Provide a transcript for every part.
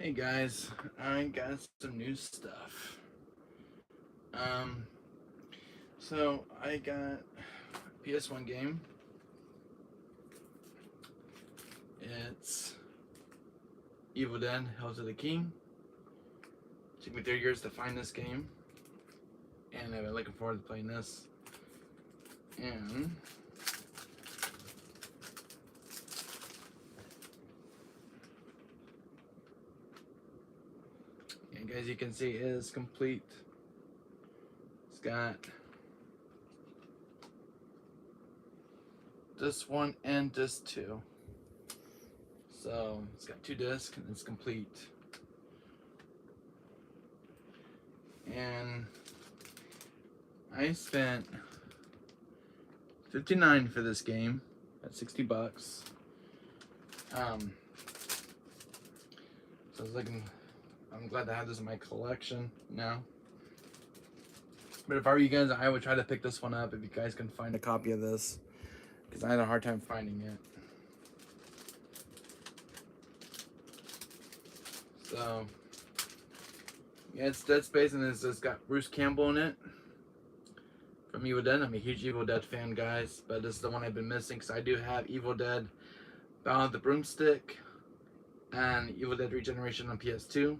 Hey guys, I got some new stuff. Um, so I got a PS1 game. It's Evil Dead: Hell's of the King. It took me 30 years to find this game, and I've been looking forward to playing this. And guys, you can see it is complete. It's got disc one and disc two. So it's got two discs and it's complete. And I spent $59 for this game at $60. So I was looking. I'm glad to have this in my collection now. But if I were you guys, I would try to pick this one up if you guys can find a copy of this, because I had a hard time finding it. So yeah, it's Dead Space, and it's got Bruce Campbell in it from Evil Dead. I'm a huge Evil Dead fan, guys, but this is the one I've been missing, because I do have Evil Dead Battle of the Broomstick and Evil Dead Regeneration on PS2,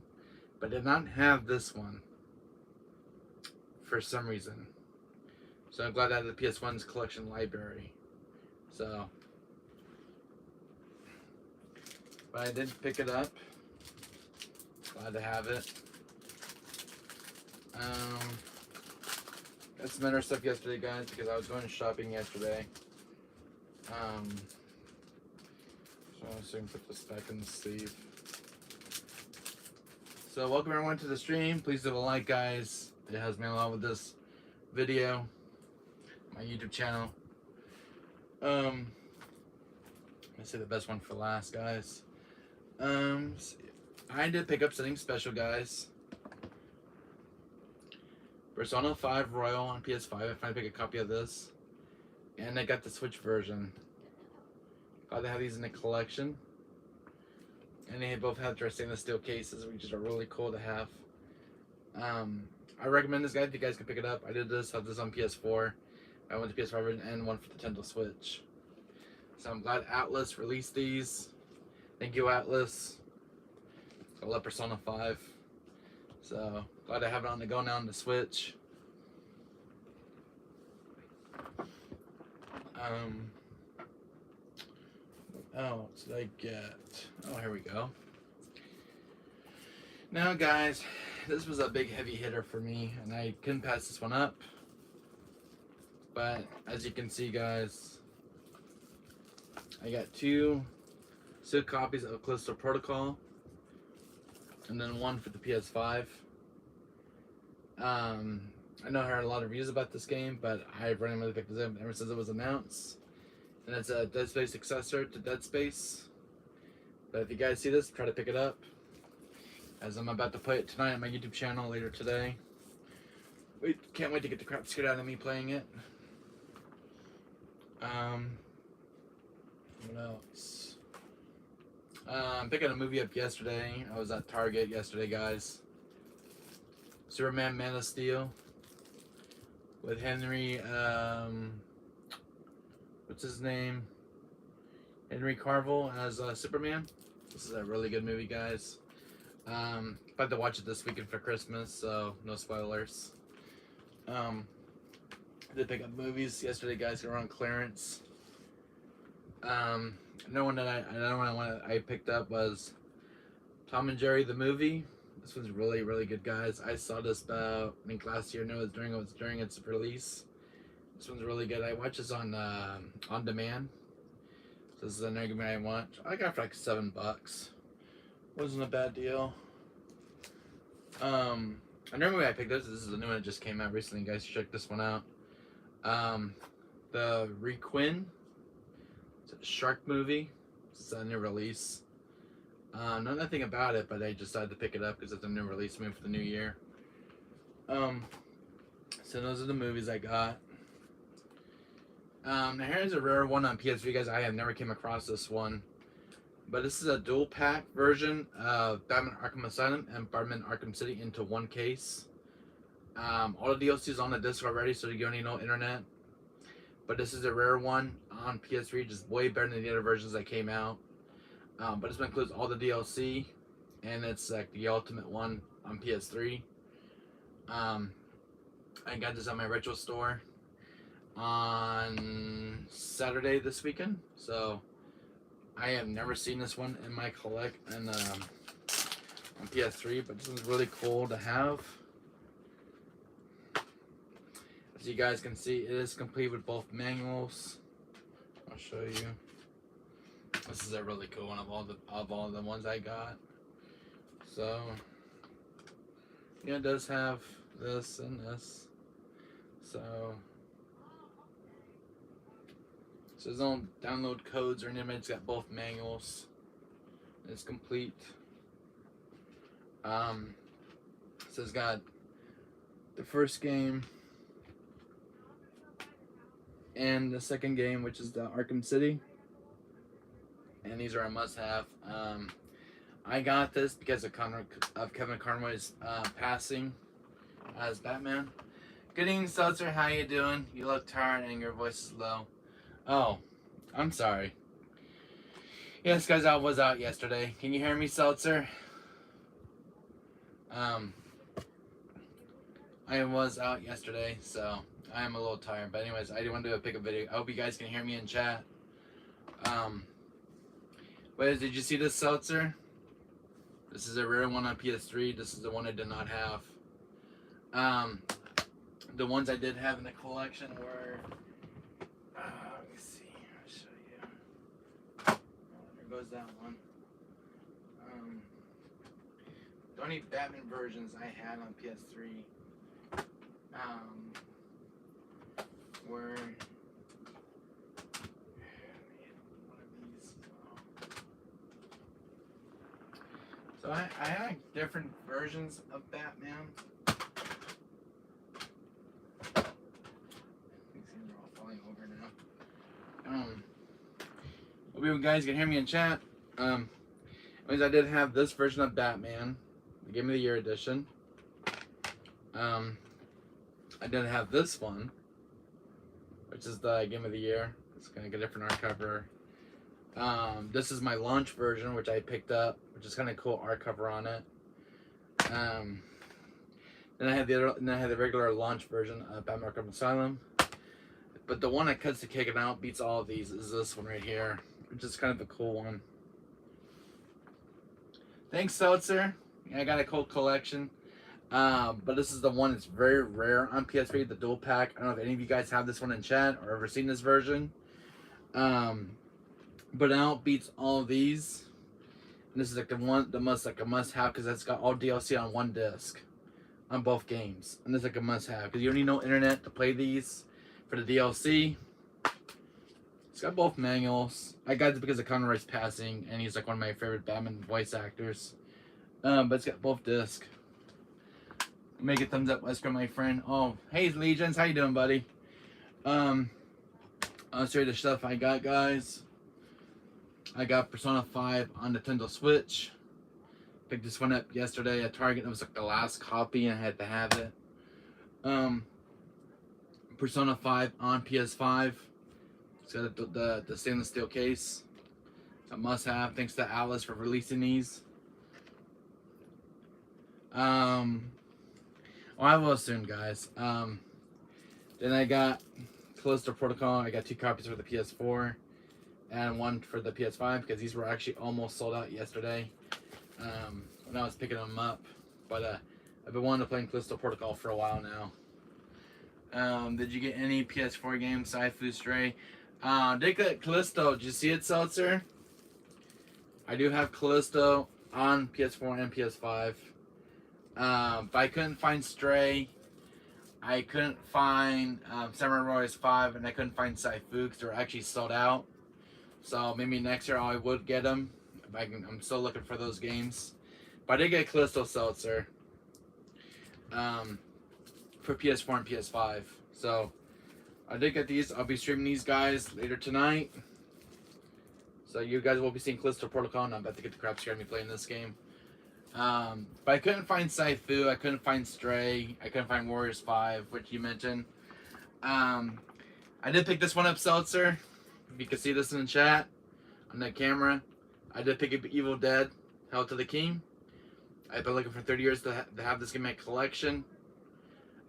but I did not have this one for some reason. So I'm glad I have the PS1's collection library. So, but I did pick it up. Glad to have it. Got some other stuff yesterday, guys, because I was going shopping yesterday. So I can put this back in the sleeve. So welcome everyone to the stream. Please leave a like, guys. It has me along with this video, my YouTube channel. I say the best one for last, guys. I did pick up something special, guys. Persona 5 Royal on PS5. I finally picked a copy of this, and I got the Switch version. Glad to have these in the collection. And they both have their stainless steel cases, which are really cool to have. I recommend this, guys, if you guys can pick it up. I did this, have this on PS4. I went to PS5 version and one for the Nintendo Switch. So I'm glad Atlas released these. Thank you, Atlas. I love Persona 5. So glad I have it on the go now on the Switch. What else did I get? Oh, here we go. Now, guys, this was a big heavy hitter for me, and I couldn't pass this one up. But as you can see, guys, I got two sealed copies of Callisto Protocol, and then one for the PS5. I know I heard a lot of reviews about this game, but I've randomly picked this up ever since it was announced. And it's a Dead Space successor to Dead Space. But if you guys see this, try to pick it up, as I'm about to play it tonight on my YouTube channel later today. Can't wait to get the crap scared out of me playing it. What else? I'm picking a movie up yesterday. I was at Target yesterday, guys. Superman Man of Steel with Henry, what's his name? Henry Cavill as Superman. This is a really good movie, guys. About to watch it this weekend for Christmas, so no spoilers. I did pick up movies yesterday, guys. They were on clearance. Another one that I picked up was Tom and Jerry the movie. This one's really, really good, guys. I saw this about, I think last year. No, it was during its release. This one's really good. I watched this on demand. So this is an argument I watched. I got it for like $7. Wasn't a bad deal. Another movie I picked up. This is a new one that just came out recently, guys. Check this one out. The Requin. It's a shark movie. It's a new release. Know nothing about it, but I decided to pick it up because it's a new release movie for the new year. So those are the movies I got. Now here's a rare one on PS3, guys. I have never came across this one. But this is a dual pack version of Batman Arkham Asylum and Batman Arkham City into one case. All the DLCs on the disc already, so you don't need no internet. But this is a rare one on PS3, just way better than the other versions that came out. But this one includes all the DLC, and it's like the ultimate one on PS3. I got this at my retro store on Saturday this weekend, so I have never seen this one in my collect and on PS3, but this one's really cool to have. As you guys can see, it is complete with both manuals. I'll show you. This is a really cool one of all the ones I got. So yeah, it does have this and this. So there's no download codes or anything. It's got both manuals. It's complete. So it's got the first game and the second game, which is the Arkham City. And these are a must-have. I got this because of Kevin Conroy's passing as Batman. Good evening, Seltzer. How you doing? You look tired and your voice is low. Oh, I'm sorry. Yes, guys, I was out yesterday. Can you hear me, Seltzer? I was out yesterday, so I am a little tired. But anyways, I do want to do a pickup video. I hope you guys can hear me in chat. Wait, did you see this, Seltzer? This is a rare one on PS3. This is the one I did not have. The ones I did have in the collection were... let me see. I'll show you. Oh, there goes that one. The only Batman versions I had on PS3 were... So I had different versions of Batman. These things are all falling over now. Hope you guys can hear me in chat. Anyways, I did have this version of Batman, the Game of the Year edition. I did have this one, which is the Game of the Year. It's kind of a different art cover. This is my launch version, which I picked up, which is kind of cool art cover on it. Then I had the regular launch version of Batman Arkham Asylum. But the one that cuts the cake and out beats all of these is this one right here, which is kind of a cool one. Thanks, Seltzer. Yeah, I got a cool collection. But this is the one that's very rare on PS3, the dual pack. I don't know if any of you guys have this one in chat or ever seen this version. But it outbeats all of these. And this is like a must-have because it's got all DLC on one disc on both games. And this is like a must-have because you don't need no internet to play these for the DLC. It's got both manuals. I got it because of Conroy's passing, and he's like one of my favorite Batman voice actors. But it's got both discs. Make a thumbs up, Wesker, my friend. Oh, hey Legions, how you doing, buddy? I'll show you the stuff I got, guys. I got Persona 5 on Nintendo Switch. Picked this one up yesterday at Target. It was like the last copy and I had to have it. Persona 5 on PS5. It's got the stainless steel case. It's a must have. Thanks to Alice for releasing these. Well, I will soon, guys. Then I got Callisto Protocol. I got 2 copies for the PS4 and 1 for the PS5 because these were actually almost sold out yesterday when I was picking them up. But I've been wanting to play Callisto Protocol for a while now. Did you get any PS4 games? Saifu Stray. Did get Callisto. Did you see it, Seltzer? I do have Callisto on PS4 and PS5. But I couldn't find Stray. I couldn't find Samurai Warriors 5, and I couldn't find Saifu because they're actually sold out. So maybe next year I would get them. If I'm still looking for those games. But I did get Callisto, Seltzer for PS4 and PS5. So I did get these. I'll be streaming these guys later tonight. So you guys will be seeing Callisto Protocol, and I'm about to get the crap scared of me playing this game. But I couldn't find Saifu, I couldn't find Stray, I couldn't find Warriors 5, which you mentioned. I did pick this one up, Seltzer. If you can see this in the chat on the camera. I did pick up Evil Dead, Hell to the King. I've been looking for 30 years to have this in my collection.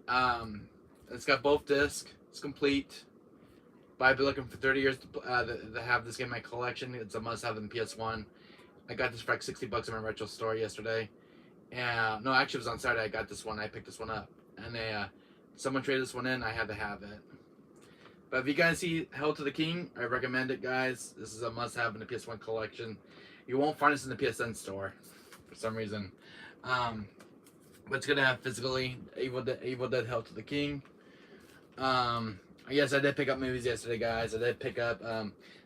It's got both discs. It's complete. But I've been looking for 30 years to have this game in my collection. It's a must-have in PS1. I got this for like $60 in my retro store yesterday. And no, actually it was on Saturday. I got this one. I picked this one up, and someone traded this one in. I had to have it. But if you guys see Hell to the King, I recommend it, guys. This is a must-have in the PS1 collection. You won't find this in the PSN store for some reason. But it's gonna have physically Evil Dead Hell to the King. Yes, I did pick up movies yesterday, guys. I did pick up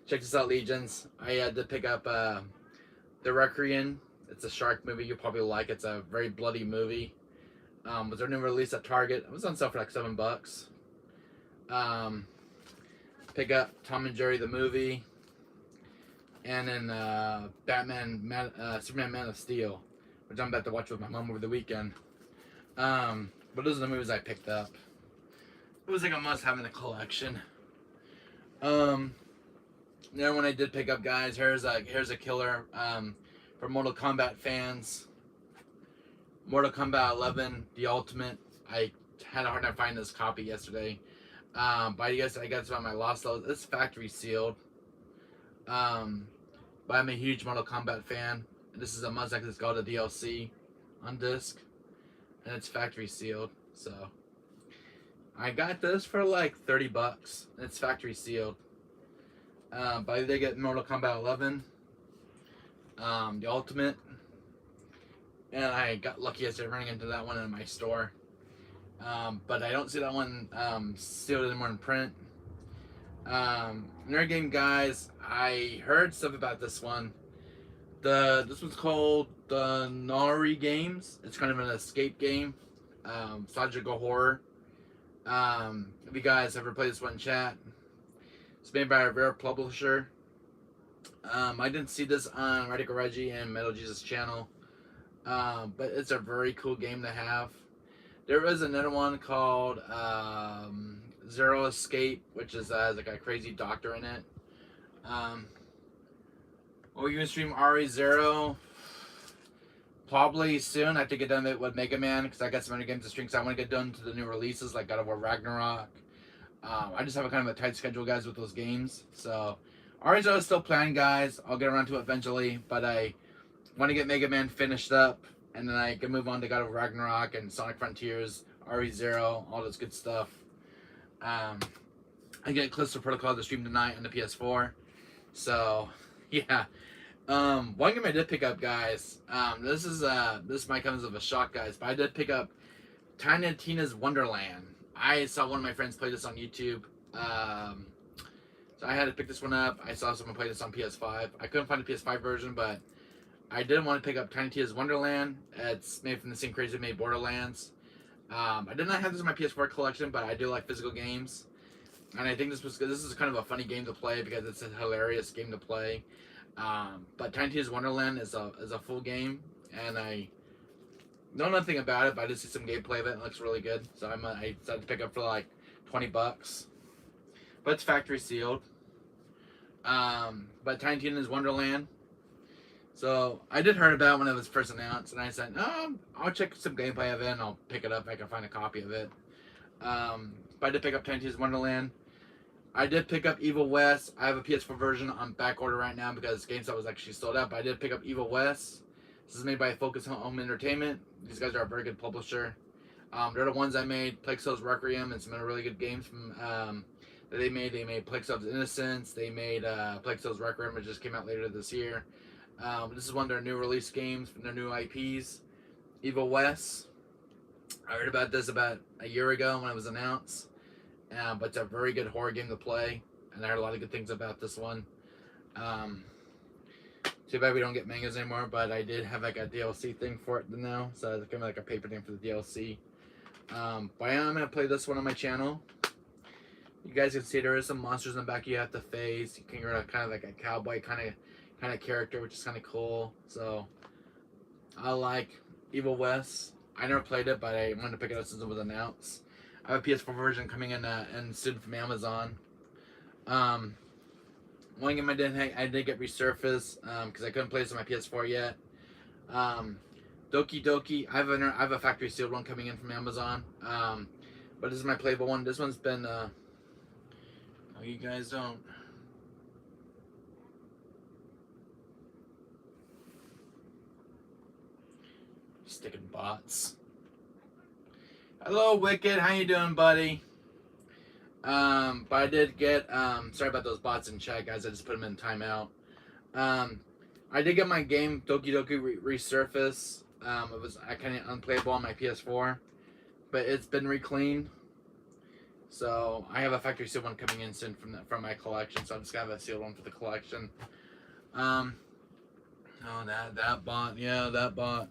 check this out, Legions. I did pick up The Requiem. It's a shark movie you'll probably like. It's a very bloody movie. Was their new release at Target. It was on sale for like $7. Pick up Tom and Jerry the movie, and then Superman Man of Steel, which I'm about to watch with my mom over the weekend. But those are the movies I picked up. It was like a must-have in the collection. Then when I did pick up, guys, here's a killer for Mortal Kombat fans. Mortal Kombat 11, The Ultimate. I had a hard time finding this copy yesterday. But I guess I got it on my Lost Levels. It's factory sealed. But I'm a huge Mortal Kombat fan. This is a must-have because it's got a DLC on disc, and it's factory sealed. So I got this for like $30. It's factory sealed. But I did get Mortal Kombat 11, The Ultimate, and I got lucky yesterday running into that one in my store. But I don't see that one sealed anymore in print. Nerd Game, guys, I heard stuff about this one. This one's called the Nari Games. It's kind of an escape game, psychological horror. If you guys ever played this one, chat. It's made by a rare publisher. I didn't see this on Radical Reggie and Metal Jesus channel, but it's a very cool game to have. There is another one called Zero Escape, which is like a crazy doctor in it. We're gonna stream RE0 probably soon. I have to get done with Mega Man because I got some other games to stream. Because I want to get done to the new releases like God of War Ragnarok. I just have a kind of a tight schedule, guys, with those games. So RE0 is still planned, guys. I'll get around to it eventually, but I want to get Mega Man finished up. And then I can move on to God of Ragnarok and Sonic Frontiers, RE0, all this good stuff. I get Callisto Protocol to stream tonight on the PS4. So, yeah. One game I did pick up, guys. This might come as a shock, guys, but I did pick up Tiny Tina's Wonderland. I saw one of my friends play this on YouTube. So I had to pick this one up. I saw someone play this on PS5. I couldn't find a PS5 version, but I did want to pick up Tiny Tina's Wonderland. It's made from the same creators that made Borderlands. I did not have this in my PS4 collection, but I do like physical games, and I think this is kind of a funny game to play because it's a hilarious game to play. But Tiny Tina's Wonderland is a full game, and I know nothing about it, but I did see some gameplay of it. And it looks really good, so I decided to pick up for like $20. But it's factory sealed. But Tiny Tina's Wonderland. So I did heard about it when it was first announced, and I said, no, I'll check some gameplay of it, and I'll pick it up if I can find a copy of it. But I did pick up Tiny Tina's Wonderland. I did pick up Evil West. I have a PS4 version on back order right now because GameStop was actually sold out, but I did pick up Evil West. This is made by Focus Home Entertainment. These guys are a very good publisher. They're the ones that made Plague Tales Requiem and some other really good games from that they made. They made Plague Tales Innocence. They made Plague Tales Requiem, which just came out later this year. This is one of their new release games from their new IPs, Evil West. I heard about this about a year ago when it was announced, but it's a very good horror game to play, and I heard a lot of good things about this one. Too bad we don't get mangas anymore, but I did have like a DLC thing for it now, so it's kind of like a paper thing for the DLC. But I am going to play this one on my channel. You guys can see there is some monsters in the back you have to face. You can get kind of like a cowboy kind of character, which is kind of cool. So I like Evil West. I never played it, but I wanted to pick it up since it was announced. I have a PS4 version coming in soon from Amazon. Um, One game I did get resurfaced because I couldn't play this on my PS4 yet. Um, Doki Doki. I have a factory sealed one coming in from Amazon. But this is my playable one. This one's been. Oh, you guys don't. Sticking bots. Hello, Wicked. How you doing, buddy? But I did get. Sorry about those bots in chat, guys. I just put them in timeout. I did get my game Doki Doki resurface. It was kind of unplayable on my PS4, but it's been recleaned. So I have a factory sealed one coming in soon from my collection. So I'm just gonna have a sealed one for the collection. Oh, that bot, yeah, that bot.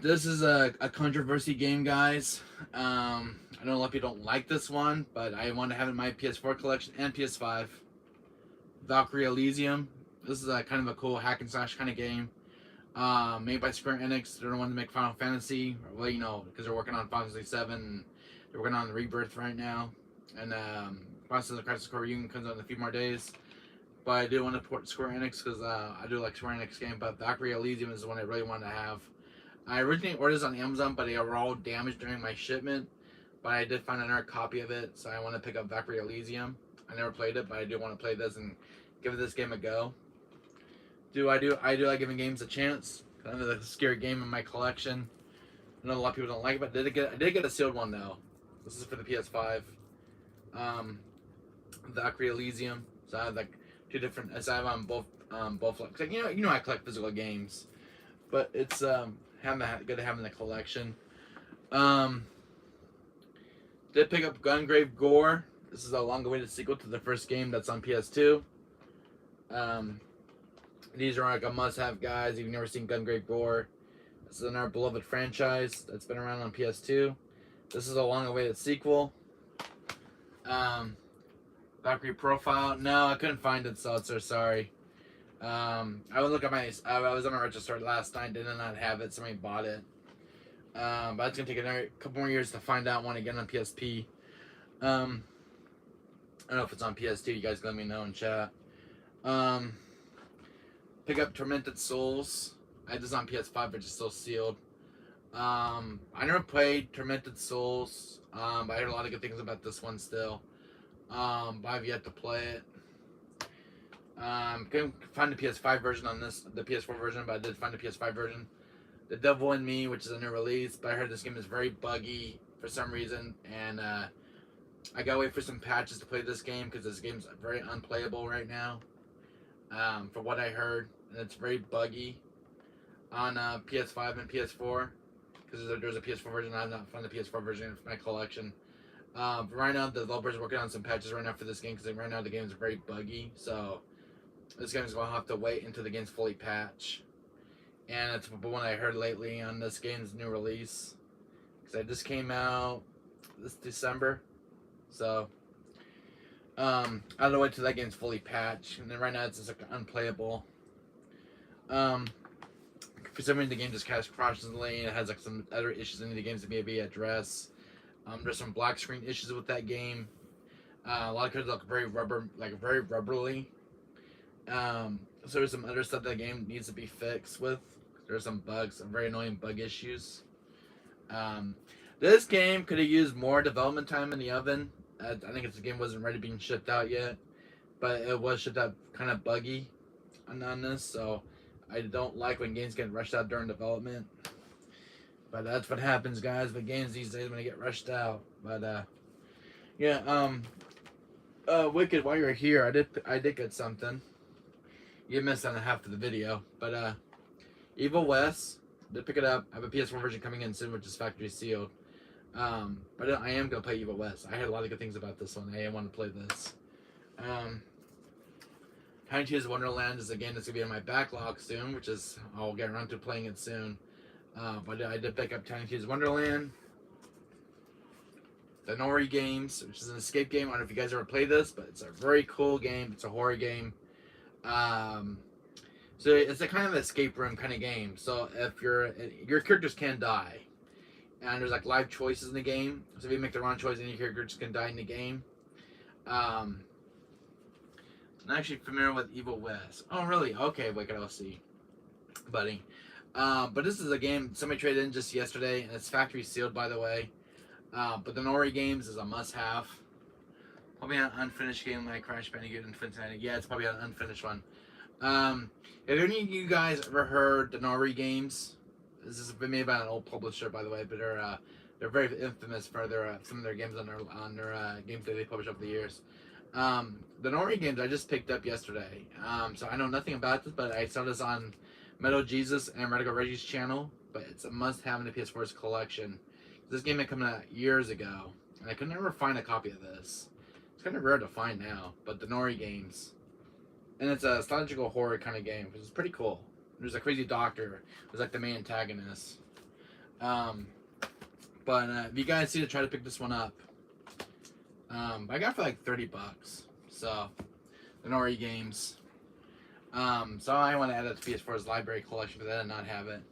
This is a controversy game, guys. I know a lot of people don't like this one, but I want to have it in my PS4 collection and PS5. Valkyrie Elysium. This is a kind of a cool hack and slash kind of game. Made by Square Enix. They're the ones to make Final Fantasy. Well, you know, because they're working on Final Fantasy 7. And they're working on Rebirth right now. And Final Crisis Core Reunion comes out in a few more days. But I do want to port Square Enix because I do like Square Enix game. But Valkyrie Elysium is the one I really want to have. I originally ordered this on Amazon, but they were all damaged during my shipment. But I did find another copy of it, so I want to pick up Valkyrie Elysium. I never played it, but I do want to play this and give this game a go. I do like giving games a chance. Kind of a scary game in my collection. I know a lot of people don't like it, but I did get a sealed one though. This is for the PS5. Valkyrie Elysium. So I have like two different. So I have on both. Like, you know I collect physical games, but it's good to have in the collection. Did pick up Gungrave Gore. This is a long-awaited sequel to the first game that's on PS2. These are like a must-have, guys. If you've never seen Gungrave Gore, this is another beloved franchise that's been around on PS2. This is a long-awaited sequel. Valkyrie Profile. No, I couldn't find it, so sorry. I would look at I was on my register last night, did not have it. Somebody bought it. But it's gonna take another couple more years to find out one again on PSP. I don't know if it's on PS2. You guys let me know in chat. Pick up Tormented Souls. I had this on PS5, but it's still sealed. I never played Tormented Souls, but I heard a lot of good things about this one still. But I've yet to play it. Couldn't find the PS5 version on this, the PS4 version, but I did find the PS5 version. The Devil in Me, which is a new release, but I heard this game is very buggy for some reason, and I gotta wait for some patches to play this game because this game's very unplayable right now. From what I heard, and it's very buggy on PS5 and PS4 because there's a PS4 version. I've not found the PS4 version in my collection. Right now, the developers are working on some patches right now for this game because right now the game is very buggy. So this game is going to have to wait until the game's fully patched. And it's the one I heard lately on this game's new release because it just came out this December. So I have to wait till that game's fully patched. And then right now it's just like unplayable. For some reason the game just kind of crashes in the lane. It has like some other issues in the games that maybe address. There's some black screen issues with that game. A lot of cars look very rubberly. So there's some other stuff that game needs to be fixed with. There's some bugs, some very annoying bug issues. This game could have used more development time in the oven. I think the game wasn't ready being shipped out yet, but it was shipped out kind of buggy on this. So I don't like when games get rushed out during development. But that's what happens, guys, with games these days when they get rushed out. But yeah, Wicked, while you're here, I did get something. You missed on half of the video, but Evil West, did pick it up. I have a PS4 version coming in soon, which is factory sealed. But I am gonna play Evil West. I heard a lot of good things about this one. I want to play this. Tiny Tina's Wonderland is a game that's gonna be in my backlog soon, which is I'll get around to playing it soon. But I did pick up Tiny Tina's Wonderland. the Nori games, which is an escape game. I don't know if you guys ever played this, but it's a very cool game. It's a horror game. Um, so it's a kind of escape room kind of game. So if your characters can die, and there's like live choices in the game. So if you make the wrong choice, any characters can die in the game. I'm not actually familiar with Evil West. Oh, really? Okay, Wicked LC, buddy. But this is a game somebody traded in just yesterday, and it's factory sealed, by the way. But the Nori games is a must-have. Probably an unfinished game like Crash Bandicoot Infinite. Yeah, it's probably an unfinished one. Have any of you guys ever heard the Nori games? This has been made by an old publisher, by the way, but they're very infamous for their some of their games on their games that they publish over the years. The Nori games I just picked up yesterday. So I know nothing about this, but I saw this on Metal Jesus and Radical Reggie's channel. But it's a must-have in the PS4's collection. This game had come out years ago, and I could never find a copy of this. It's kind of rare to find now, but the Nori games. And it's a psychological horror kind of game, which is pretty cool. There's a crazy doctor who's like the main antagonist. But if you guys see to try to pick this one up, I got it for like $30. So, the Nori games. So I want to add it to PS4's library collection, but I did not have it.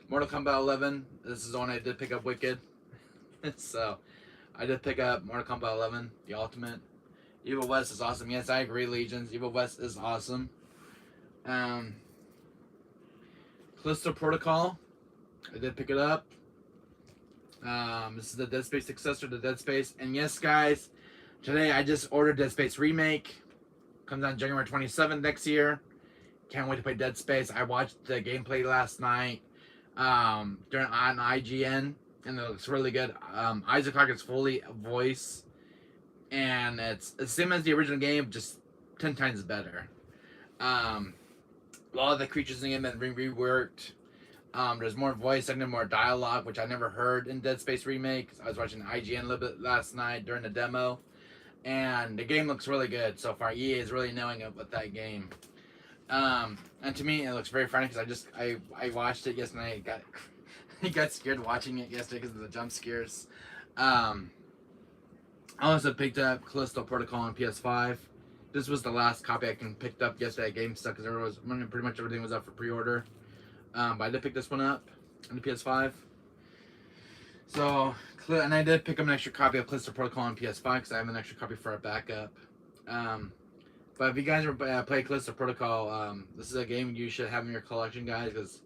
Mortal Kombat 11. This is the one I did pick up Wicked. So, I did pick up Mortal Kombat 11, the Ultimate. Evil West is awesome. Yes, I agree, Legions. Evil West is awesome. Callisto Protocol. I did pick it up. This is the Dead Space successor to Dead Space. And yes, guys, today I just ordered Dead Space Remake. Comes out January 27th next year. Can't wait to play Dead Space. I watched the gameplay last night on IGN, and it looks really good. Isaac Clarke is fully voice, and it's the same as the original game, just 10 times better. A lot of the creatures in the game have been reworked. There's more voice and more dialogue, which I never heard in Dead Space Remake. I was watching IGN a little bit last night during the demo, and the game looks really good so far. EA is really knowing it with that game. And to me, it looks very frightening because I watched it yesterday. I got scared watching it yesterday because of the jump scares. I also picked up Callisto Protocol on PS5. This was the last copy I picked up yesterday at GameStop because pretty much everything was up for pre-order. But I did pick this one up on the PS5. So, and I did pick up an extra copy of Callisto Protocol on PS5 because I have an extra copy for a backup. But if you guys ever play Callisto Protocol, this is a game you should have in your collection, guys, because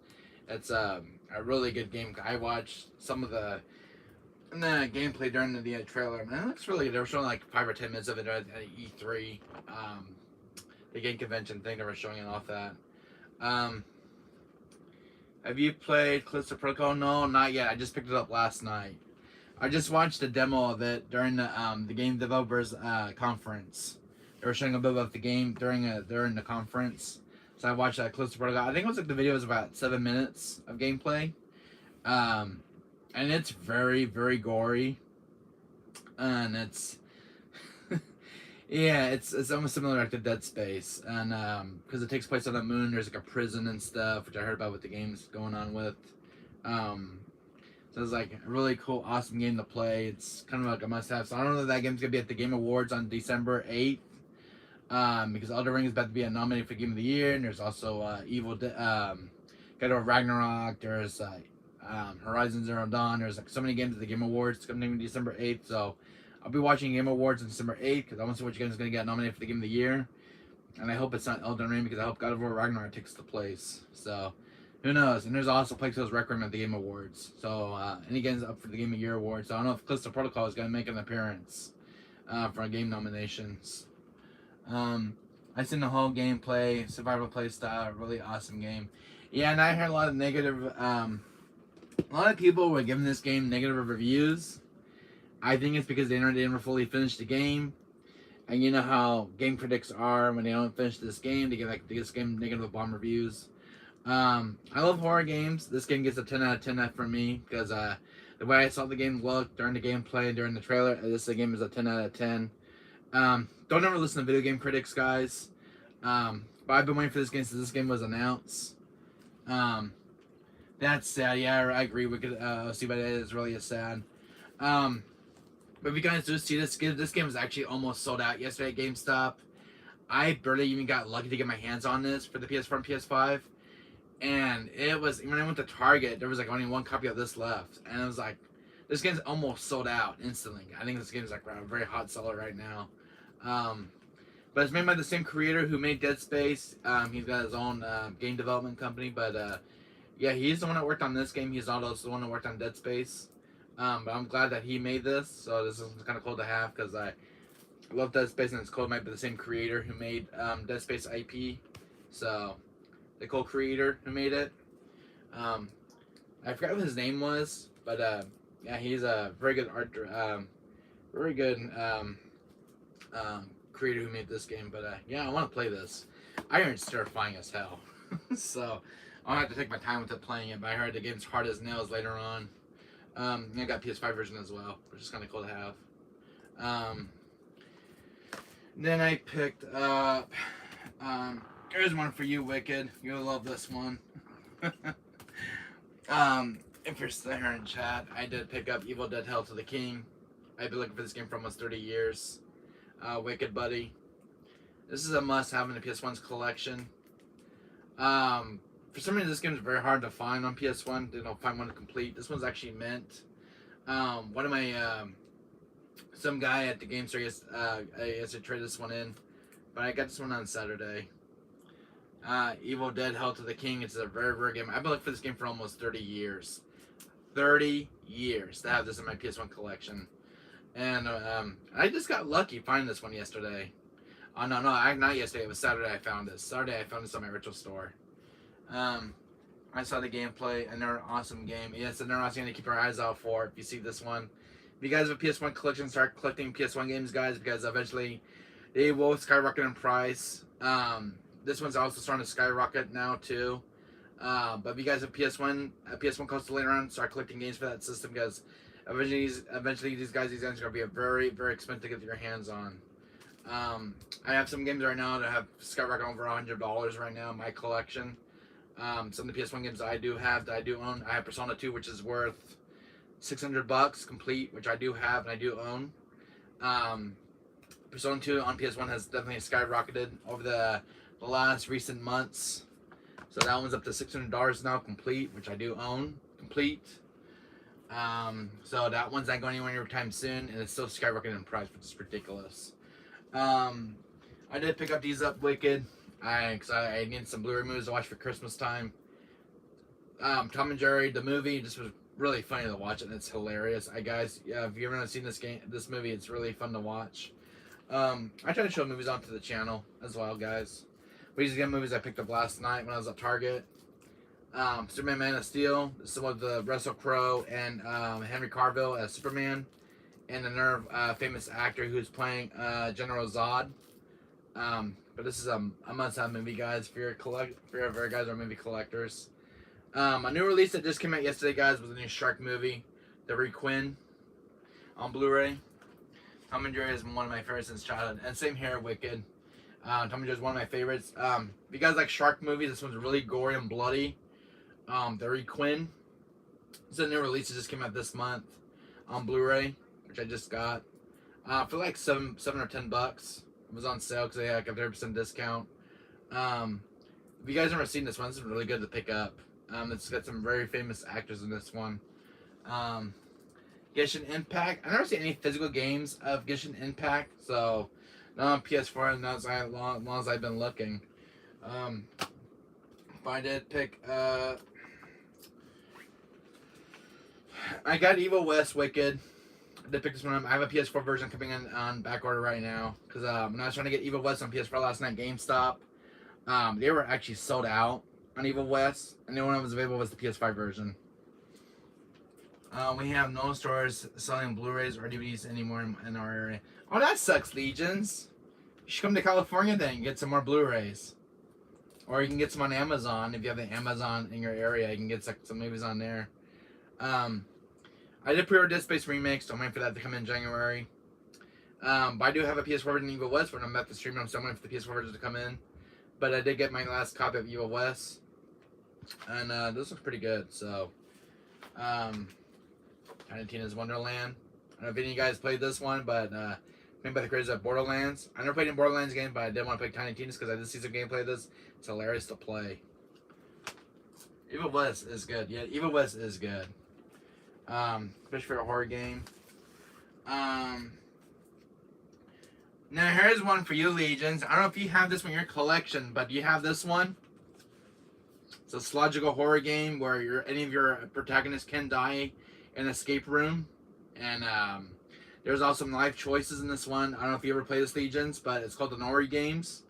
it's a really good game. I watched some of the gameplay during the trailer, and it looks really good. They were showing like 5 or 10 minutes of it at E3, the game convention thing. They were showing it off that. Have you played Callisto Protocol? No, not yet. I just picked it up last night. I just watched a demo of it during the game developers conference. They were showing a bit of the game during the conference. So I watched that Callisto Protocol. I think it was like the video was about 7 minutes of gameplay. And it's very, very gory. And it's yeah, it's almost similar like to Dead Space. And because it takes place on the moon, there's like a prison and stuff, which I heard about what the game's going on with. So it's like a really cool, awesome game to play. It's kind of like a must-have. So I don't know if that game's gonna be at the Game Awards on December 8th. Because Elden Ring is about to be nominated for Game of the Year, and there's also God of Ragnarok. There's Horizon Zero Dawn. There's like so many games at the Game Awards coming December 8th. So I'll be watching Game Awards on December 8th because I want to see which game is going to get nominated for the Game of the Year. And I hope it's not Elden Ring because I hope God of War Ragnarok takes the place. So who knows? And there's also Plague Tales Requiem at the Game Awards. So any games up for the Game of the Year award. So I don't know if Callisto Protocol is going to make an appearance for game nominations. I seen the whole gameplay, survival play style, really awesome game. Yeah, and I heard a lot of negative, a lot of people were giving this game negative reviews. I think it's because they never fully finished the game. And you know how game critics are when they don't finish this game, they get this game negative bomb reviews. I love horror games. This game gets a 10 out of 10 from me because the way I saw the game look during the gameplay, during the trailer, this game is a 10 out of 10. Don't ever listen to video game critics, guys. But I've been waiting for this game since this game was announced. That's sad. Yeah, I agree. We could see, but it is really sad. But if you guys do see this game is actually almost sold out yesterday at GameStop. I barely even got lucky to get my hands on this for the PS4 and PS5. And it was, when I went to Target, there was like only one copy of this left. And it was like, this game's almost sold out instantly. I think this game's like a very hot seller right now. But it's made by the same creator who made Dead Space. He's got his own game development company. But yeah, he's the one that worked on this game. He's also the one that worked on Dead Space. But I'm glad that he made this. So this is kind of cool to have because I love Dead Space, and it's cool it might be the same creator who made Dead Space IP. So the co-creator who made it. I forgot what his name was, but yeah, he's a very good very good creator who made this game. But yeah, I want to play this. Iron's terrifying as hell, so I'll have to take my time with it playing it. But I heard the game's hard as nails later on. I got PS5 version as well, which is kind of cool to have. Then I picked up. Here's one for you, Wicked. You'll love this one. If you're still here in chat, I did pick up Evil Dead Hell to the King. I've been looking for this game for almost 30 years. Wicked Buddy. This is a must-have in the PS1's collection. For some reason, this game is very hard to find on PS1. They don't find one complete. This one's actually mint. One of my some guy at the game store I traded this one in, but I got this one on Saturday. Evil Dead Hell to the King. It's a very rare game. I've been looking for this game for almost 30 years. 30 years to have this in my PS1 collection. And I just got lucky finding this one yesterday. Oh, no, not yesterday. It was Saturday I found this. Saturday I found this on my virtual store. I saw the gameplay. Another awesome game. Yes, another awesome game to keep your eyes out for if you see this one. If you guys have a PS1 collection, start collecting PS1 games, guys, because eventually they will skyrocket in price. This one's also starting to skyrocket now, too. But if you guys have PS1 console later on, start collecting games for that system, because eventually these games are going to be a very, very expensive to get your hands on. I have some games right now that have skyrocketed over $100 right now in my collection. Some of the PS1 games I do own. I have Persona 2, which is worth $600 complete, which I do have and I do own. Persona 2 on PS1 has definitely skyrocketed over the last recent months. So that one's up to $600 now complete, which I do own complete. So that one's not going anywhere anytime soon, and it's still skyrocketing in price, which is ridiculous. I did pick up these up Wicked. Because I needed some Blu-ray movies to watch for Christmas time. Tom and Jerry, the movie, just was really funny to watch, and it's hilarious. Guys, yeah, if you haven't seen this movie, it's really fun to watch. I try to show movies onto the channel as well, guys. But these again movies I picked up last night when I was at Target. Superman Man of Steel. This is with Russell Crowe and Henry Cavill as Superman, and another famous actor who's playing General Zod. But this is a must-have movie, guys, if you're guys are movie collectors. A new release that just came out yesterday, guys, was the new Shark movie, The Requin, on Blu-ray. Tom and Jerry is one of my favorites since childhood, and same here, Wicked. Tom and Jerry is one of my favorites. If you guys like shark movies, this one's really gory and bloody. The Requin. It's a new release that just came out this month on Blu-ray, which I just got for like $7 or $10. It was on sale because they had a 30% discount. If you guys have never seen this one, this is really good to pick up. It's got some very famous actors in this one. Genshin Impact. I've never seen any physical games of Genshin Impact, so not on PS4 and not as long as I've been looking. If I did pick, I got Evil West Wicked. I did pick this one up. I have a PS4 version coming in on back order right now because when I was trying to get Evil West on PS4 last night, GameStop, they were actually sold out on Evil West, and the only one that was available was the PS5 version. We have no stores selling Blu-rays or DVDs anymore in our area. Oh, that sucks, Legions. You should come to California then and get some more Blu-rays. Or you can get some on Amazon. If you have the Amazon in your area, you can get some movies on there. I did pre-order Dead Space Remix, so I'm waiting for that to come in January. But I do have a PS4 version of Evil West, but I'm about to stream it. I'm still waiting for the PS4 version to come in. But I did get my last copy of Evil West. And this looks pretty good, so... Tiny Tina's Wonderland. don't know if any of you guys played this one, but made by the creators of Borderlands. I never played in Borderlands game, but I did want to play Tiny Tina's because I did see some gameplay of this. It's hilarious to play. Evil West is good. Yeah, Evil West is good. Especially for a horror game. Now here's one for you, Legions. I don't know if you have this one in your collection, but do you have this one? It's a psychological horror game where any of your protagonists can die in an escape room. And there's also some life choices in this one. I don't know if you ever play this, Legions, but it's called the Nori Games.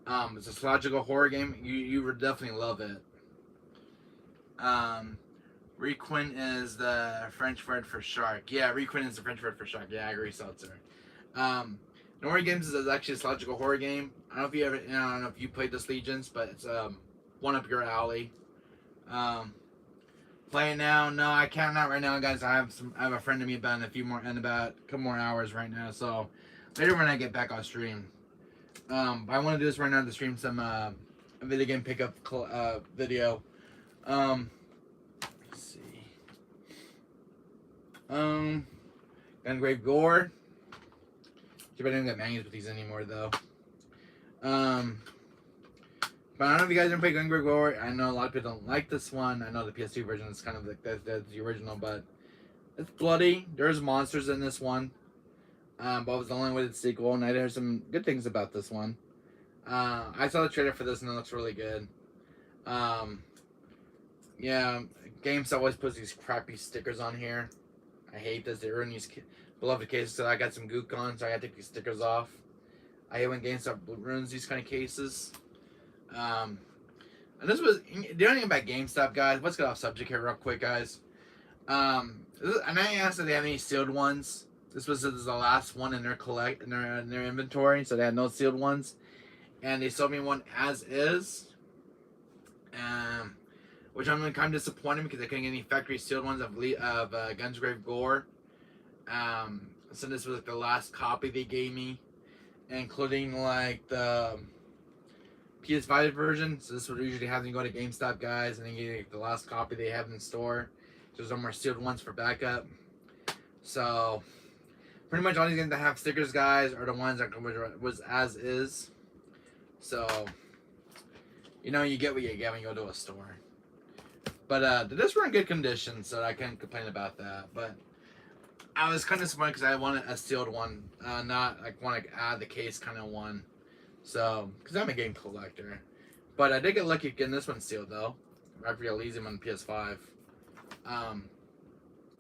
It's a psychological horror game. You would definitely love it. Requin is the French word for shark. Yeah, Requin is the French word for shark. Yeah, I agree, Seltzer. Nori Games is actually a psychological horror game. I don't know if you ever, I don't know if you played this, Legions, but it's one up your alley. Playing now? No, I can't not right now, guys. I have a friend of me about in about a couple more hours right now. So later when I get back, I'll stream. But I want to do this right now to stream some video game pickup video. Let's see. Gungrave Gore. I don't get mangas with these anymore though. But I don't know if you guys ever play Gungrave Gore. I know a lot of people don't like this one. I know the PS2 version is kind of like that's the original, but it's bloody. There's monsters in this one. But it was the only way to sequel, and I heard some good things about this one. I saw the trailer for this and it looks really good. Yeah, GameStop always puts these crappy stickers on here. I hate this. They ruin these beloved cases. So I got some gook on, so I gotta take these stickers off. I hate when GameStop ruins these kind of cases. And this was the only thing about GameStop, guys. Let's get off subject here real quick, guys. And I asked if they have any sealed ones. This was the last one in their in their inventory, so they had no sealed ones, and they sold me one as is. Which I'm kind of disappointed because I couldn't get any factory sealed ones of Gungrave Gore. So this was like the last copy they gave me, including like the PS5 version. So this would usually have them go to GameStop, guys, and then get like, the last copy they have in store. There's no more sealed ones for backup. So pretty much all these games that have stickers, guys, are the ones that was as is. So you know you get what you get when you go to a store. But the discs were in good condition, so I can't complain about that. But I was kind of disappointed because I wanted a sealed one, not like want to add the case kind of one. So, because I'm a game collector. But I did get lucky getting this one sealed though. I forget Elysium on PS5.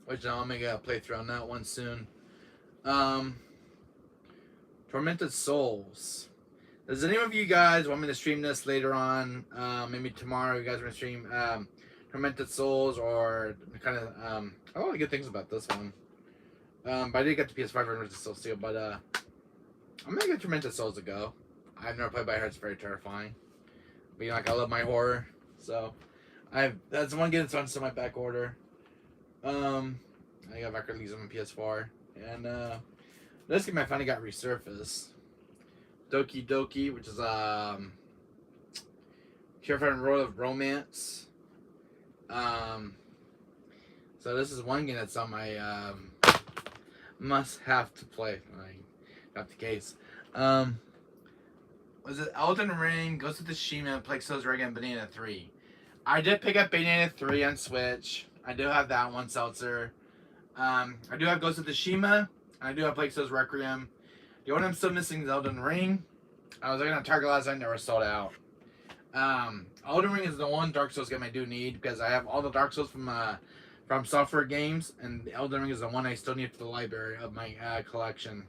Which I'll make a playthrough on that one soon. Tormented Souls. Does any of you guys want me to stream this later on? Maybe tomorrow you guys want to stream Tormented Souls or kind of a lot of good things about this one. But I did get the PS5 version which is still sealed, but I'm gonna give Tormented Souls a go. I've never played by her, it's very terrifying. But you know, like I love my horror. So that's one game that's on my back order. I got back release on PS4. And this game I finally got resurfaced. Doki Doki, which is Purified Road of Romance. So this is one game that's on my must have to play. I got the case. Was it Elden Ring, Ghost of Tsushima, Plague Tale Requiem, and Bayonetta 3? I did pick up Bayonetta 3 on Switch. I do have that one, Seltzer. I do have Ghost of Tsushima. I do have Plague Tale Requiem. The one I'm still missing is Elden Ring. I was looking at Target last night, never sold out. Elden Ring is the one Dark Souls game I do need because I have all the Dark Souls from Software Games, and Elden Ring is the one I still need for the library of my collection.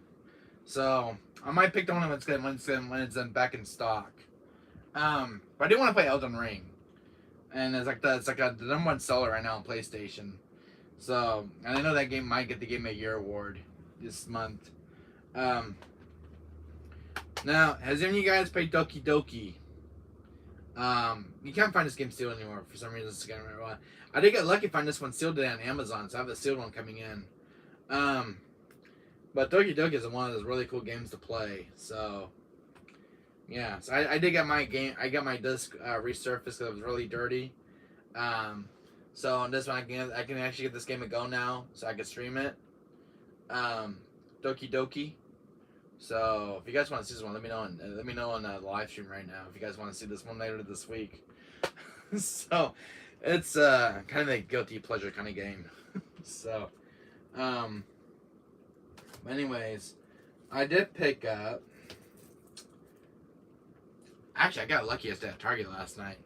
So I might pick the one when it's back in stock. But I do want to play Elden Ring, and it's like the number one seller right now on PlayStation. So, and I know that game might get the Game of the Year award this month. Now, has any of you guys played Doki Doki? You can't find this game sealed anymore for some reason. I did get lucky to find this one sealed today on Amazon, so I have a sealed one coming in. But Doki Doki is one of those really cool games to play. So, yeah. So I did get my game. I got my disc resurfaced because it was really dirty. So on this one, I can actually get this game a go now, so I can stream it. Doki Doki. So if you guys want to see this one, let me know. Let me know on the live stream right now if you guys want to see this one later this week. So it's kind of a guilty pleasure kind of game. So, anyways, I did pick up. Actually, I got lucky yesterday at Target last night.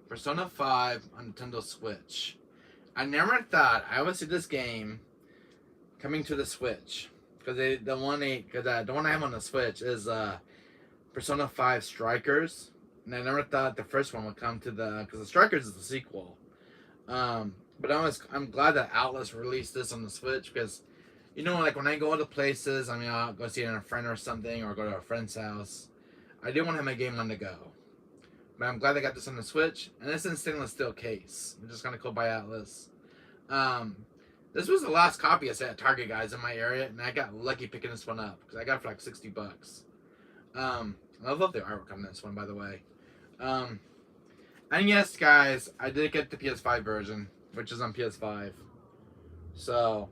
Persona 5 on Nintendo Switch. I never thought I would see this game coming to the Switch, because the one I have on the Switch is Persona 5 Strikers, and I never thought the first one would come to because the Strikers is the sequel. But I'm glad that Atlas released this on the Switch, because like when I go to places, I mean, I'll go see a friend or something, or go to a friend's house. I do want to have my game on the go. But I'm glad I got this on the Switch, and it's in stainless steel case, which is kind of cool by Atlas. This was the last copy I said at Target, guys, in my area, and I got lucky picking this one up, because I got it for like $60. I love the artwork on this one, by the way. And yes, guys, I did get the PS5 version, which is on PS5. So,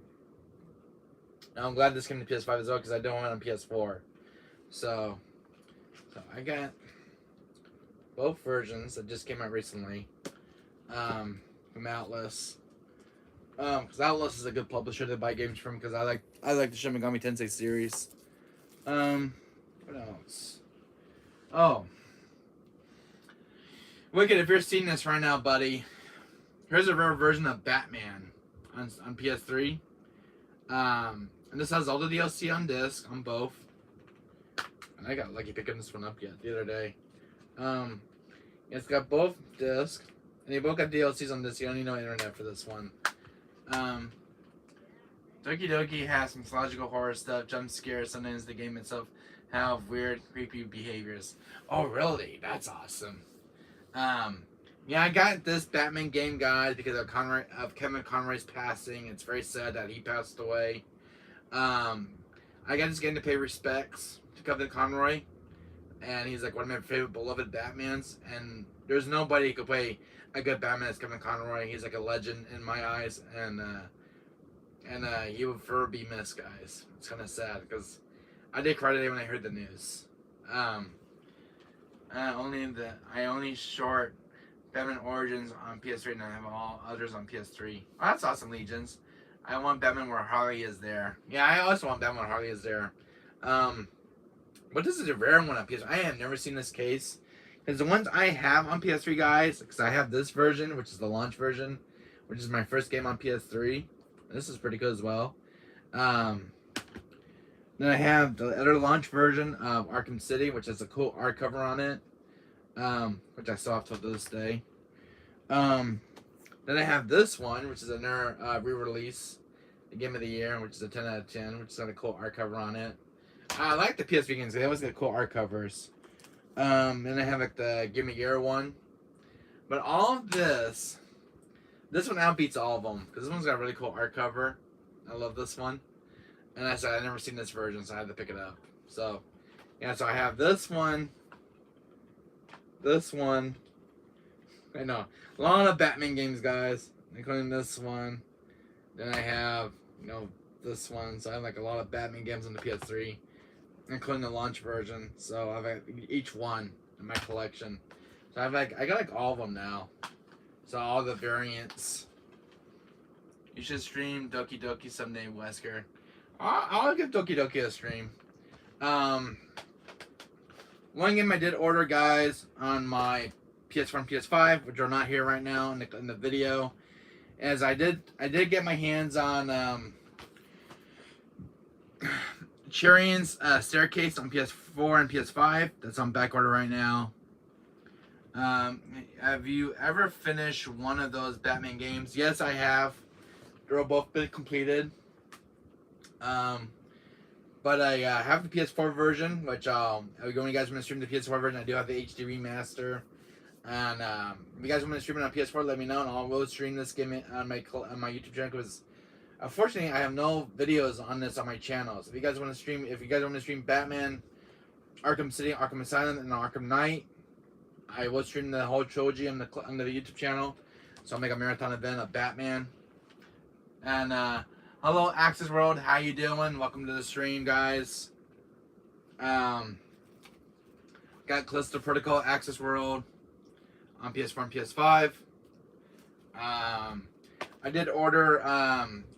I'm glad this came to PS5 as well, because I don't want it on PS4. So I got both versions that just came out recently from Atlas. Because Atlas is a good publisher to buy games from, because I like the Shin Megami Tensei series. What else? Oh, Wicked, if you're seeing this right now, buddy, here's a rare version of Batman on PS3. And this has all the DLC on disc on both. And I got lucky picking this one up the other day. It's got both discs, and they both got DLCs on this. You don't need no internet for this one. Doki Doki has some psychological horror stuff, jump scares. Sometimes the game itself have weird, creepy behaviors. Oh, really? That's awesome. Yeah, I got this Batman game, guys, because of Kevin Conroy's passing. It's very sad that he passed away. I got this game to pay respects to Kevin Conroy, and he's like one of my favorite beloved Batmans. And there's nobody who could play a good Batman as Kevin Conroy. He's like a legend in my eyes, and he would forever be missed, guys. It's kind of sad because I did cry today when I heard the news. I only short Batman Origins on PS3, and I have all others on PS3. Oh, that's awesome, Legions. I want Batman where Harley is there. Yeah, I also want Batman where Harley is there. But this is a rare one on PS3. I have never seen this case. Because the ones I have on PS3, guys, because I have this version, which is the launch version, which is my first game on PS3. This is pretty good as well. Then I have the other launch version of Arkham City, which has a cool art cover on it, which I still have to this day. Then I have this one, which is another re-release, the Game of the Year, which is a 10 out of 10, which has got a cool art cover on it. I like the PSP games; they always get cool art covers. Then I have like the Game of the Year one, but all of this one outbeats all of them because this one's got a really cool art cover. I love this one. And I said I've never seen this version, so I had to pick it up. So, yeah, so I have this one. I know. A lot of Batman games, guys, including this one. Then I have, this one. So I have like a lot of Batman games on the PS3, including the launch version. So I've got each one in my collection. So I got like all of them now. So all the variants. You should stream Doki Doki someday, Wesker. I'll give Doki Doki a stream. One game I did order, guys, on my PS4 and PS5, which are not here right now in the video, is I did get my hands on Cherion's Staircase on PS4 and PS5. That's on back order right now. Have you ever finished one of those Batman games? Yes, I have. They're both been completed. But I have the PS4 version, which when you guys want to stream the PS4 version, I do have the HD remaster. And if you guys want me to stream it on PS4, let me know, and I will stream this game on my YouTube channel. Because unfortunately, I have no videos on this on my channel. So if you guys want to stream Batman, Arkham City, Arkham Asylum, and Arkham Knight, I will stream the whole trilogy on the YouTube channel. So I'll make a marathon event of Batman. And Hello, Access World. How you doing? Welcome to the stream, guys. Got Callisto Protocol, Access World on PS4 and PS5. I did order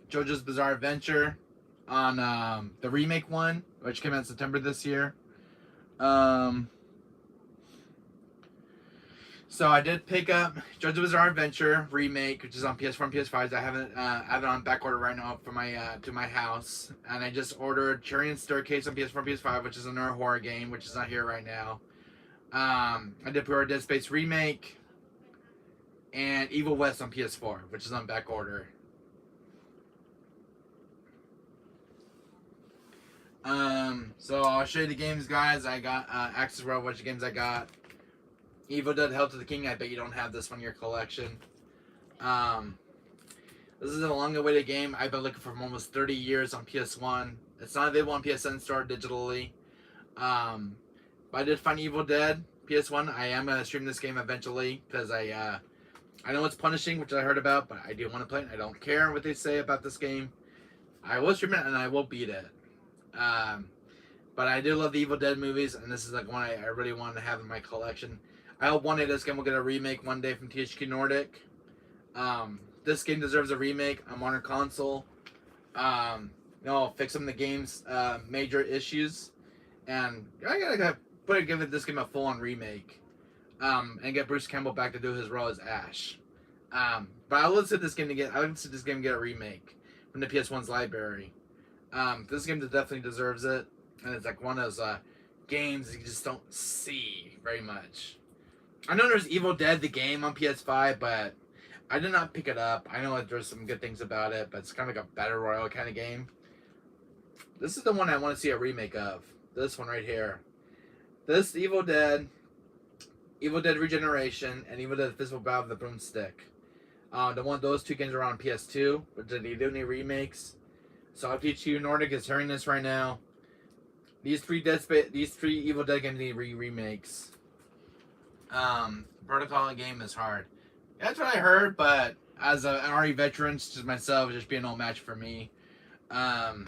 JoJo's Bizarre Adventure on the remake one, which came out in September this year. So I did pick up JoJo's Bizarre Adventure remake, which is on PS4 and PS5. I have it on back order right now for my to my house, and I just ordered Cherry and Staircase on PS4 and PS5, which is another horror game, which is not here right now. I did pre-order Dead Space remake and Evil West on PS4, which is on back order. So I'll show you the games, guys. I got Access World, which games I got. Evil Dead: Hail to the King. I bet you don't have this one in your collection. This is a long-awaited game. I've been looking for almost 30 years on PS1. It's not available on PSN Store digitally. But I did find Evil Dead PS1. I am gonna stream this game eventually because I know it's punishing, which I heard about, but I do want to play it. I don't care what they say about this game. I will stream it and I will beat it. But I do love the Evil Dead movies, and this is like one I really wanted to have in my collection. I hope one day this game will get a remake one day from THQ Nordic. This game deserves a remake on modern console. Fix some of the game's major issues, and I gotta give this game a full-on remake. And get Bruce Campbell back to do his role as Ash. But I would say this game get a remake from the PS1's library. This game definitely deserves it, and it's like one of those games you just don't see very much. I know there's Evil Dead the game on PS5, but I did not pick it up. I know there's some good things about it, but it's kind of like a battle royale kind of game. This is the one I want to see a remake of. This one right here. This Evil Dead Regeneration, and Evil Dead Physical Battle of the Broomstick. Those two games are on PS2, but they do need remakes. So if THQ Nordic is hearing this right now, these three Evil Dead games need remakes. Protocol game is hard. That's what I heard, but as an RE veteran, just myself, just be an old match for me. Because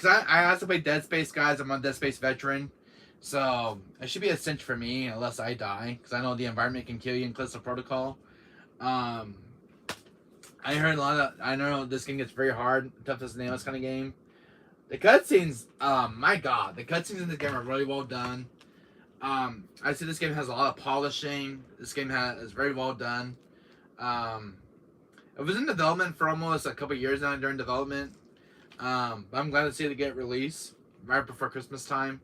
I also play Dead Space, guys. I'm a Dead Space veteran, so it should be a cinch for me unless I die, because I know the environment can kill you in Callisto Protocol. I know this game gets very hard, tough as nails kind of game. The cutscenes, my god, the cutscenes in this game are really well done. I see this game has a lot of polishing. This game is very well done. It was in development for almost a couple years now during development. But I'm glad to see it get released right before Christmas time.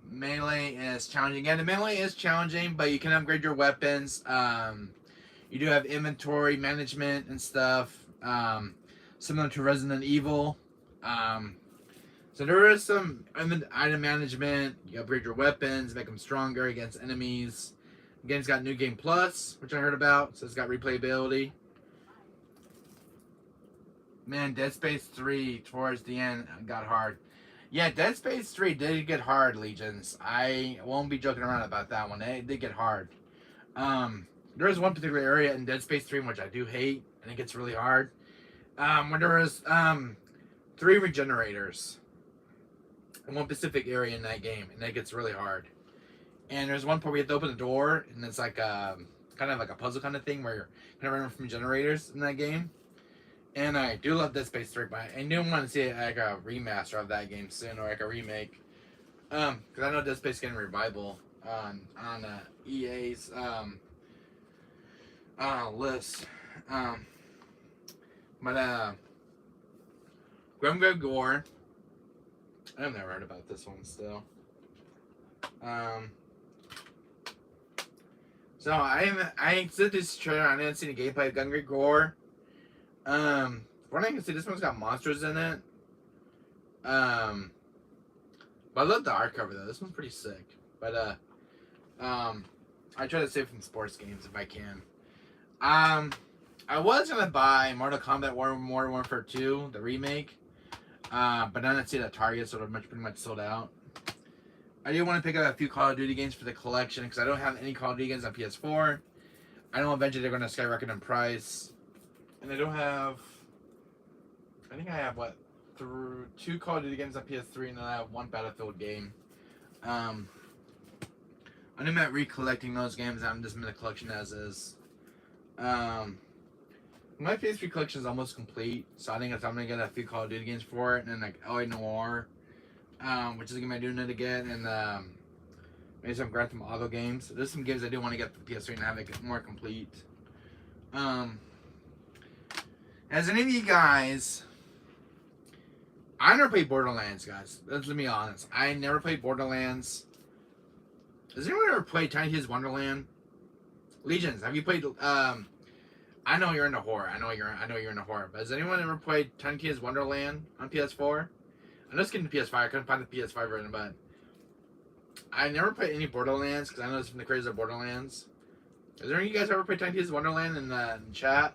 Melee is challenging. Yeah, the melee is challenging, but you can upgrade your weapons. You do have inventory management and stuff, similar to Resident Evil. So there is some item management. You upgrade your weapons, make them stronger against enemies. The game's got New Game Plus, which I heard about, so it's got replayability. Man, Dead Space 3 towards the end got hard. Yeah, Dead Space 3 did get hard, Legions. I won't be joking around about that one. It did get hard. There is one particular area in Dead Space 3 which I do hate, and it gets really hard. Where there was 3 regenerators in one specific area in that game, and that gets really hard. And there's one part where you have to open the door, and it's like kind of like a puzzle kind of thing where you're kind of running from generators in that game. And I do love Dead Space 3, but I do want to see like a remaster of that game soon, or like a remake. Because I know Dead Space is getting a revival on EA's list. Grimgrave Gore. I've never heard about this one still. So I said this trailer. I didn't see the gameplay of Grimgrave Gore. What I can see, this one's got monsters in it. But I love the art cover though. This one's pretty sick. But I try to save from sports games if I can. I was gonna buy Mortal Kombat Modern Warfare 2, the remake. But then I see it at Target, so they're pretty much sold out. I do want to pick up a few Call of Duty games for the collection because I don't have any Call of Duty games on PS4. I know eventually they're going to skyrocket in price. And I don't have. I think I have what, through 2 Call of Duty games on PS3, and then I have 1 Battlefield game. I'm not recollecting those games. I'm just in the collection as is. My PS3 collection is almost complete, so I think I'm gonna get a few Call of Duty games for it, and then like LA Noire, which is a game I do need to get, and maybe some Grand Theft Auto games. There's some games I do want to get for the PS3 and have it more complete. Has any of you guys? I never played Borderlands, guys. Let's be honest. I never played Borderlands. Has anyone ever played Tiny Tina's Wonderland? Legions, have you played? I know you're into horror. I know you're into horror. But has anyone ever played Tiny Tina's Wonderland on PS4? I'm just getting the PS5. I couldn't find the PS5 version, but I never played any Borderlands because I know it's from the creators of Borderlands. Is there any of you guys ever played Tiny Tina's Wonderland in the chat?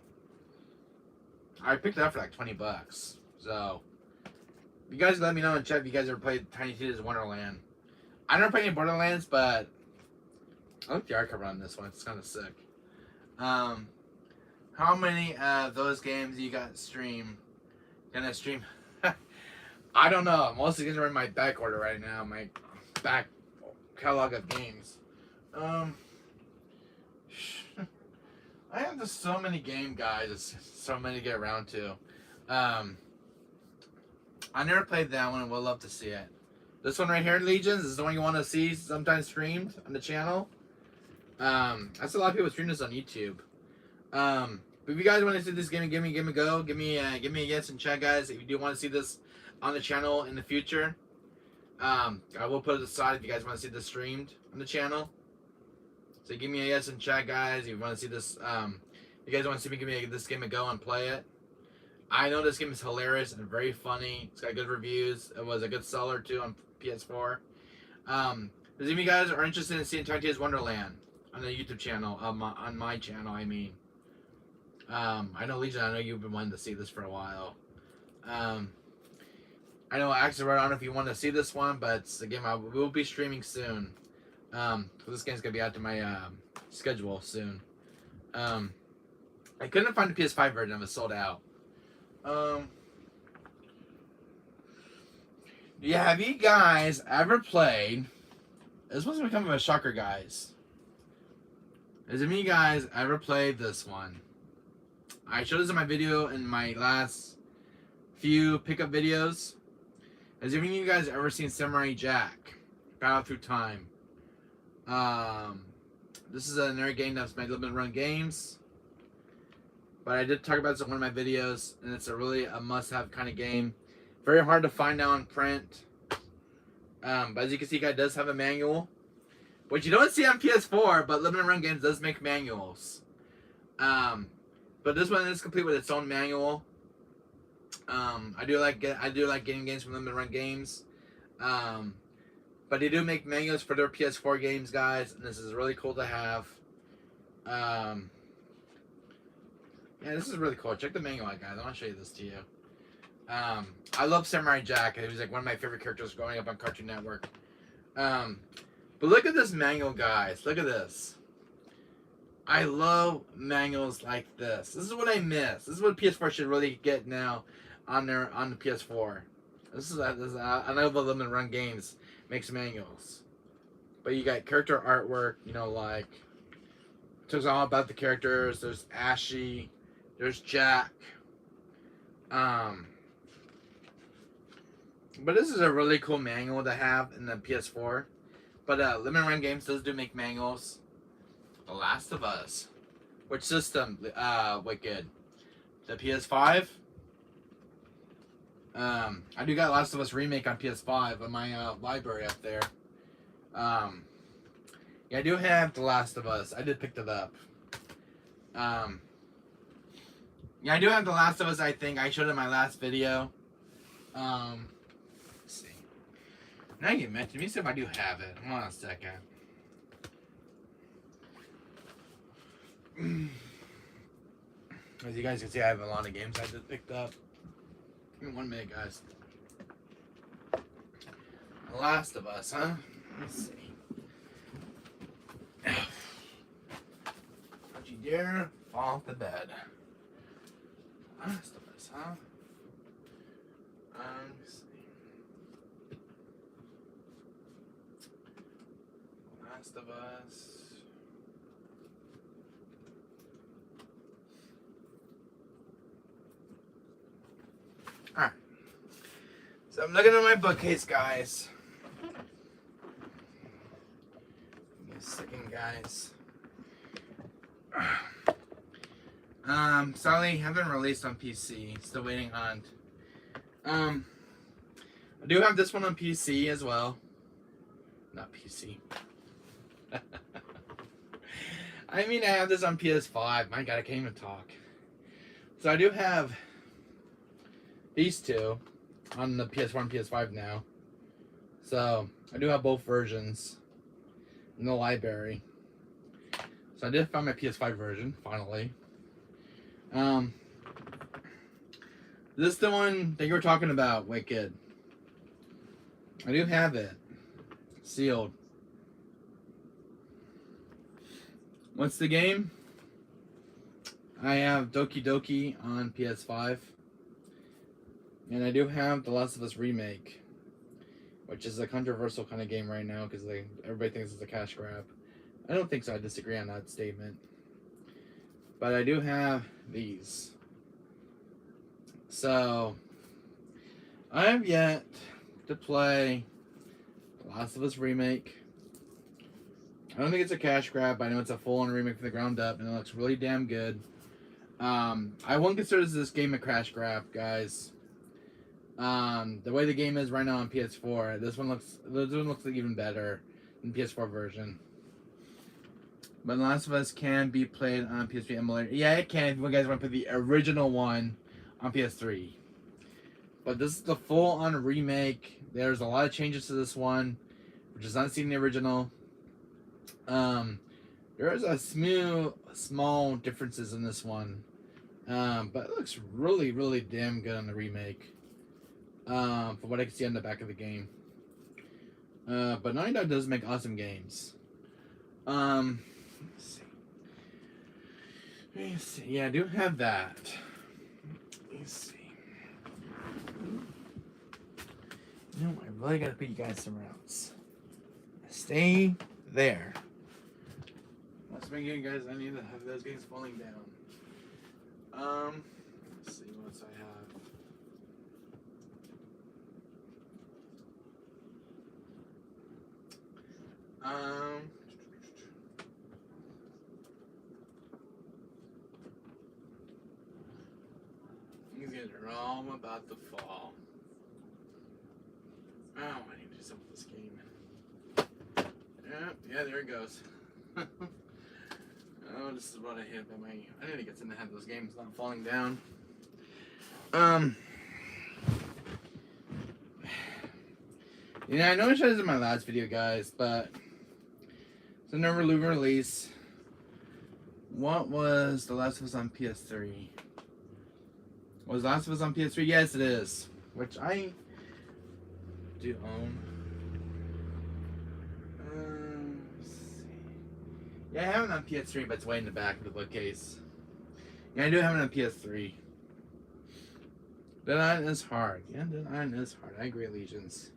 I picked it up for like $20. So, you guys let me know in chat if you guys ever played Tiny Tina's Wonderland. I never played any Borderlands, but I like the art cover on this one. It's kind of sick. How many of those games you got gonna stream? I don't know. Most of the games are in my back order right now. My back catalog of games. I have just so many game guys. It's so many to get around to. I never played that one. Would love to see it. This one right here, Legions, is the one you want to see sometimes streamed on the channel. I see a lot of people stream this on YouTube. But if you guys want to see this game, give me a go. Give me a yes in chat, guys. If you do want to see this on the channel in the future, I will put it aside if you guys want to see this streamed on the channel. So give me a yes in chat, guys. If you want to see this, if you guys want to see me give this game a go and play it. I know this game is hilarious and very funny. It's got good reviews. It was a good seller too on PS4. Does any of you guys are interested in seeing Tiny Tina's Wonderland on the YouTube channel? On my channel, I mean. I know Legion. I know you've been wanting to see this for a while. I know actually, I don't know if you want to see this one, but it's a game I will be streaming soon. This game's gonna be out to my schedule soon. I couldn't find the PS5 version. It was sold out. Yeah, have you guys ever played? This one's gonna become a shocker, guys. Has any of you guys ever played this one? I showed this in my video in my last few pickup videos. Has any of you guys ever seen Samurai Jack? Battle Through Time. This is another game that's made Limited Run Games. But I did talk about this in one of my videos, and it's a must-have kind of game. Very hard to find now in print. But as you can see, it does have a manual, which you don't see on PS4, but Limited Run Games does make manuals. But this one is complete with its own manual. I do like getting games from Limited Run Games. But they do make manuals for their PS4 games, guys, and this is really cool to have. Yeah, this is really cool. Check the manual out, guys. I want to show you this to you. I love Samurai Jack. He was like one of my favorite characters growing up on Cartoon Network. But look at this manual, guys. Look at this. I love manuals like this. This is what I miss. This is what PS4 should really get now on the PS4. I know the Limited Run Games makes manuals, but you got character artwork. You know, like it talks all about the characters. There's Ashy. There's Jack. But this is a really cool manual to have in the PS4. But Limited Run Games does do make manuals. The Last of Us. Which system? Wicked. The PS5. I do got Last of Us Remake on PS5 in my library up there. Yeah, I do have The Last of Us. I did pick that up. Yeah, I do have The Last of Us, I think. I showed it in my last video. Let's see. Now you mentioned, let me see if I do have it. Hold on a second. As you guys can see, I have a lot of games I just picked up. Give me 1 minute, guys. The Last of Us, huh? Let's see. Don't you dare fall off the bed. Last of Us, huh? Let's see. Last of Us. Alright. So I'm looking at my bookcase, guys. Give me a second, guys. Sadly, haven't released on PC. Still waiting on. I do have this one on PC as well. Not PC. I mean, I have this on PS5. My God, I can't even talk. So I do have these two on the PS4 and PS5 now. So I do have both versions in the library. So I did find my PS5 version finally. This is the one that you were talking about, Wicked. I do have it sealed. What's the game? I have Doki Doki on PS5. And I do have The Last of Us Remake, which is a controversial kind of game right now because everybody thinks it's a cash grab. I don't think so. I disagree on that statement. But I do have these. So, I have yet to play The Last of Us Remake. I don't think it's a cash grab, but I know it's a full-on remake from the ground up, and it looks really damn good. I won't consider this game a cash grab, guys. The way the game is right now on PS4, this one looks like even better than the PS4 version. But The Last of Us can be played on PS3 emulator. Yeah, it can if you guys want to play the original one on PS3. But this is the full-on remake. There's a lot of changes to this one, which is not seen in the original. There is a small differences in this one. But it looks really, really damn good on the remake. From what I can see on the back of the game. But Naughty Dog does make awesome games. Let's see. Yeah, I do have that. Let's see. You know, I really gotta put you guys somewhere else. Stay there. Let's make you guys. I need to have those games falling down. Let's see what else I have. These guys are all about to fall. Oh, I need to do something with this game. Yeah, there it goes. Oh, this is what I hit by my. I need to get in the head of those games, not falling down. You know, I know I showed this in my last video, guys, but it's a never release. What was The Last of Us on PS3? Was Last of Us on PS3? Yes, it is. Which I do own. Let's see. Yeah, I have it on PS3, but it's way in the back of the bookcase. Yeah, I do have it on PS3. Dead Island is hard. Yeah, Dead Island is hard. I agree, Legions.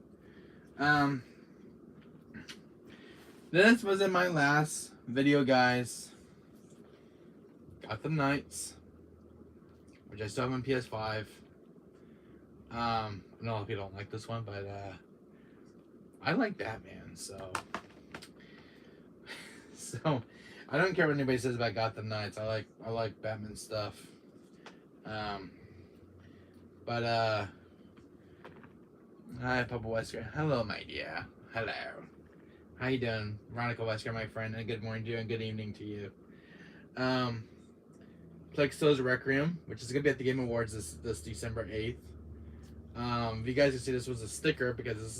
This was in my last video, guys. Gotham Knights, which I still have on PS5. I know a lot of people don't like this one, but I like Batman, so I don't care what anybody says about Gotham Knights. I like Batman stuff. Hi, Papa Wesker. Hello, my dear. Hello. How you doing, Veronica Wesker, my friend? And good morning to you, and good evening to you. Plexo's Requiem, which is gonna be at the Game Awards this December 8th. If you guys can see, this was a sticker because this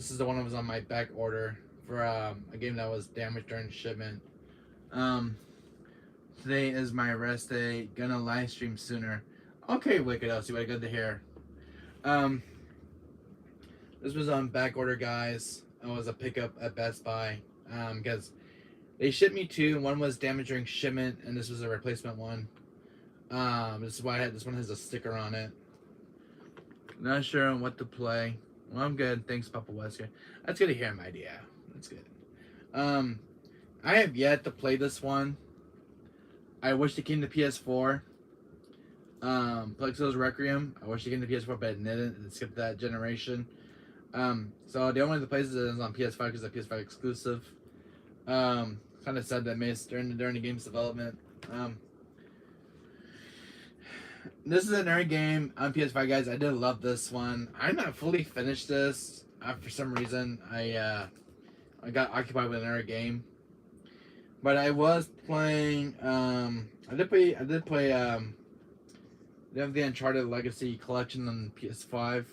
is the one that was on my back order for a game that was damaged during shipment. Today is my rest day. Gonna live stream sooner. Okay, Wicked. I'll see what I got to hear. This was on back order, guys. It was a pickup at Best Buy because they shipped me two. One was damaged during shipment, and this was a replacement one. This is why this one has a sticker on it. Not sure on what to play. Well, I'm good. Thanks, Papa Wesker. That's good to hear my idea. That's good. I have yet to play this one. I wish it came to PS4. Plexo's Requiem. I wish it came to PS4, but it didn't. It skipped that generation. So the only other places it is on PS5 because it's a PS5 exclusive. Kind of sad that missed during the game's development. This is an nerd game on PS5, guys. I did love this one. I'm not fully finished this. For some reason, I got occupied with another game. But I was playing. I did play. They have the Uncharted Legacy Collection on PS5.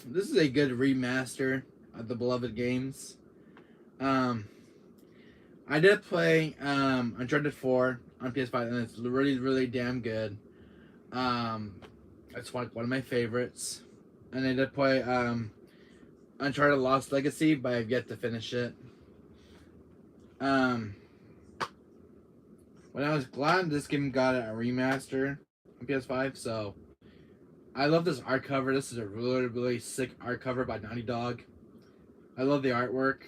This is a good remaster of the beloved games. I did play Uncharted 4 on PS5, and it's really, really damn good. It's one of my favorites. And I did play Uncharted Lost Legacy, but I've yet to finish it. When I was glad this game got a remaster on PS5, so I love this art cover. This is a really, really sick art cover by Naughty Dog. I love the artwork.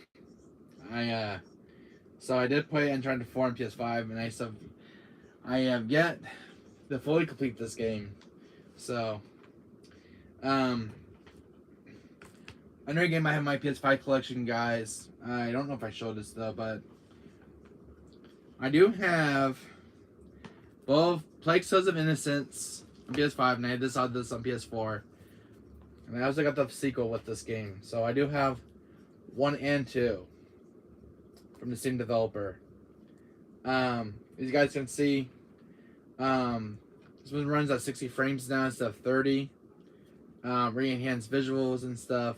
So I did play Uncharted 4 on PS5, and I have yet to fully complete this game. So, another game I have in my PS5 collection, guys. I don't know if I showed this though, but I do have both Plague Tales of Innocence on PS5, and I just saw this on PS4. And I also got the sequel with this game. So I do have 1 and 2 from the same developer. As you guys can see, this one runs at 60 frames now instead of 30. Re-enhanced visuals and stuff.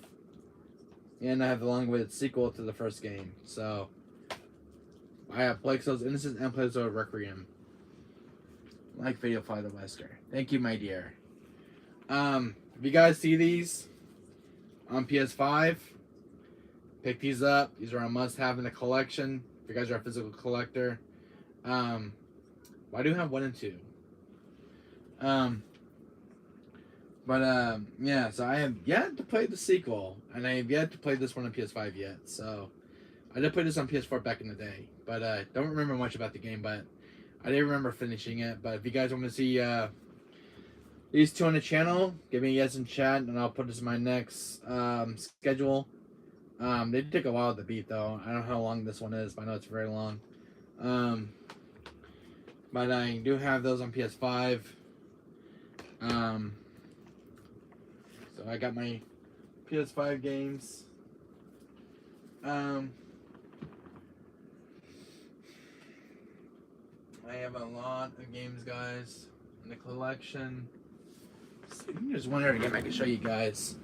And I have the long-awaited sequel to the first game. So I have Plague Tales Innocence and Plague Tales Requiem. Like Video Fly the Wesker. Thank you, my dear. If you guys see these on PS5, pick these up. These are a must-have in the collection. If you guys are a physical collector. I do have 1 and 2. Yeah, so I have yet to play the sequel, and I have yet to play this one on PS5 yet. So I did play this on PS4 back in the day, but don't remember much about the game, but I did remember finishing it. But if you guys want to see these two on the channel, give me a yes in chat, and I'll put this in my next schedule. They take a while to beat, though. I don't know how long this one is, but I know it's very long. But I do have those on PS5. So I got my PS5 games. I have a lot of games, guys, in the collection. There's one other game I can show you guys.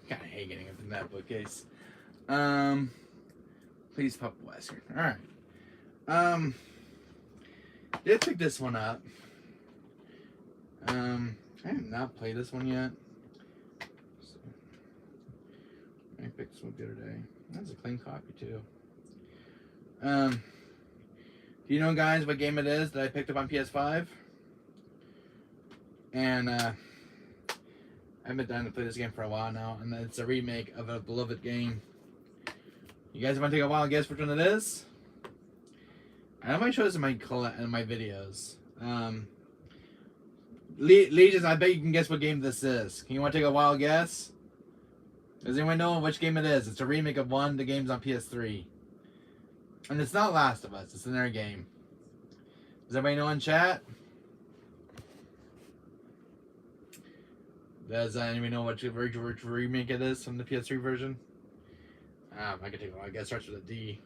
Kind of hate getting up in that bookcase. Please, Papa Wesker. Alright. Did pick this one up. I have not played this one yet. So, I picked this one the other day. That's a clean copy too. Do you know, guys, what game it is that I picked up on PS5? And I've been dying to play this game for a while now, and it's a remake of a beloved game. You guys want to take a while and guess which one it is? I might show this in my videos. Legions, I bet you can guess what game this is. Can you want to take a wild guess? Does anyone know which game it is? It's a remake of one of the games on PS3. And it's not Last of Us, it's another game. Does everybody know in chat? Does anybody know which remake it is from the PS3 version? I can take a wild guess. Starts with a D.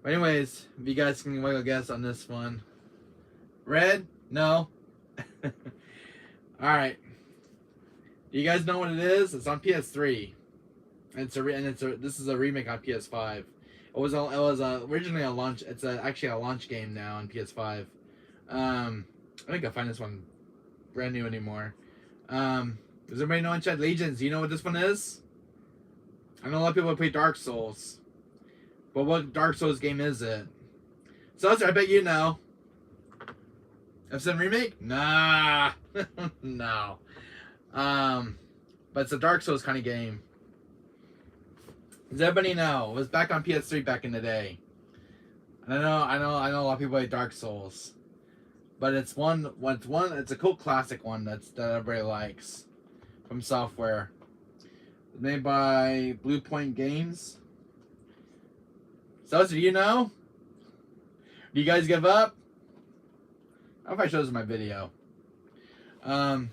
But anyways, if you guys can wild guess on this one. Red? No. All right. You guys know what it is? It's on PS3. And this is a remake on PS5. It was originally a launch. It's actually a launch game now on PS5. I think I find this one brand new anymore. Does everybody know in chat? Legions, you know what this one is? I know a lot of people play Dark Souls. But what Dark Souls game is it? So I bet you know. F7 remake? Nah. No. But it's a Dark Souls kind of game. Does everybody know? It was back on PS3 back in the day. I know a lot of people play Dark Souls. But it's a cult classic one that everybody likes. From Software. Made by Blue Point Games. So do you know? Do you guys give up? I hope I show this in my video. I'll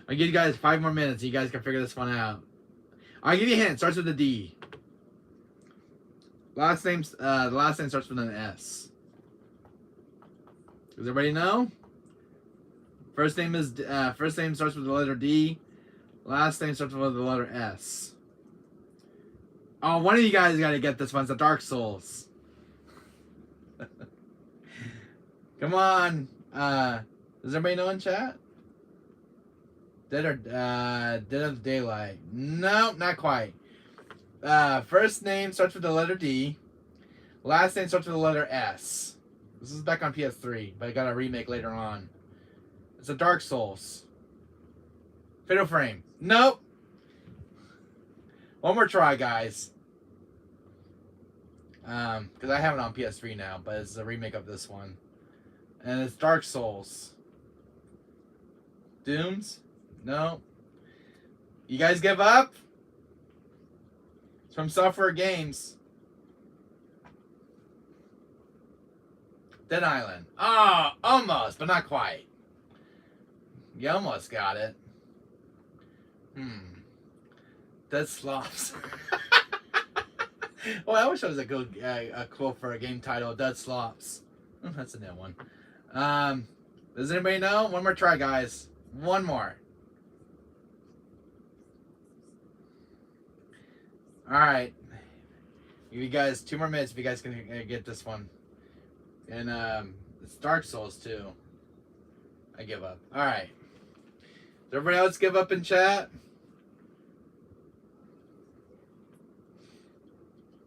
give you guys 5 more minutes so you guys can figure this one out. I'll give you a hint. It starts with a D. The last name starts with an S. Does everybody know? First name starts with the letter D. Last name starts with the letter S. Oh, one of you guys got to get this one. It's a Dark Souls. Come on. Does everybody know in chat? Dead of Daylight. No, not quite. First name starts with the letter D. Last name starts with the letter S. This is back on PS3, but I got a remake later on. It's a Dark Souls. Fatal Frame. Nope. One more try, guys. Because I have it on PS3 now, but it's a remake of this one. And it's Dark Souls. Dooms? No. You guys give up? It's from Software Games. Dead Island. Oh, almost, but not quite. You almost got it. Dead Slops. Well, I wish it was a good quote for a game title. Dead Slops. That's a new one. Does anybody know? One more try, guys. One more. Alright. Give you guys 2 more minutes if you guys can get this one. And it's Dark Souls too. I give up. Alright. Does everybody else give up in chat?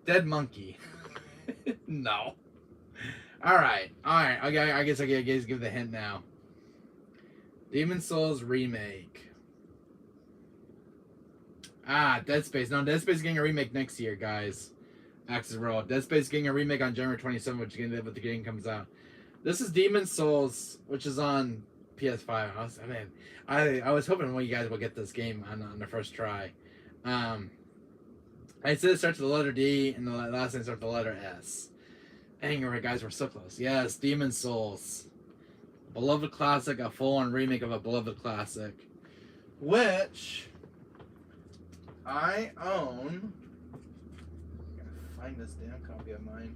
Dead Monkey. No. Alright. Alright. Okay, I guess I can give the hint now. Demon Souls remake. Dead Space. No, Dead Space is getting a remake next year, guys. Axis World. Dead Space is getting a remake on January 27th, which is when the game comes out. This is Demon Souls, which is on PS5. I was hoping one of you guys will get this game on the first try. I said it starts with the letter D, and the last name starts with the letter S. Dang, alright, guys, we're so close. Yes, Demon Souls. Beloved classic, a full-on remake of a beloved classic. Which I own. I gotta find this damn copy of mine.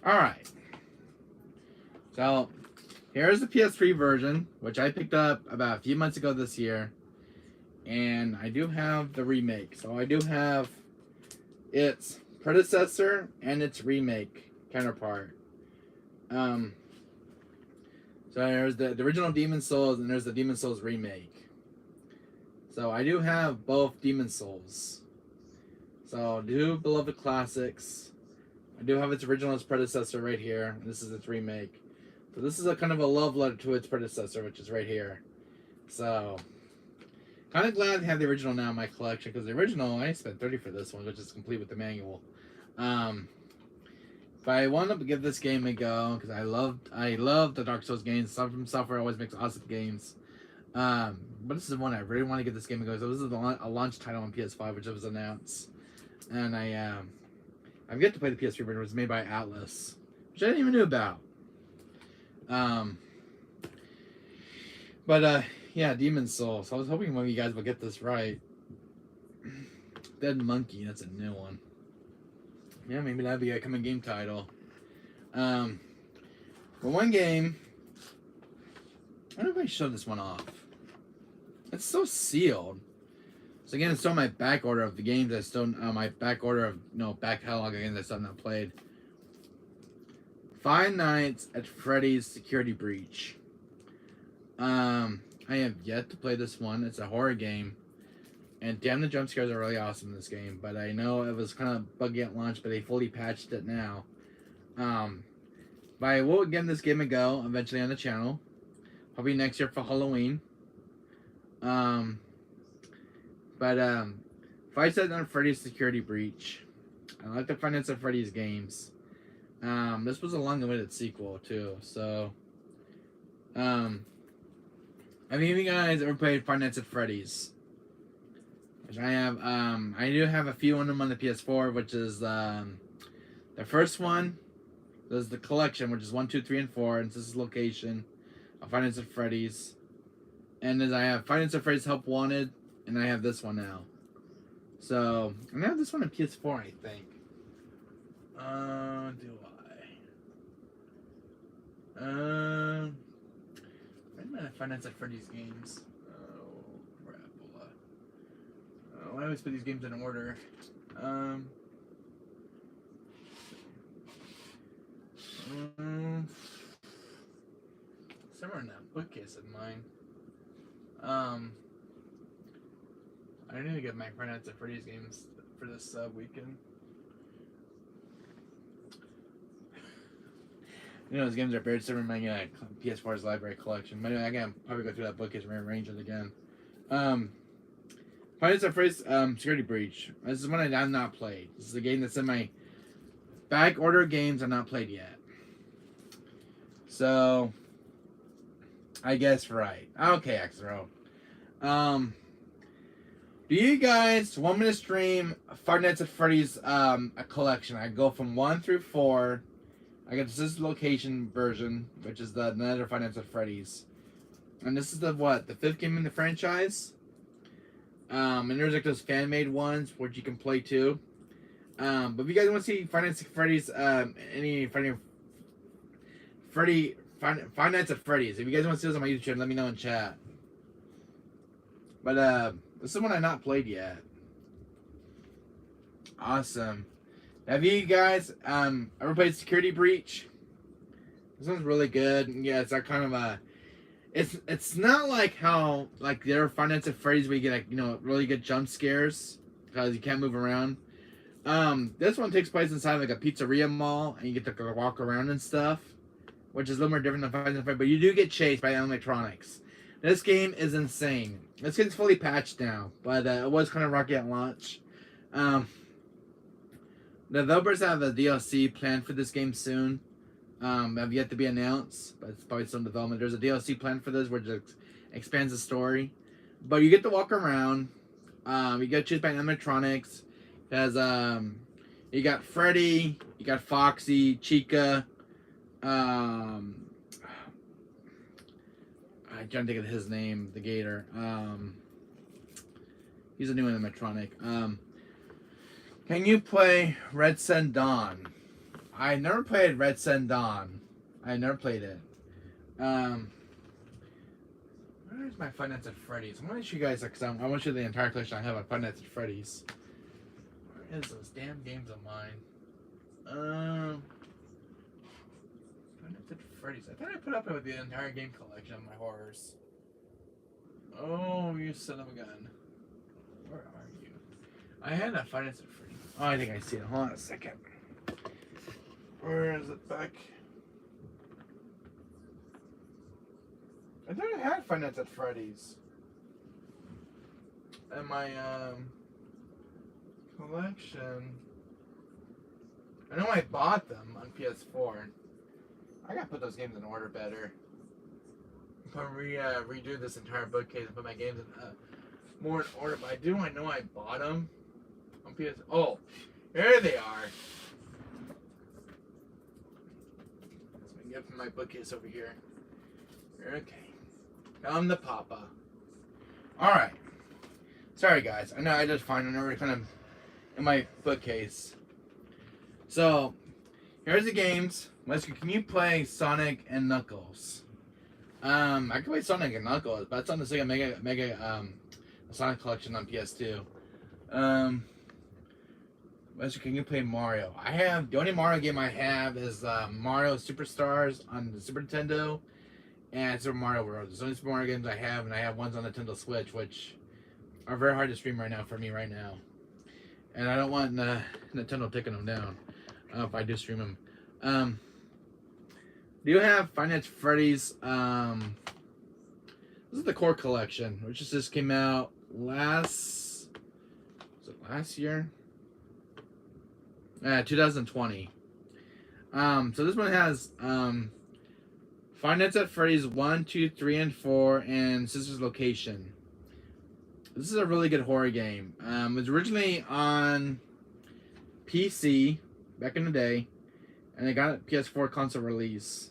Alright. So, here's the PS3 version, which I picked up about a few months ago this year. And I do have the remake. So I do have its predecessor and its remake counterpart. So there's the original Demon Souls and there's the Demon Souls remake. So I do have both Demon Souls. So I do Beloved Classics. I do have its original, its predecessor right here. This is its remake. So this is a kind of a love letter to its predecessor, which is right here. So kind of glad to have the original now in my collection, because the original, I spent $30 for this one, which is complete with the manual. But I wanted to give this game a go, because I love the Dark Souls games. From Software always makes awesome games. But this is one I really want to get this game a go. So this is a launch title on PS5, which was announced. And I've yet to play the PS3 version. It was made by Atlas, which I didn't even know about. Yeah, Demon Souls. I was hoping one of you guys would get this right. Dead Monkey, that's a new one. Yeah, maybe that'd be a coming game title. But one game, I don't know if I showed this one off. It's so sealed. So again, it's still my back order of the games I still, my back order of, back catalog of games I still have not played. Five Nights at Freddy's Security Breach. I have yet to play this one. It's a horror game. And damn, the jump scares are really awesome in this game. But I know it was kind of buggy at launch, but they fully patched it now. But I will give this game a go eventually on the channel. Probably next year for Halloween. Five Nights at Freddy's Security Breach. I like the Five Nights at Freddy's games. This was a long-awaited sequel too. So, have any of you guys ever played Five Nights at Freddy's? Which I have. I do have a few of them on the PS4, which is the first one. There's the collection, which is 1, 2, 3, and 4, and this is location of Five Nights at Freddy's. And then I have Five Nights at Freddy's Help Wanted, and I have this one now. So, and I have this one on PS4, I think. Do I? Where am I Five Nights at Freddy's games? Oh, crap. I always put these games in order. Somewhere in that bookcase of mine. I need to get my Five Nights at Freddy's games for this weekend. Those games are buried somewhere in my PS4's library collection. But anyway, I can probably go through that bookcase and rearrange it again. Five Nights at Freddy's Security Breach. This is one I have not played. This is a game that's in my back order of games I've not played yet. So, I guess right. Okay, X-Ro. Do you guys want me to stream Five Nights at Freddy's a collection? I go from 1 through 4. I got this location version, which is the another Five Nights at Freddy's. And this is the 5th game in the franchise. And there's like those fan-made ones which you can play too. But if you guys want to see Five Nights at Freddy's, any Five Nights at Freddy's, if you guys want to see those on my YouTube channel, let me know in chat. But this is one I've not played yet. Awesome. Have you guys ever played Security Breach? This one's really good. Yeah, it's that kind of a. It's not like how like the other Five Nights at Freddy's where you get like really good jump scares because you can't move around. This one takes place inside like a pizzeria mall and you get to go walk around and stuff, which is a little more different than Five Nights at Freddy's. But you do get chased by animatronics. This game is insane. This game's fully patched now, but it was kind of rocky at launch. The developers have a DLC planned for this game soon. Have yet to be announced, but it's probably still in development. There's a DLC planned for this, which expands the story. But you get to walk around. You get chased by animatronics. There's you got Freddy, you got Foxy, Chica. I'm trying to think of his name, the Gator. He's a new animatronic. Can you play Red Sun Dawn? I never played Red Sun Dawn. I never played it. Where's my Five Nights at Freddy's? I'm gonna show you guys because I want to show you the entire collection I have on Five Nights at Freddy's. Where is those damn games of mine? Five Nights at Freddy's. I thought I put up with the entire game collection of my horrors. Oh, you son of a gun! Where are you? I had a Five Nights at Freddy's. Oh, I think I see it. Hold on a second. Where is it back? I thought I had Five Nights at Freddy's. In my collection. I know I bought them on PS4. I gotta put those games in order better. Redo this entire bookcase and put my games in more in order. But I know I bought them on PS. Oh, here they are. So I can get from my bookcase over here. Okay, come to Papa. All right. Sorry guys. I know I just find them. They're kind of in my bookcase. So, here's the games. Wesker, can you play Sonic and Knuckles? I can play Sonic and Knuckles, but it's on the Sega Mega Sonic Collection on PS2. Wesker, can you play Mario? I have the only Mario game I have is Mario Superstars on the Super Nintendo and Super Mario World. There's only Super Mario games I have, and I have ones on the Nintendo Switch, which are very hard to stream right now for me right now. And I don't want Nintendo taking them down if I do stream them. Do you have Five Nights at Freddy's? This is the core collection, which just came out last year? 2020. So this one has Five Nights at Freddy's 1, 2, 3, and 4, and Sister's Location. This is a really good horror game. It was originally on PC back in the day, and it got a PS4 console release.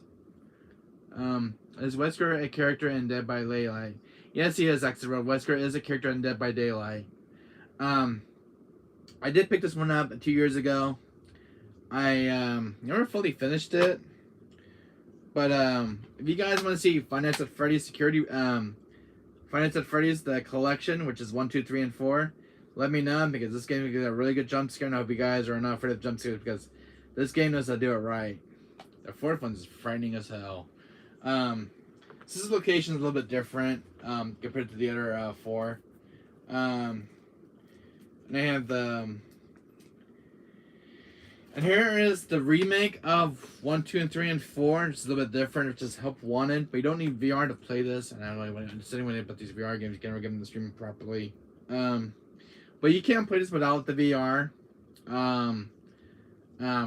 Is Wesker a character in Dead by Daylight? Yes, he is, Exit Road. Wesker is a character in Dead by Daylight. I did pick this one up 2 years ago. I never fully finished it. But if you guys want to see Five Nights at Freddy's Security, Five Nights at Freddy's the collection, which is 1, 2, 3, and 4, let me know, because this game is a really good jump scare, and I hope you guys are not afraid of jump scares, because this game knows how to do it right. The fourth one's frightening as hell. This location is a little bit different compared to the other 4. And I have the and here is the remake of 1, 2, and 3, and 4. It's a little bit different, which is Help Wanted, but you don't need VR to play this. And I don't know when anyone put these VR games, you can't get them to stream properly. But you can play this without the VR.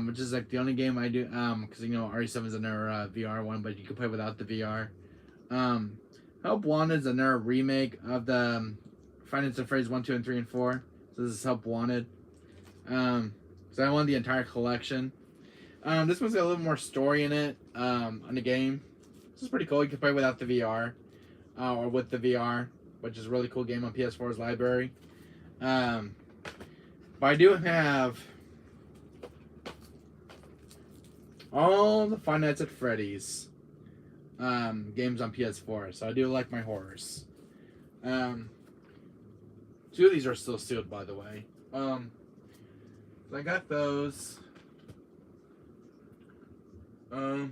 Which is like the only game I do, because RE7 is another VR one, but you can play without the VR. Help Wanted is another remake of the Five Nights at Freddy's 1, 2, and 3, and 4. So this is Help Wanted. So I won the entire collection. This one's got a little more story in it on the game. This is pretty cool. You can play without the VR or with the VR, which is a really cool game on PS4's library. But I do have all the Five Nights at Freddy's games on PS4, so I do like my horrors. 2 of these are still sealed, by the way. So I got those. There's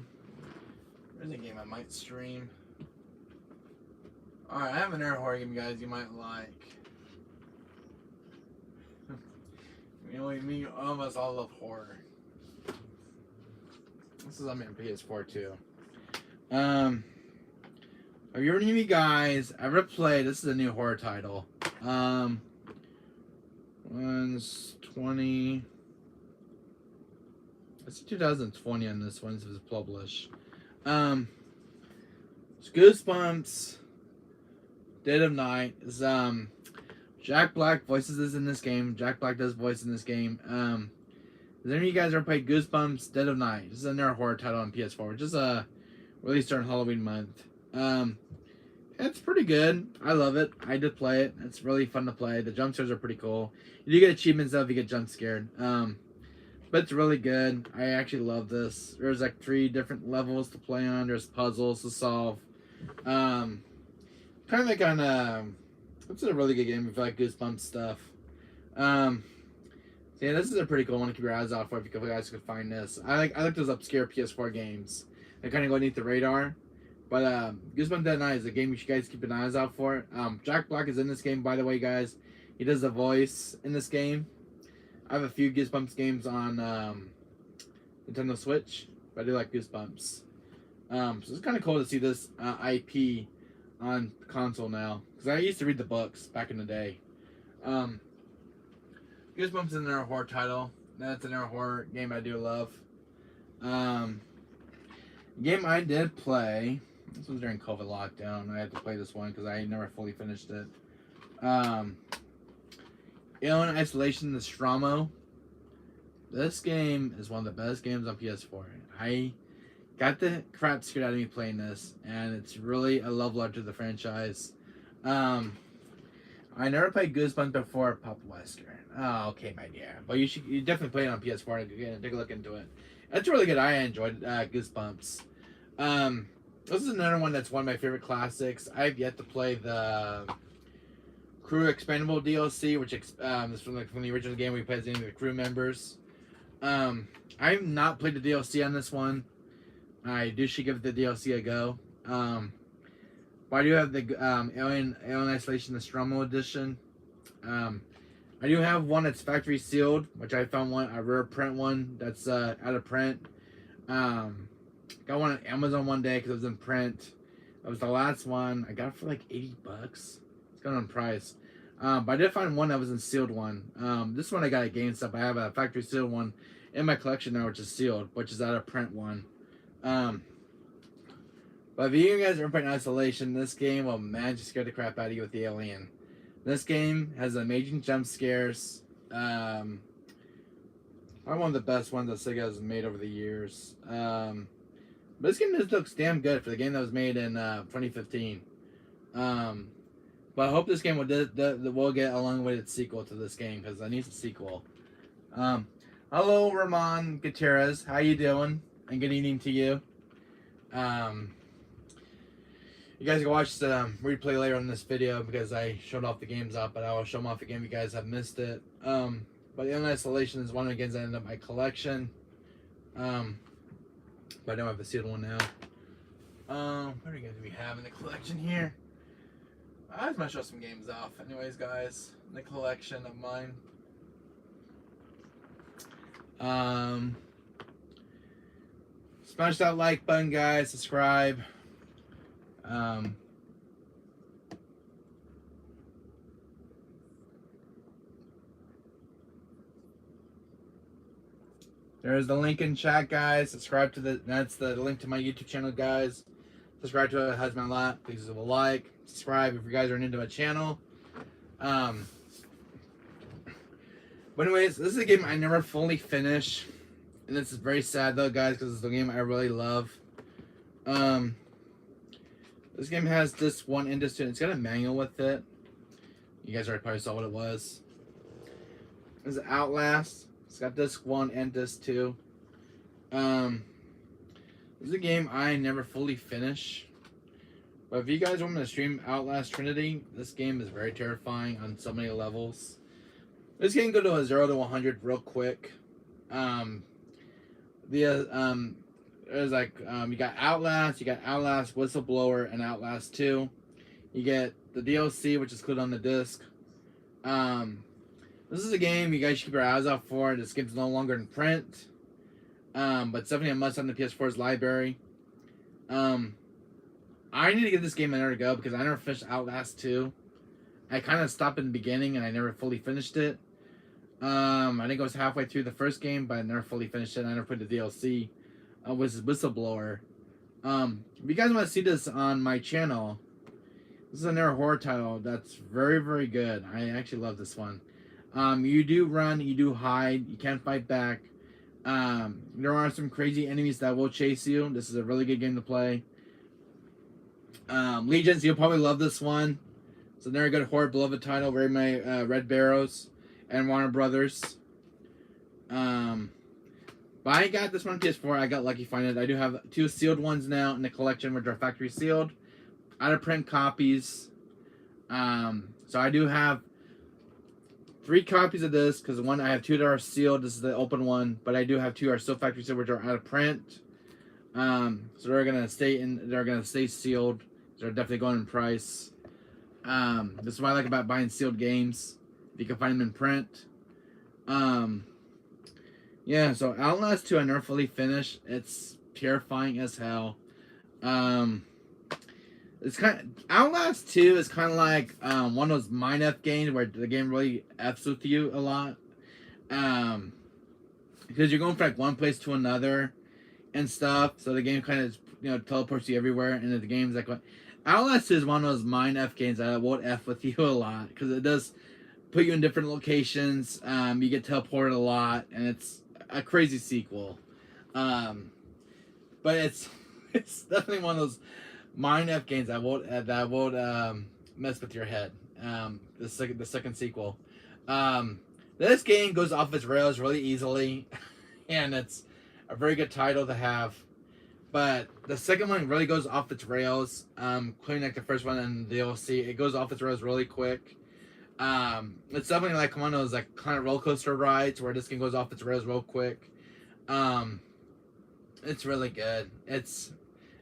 a game I might stream. Alright, I have an air horror game, guys, you might like. Me, all of us all love horror. This is on my PS4 too. Have you ever, any of you guys ever played? This is a new horror title. One's 20. It's 2020 on this one. This was published. It's Goosebumps. Dead of Night is Jack Black voices this in this game. Jack Black does voice in this game. Has any of you guys ever played Goosebumps Dead of Night? This is another horror title on PS4, which is released during Halloween month. It's pretty good. I love it. I did play it. It's really fun to play. The jump scares are pretty cool. You do get achievements though if you get jump scared. But it's really good. I actually love this. There's like 3 different levels to play on. There's puzzles to solve. Kind of like on it's a really good game if you like Goosebumps stuff. So yeah, this is a pretty cool one to keep your eyes out for if you guys could find this. I like those obscure PS4 games. They kind of go underneath the radar. But Goosebumps Dead Night is a game you guys keep an eyes out for. Jack Black is in this game, by the way, guys. He does the voice in this game. I have a few Goosebumps games on Nintendo Switch, but I do like Goosebumps. So it's kind of cool to see this IP on console now, because I used to read the books back in the day. Goosebumps is another horror title. That's another horror game I do love. Game I did play. This was during COVID lockdown. I had to play this one because I never fully finished it. Alien Isolation Nostromo. This game is one of the best games on PS4. I got the crap scared out of me playing this, and it's really a love letter to the franchise. I I never played Goosebumps before Pop Wesker. Oh, okay, my dear. But you definitely play it on PS4 and take a look into it. It's really good. I enjoyed Goosebumps. This is another one that's one of my favorite classics. I've yet to play the Crew Expendable DLC, which is from the original game. We played as any of the crew members. I've not played the DLC on this one. I should give the DLC a go. But I do have the Alien Isolation Nostromo edition. I do have one that's factory sealed, which I found a rare print one that's out of print. Got one on Amazon one day because it was in print. That was the last one. I got it for like $80. It's gone on price. But I did find one that was in sealed one. This one I got at GameStop. I have a factory sealed one in my collection now, which is sealed, which is out of print one. But if you guys are playing Isolation, this game will just scare the crap out of you with the alien. This game has amazing jump scares. Probably one of the best ones that Sega has made over the years. But this game just looks damn good for the game that was made in 2015. But I hope this game will get a long-awaited sequel to this game because I need a sequel. Hello, Ramon Gutierrez. How you doing? And good evening to you. You guys can watch the replay later on this video because I showed off the games up, but I will show them off again if you guys have missed it. But Alien Isolation is one of the games that ended up in my collection. But I don't have the sealed one now. What are you guys do we have in the collection here? I just want to show some games off. Anyways, guys, in the collection of mine. Smash that like button, guys. Subscribe. There's the link in chat, guys. Subscribe to that's the link to my YouTube channel, guys. Subscribe to it, Husband Lot. Please leave a like. Subscribe if you guys are new to my channel. But anyways, this is a game I never fully finish. And this is very sad though, guys, because it's the game I really love. This game has disc 1 and disc 2. It's got a manual with it. You guys already probably saw what it was. This is Outlast. It's got disc 1 and disc 2. This is a game I never fully finish. But if you guys want me to stream Outlast Trinity, this game is very terrifying on so many levels. This game can go to a 0 to 100 real quick. There's like you got Outlast, Whistleblower, and Outlast 2. You get the DLC, which is included on the disc. This is a game you guys should keep your eyes out for. This game's no longer in print, but it's definitely a must on the PS4's library. I need to give this game another go because I never finished Outlast 2. I kind of stopped in the beginning and I never fully finished it. I think I was halfway through the first game, but I never fully finished it. I never put the DLC. Was Whistleblower. If you guys want to see this on my channel, this is another horror title that's very, very good. I actually love this one. You do run, you do hide, you can't fight back. There are some crazy enemies that will chase you. This is a really good game to play. Legions, you'll probably love this one. It's a very good horror beloved title, very my Red Barrows and Warner Brothers. But I got this one on PS4. I got lucky finding it. I do have 2 sealed ones now in the collection, which are factory sealed, out of print copies. So I do have 3 copies of this because one I have 2 that are sealed. This is the open one, but I do have 2 that are still factory sealed, which are out of print. So they're gonna stay sealed. They're definitely going in price. This is what I like about buying sealed games. You can find them in print. Yeah, so Outlast 2 I never fully finished. It's terrifying as hell. Outlast 2 is kind of like one of those mind F games where the game really F's with you a lot. Because you're going from like one place to another and stuff. So the game kind of teleports you everywhere. And the game's like Outlast is one of those mind F games that won't F with you a lot because it does put you in different locations. You get teleported a lot, and it's a crazy sequel. But it's definitely one of those mind F games that won't mess with your head the second sequel. Um, this game goes off its rails really easily, and it's a very good title to have. But the second one really goes off its rails, including like the first one and the DLC. It goes off its rails really quick. It's definitely like one of those like kind of roller coaster rides where this game goes off its rails real quick. Um, it's really good. It's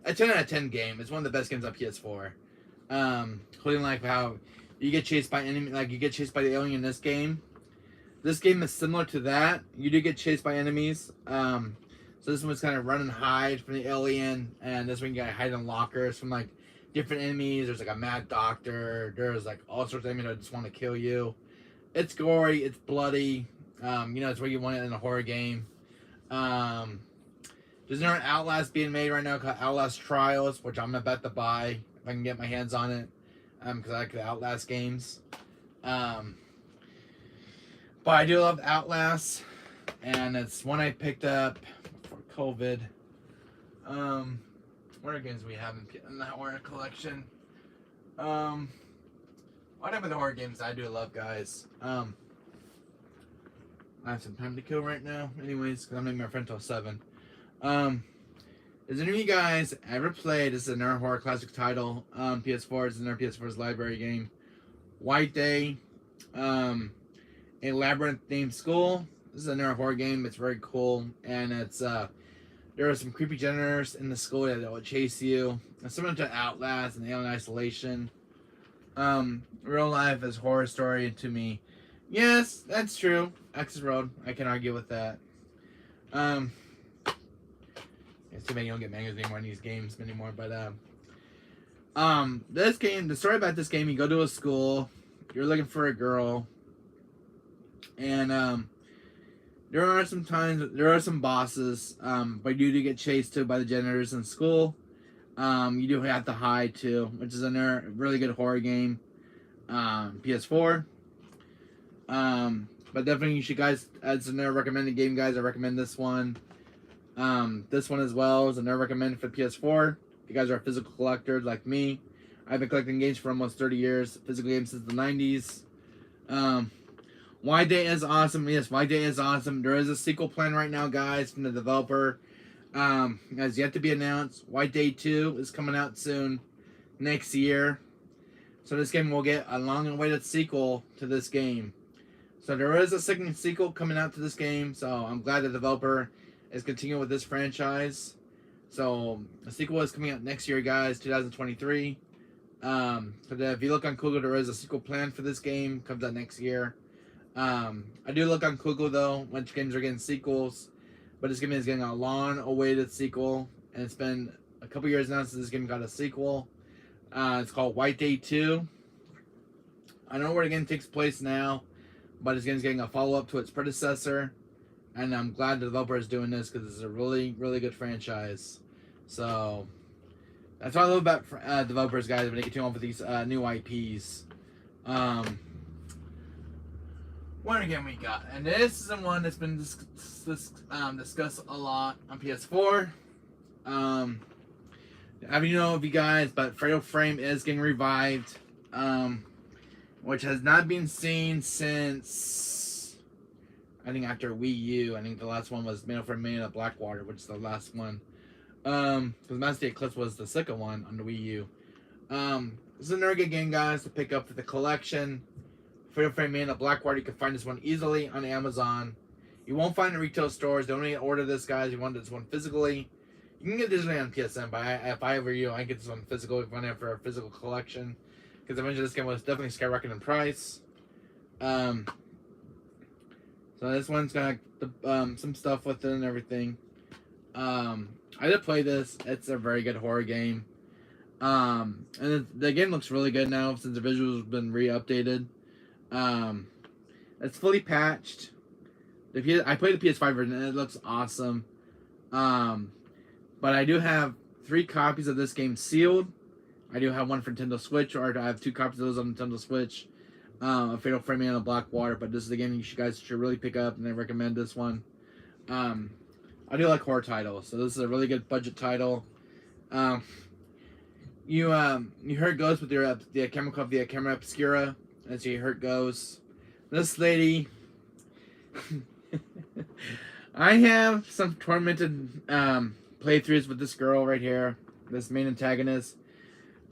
a 10 out of 10 game. It's one of the best games on PS4. Including like how you get chased by enemy, like you get chased by the alien in this game. This game is similar to that. You do get chased by enemies. So this one's kind of run and hide from the alien, and this one you gotta hide in lockers from like different enemies. There's like a mad doctor. There's like all sorts of enemies that just want to kill you. It's gory. It's bloody. It's where you want it in a horror game. There's another Outlast being made right now called Outlast Trials, which I'm about to buy if I can get my hands on it. Because I like the Outlast games. But I do love Outlast, and it's one I picked up for COVID. What are games we have in the horror collection? Whatever the horror games I do love, guys. I have some time to kill right now, anyways, because I'm meeting my friend till 7. Has any of you guys ever played? This is another horror classic title on PS4. It's another PS4's library game. White Day. A labyrinth themed school. This is another horror game. It's very cool, and it's there are some creepy janitors in the school that will chase you. It's similar to Outlast and Alien Isolation. Real life is horror story to me. Yes, that's true. Access Road. I can argue with that. It's too bad you don't get mangoes anymore in these games anymore. But this game, the story about this game, you go to a school, you're looking for a girl, and there are some bosses, but you do get chased too by the janitors in school. You do have to hide too, which is another really good horror game. PS4. But definitely you should guys, as another recommended game, guys, I recommend this one. This one as well is another recommended for PS4. If you guys are a physical collector like me, I've been collecting games for almost 30 years. Physical games since the 90s. White Day is awesome. Yes, White Day is awesome. There is a sequel plan right now, guys, from the developer. Has yet to be announced. White Day 2 is coming out soon, next year. So this game will get a long-awaited sequel to this game. So there is a second sequel coming out to this game. So I'm glad the developer is continuing with this franchise. So the sequel is coming out next year, guys, 2023. If you look on Google, there is a sequel plan for this game. Comes out next year. I do look on Google though, which games are getting sequels, but this game is getting a long-awaited sequel, and it's been a couple years now since this game got a sequel. It's called White Day 2. I don't know where the game takes place now, but this game is getting a follow-up to its predecessor, and I'm glad the developer is doing this because it's a really, really good franchise. So that's what I love about developers, guys, when they continue on with these new IPs. What again we got? And this is the one that's been discussed a lot on PS4. I don't know if you guys, but Fatal Frame is getting revived, which has not been seen since, I think, after Wii U. I think the last one was Fatal Frame Made of Blackwater, which is the last one. Because Master Eclipse was the second one on the Wii U. This is another good game, guys, to pick up for the collection. Fatal Frame Made of Blackwater. You can find this one easily on Amazon. You won't find it in retail stores. Don't need to order this, guys. You want this one physically. You can get this digitally on PSN, but if I were you, I'd get this one physical if you want it for a physical collection. Because eventually this game was definitely skyrocketing in price. So this one's got some stuff with it and everything. I did play this. It's a very good horror game. And the game looks really good now since the visuals have been re-updated. It's fully patched. I played the PS5 version and it looks awesome. But I do have 3 copies of this game sealed. I do have one for Nintendo Switch, or I have 2 copies of those on Nintendo Switch. A Fatal Frame and a Blackwater, but this is a game you guys should really pick up, and I recommend this one. I do like horror titles, so this is a really good budget title. You heard Ghost with the camera called the Camera Obscura. Let's see, here it goes. This lady. I have some tormented playthroughs with this girl right here, this main antagonist.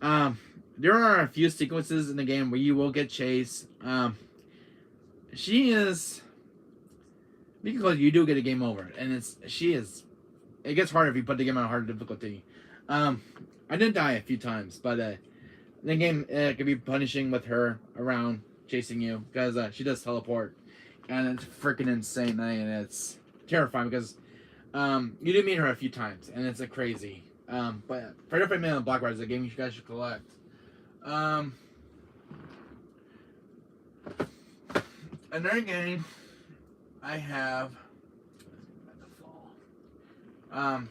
There are a few sequences in the game where you will get chased. She is. Because you do get a game over, and it gets harder if you put the game on hard difficulty. I did die a few times, but the game can be punishing with her around chasing you because she does teleport, and it's freaking insane, and it's terrifying because you do meet her a few times, and it's crazy. But Fredo Fight Man and Black Riders is a game you guys should collect. Another game I have. I can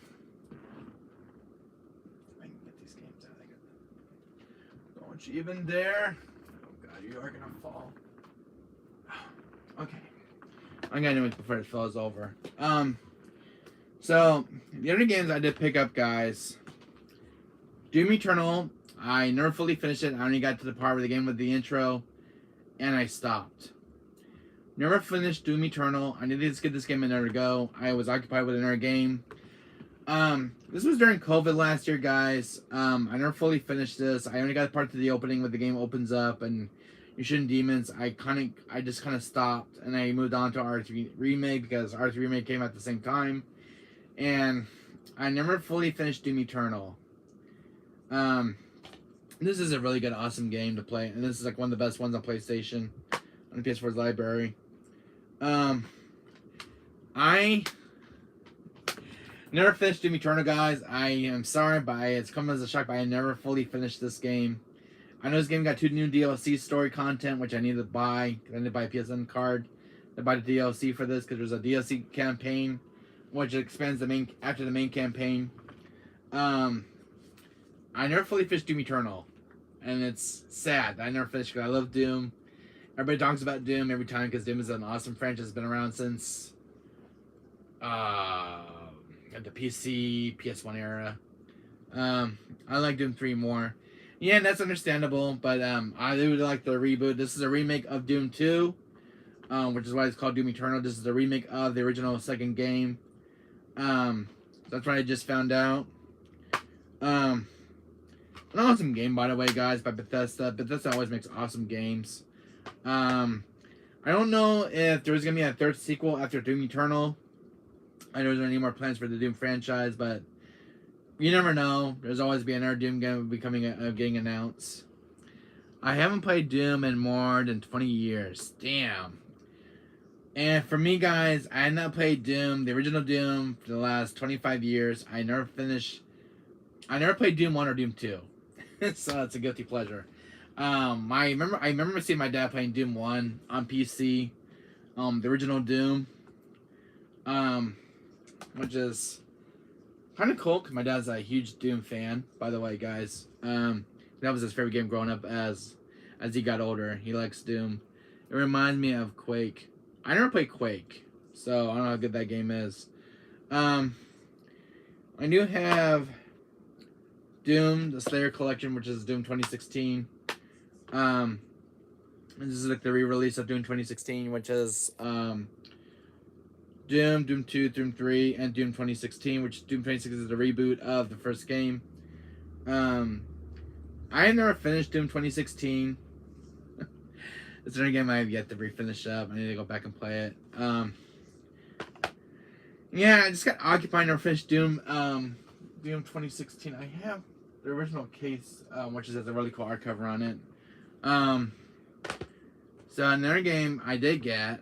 get these games out. Don't you even dare! Oh God, you are gonna fall. Okay, I'm gonna do it before this falls over. So the other games I did pick up, guys. Doom Eternal. I never fully finished it. I only got to the part where the game with the intro, and I stopped. Never finished Doom Eternal. I needed to get this game another go. I was occupied with another game. This was during COVID last year, guys. I never fully finished this. I only got part to the opening where the game opens up and you're shooting demons. I just kind of stopped and I moved on to R3 Remake because R3 Remake came at the same time. And I never fully finished Doom Eternal. This is a really good, awesome game to play, and this is like one of the best ones on PlayStation, on the PS4's library. I never finished Doom Eternal, guys. I am sorry, but it's come as a shock, but I never fully finished this game. I know this game got 2 new DLC story content, which I need to buy. I need to buy a PSN card to buy the DLC for this, because there's a DLC campaign, which expands after the main campaign. I never fully finished Doom Eternal, and it's sad. I never finished because I love Doom. Everybody talks about Doom every time because Doom is an awesome franchise. It's been around since the PC, PS1 era. I like Doom 3 more. Yeah, that's understandable, but I would like the reboot. This is a remake of Doom 2, which is why it's called Doom Eternal. This is a remake of the original second game. That's what I just found out. An awesome game, by the way, guys, by Bethesda. Bethesda always makes awesome games. I don't know if there's going to be a third sequel after Doom Eternal. I know there's any more plans for the Doom franchise, but you never know. There's always be another Doom game getting announced. I haven't played Doom in more than 20 years. Damn. And for me, guys, I have not played Doom, the original Doom, for the last 25 years. I never played Doom 1 or Doom 2. So it's a guilty pleasure. I remember seeing my dad playing Doom 1 on PC. The original Doom. Which is kind of cool, because my dad's a huge Doom fan, by the way, guys. That was his favorite game growing up as he got older. He likes Doom. It reminds me of Quake. I never played Quake, so I don't know how good that game is. I do have Doom, the Slayer Collection, which is Doom 2016. This is like the re-release of Doom 2016, which is Doom 2, Doom 3, and Doom 2016, which Doom 2016 is the reboot of the first game. I have never finished Doom 2016. It's another game I have yet to refinish up. I need to go back and play it. Yeah, I just got occupied and finished Doom 2016. I have the original case, which has a really cool art cover on it. So another game I did get.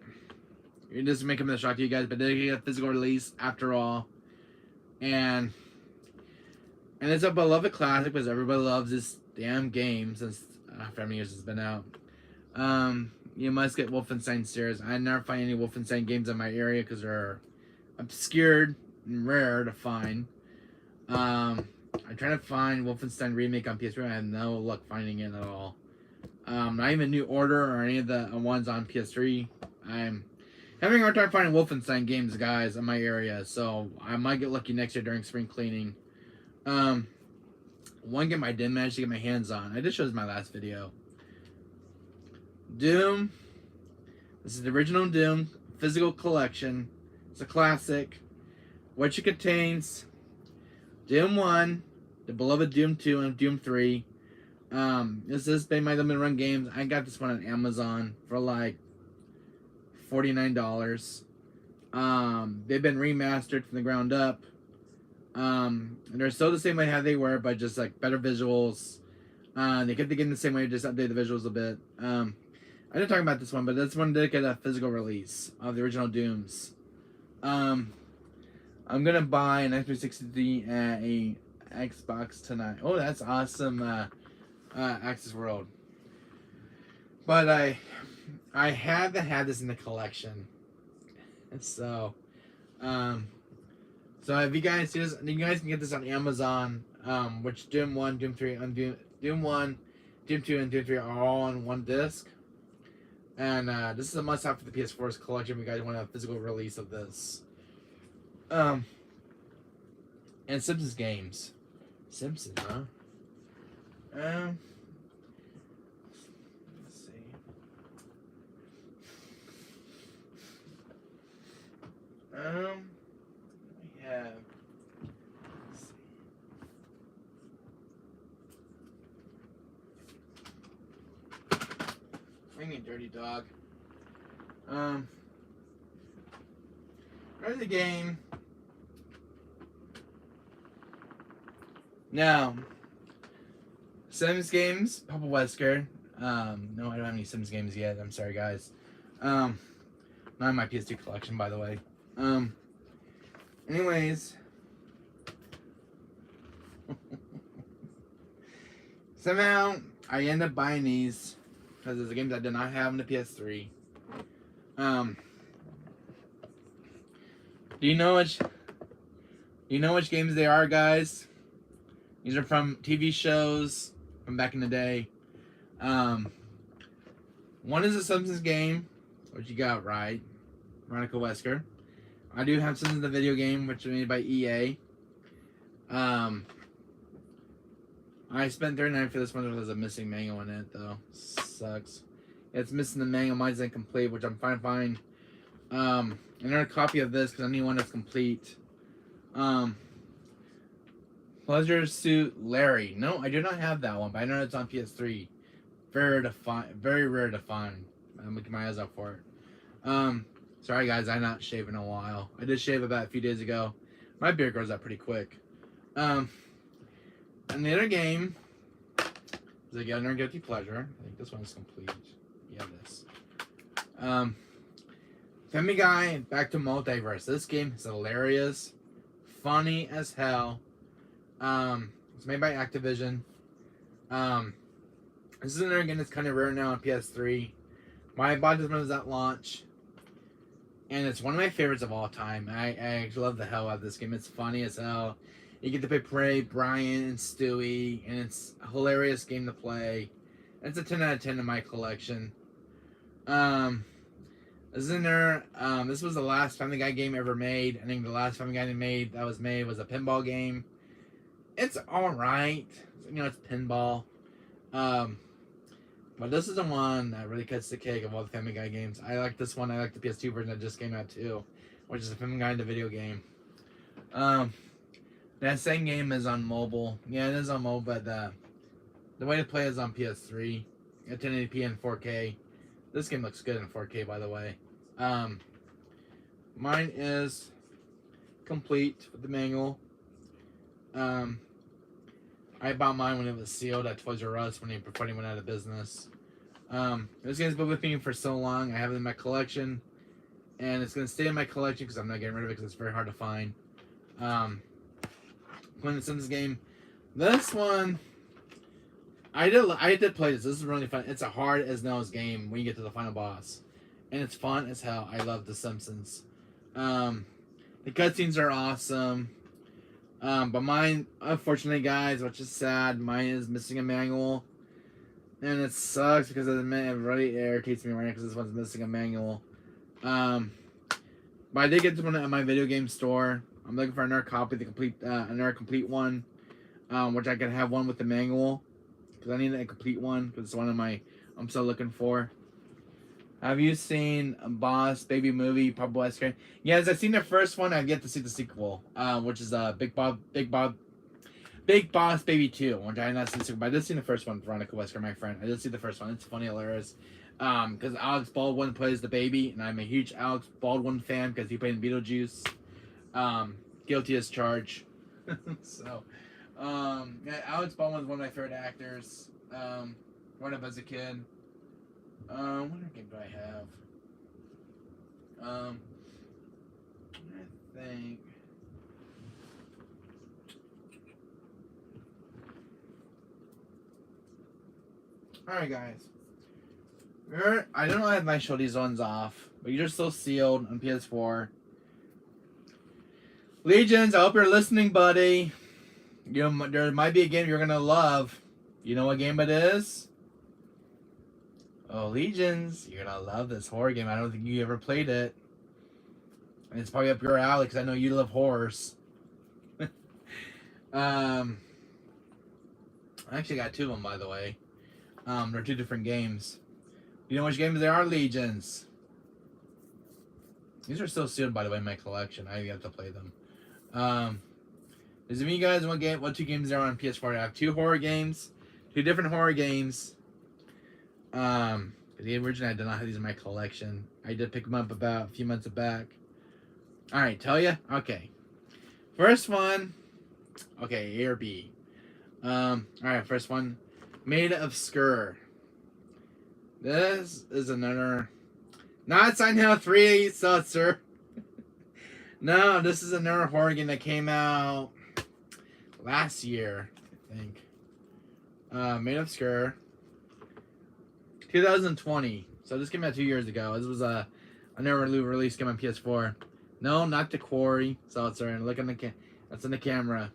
It doesn't make a shock to you guys, but they get a physical release after all. And it's a beloved classic because everybody loves this damn game since for how many years it's been out. You must get Wolfenstein series. I never find any Wolfenstein games in my area because they're obscured and rare to find. I'm trying to find Wolfenstein Remake on PS3. I have no luck finding it at all. Not even New Order or any of the ones on PS3. I'm having a hard time finding Wolfenstein games, guys, in my area. So I might get lucky next year during spring cleaning. One game I did manage to get my hands on. I did show this in my last video. Doom. This is the original Doom physical collection. It's a classic, which it contains Doom 1, the beloved Doom 2, and Doom 3. This is by my Limited Run Games. I got this one on Amazon for like $49. They've been remastered from the ground up. They're still the same way how they were, but just like better visuals. They kept the game the same way, just update the visuals a bit. I didn't talk about this one, but this one did get a physical release of the original Dooms. I'm gonna buy an X360 at a Xbox tonight. Oh, that's awesome, Access World. But I haven't had this in the collection, so so if you guys see this, you guys can get this on Amazon. Which Doom 1, Doom 3, and Doom 1, Doom 2, and Doom 3 are all on one disc. And this is a must-have for the PS4's collection if you guys want a physical release of this. And Simpsons games. Simpsons, huh? Let's see. We have. Let's see. Bring me Dirty Dog. Where's the game? Now, Sims games, Papa Wesker. No, I don't have any Sims games yet. I'm sorry, guys. Not in my PS2 collection, by the way. Anyways. Somehow, I end up buying these because there's a games I did not have on the PS3. Do you know which games they are, guys? These are from TV shows from back in the day. One is a Simpsons game, which you got right, Veronica Wesker. I do have Simpsons the video game, which is made by EA. I spent $39 for this one. There's a missing manual in it, though. Sucks. It's missing the manual. Mine's incomplete, which I'm fine to find. Another copy of this because I need one that's complete. Pleasure Suit Larry. No, I do not have that one, but I know it's on PS3. Very rare to find. I'm looking my eyes out for it. Sorry guys, I'm not shaving in a while. I did shave about a few days ago. My beard grows out pretty quick. And the other game is another guilty pleasure. I think this one's complete. Yeah, this. Family Guy Back to Multiverse. This game is hilarious, funny as hell. It's made by Activision. This is another game that's kind of rare now on PS3. I bought this one was at launch, and it's one of my favorites of all time. I actually love the hell out of this game. It's funny as hell. You get to play Prey, Brian, and Stewie, and it's a hilarious game to play. It's a 10 out of 10 in my collection. This was the last Family Guy game ever made. I think the last Family Guy that was made was a pinball game. It's alright. You know, it's pinball. But this is the one that really cuts the cake of all the Family Guy games. I like this one. I like the PS2 version that just came out too, which is a Family Guy in the video game. That same game is on mobile. Yeah, it is on mobile, but the way to play is on PS3 at 1080p and 4K. This game looks good in 4K, by the way. Mine is complete with the manual. I bought mine when it was sealed at Toys R Us before he went out of business. This game's been with me for so long. I have it in my collection, and it's gonna stay in my collection because I'm not getting rid of it because it's very hard to find. Playing the Simpsons game. This one, I did play this. This is really fun. It's a hard as nails game when you get to the final boss, and it's fun as hell. I love the Simpsons. The cutscenes are awesome. But mine, unfortunately, guys, which is sad, mine is missing a manual, and it sucks because it really irritates me right now because this one's missing a manual. But I did get this one at my video game store. I'm looking for another copy, another complete one, which I can have one with the manual because I need a complete one because it's one of I'm still looking for. Have you seen Boss Baby movie? Purple Ice Cream. Yes, I've seen the first one. I've yet to see the sequel, which is Big Boss Baby 2, which I have not seen the sequel. But I did see the first one. Veronica Wesker, my friend. I did see the first one. It's funny, hilarious. Because Alex Baldwin plays the baby, and I'm a huge Alex Baldwin fan because he played in Beetlejuice. Guilty as charged. So, yeah, Alex Baldwin's one of my favorite actors. Growing up as a kid. What other game do I have? I think. Alright, guys. I don't know if I show these ones off, but you're still sealed on PS4. Legions, I hope you're listening, buddy. There might be a game you're gonna love. You know what game it is? Oh, Legions, you're gonna love this horror game. I don't think you ever played it. And it's probably up your alley because I know you love horrors. I actually got two of them, by the way. They're two different games. You know which games they are? Legions. These are still sealed, by the way, in my collection. I have to play them. Does it mean you guys what two games there are on PS4? I have two horror games, two different horror games. The original I did not have these in my collection. I did pick them up about a few months back. All right, tell you. Okay, first one. Okay, A or B. All right, first one, Made of Skur. This is another, not Silent Hill 3, sir. No, this is another horror game that came out last year, I think. Made of Skur. 2020. So this came out 2 years ago. This was a never released game on PS4. No, not The Quarry, Seltzer. Look in the that's in the camera.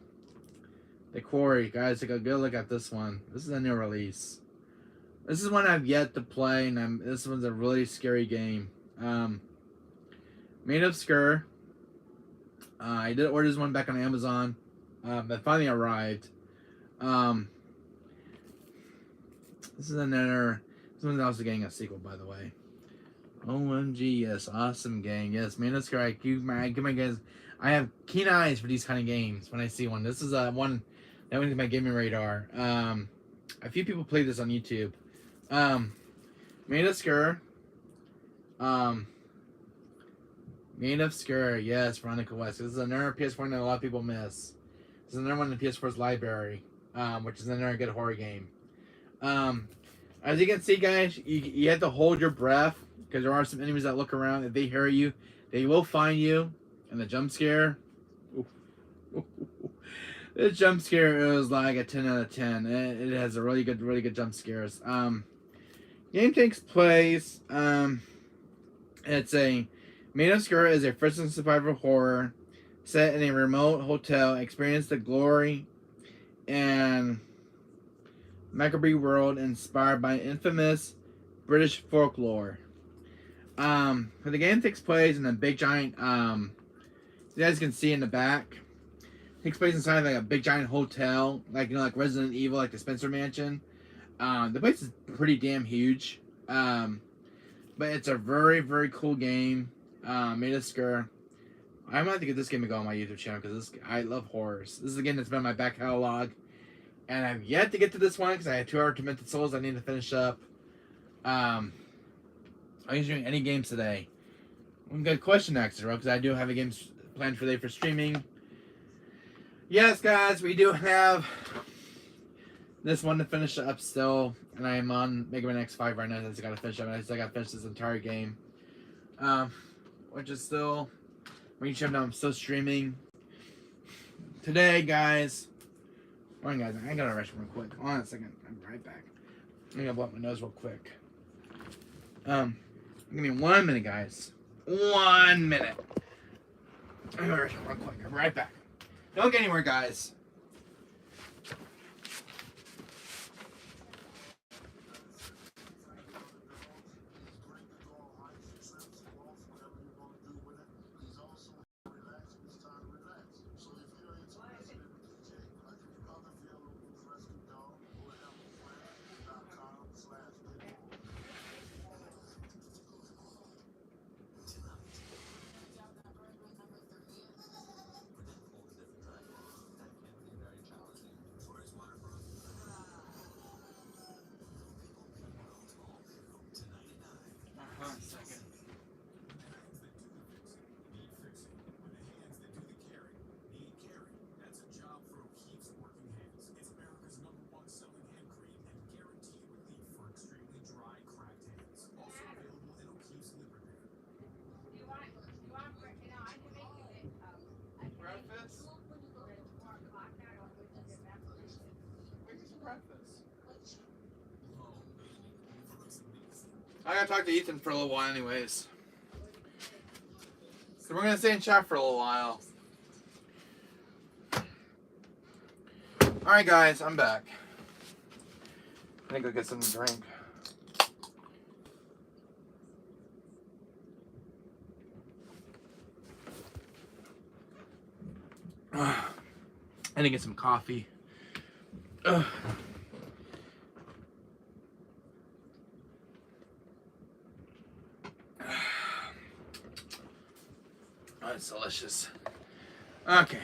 The Quarry, guys, take a good look at this one. This is a new release. This is one I've yet to play, and this one's a really scary game. Made of Skur. I did order this one back on Amazon. That finally arrived. This is another. This one's also getting a sequel, by the way. OMG, yes, awesome game. Yes, Made of Skur. I give my guys. I have keen eyes for these kind of games when I see one. This is one that went into my gaming radar. A few people play this on YouTube. Made of Skur. Made of Skur, yes, Veronica West. This is another PS4 that a lot of people miss. This is another one in the PS4's library, which is another good horror game. As you can see, guys, you have to hold your breath because there are some enemies that look around. If they hear you, they will find you. And the jump scare, this jump scare is like a 10 out of 10. It has a really good jump scares. Game takes place. It's a Made of Skur is a first-person survival horror set in a remote hotel. Experience the glory and macabre world inspired by infamous British folklore. The game takes place in a big giant. You guys can see in the back. Takes place inside like a big giant hotel, like like Resident Evil, like the Spencer Mansion. The place is pretty damn huge. But it's a very cool game. Made of Skur. I'm gonna have to get this game to go on my YouTube channel because I love horrors. This is a game that's been in my back catalog, and I've yet to get to this one because I have 2 hours Tormented Souls I need to finish up. I'm doing any games today. I'm gonna question next, because I do have a game planned for today for streaming. Yes, guys, we do have this one to finish up still, and I am on Mega Man X5 right now. I just gotta finish up. I still gotta finish this entire game, which is still reaching up. I'm still streaming today, guys. Hold on, guys, I gotta rush real quick. Hold on a second. I'm right back. I'm gonna blow up my nose real quick. Give me 1 minute, guys. 1 minute. I'm gonna rush real quick. I'm right back. Don't get anywhere, guys. I gotta talk to Ethan for a little while anyways. So we're gonna stay in chat for a little while. Alright guys, I'm back. I think I'll get something to drink. I need to get some coffee. Oh, it's delicious. Okay.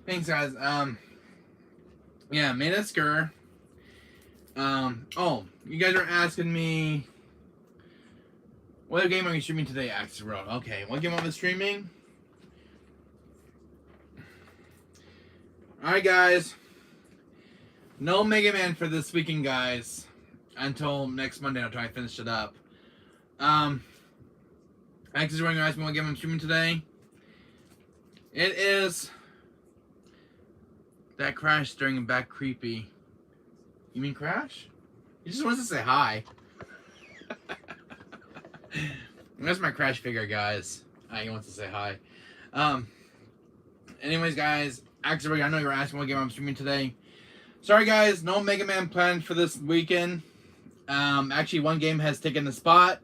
Thanks guys. Yeah, Manasker. Oh, you guys are asking me what game are you streaming today, Axis Road? Okay, what game am I streaming? Alright guys. No Mega Man for this weekend, guys. Until next Monday, I'll try to finish it up. Axis Road, you're asking me what game I'm streaming today? It is that Crash during Back Creepy. You mean Crash? He just wants to say hi. That's my Crash figure, guys. He wants to say hi. Anyways, guys, actually, I know you were asking what game I'm streaming today. Sorry, guys, no Mega Man planned for this weekend. Actually, one game has taken the spot,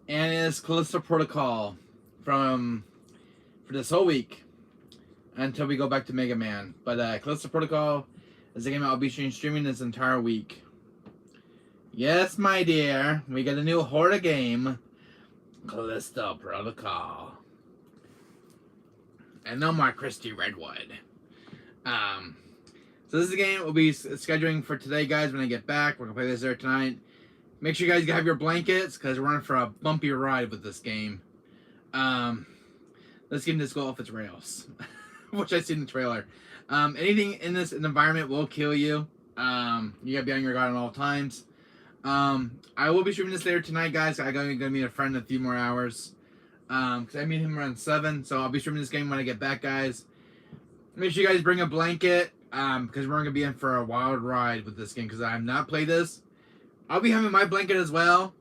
and it is Callisto Protocol for this whole week until we go back to Mega Man. But Callisto Protocol is a game I'll be streaming this entire week. Yes, my dear, we got a new Horda game, Callisto Protocol. And no more Christy Redwood. So this is a game we'll be scheduling for today, guys. When I get back, we're gonna play this there tonight. Make sure you guys have your blankets because we're in for a bumpy ride with this game. This game just go off its rails, which I see in the trailer. Anything in this environment will kill you. You gotta be on your guard at all times. I will be streaming this later tonight, guys. I'm gonna meet a friend in a few more hours. Because I meet him around 7, so I'll be streaming this game when I get back, guys. Make sure you guys bring a blanket, because we're gonna be in for a wild ride with this game. Because I have not played this. I'll be having my blanket as well.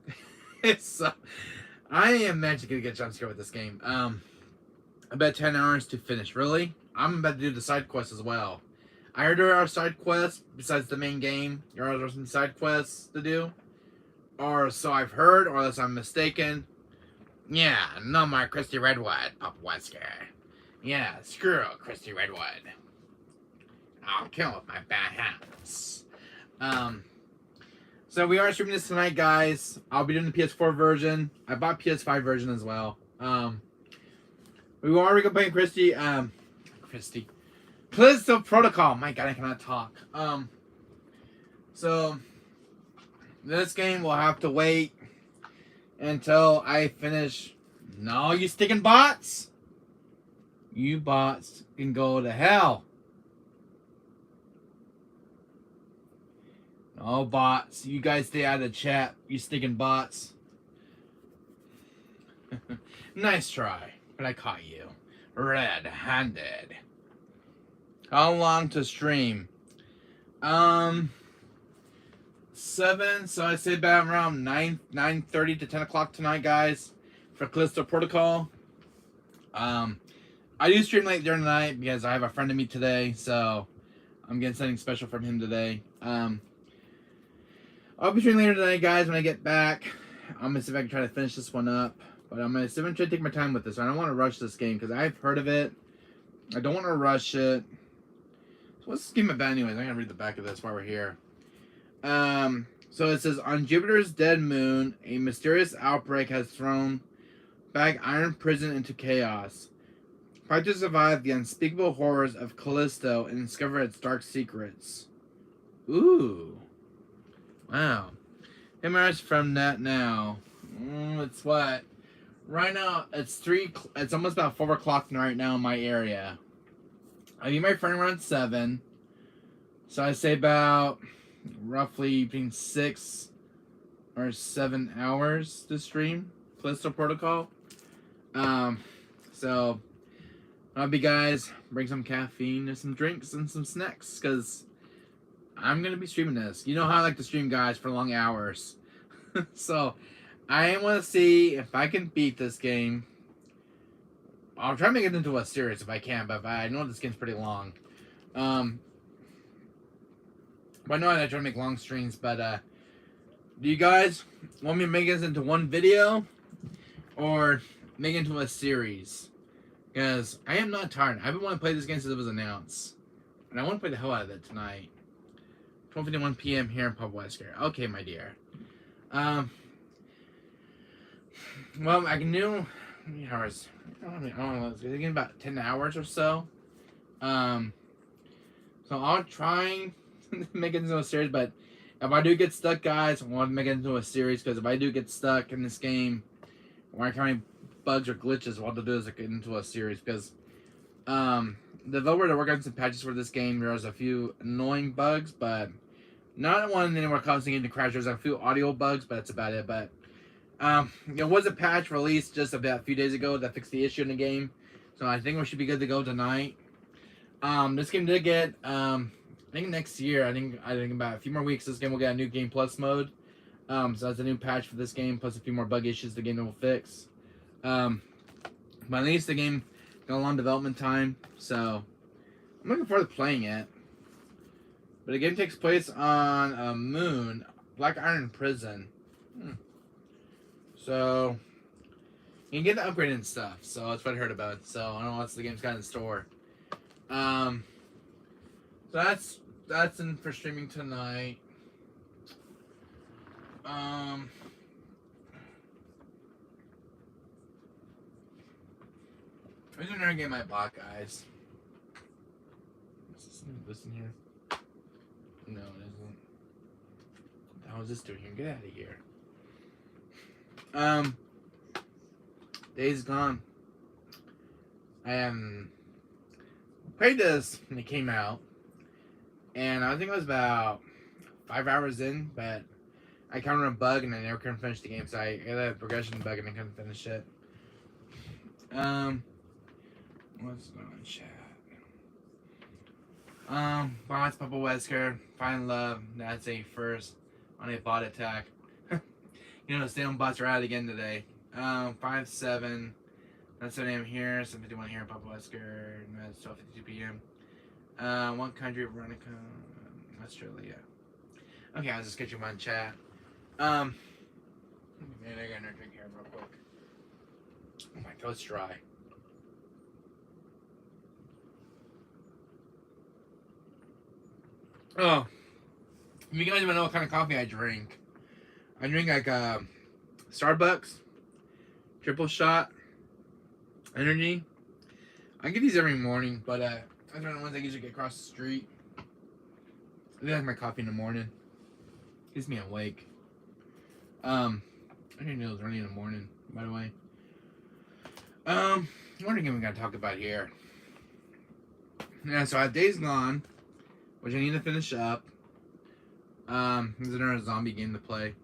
I am magically gonna get jump scared with this game. I bet 10 hours to finish. Really? I'm about to do the side quests as well. I heard there are side quests besides the main game. There are some side quests to do, or so I've heard, or unless I'm mistaken. Yeah, no more Christy Redwood, Papa Wesker. Yeah, screw Christy Redwood. I'll kill him with my bad hands. So we are streaming this tonight, guys. I'll be doing the PS4 version. I bought PS5 version as well. We are already playing Christy. Callisto Protocol. My God, I cannot talk. So this game will have to wait until I finish. No, you sticking bots? You bots can go to hell. No bots. You guys stay out of the chat. You sticking bots. Nice try, but I caught you red-handed. How long to stream? 7, so I say about around 9:30 to 10 o'clock tonight, guys, for Callisto Protocol. I do stream late during the night because I have a friend to meet today, so I'm getting something special from him today. I'll be streaming later tonight, guys, when I get back. I'm gonna see if I can try to finish this one up, but I'm gonna try to take my time with this. I don't want to rush this game because I've heard of it. I don't want to rush it. So what's this game about anyways? I'm gonna read the back of this while we're here. So it says, on Jupiter's dead moon, a mysterious outbreak has thrown back Iron Prison into chaos. Fight to survive the unspeakable horrors of Callisto and discover its dark secrets. Ooh. Wow. Images from that now. It's what? Right now, it's almost about 4 o'clock right now in my area. I meet my friend around 7. So I say about roughly between 6 or 7 hours to stream Callisto Protocol. So I'll be, guys, bring some caffeine and some drinks and some snacks because I'm gonna be streaming this. You know how I like to stream, guys, for long hours. So I want to see if I can beat this game. I'll try to make it into a series if I can, but I know this game's pretty long. But I know I try to make long streams, but do you guys want me to make this into one video or make it into a series? Because I am not tired. I've been wanting to play this game since it was announced. And I want to play the hell out of it tonight. 12:51 p.m. here in Pub Wesker. Okay, my dear. Well, I can do... How many hours? I don't know. It's getting about 10 hours or so. So I'll try to make it into a series, but if I do get stuck, guys, I want to make it into a series, because if I do get stuck in this game, or I find bugs or glitches, what I'll do is get into a series, because the developer to work on some patches for this game, there's a few annoying bugs, but not one anywhere causing it to crash. There's a few audio bugs, but that's about it. But there was a patch released just about a few days ago that fixed the issue in the game, so I think we should be good to go tonight. This game did get I think next year, I think about a few more weeks, this game will get a new Game Plus mode. So that's a new patch for this game, plus a few more bug issues the game will fix. But at least the game got a long development time, so I'm looking forward to playing it. But the game takes place on a moon, Black Iron Prison. So you can get the upgrade and stuff. So that's what I heard about. So I don't know what's the game's got in store. So that's in for streaming tonight. I'm just another game I bought, guys. Is this in here? No, it isn't. What the hell is this doing here? Get out of here. Days Gone. I played this when it came out, and I think it was about 5 hours in, but I encountered a bug and I never couldn't finish the game, so I got a progression bug and I couldn't finish it. What's going on, chat? Bonds, Papa Wesker, Find Love, that's a first on a bot attack. You know, stay on bots are out again today. 5-7. That's 7 a.m. here, 7:51 here in Papa Wesker, and that's 12:52 p.m. One country, Veronica, Australia. Okay, I'll just get you one chat. Man, I got another drink here real quick. Oh, my throat's dry. Oh, if you guys want to know what kind of coffee I drink like Starbucks, triple shot, energy. I get these every morning, but I don't know ones I usually get across the street. I like my coffee in the morning. Keeps me awake. I didn't know it was early in the morning, by the way. What again we gotta talk about here? Yeah, so I have Days Gone, which I need to finish up. There's another zombie game to play.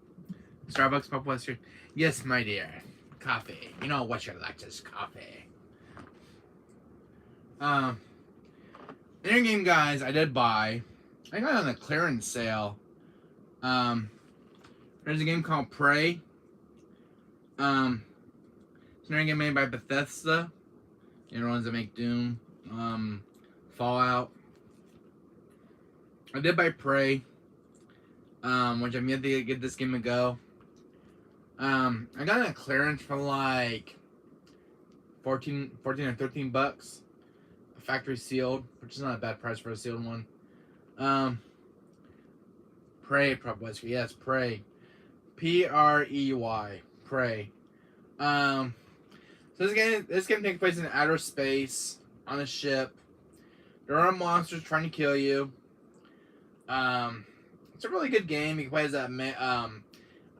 Starbucks, Pop Western. Yes, my dear. Coffee. You know what you like, just coffee. Inner game, guys, I did buy. I got it on a clearance sale. There's a game called Prey. It's another game made by Bethesda. You know, the ones that make Doom, Fallout. I did buy Prey, which I'm yet to give this game a go. I got it on clearance for like 14 or 13 bucks. Factory sealed, which is not a bad price for a sealed one. Prey, probably. Yes, Prey. Prey. Prey. So this game takes place in outer space on a ship. There are monsters trying to kill you. It's a really good game. You can play as a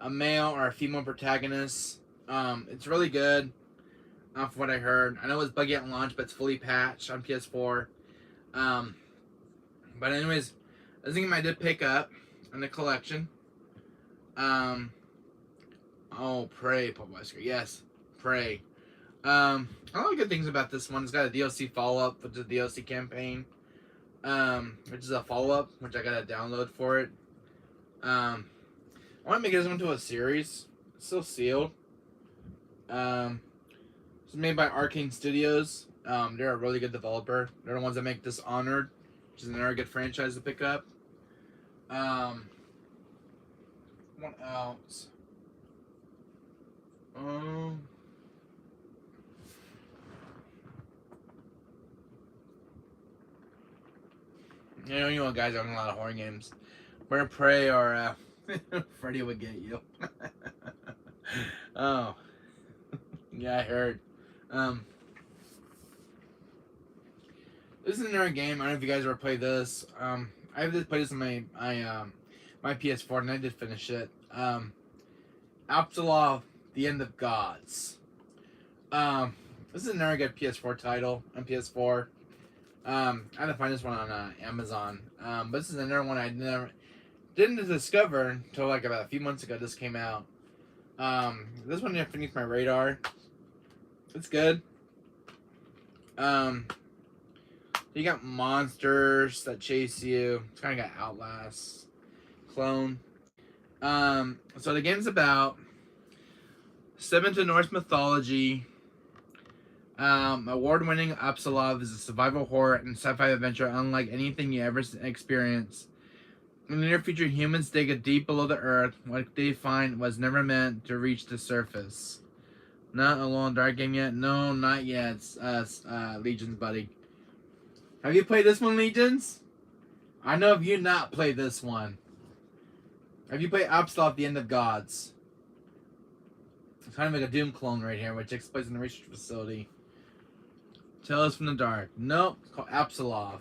male or a female protagonist. It's really good. From what I heard, I know it was buggy at launch, but it's fully patched on PS4. But anyways, this game I did pick up in the collection. Oh, Prey, Pop Wesker. Yes, Prey. A lot of good things about this one. It's got a DLC follow-up, which is a DLC campaign. Which is a follow-up, which I got to download for it. I want to make this into a series. It's still sealed. It's made by Arcane Studios. They're a really good developer. They're the ones that make Dishonored, which is another good franchise to pick up. What else? You know, guys, own a lot of horror games. Bird of Prey or Freddy Would Get You. Oh, yeah, I heard. This is another game. I don't know if you guys ever played this. I did play this on my PS4, and I did finish it. Absalom: The End of Gods. This is another good PS4 title on PS4. I had to find this one on Amazon. But this is another one I didn't discover until like about a few months ago. This came out. This one didn't finish my radar. It's good. You got monsters that chase you. It's kind of got Outlast clone. So the game's about step into Norse mythology. Award-winning Absalom is a survival horror and sci-fi adventure unlike anything you ever experienced. In the near future, humans dig deep below the earth. What they find was never meant to reach the surface. Not a Alone Dark game yet? No, not yet. Legions, buddy. Have you played this one, Legions? I know if you not played this one. Have you played Absalom: The End of Gods? It's kind of like a Doom clone right here, which takes place in the research facility. Tales from the Dark. Nope, it's called Absalom: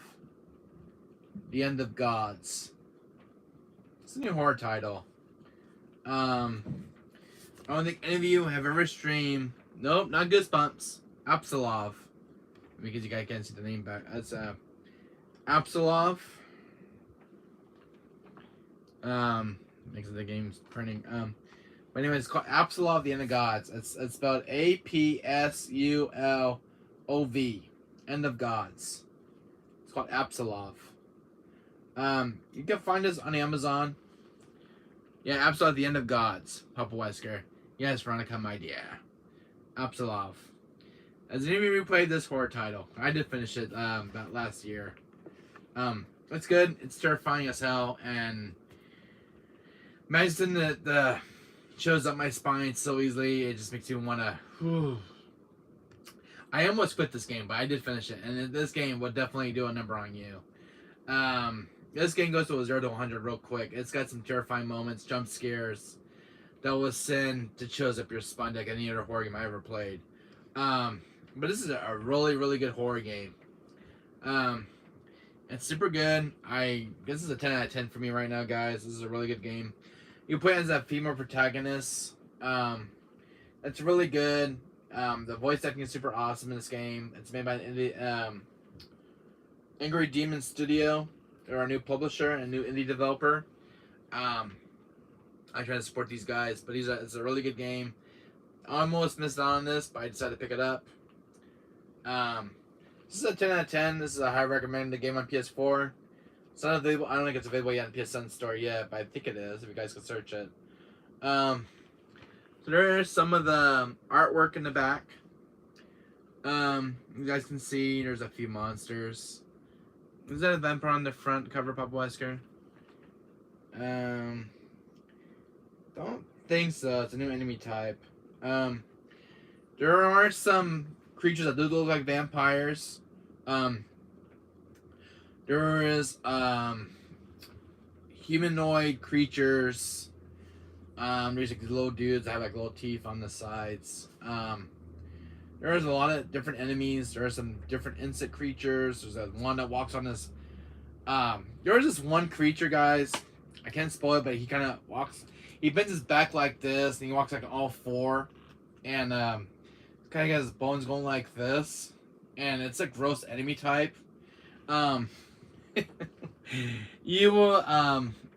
The End of Gods. It's a new horror title. I don't think any of you have ever streamed. Nope, not Goosebumps. Absalom. Because you guys can't see the name back. That's Absalom. Makes the game's printing. But anyway, it's called Absalom: The End of Gods. It's spelled APSULOV. End of Gods. It's called Absalom. You can find us on Amazon. Yeah, Absalom: The End of Gods. Papa Wesker. Yes, Veronica, my dear. Absalom. Has any of you replayed this horror title? I did finish it about last year. It's good. It's terrifying as hell, and imagine the shows up my spine so easily. It just makes you want to. I almost quit this game, but I did finish it, and this game will definitely do a number on you. This game goes to a 0 to 100 real quick. It's got some terrifying moments, jump scares that will send to chills up your spine like any other horror game I ever played. But this is a really, really good horror game. It's super good. This is a 10 out of 10 for me right now, guys. This is a really good game. You play as that female protagonist. It's really good. The voice acting is super awesome in this game. It's made by Angry Demon Studio. They're a new publisher and a new indie developer. I try to support these guys, but it's a really good game. I almost missed out on this, but I decided to pick it up. This is a 10 out of 10. This is a high recommended game on PS4. It's not available. I don't think it's available yet on PSN store yet, but I think it is. If you guys can search it. So there's some of the artwork in the back. You guys can see there's a few monsters. Is that a vampire on the front cover, Papa Wesker? Don't think so. It's a new enemy type. There are some creatures that do look like vampires. There is humanoid creatures. There's like little dudes that have like little teeth on the sides. There's a lot of different enemies. There are some different insect creatures. There's one that walks on this. There's this one creature, guys. I can't spoil it, but he kind of walks. He bends his back like this, and he walks like on all four, and kind of got his bones going like this, and it's a gross enemy type. You will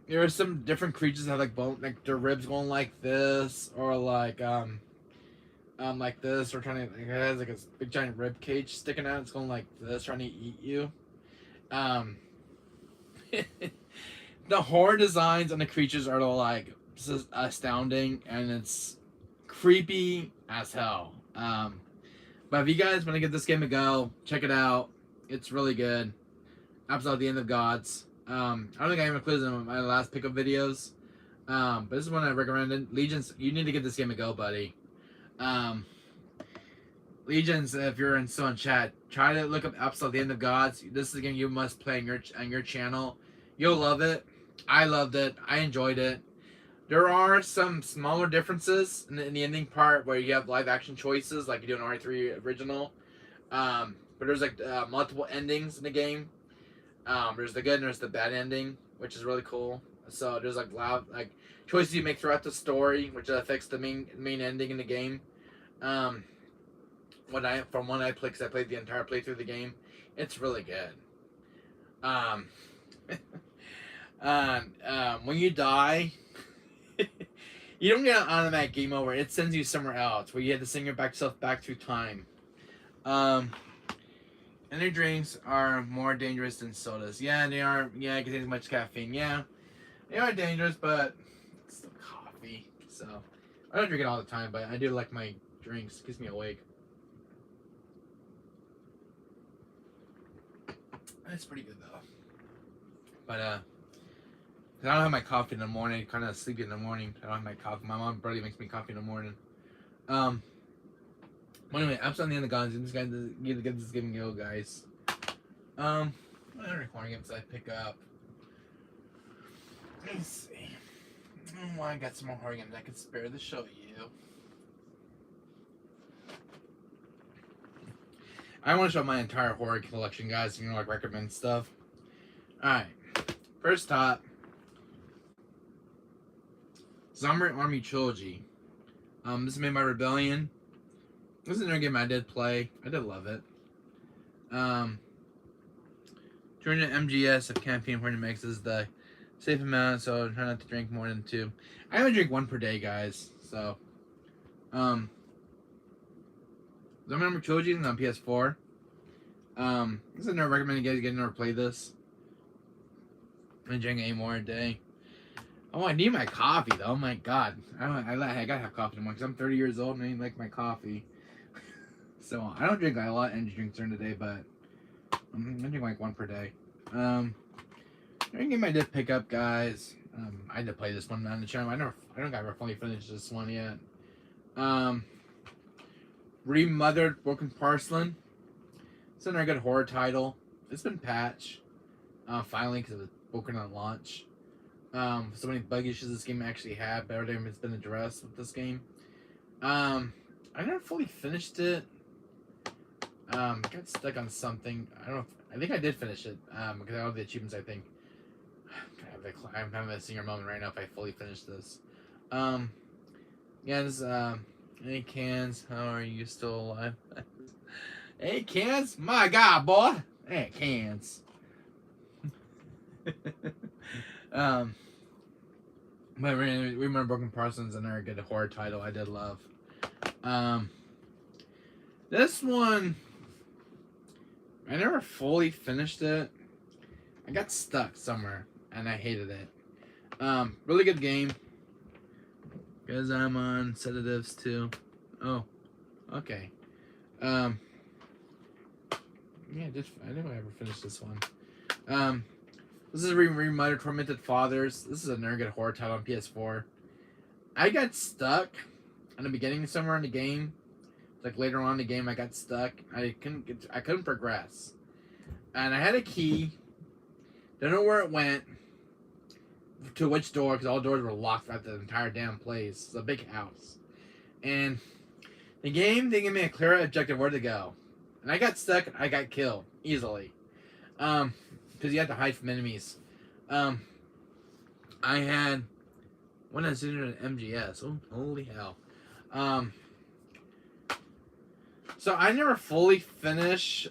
there are some different creatures that have like bone, like their ribs going like this, or like this, or trying to, it has like a big giant rib cage sticking out. It's going like this, trying to eat you. The horror designs on the creatures are like just astounding, and it's creepy as hell. But if you guys want to give this game a go, check it out. It's really good. Absolutely the End of Gods. I don't think I even included in my last pickup videos. But this is one I recommended. Legions, you need to give this game a go, buddy. Legions, if you're still in chat, try to look up Absol the End of Gods. This is a game you must play on your channel. You'll love it. I loved it. I enjoyed it. There are some smaller differences in the ending part where you have live action choices like you do in RE3 original. But there's like multiple endings in the game. There's the good and there's the bad ending, which is really cool. So there's like loud choices you make throughout the story, which affects the main ending in the game. From when I played, because I played the entire playthrough of the game, it's really good. When you die, you don't get an automatic game over. It sends you somewhere else where you have to send yourself back through time. Energy drinks are more dangerous than sodas. Yeah, they are. Yeah, it contains much caffeine. Yeah, they are dangerous, but it's still coffee. So I don't drink it all the time, but I do like my drinks. It keeps me awake. It's pretty good though. But I don't have my coffee in the morning. Kind of sleepy in the morning. I don't have my coffee. My mom barely makes me coffee in the morning. Well, anyway, I'm on the end of the guns. This guy need to get this game go, guys. What other corner games I pick up? Let me see. Oh, I got some more horror games I could spare to show you. I want to show my entire horror collection, guys. You know, like recommend stuff. All right. First top. Zombie Army Trilogy. This is made by Rebellion. This is another game I did play. I did love it. 200 MGS of campaign point mix is the safe amount, so try not to drink more than 2. I only drink 1 per day, guys. So, Zombie Army Trilogy is on PS4. This is another recommend you guys get never play this. I drink 8 more a day. Oh, I need my coffee though. Oh my god, I gotta have coffee tomorrow because I'm 30 years old and I like my coffee. So I don't drink a lot of energy drinks during the day, but I drink like 1 per day. Another game I did pick up, guys. I did play this one on the channel. I don't think I ever fully finished this one yet. Remothered Broken Porcelain. It's another good horror title. It's been patched finally because it was broken on launch. So many bug issues this game actually had, but everything has been addressed with this game. I never fully finished it. Got stuck on something. I think I did finish it. Because I have the achievements. I think. I'm having a senior moment right now. If I fully finish this. Yeah. This. Hey Cans, how are you still alive? Hey Cans, my God, boy. Hey Cans. But Remember Broken Porcelain's another good horror title I did love. This one, I never fully finished it. I got stuck somewhere and I hated it. Really good game. Because I'm on sedatives too. Oh, okay. Yeah, I didn't ever finish this one. This is Remothered Tormented Fathers. This is another good horror title on PS4. I got stuck in the beginning somewhere in the game. Like later on in the game, I got stuck. I couldn't progress, and I had a key. Don't know where it went. To which door? Because all doors were locked throughout the entire damn place. It's a big house, and the game didn't give me a clear objective where to go, and I got stuck. I got killed easily. Because you have to hide from enemies. I had one that's in an MGS. Oh, holy hell. So I never fully finished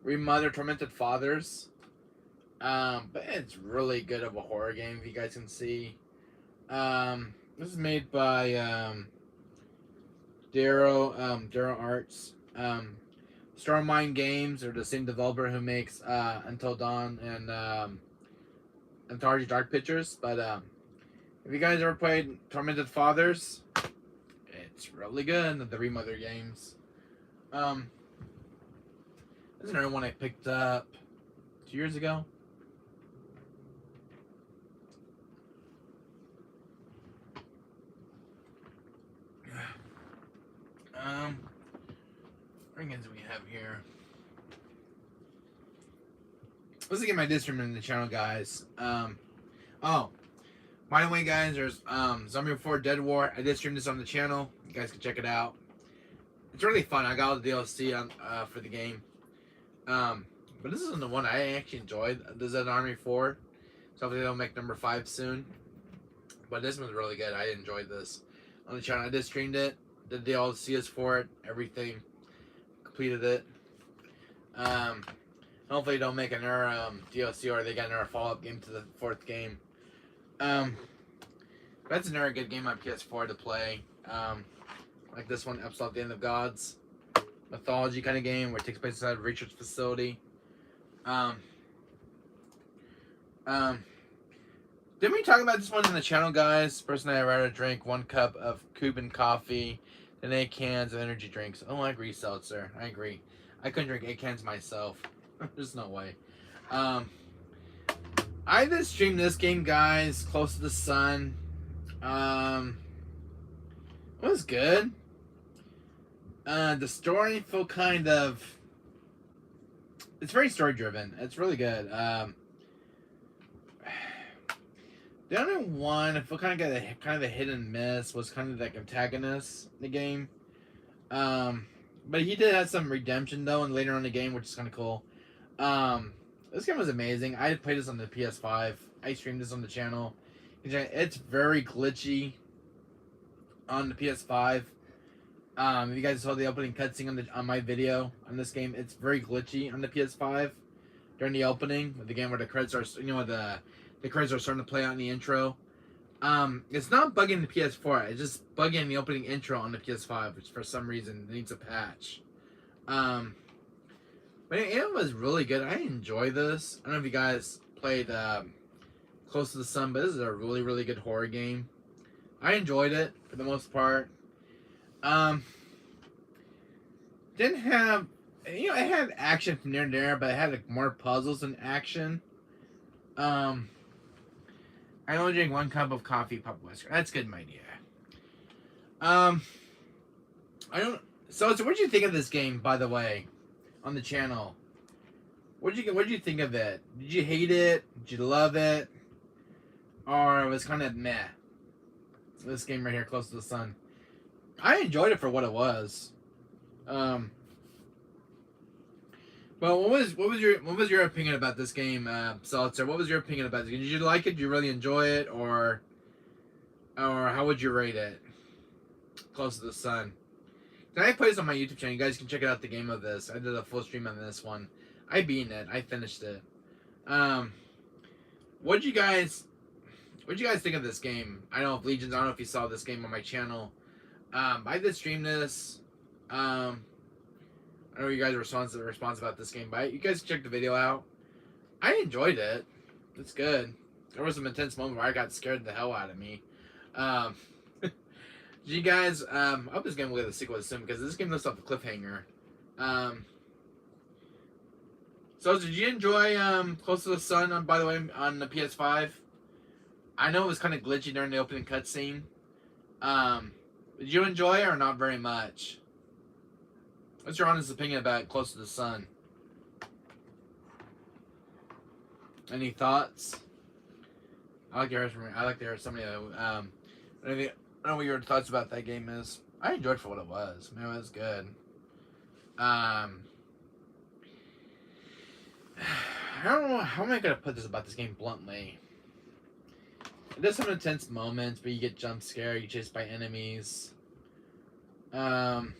Remothered Tormented Fathers. But it's really good of a horror game, if you guys can see. This is made by Darrow Arts. Starmind Games, or the same developer who makes Until Dawn and Anthology Dark Pictures. But if you guys ever played Tormented Fathers, it's really good. The Remother games. There's another one I picked up 2 years ago. What games do we have here? Let's get my Discord in the channel, guys. Oh, by the way, guys, there's Zombie 4 Dead War. I did stream this on the channel. You guys can check it out. It's really fun. I got all the DLC on for the game. But this isn't the one I actually enjoyed. This is an Army 4. So hopefully they'll make number 5 soon. But this one's really good. I enjoyed this on the channel. I just streamed it. Did the DLCs for it. Everything. Completed it. Hopefully they don't make another DLC or they got another follow-up game to the 4th game. That's another good game on PS4 to play. Like this one, Epsilon: The End of Gods. Mythology kind of game where it takes place inside a research facility. Didn't we talk about this one in the channel, guys? Personally, I'd rather drink 1 cup of Cuban coffee than 8 cans of energy drinks. Oh, I agree, Seltzer. I agree. I couldn't drink 8 cans myself. There's no way. I just streamed this game, guys. Close to the Sun. It was good. The story felt kind of... It's very story-driven. It's really good. The only one I feel kind of got kind of a hit and miss was kind of like antagonist in the game. But he did have some redemption though, and later on in the game, which is kind of cool. This game was amazing. I played this on the PS5. I streamed this on the channel. It's very glitchy on the PS5. If you guys saw the opening cutscene on my video on this game, it's very glitchy on the PS5 during the opening of the game where the credits are, the credits are starting to play out in the intro. It's not bugging the PS4. It's just bugging the opening intro on the PS5, which for some reason needs a patch. But it was really good. I enjoy this. I don't know if you guys played Close to the Sun, but this is a really, really good horror game. I enjoyed it for the most part. Didn't have, it had action from there and there, but it had like more puzzles than action. I only drink 1 cup of coffee, Papa Whisker. That's good, my dear. So what'd you think of this game, by the way, on the channel? What'd you think of it? Did you hate it? Did you love it? Or it was kind of meh? This game right here, Close to the Sun. I enjoyed it for what it was. Well, what was your opinion about this game, Seltzer? What was your opinion about it? Did you like it? Did you really enjoy it, or how would you rate it? Close to the Sun. I play this on my YouTube channel. You guys can check out the game of this. I did a full stream on this one. I beat it. I finished it. What'd you guys think of this game? I don't know if Legions. I don't know if you saw this game on my channel. I did stream this. I know you guys are response about this game, but you guys check the video out. I enjoyed it. It's good. There was some intense moment where I got scared the hell out of me. You guys, I hope this game will get a sequel soon because this game looks off the cliffhanger. So did you enjoy Close to the Sun? By the way, on the PS5, I know it was kind of glitchy during the opening cutscene. Did you enjoy it or not very much? What's your honest opinion about Close to the Sun? Any thoughts? I like to hear somebody. I don't know what your thoughts about that game is. I enjoyed it for what it was. Man, it was good. I don't know how am I gonna put this about this game bluntly. There's some intense moments, but you get jump scared, you chased by enemies. Kind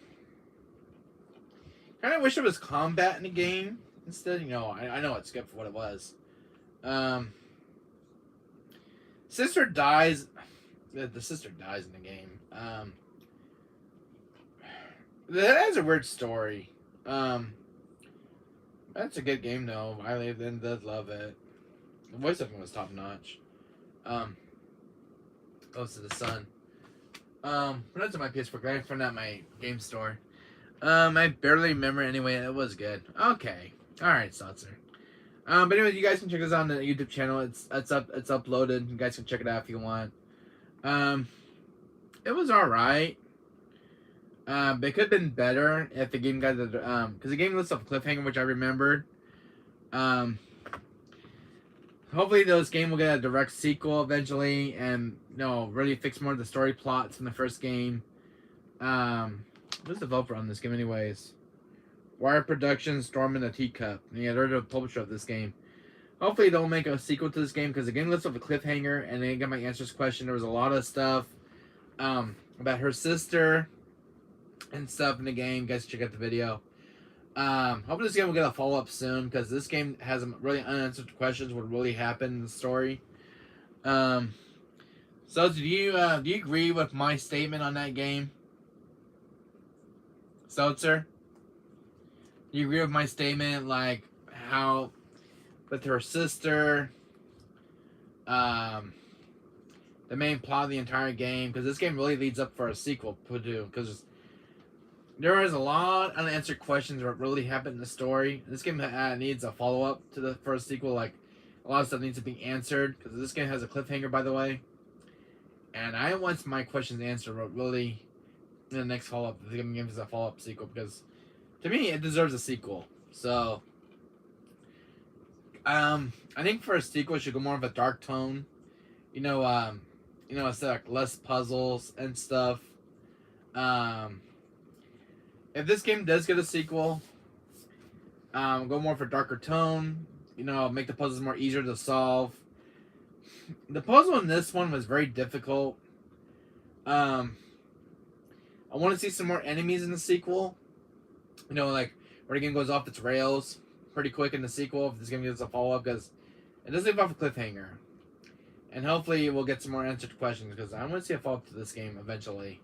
of wish there was combat in the game instead. I know it's good for what it was. Sister dies. The sister dies in the game. That has a weird story. That's a good game though. I did love it. The voice acting was top notch. Close to the sun. But that's on my PS4. I found out my game store. I barely remember anyway. It was good. Okay. All right, Seltzer. But anyway, you guys can check this out on the YouTube channel. It's uploaded. You guys can check it out if you want. It was all right. But it could have been better if the game got the because the game lists off a cliffhanger, which I remembered. Hopefully, this game will get a direct sequel eventually, and really fix more of the story plots from the first game. Who's the developer on this game, anyways? Wire Productions, Storm in a Teacup. Yeah, they're the publisher of this game. Hopefully, they'll make a sequel to this game because the game lists off a cliffhanger, and they got my answers question. There was a lot of stuff about her sister and stuff in the game. You guys check out the video. Hopefully this game will get a follow-up soon because this game has some really unanswered questions what really happened in the story. So do you agree with my statement on that game? Seltzer? Do you agree with my statement, like how with her sister, the main plot of the entire game, because this game really leads up for a sequel, because there is a lot of unanswered questions what really happened in the story. This game needs a follow-up to the first sequel. Like, a lot of stuff needs to be answered, because this game has a cliffhanger, by the way. And I want my questions answered really in the next follow-up. The game gives a follow-up sequel, because to me, it deserves a sequel. So, I think for a sequel, it should go more of a dark tone. It's like less puzzles and stuff. If this game does get a sequel, go more for darker tone. Make the puzzles more easier to solve. The puzzle in this one was very difficult. I want to see some more enemies in the sequel. Like where the game goes off its rails pretty quick in the sequel. If this game gets a follow-up, because it does leave off a cliffhanger. And hopefully we'll get some more answered questions, because I want to see a follow-up to this game eventually.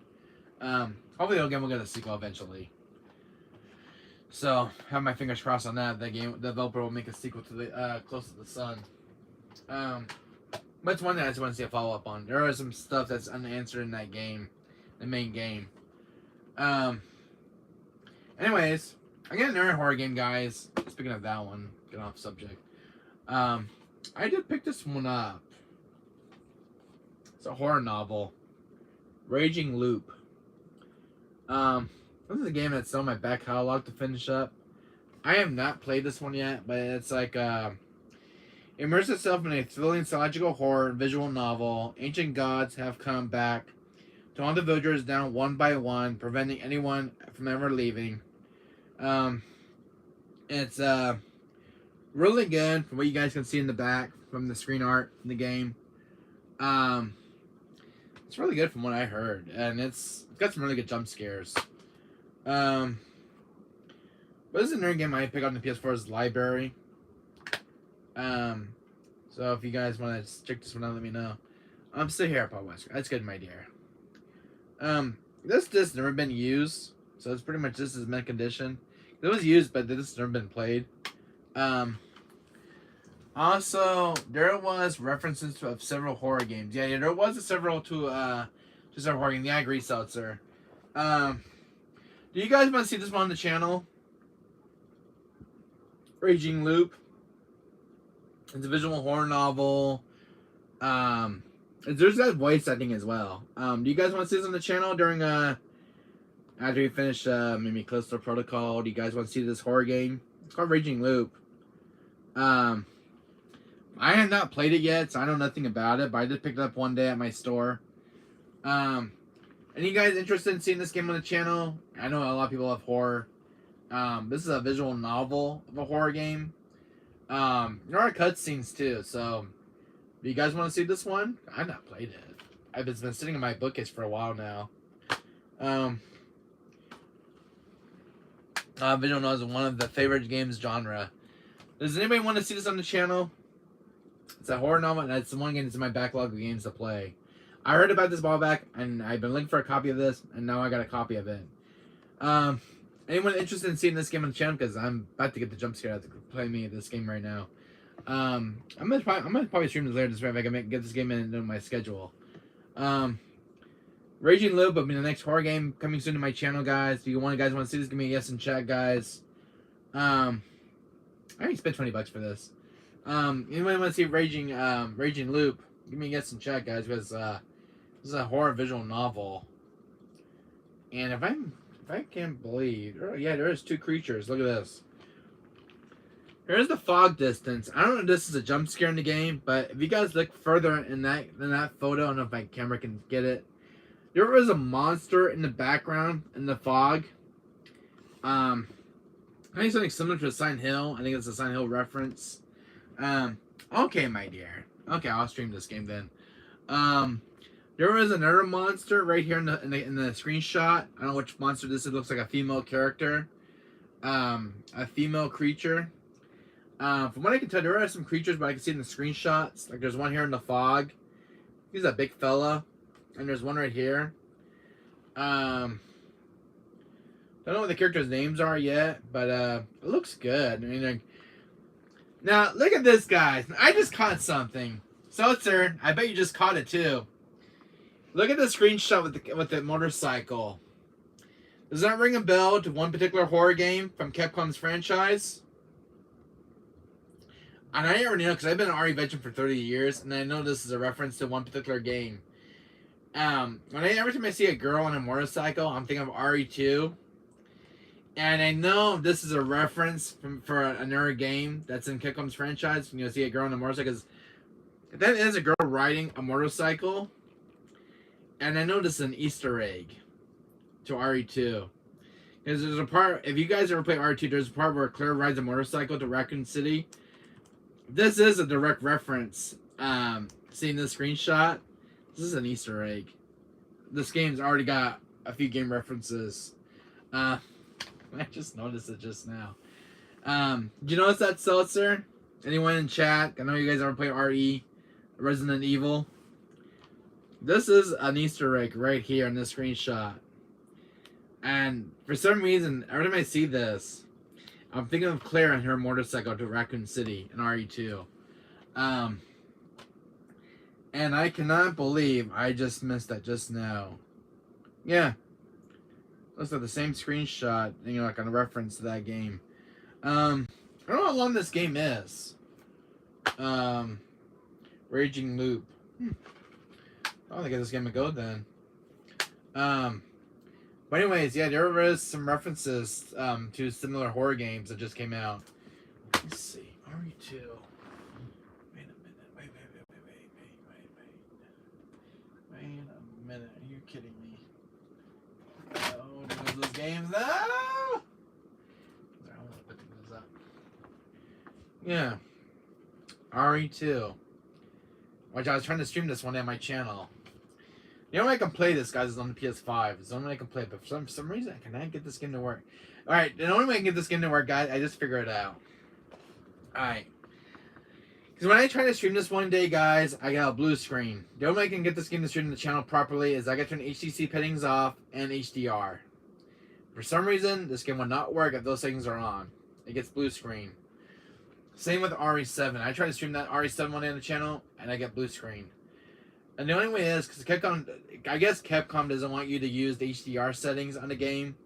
Hopefully the game will get a sequel eventually. So, have my fingers crossed on that. The developer will make a sequel to the Close to the Sun. But it's one that I just want to see a follow-up on. There are some stuff that's unanswered in that game, the main game. Anyways, again, another horror game, guys. Speaking of that one, get off subject. I did pick this one up. It's a horror novel, Raging Loop. This is a game that's on my back catalog to finish up. I have not played this one yet, but it's like immerse itself in a thrilling psychological horror visual novel. Ancient gods have come back to hunt the villagers down one by one, preventing anyone from ever leaving. It's really good from what you guys can see in the back from the screen art in the game. It's really good from what I heard, and it's got some really good jump scares. But this is another game I pick up on the PS4's library. So if you guys want to check this one out, let me know. I'm still here at Paul Wesker. That's good, my dear. This disc never been used, so it's pretty much this is mint condition. It was used, but this has never been played. Also, there was references to several horror games. Yeah, there was several to several horror games. Yeah, I agree, Seltzer. Do you guys want to see this one on the channel? Raging Loop. It's a visual horror novel. There's that voice acting as well. Do you guys want to see this on the channel during after we finish maybe Callisto Protocol? Do you guys want to see this horror game? It's called Raging Loop. I have not played it yet, so I know nothing about it, but I just picked it up one day at my store. Any guys interested in seeing this game on the channel? I know a lot of people love horror. This is a visual novel of a horror game. There are cutscenes too, so do you guys want to see this one? I've not played it. It's been sitting in my bookcase for a while now. Visual novel is one of the favorite games genre. Does anybody want to see this on the channel? It's a horror novel, and it's one game that's in my backlog of games to play. I heard about this a while back, and I've been looking for a copy of this, and now I got a copy of it. Anyone interested in seeing this game on the channel? Because I'm about to get the jump scare out to play me this game right now. I'm gonna probably stream this later this week if I can get this game into my schedule. Raging Loop will be the next horror game coming soon to my channel, guys. If you guys want to see this, give me a yes in chat, guys. I already spent $20 for this. Anybody want to see Raging Loop? Give me a yes in chat, guys, because this is a horror visual novel. And if I can't believe, yeah, there is 2 creatures. Look at this. Here's the fog distance. I don't know if this is a jump scare in the game, but if you guys look further in that photo, I don't know if my camera can get it. There was a monster in the background in the fog. I think something similar to a Silent Hill. I think it's a Silent Hill reference. Okay, my dear. Okay, I'll stream this game then. There was another monster right here in the screenshot. I don't know which monster this is. It looks like a female character. A female creature. From what I can tell, there are some creatures, but I can see in the screenshots. Like there's one here in the fog. He's a big fella. And there's one right here. Don't know what the characters' names are yet, but it looks good. I mean, like, now look at this, guys. I just caught something. Seltzer, I bet you just caught it too. Look at the screenshot with the motorcycle. Does that ring a bell to one particular horror game from Capcom's franchise? And I already know because I've been an RE veteran for 30 years, and I know this is a reference to one particular game. Every time I see a girl on a motorcycle, I'm thinking of RE2. And I know this is a reference for another game that's in Capcom's franchise. When you see a girl on a motorcycle, that is a girl riding a motorcycle. And I know this is an Easter egg to RE2. Because there's a part, if you guys ever play RE2, there's a part where Claire rides a motorcycle to Raccoon City. This is a direct reference. Seeing this screenshot, this is an Easter egg. This game's already got a few game references. I just noticed it just now. Did you notice that, Seltzer? Anyone in chat? I know you guys ever play RE, Resident Evil. This is an Easter egg right here in this screenshot. And for some reason, every time I see this, I'm thinking of Claire and her motorcycle to Raccoon City in RE2. And I cannot believe I just missed that just now. Yeah. Looks like the same screenshot, like on a reference to that game. I don't know how long this game is. Raging Loop. I'll give this game a go then. But anyways, yeah, there was some references to similar horror games that just came out. Let's see. RE2. Wait a minute. Wait a minute. Are you kidding me? Oh, there's those games now. I want to put this up. Yeah. RE2. Which I was trying to stream this one day on my channel. The only way I can play this, guys, is on the PS5. It's the only way I can play it, but for some reason, I cannot get this game to work. Alright, the only way I can get this game to work, guys, I just figured it out. Alright. Because when I try to stream this one day, guys, I got a blue screen. The only way I can get this game to stream to the channel properly is I got to turn HTC settings off and HDR. For some reason, this game will not work if those settings are on. It gets blue screen. Same with RE7. I try to stream that RE7 one day on the channel, and I get blue screen. And the only way is because I guess Capcom doesn't want you to use the HDR settings on the game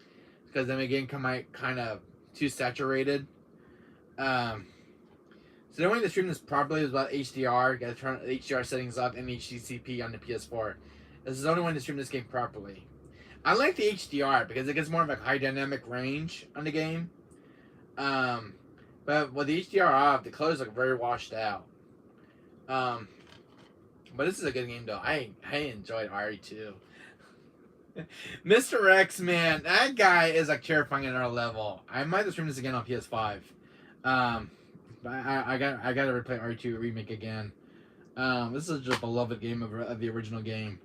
because then the game might kind of too saturated. So the only way to stream this properly is about HDR. Got to turn the HDR settings up and HDCP on the PS4. This is the only way to stream this game properly. I like the HDR because it gets more of a high dynamic range on the game. But with the HDR off, the colors look very washed out. But this is a good game though. I enjoyed RE2. Mr. X, man, that guy is like terrifying at our level. I might have streamed this again on PS5. But I gotta replay RE2 remake again. This is just a beloved game of the original game.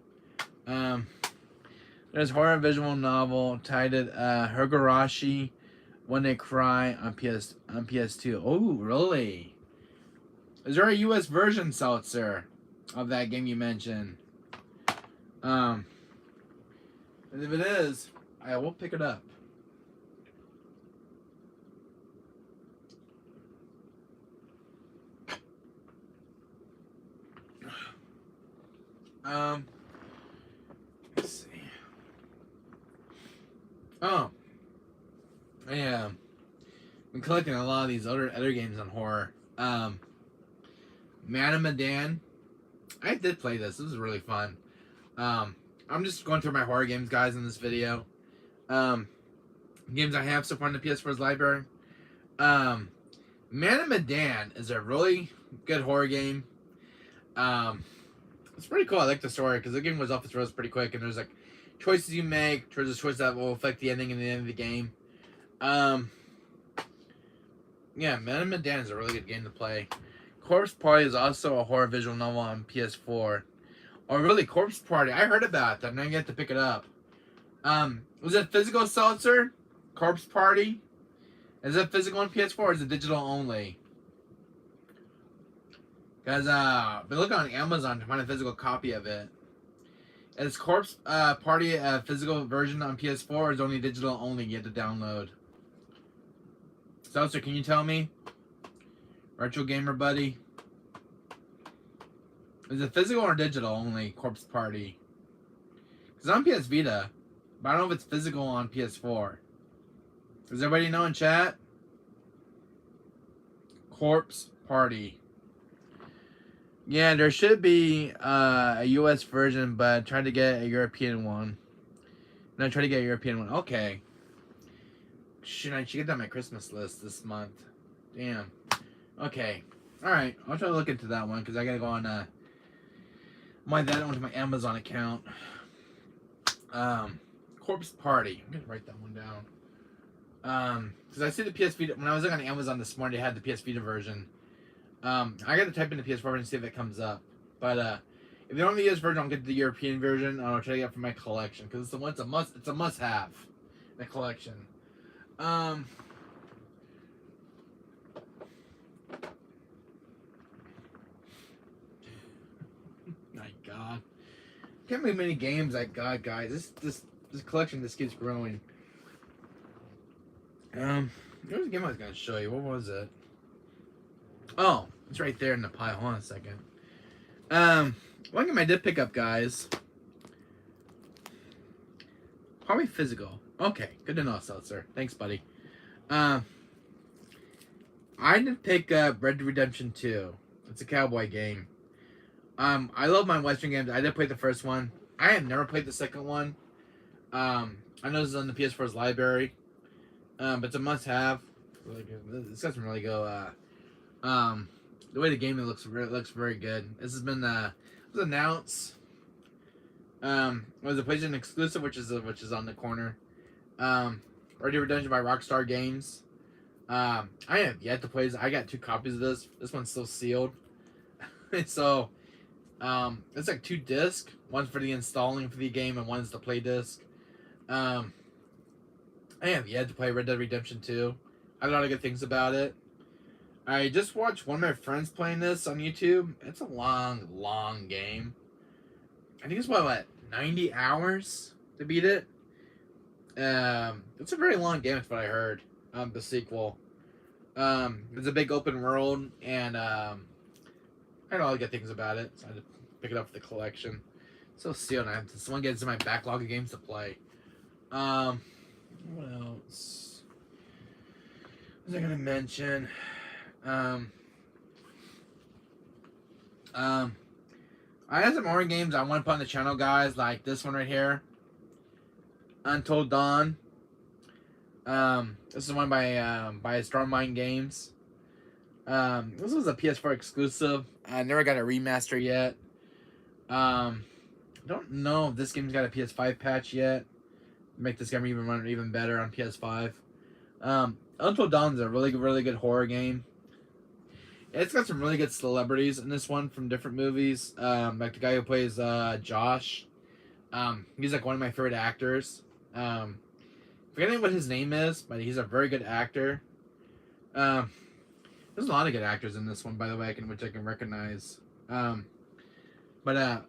There's horror visual novel titled Higurashi When They Cry on PS2. Oh, really? Is there a US version, Seltzer, of that game you mentioned? And if it is, I will pick it up. Let's see. Oh, yeah. Been collecting a lot of these other games on horror. Man of Medan. I did play this. This was really fun. I'm just going through my horror games, guys, in this video. Games I have so far in the PS4's library. Man of Medan is a really good horror game. It's pretty cool. I like the story because the game was off its rails pretty quick, and there's like choices you make, choices that will affect the ending and the end of the game. Yeah, Man of Medan is a really good game to play. Corpse Party is also a horror visual novel on PS4. Oh, really? Corpse Party? I heard about that. I'm gonna get to pick it up. Was it physical, Seltzer? Corpse Party? Is it physical on PS4 or is it digital only? Because, been looking on Amazon to find a physical copy of it. Is Corpse Party a physical version on PS4 or is it only digital only you have to download? Seltzer, can you tell me? Retro Gamer Buddy? Is it physical or digital only, Corpse Party? Because on PS Vita, but I don't know if it's physical on PS4. Does everybody know in chat? Corpse Party. Yeah, there should be a US version, but try to get a European one. No, try to get a European one. Okay. Shit, I should get that on my Christmas list this month. Damn. Okay. Alright, I'll try to look into that one, because I gotta go on, that onto my Amazon account. Corpse Party. I'm gonna write that one down. Because I see the PS Vita, when I was looking on Amazon this morning, they had the PS Vita version. I gotta type in the PS4 version and see if it comes up. But, if they don't have the US version, I'll get the European version, and I'll try to get it for my collection, because it's a must-have in the collection. My God, can't believe many games I got, guys. This collection just keeps growing. There was a game I was gonna show you. What was it? Oh, it's right there in the pile. Hold on a second. One game I did pick up, guys. Probably physical. Okay, good to know, Seltzer. Thanks, buddy. I did pick up Red Dead Redemption 2. It's a cowboy game. I love my Western games. I did play the first one. I have never played the second one. I know this is on the PS4's library. But it's a must-have. Really good. This doesn't really go. The way the game looks very good. This has been was announced. It was a PlayStation exclusive, which is on the corner. Red Dead Redemption by Rockstar Games. I have yet to play this. I got 2 copies of this. This one's still sealed. So, it's like 2 discs. One's for the installing for the game, and one's the play disc. I have yet to play Red Dead Redemption 2. I have a lot of good things about it. I just watched one of my friends playing this on YouTube. It's a long game. I think it's what 90 hours to beat it. It's a very long game. That's what I heard. The sequel. It's a big open world, and I know all the good things about it. So I had to pick it up for the collection. So sealed. I have to, someone gets in my backlog of games to play. What else was I gonna mention? I have some horror games I want to put on the channel, guys, like this one right here, Until Dawn. This is one by Stormwind Games. This was a PS4 exclusive. I never got a remaster yet. I don't know if this game's got a PS5 patch yet. Make this game even run even better on PS5. Until Dawn's a really good horror game. It's got some really good celebrities in this one from different movies. Like the guy who plays Josh. He's like one of my favorite actors. Forgetting what his name is, but he's a very good actor. There's a lot of good actors in this one, by the way, which I can recognize. But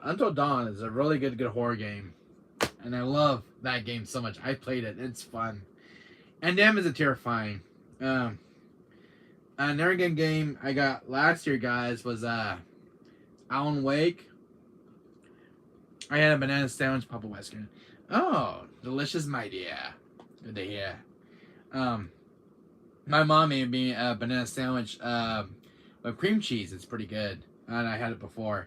Until Dawn is a really good horror game. And I love that game so much. I played it. It's fun. And damn, is it terrifying. Another good game I got last year, guys, was Alan Wake. I had a banana sandwich, Papa Western. Oh, delicious, my dear. Good to hear. My mom made me a banana sandwich with cream cheese. It's pretty good, and I had it before.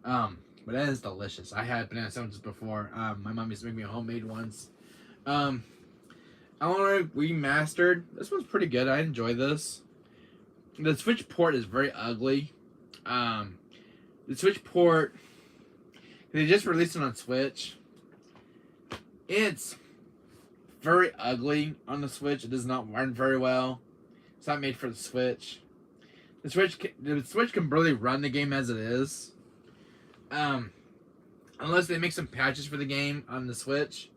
But that is delicious. I had banana sandwiches before. My mom used to make me a homemade ones. Eleanor Remastered. This one's pretty good. I enjoy this. The Switch port is very ugly. The Switch port, they just released it on Switch. It's very ugly on the Switch. It does not run very well. It's not made for the Switch. The Switch can barely run the game as it is. Unless they make some patches for the game on the Switch.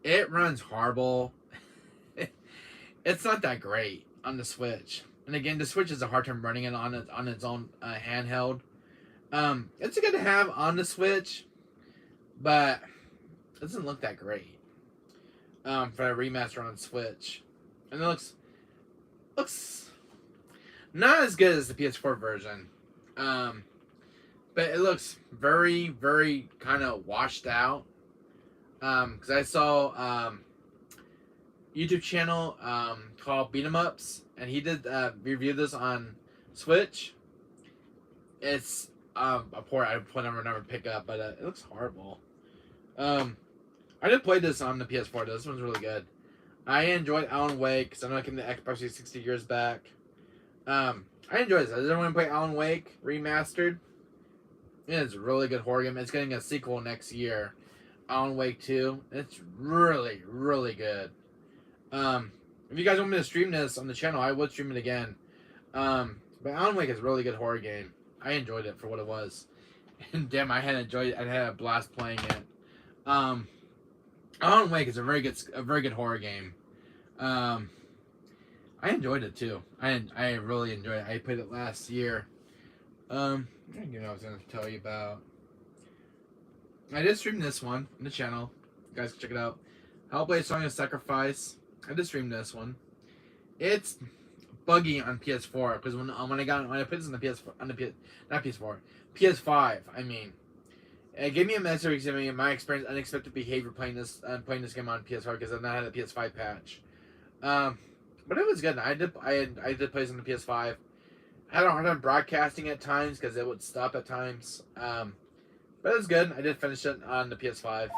It runs horrible. It's not that great on the Switch. And again, the Switch is a hard time running it on its own handheld. It's good to have on the Switch, but it doesn't look that great. For a remaster on Switch, and it looks not as good as the PS4 version. But it looks very, very kind of washed out. Because I saw YouTube channel called Beat 'em Ups, and he did review this on Switch. It's a port I would never pick up, but it looks horrible. I did play this on the PS4 though. This one's really good. I enjoyed Alan Wake because I know I came to Xbox 360 years back. I enjoyed this. Does everyone play Alan Wake Remastered? It's a really good horror game. It's getting a sequel next year. Alan Wake 2. It's really, really good. If you guys want me to stream this on the channel, I would stream it again. But Alan Wake is a really good horror game. I enjoyed it for what it was. And damn, I had a blast playing it. Alan Wake is a very good horror game. I enjoyed it too. I really enjoyed it. I played it last year. I was gonna tell you about. I did stream this one on the channel. You guys can check it out. Hellblade: Song of Sacrifice. I did stream this one. It's buggy on PS4 because when I put this on the PS4 not PS4 PS5. I mean, it gave me a message saying my experience unexpected behavior playing this game on PS4 because I've not had a PS5 patch. But it was good. I did play this on the PS5. I had a hard time broadcasting at times because it would stop at times. But it was good. I did finish it on the PS5.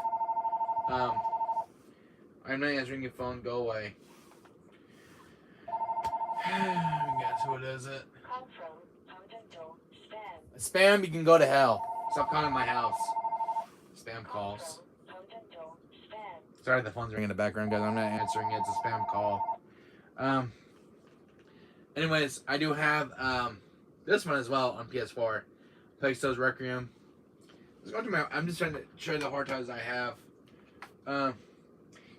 I'm not answering your phone. Go away. Guess who it is? It. Call from Potential Spam. Spam. You can go to hell. Stop calling my house. Spam calls. Potential Spam. Sorry, the phone's ringing in the background, guys. I'm not answering it. It's a spam call. Anyways, I do have this one as well on PS4. Plexos Requiem. I'm just trying to show you the hard times I have.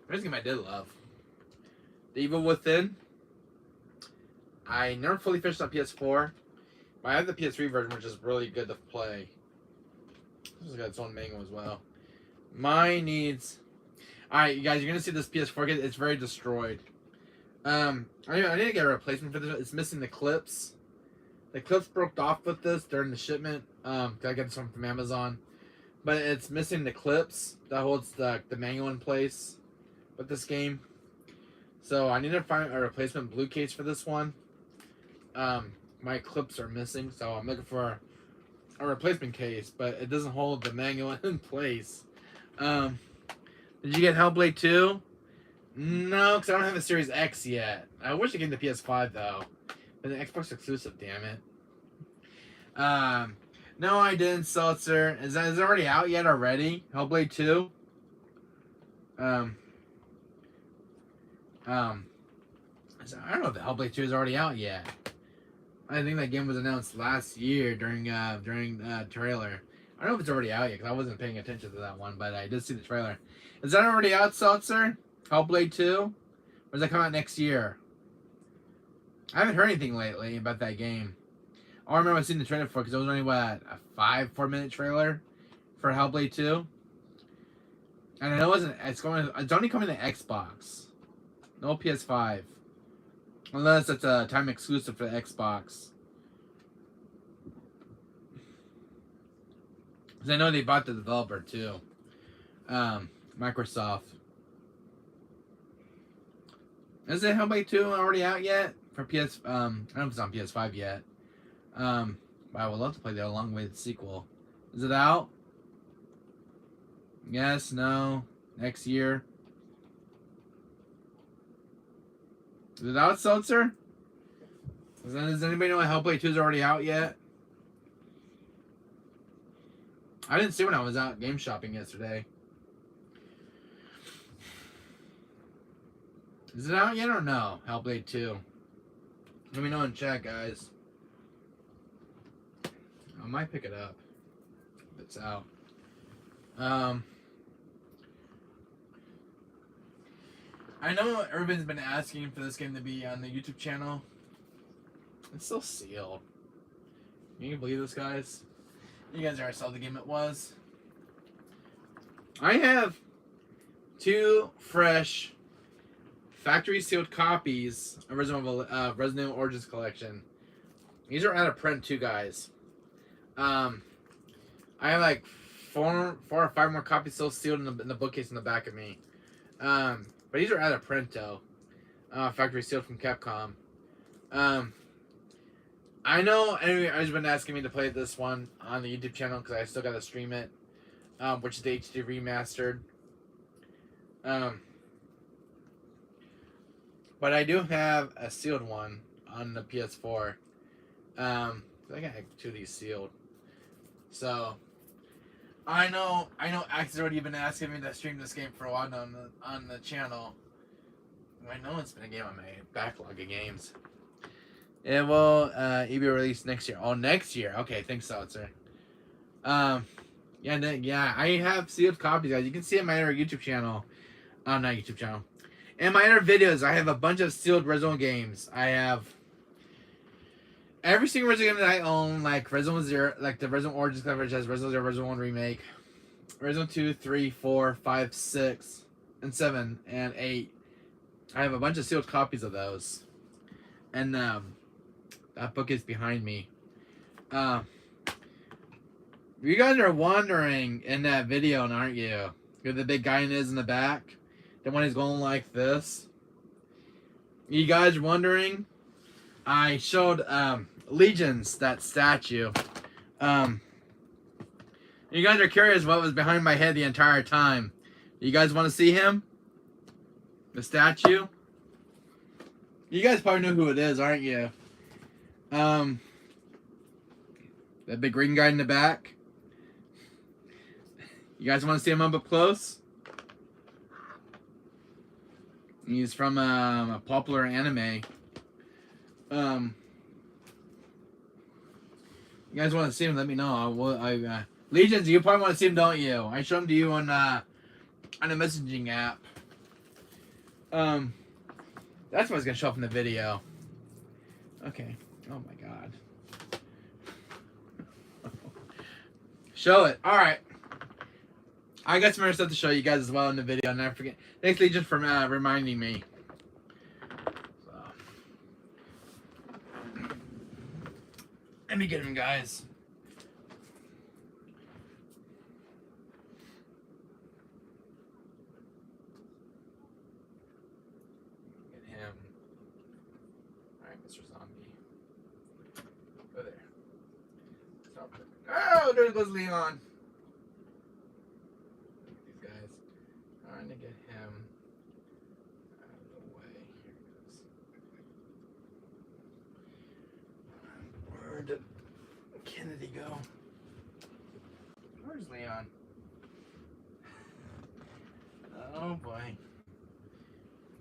First game I did love. The Evil Within. I never fully finished on PS4. But I have the PS3 version, which is really good to play. This has got its own manual as well. Mine needs... Alright, you guys, you're going to see this PS4 kit. It's very destroyed. I need to get a replacement for this. It's missing the clips. The clips broke off with this during the shipment. I got this one from Amazon. But it's missing the clips that holds the manual in place with this game. So I need to find a replacement blue case for this one. My clips are missing, so I'm looking for a replacement case, but it doesn't hold the manual in place. Did you get Hellblade 2? No, because I don't have a Series X yet. I wish I get the PS5 though. But the Xbox exclusive, damn it. No, I didn't, Seltzer. Is it already out yet already? Hellblade 2? I don't know if the Hellblade 2 is already out yet. I think that game was announced last year during trailer. I don't know if it's already out yet because I wasn't paying attention to that one, but I did see the trailer. Is that already out, Seltzer? Hellblade 2? Or does that come out next year? I haven't heard anything lately about that game. All I remember seeing the trailer for because it was only a 4 minute trailer for Hellblade 2. And I know it's only coming to Xbox. No PS5. Unless it's a time exclusive for the Xbox. Because I know they bought the developer too. Microsoft. Isn't Hellblade 2 already out yet? For PS, I don't know if it's on PS5 yet. But I would love to play the long-awaited sequel. Is it out? Yes, no, next year. Is it out, Seltzer? Does anybody know Hellblade 2 is already out yet? I didn't see when I was out game shopping yesterday. Is it out yet or no? Hellblade 2. Let me know in chat, guys. I might pick it up if it's out. I know everybody's been asking for this game to be on the YouTube channel. It's still sealed. Can you believe this, guys? You guys already saw the game it was. I have 2 fresh factory sealed copies of Resident Evil Origins Collection. These are out of print too, guys. I have like 4 or 5 more copies still sealed in the bookcase in the back of me. But these are out of print though. Factory sealed from Capcom. I know everybody's been asking me to play this one on the YouTube channel because I still got to stream it, which is the HD remastered. But I do have a sealed one on the PS4. I think I have 2 of these sealed. So I know Axe has already been asking me to stream this game for a while on the channel. I know it's been a game on my backlog of games. It will be released next year. Oh, next year. Okay, thanks, Seltzer. Yeah, I have sealed copies, guys. You can see it on my other YouTube channel. Not YouTube channel. In my other videos, I have a bunch of sealed Resident Evil games. I have every single Resident Evil game that I own, like Resident Evil 0, like the Resident Evil Origins coverage has Resident Evil 0, Resident Evil 1 Remake, Resident Evil 2, 3, 4, 5, 6, and 7, and 8. I have a bunch of sealed copies of those. And that book is behind me. You guys are wondering in that video, aren't you? Who the big guy is in the back? The one who's going like this? You guys wondering? I showed Legions that statue. You guys are curious what was behind my head the entire time. You guys want to see him? The statue? You guys probably know who it is, aren't you? That big green guy in the back. You guys want to see him up close? He's from a popular anime. You guys want to see him? Let me know. Legions, you probably want to see him, don't you? I showed him to you on a messaging app. That's what's gonna show up in the video. Okay. Oh my god. Show it. All right. I got some other stuff to show you guys as well in the video, and I forget. Thanks, Legion, for reminding me. So. Let me get him, guys. Get him. All right, Mr. Zombie. Go there. Stop. Oh, there goes Leon. Trying to get him out of the way. Here he goes. Where did Kennedy go? Where's Leon? Oh boy.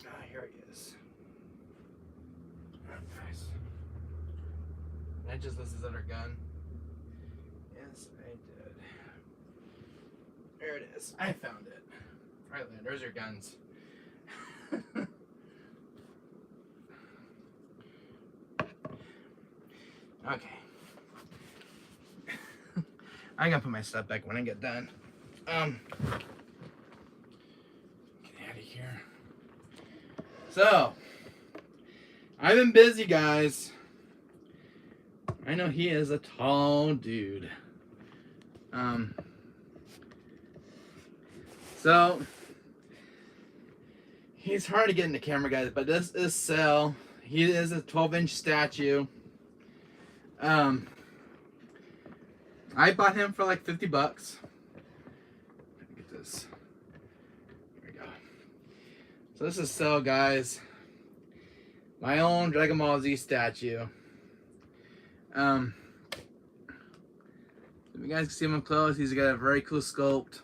Ah, here he is. Oh, nice. I just lost his other gun. Yes, I did. There it is. I found it. Alright, Leon, there's your guns. Okay. I gotta put my stuff back when I get done. Get out of here. So, I've been busy, guys. I know he is a tall dude. So he's hard to get in the camera, guys, but this is Cell. He is a 12-inch statue. I bought him for like $50. Let me get this. There we go. So this is Cell, guys. My own Dragon Ball Z statue. If you guys can see him up close, he's got a very cool sculpt.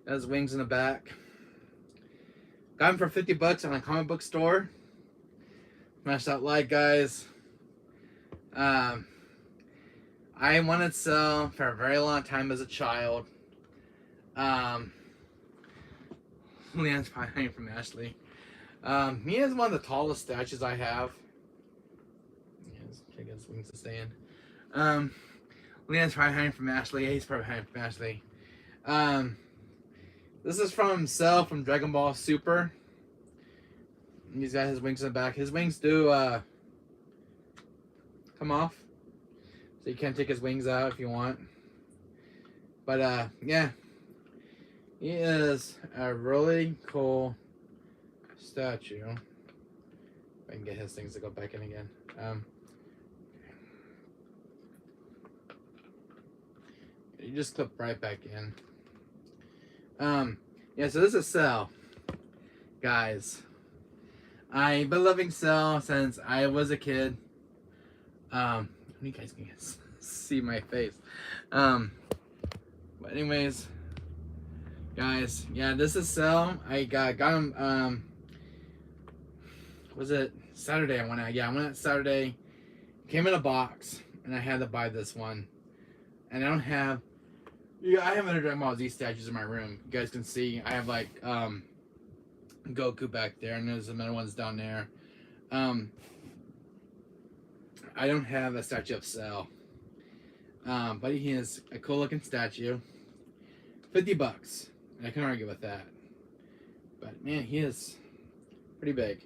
Has wings in the back. Got him for $50 on a comic book store. Smash that like, guys. I wanted Cell for a very long time as a child. Leon's probably hanging from Ashley. He is one of the tallest statues I have. I guess wings to stand. Leon's probably hiding from Ashley. Yeah, he's probably hiding from Ashley. This is from himself from Dragon Ball Super. He's got his wings in the back. His wings do come off, so you can take his wings out if you want. But yeah, he is a really cool statue. If I can get his things to go back in again. You just clip right back in. Yeah, so this is Cell, guys. I've been loving Cell since I was a kid. You guys can see my face. But anyways, guys, yeah, this is Cell. I got him. Was it Saturday? I went out. Yeah, I went out Saturday. Came in a box, and I had to buy this one. And I don't have. Yeah, I have other Dragon Ball Z statues in my room. You guys can see I have like Goku back there, and there's some other ones down there. I don't have a statue of Cell, but he is a cool looking statue. $50. I can argue with that. But man, he is pretty big.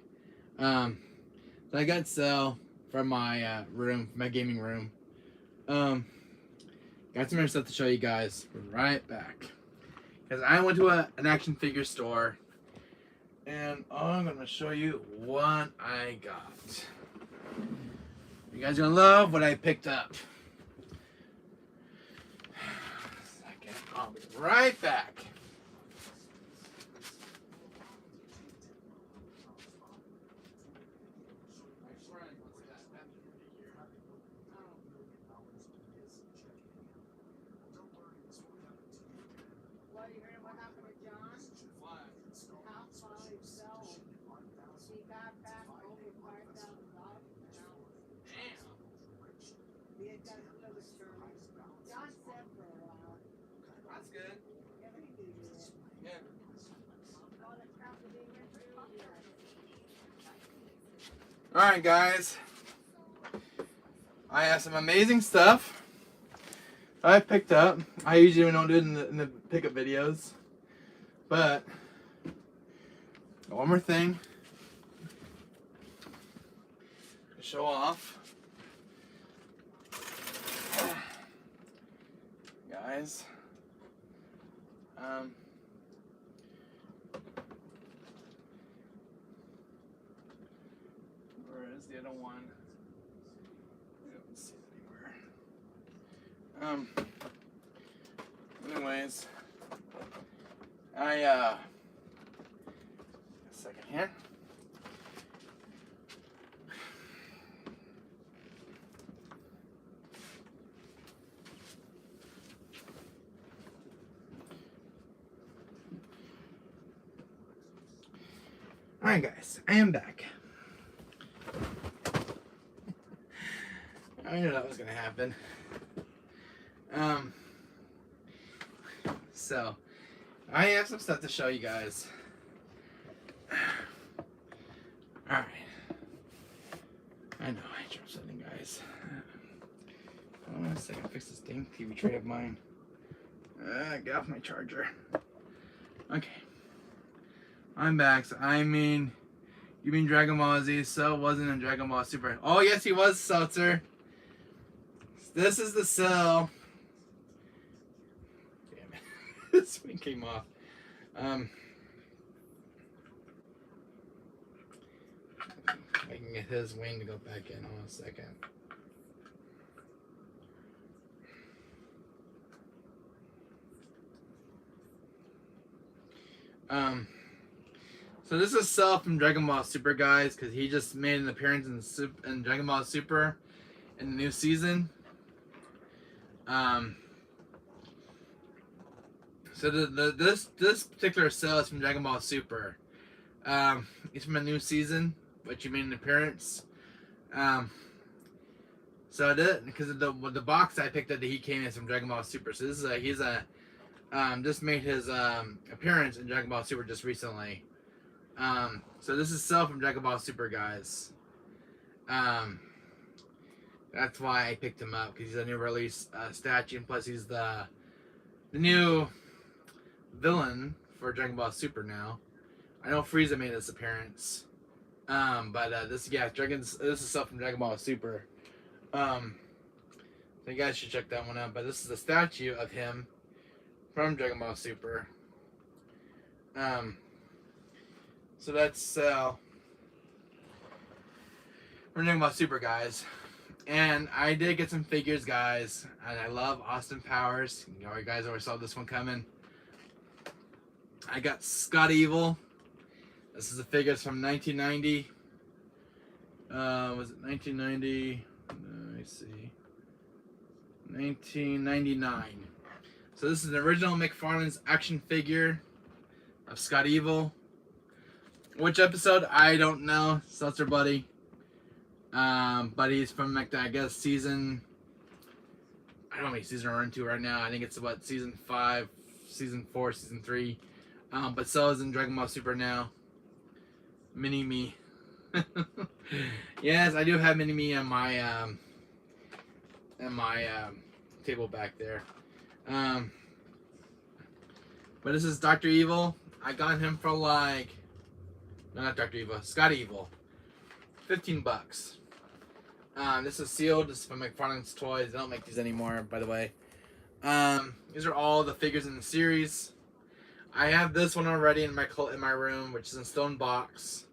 So I got Cell from my room, my gaming room. Got some other stuff to show you guys. We're right back. Because I went to an action figure store. And I'm going to show you what I got. You guys are going to love what I picked up. Second, I'll be right back. That's good. Yeah. Alright, guys. I have some amazing stuff I picked up. I usually don't do it in the pickup videos. But one more thing to show off. Guys. Where is the other one? I don't see it anywhere. Anyways, a second here. Alright guys, I am back. I knew that was gonna happen. So I have some stuff to show you guys. Alright. I know I dropped something, guys. Hold on a second, fix this dang TV tray of mine. Get off my charger. Okay. I'm back. So I mean, you mean Dragon Ball Z? Cell wasn't in Dragon Ball Super. Oh yes, he was, Seltzer. This is the Cell. Damn it, this one came off. I can get his wing to go back in. Hold on a second. So this is Cell from Dragon Ball Super, guys, because he just made an appearance in Dragon Ball Super in the new season. So this particular Cell is from Dragon Ball Super. He's from a new season, which he made an appearance. So because of the box I picked up that he came in from Dragon Ball Super. So this is he's just made his appearance in Dragon Ball Super just recently. So this is Cell from Dragon Ball Super, guys. That's why I picked him up, because he's a new release statue, and plus he's the new villain for Dragon Ball Super now. I know Frieza made this appearance, but this is Cell from Dragon Ball Super. So you guys should check that one out. But this is a statue of him from Dragon Ball Super. So that's Cell from Dragon Ball Super, guys. And I did get some figures, guys. And I love Austin Powers. You guys always saw this one coming. I got Scott Evil. This is the figures from 1990. Was it 1990? Let me see. 1999. So this is an original McFarlane's action figure of Scott Evil. Which episode? I don't know. Seltzer Buddy. But he's from, I guess, season... I don't know what season we're into right now. I think it's about season 5, season 4, season 3. But Cell is in Dragon Ball Super now. Mini-Me. Yes, I do have Mini-Me on my table back there. But this is Dr. Evil. I got him for like... No, not Dr. Evil. Scott Evil. $15. This is sealed. This is from McFarlane's Toys. They don't make these anymore, by the way. These are all the figures in the series. I have this one already in my room, which is in stone box.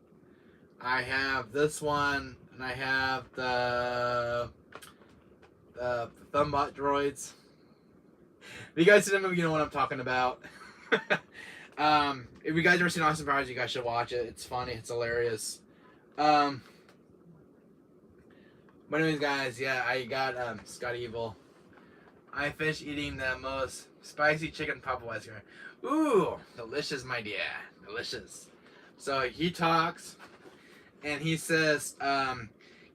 I have this one, and I have the Thumbot droids. If you guys see the movie, you know what I'm talking about. If you guys ever seen Austin Powers, you guys should watch it. It's funny. It's hilarious. But anyways, guys, yeah, I got Scott Evil. I finished eating the most spicy chicken Papa Ice cream. Ooh, delicious, my dear. Delicious. So he talks, and he says,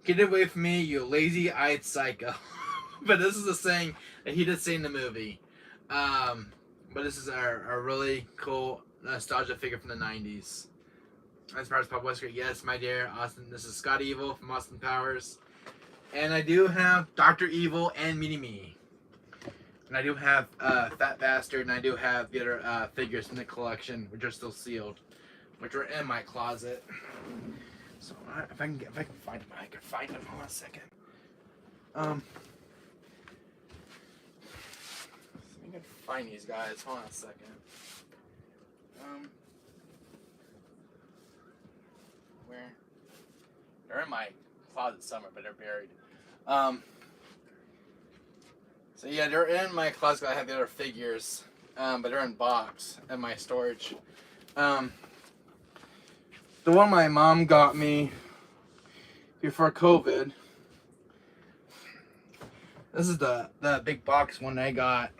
"Get away from me, you lazy-eyed psycho." But this is a saying that he did say in the movie. But this is a really cool nostalgia figure from the 90s. As far as Papa Wesker, yes, my dear Austin. This is Scott Evil from Austin Powers. And I do have Dr. Evil and Mini-Me. And I do have Fat Bastard, and I do have the other figures from the collection, which are still sealed, which are in my closet. So if I can find them, I can find them. Hold on a second. I can find these guys. Hold on a second. Where? They're in my closet somewhere, but they're buried. So yeah, they're in my closet. I have the other figures, but they're in box in my storage. The one my mom got me before COVID. This is the big box one I got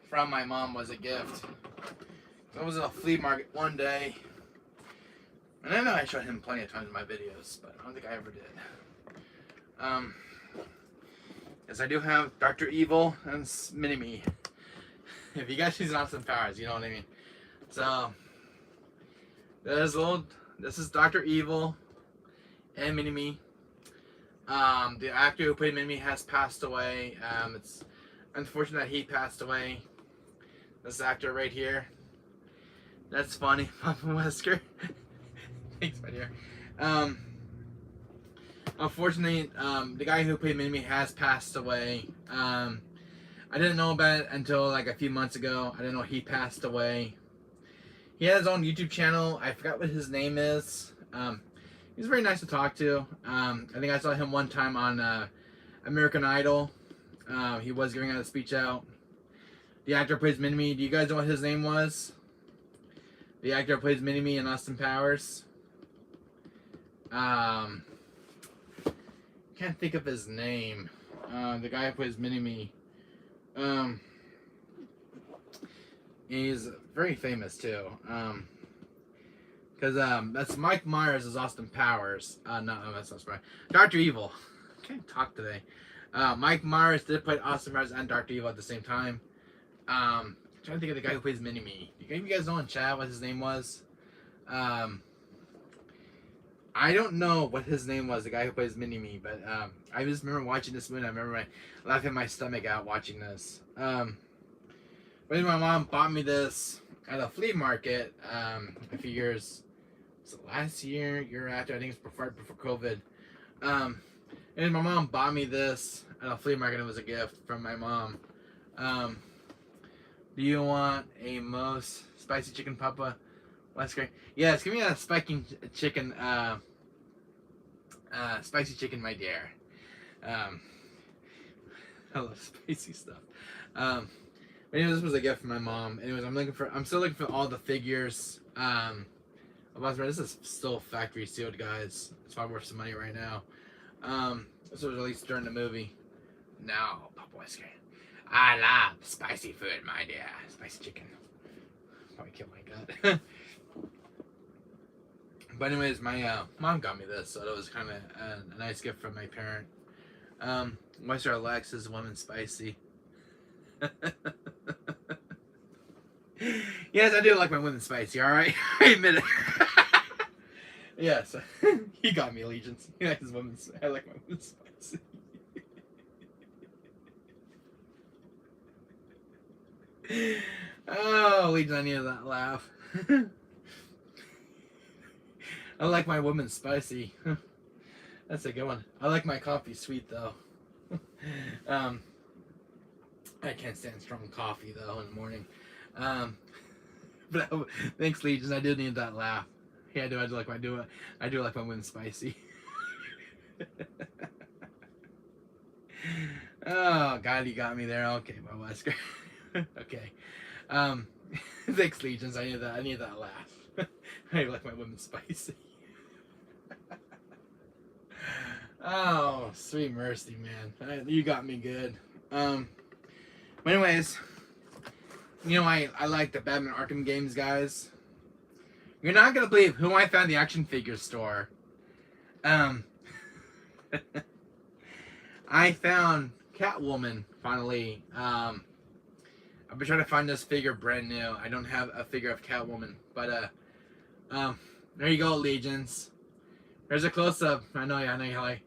from my mom, was a gift. I was at a flea market one day, and I know I showed him plenty of times in my videos, but I don't think I ever did. Yes, I do have Dr. Evil and Mini-Me. If you guys use Austin Powers, you know what I mean. So this is Dr. Evil and Mini-Me. The actor who played Mini-Me has passed away. It's unfortunate that he passed away. This actor right here. That's funny, Papa Wesker. Thanks, my dear. Unfortunately, the guy who played Mini-Me has passed away. I I didn't know about it until like a few months ago. I didn't know he passed away. He has his own YouTube channel. I forgot what his name is. He's very nice to talk to. I think I saw him one time on American Idol. He was giving out a speech out. The actor who plays Mini-Me. Do you guys know what his name was? The actor who plays Mini-Me in Austin Powers. Can't think of his name. The guy who plays Mini-Me. He's very famous too. Because that's Mike Myers as Austin Powers. No, that's not right. Dr. Evil. I can't talk today. Mike Myers did play Austin Powers and Dr. Evil at the same time. I'm trying to think of the guy who plays Mini-Me. You guys know in chat what his name was? I don't know what his name was, the guy who plays Mini-Me, but I just remember watching this movie. I remember laughing my stomach out watching this. When my mom bought me this at a flea market a few years, was it last year after? I think it's before COVID. And my mom bought me this at a flea market. It was a gift from my mom. Do you want a most spicy chicken, Papa? That's great. Yes, give me a spicy chicken, my dear. I love spicy stuff. But anyways, this was a gift from my mom. Anyways, I'm still looking for all the figures. This is still factory sealed, guys. It's probably worth some money right now. This was released during the movie. No, Papa Whisker. I love spicy food, my dear. Spicy chicken. Probably kill my gut. But anyways, my mom got me this, so it was kind of a nice gift from my parent. Moisture Alexis Woman Spicy. Yes, I do like my women spicy, alright? I admit it. Yes, he got me allegiance. He likes his women. I like my women spicy. Oh, Legion, I needed that laugh. I like my woman spicy. That's a good one. I like my coffee sweet though. I can't stand strong coffee though in the morning. But thanks, Legion. I do need that laugh. Yeah, I do like my women spicy. Oh God, you got me there. Okay, my Wesker. Okay. Thanks, Legions. I need that laugh. I like my women spicy. Oh, sweet mercy, man. You got me good. But anyways, you know, I like the Batman Arkham games, guys. You're not gonna believe who I found the action figure store. I found Catwoman finally. I've been trying to find this figure brand new. I don't have a figure of Catwoman, but there you go, Legions. There's a close up. I know you like.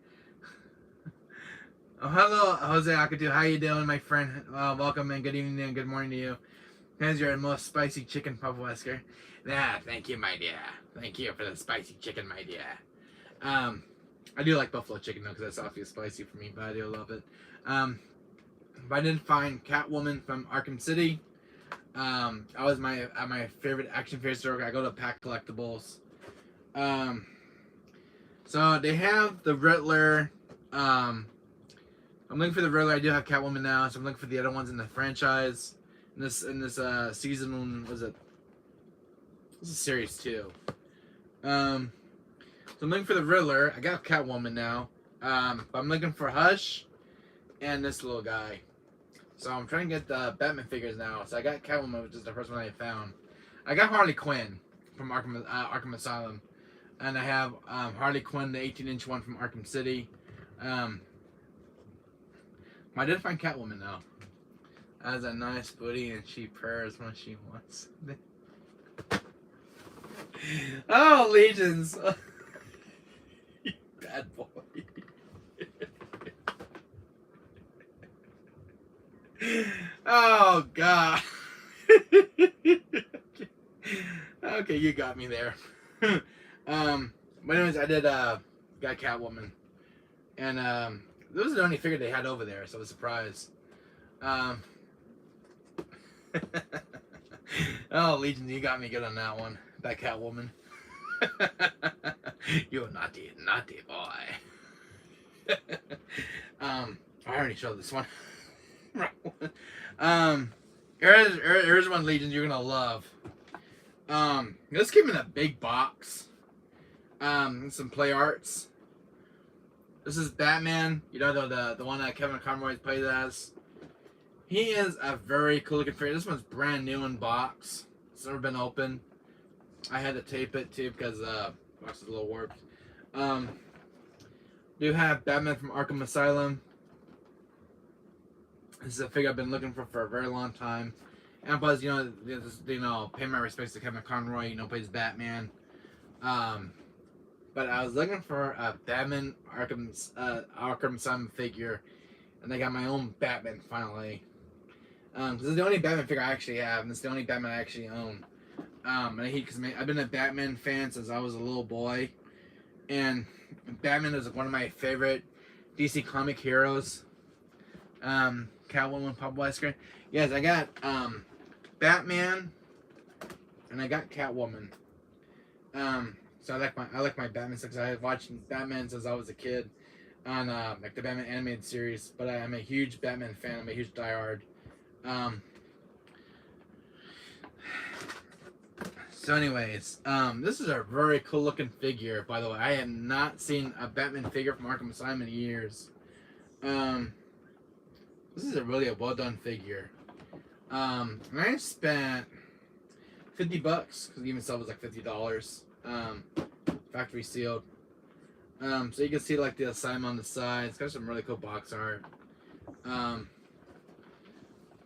Oh, hello, Jose Akatu. How you doing, my friend? Welcome and good evening and good morning to you. Here's your most spicy chicken, Papa Wesker. Yeah, thank you, my dear. Thank you for the spicy chicken, my dear. I do like buffalo chicken though, because that's obviously spicy for me, but I do love it. But I didn't find Catwoman from Arkham City. I was my favorite action figure store. I go to Pack Collectibles. So they have the Riddler. I'm looking for the Riddler. I do have Catwoman now, so I'm looking for the other ones in the franchise. In this season, was it? This is series 2. So I'm looking for the Riddler. I got Catwoman now. But I'm looking for Hush and this little guy. So I'm trying to get the Batman figures now. So I got Catwoman, which is the first one I found. I got Harley Quinn from Arkham Asylum. And I have Harley Quinn, the 18-inch one from Arkham City. I did find Catwoman though. Has a nice booty and she purrs when she wants. Oh, Legions! You bad boy. Oh God. Okay, you got me there. But anyways, I did got Catwoman, and this was the only figure they had over there, so I was surprised. Oh, Legion, you got me good on that one. That Catwoman. You naughty, naughty boy. I already showed this one. Here's one, Legion, you're gonna love. This came in a big box. Some play arts. This is Batman. You know the one that Kevin Conroy played as. He is a very cool looking figure. This one's brand new in box. It's never been opened. I had to tape it too because box is a little warped. Do have Batman from Arkham Asylum. This is a figure I've been looking for a very long time. And plus, pay my respects to Kevin Conroy. Plays Batman. But I was looking for a Batman Arkham Asylum figure, and I got my own Batman finally. This is the only Batman figure I actually have, and it's the only Batman I actually own. Because I've been a Batman fan since I was a little boy, and Batman is one of my favorite DC comic heroes. Catwoman, Pop Wesker. Yes, I got Batman, and I got Catwoman. So I like my Batman because I watched Batman since I was a kid on the Batman animated series. But I'm a huge Batman fan. I'm a huge diehard. So anyways, this is a very cool looking figure, by the way. I have not seen a Batman figure from Arkham Asylum in years. This is really a well done figure. And I spent $50 because even sell was like $50. Factory sealed. So you can see like the Asylum on the side. It's got some really cool box art.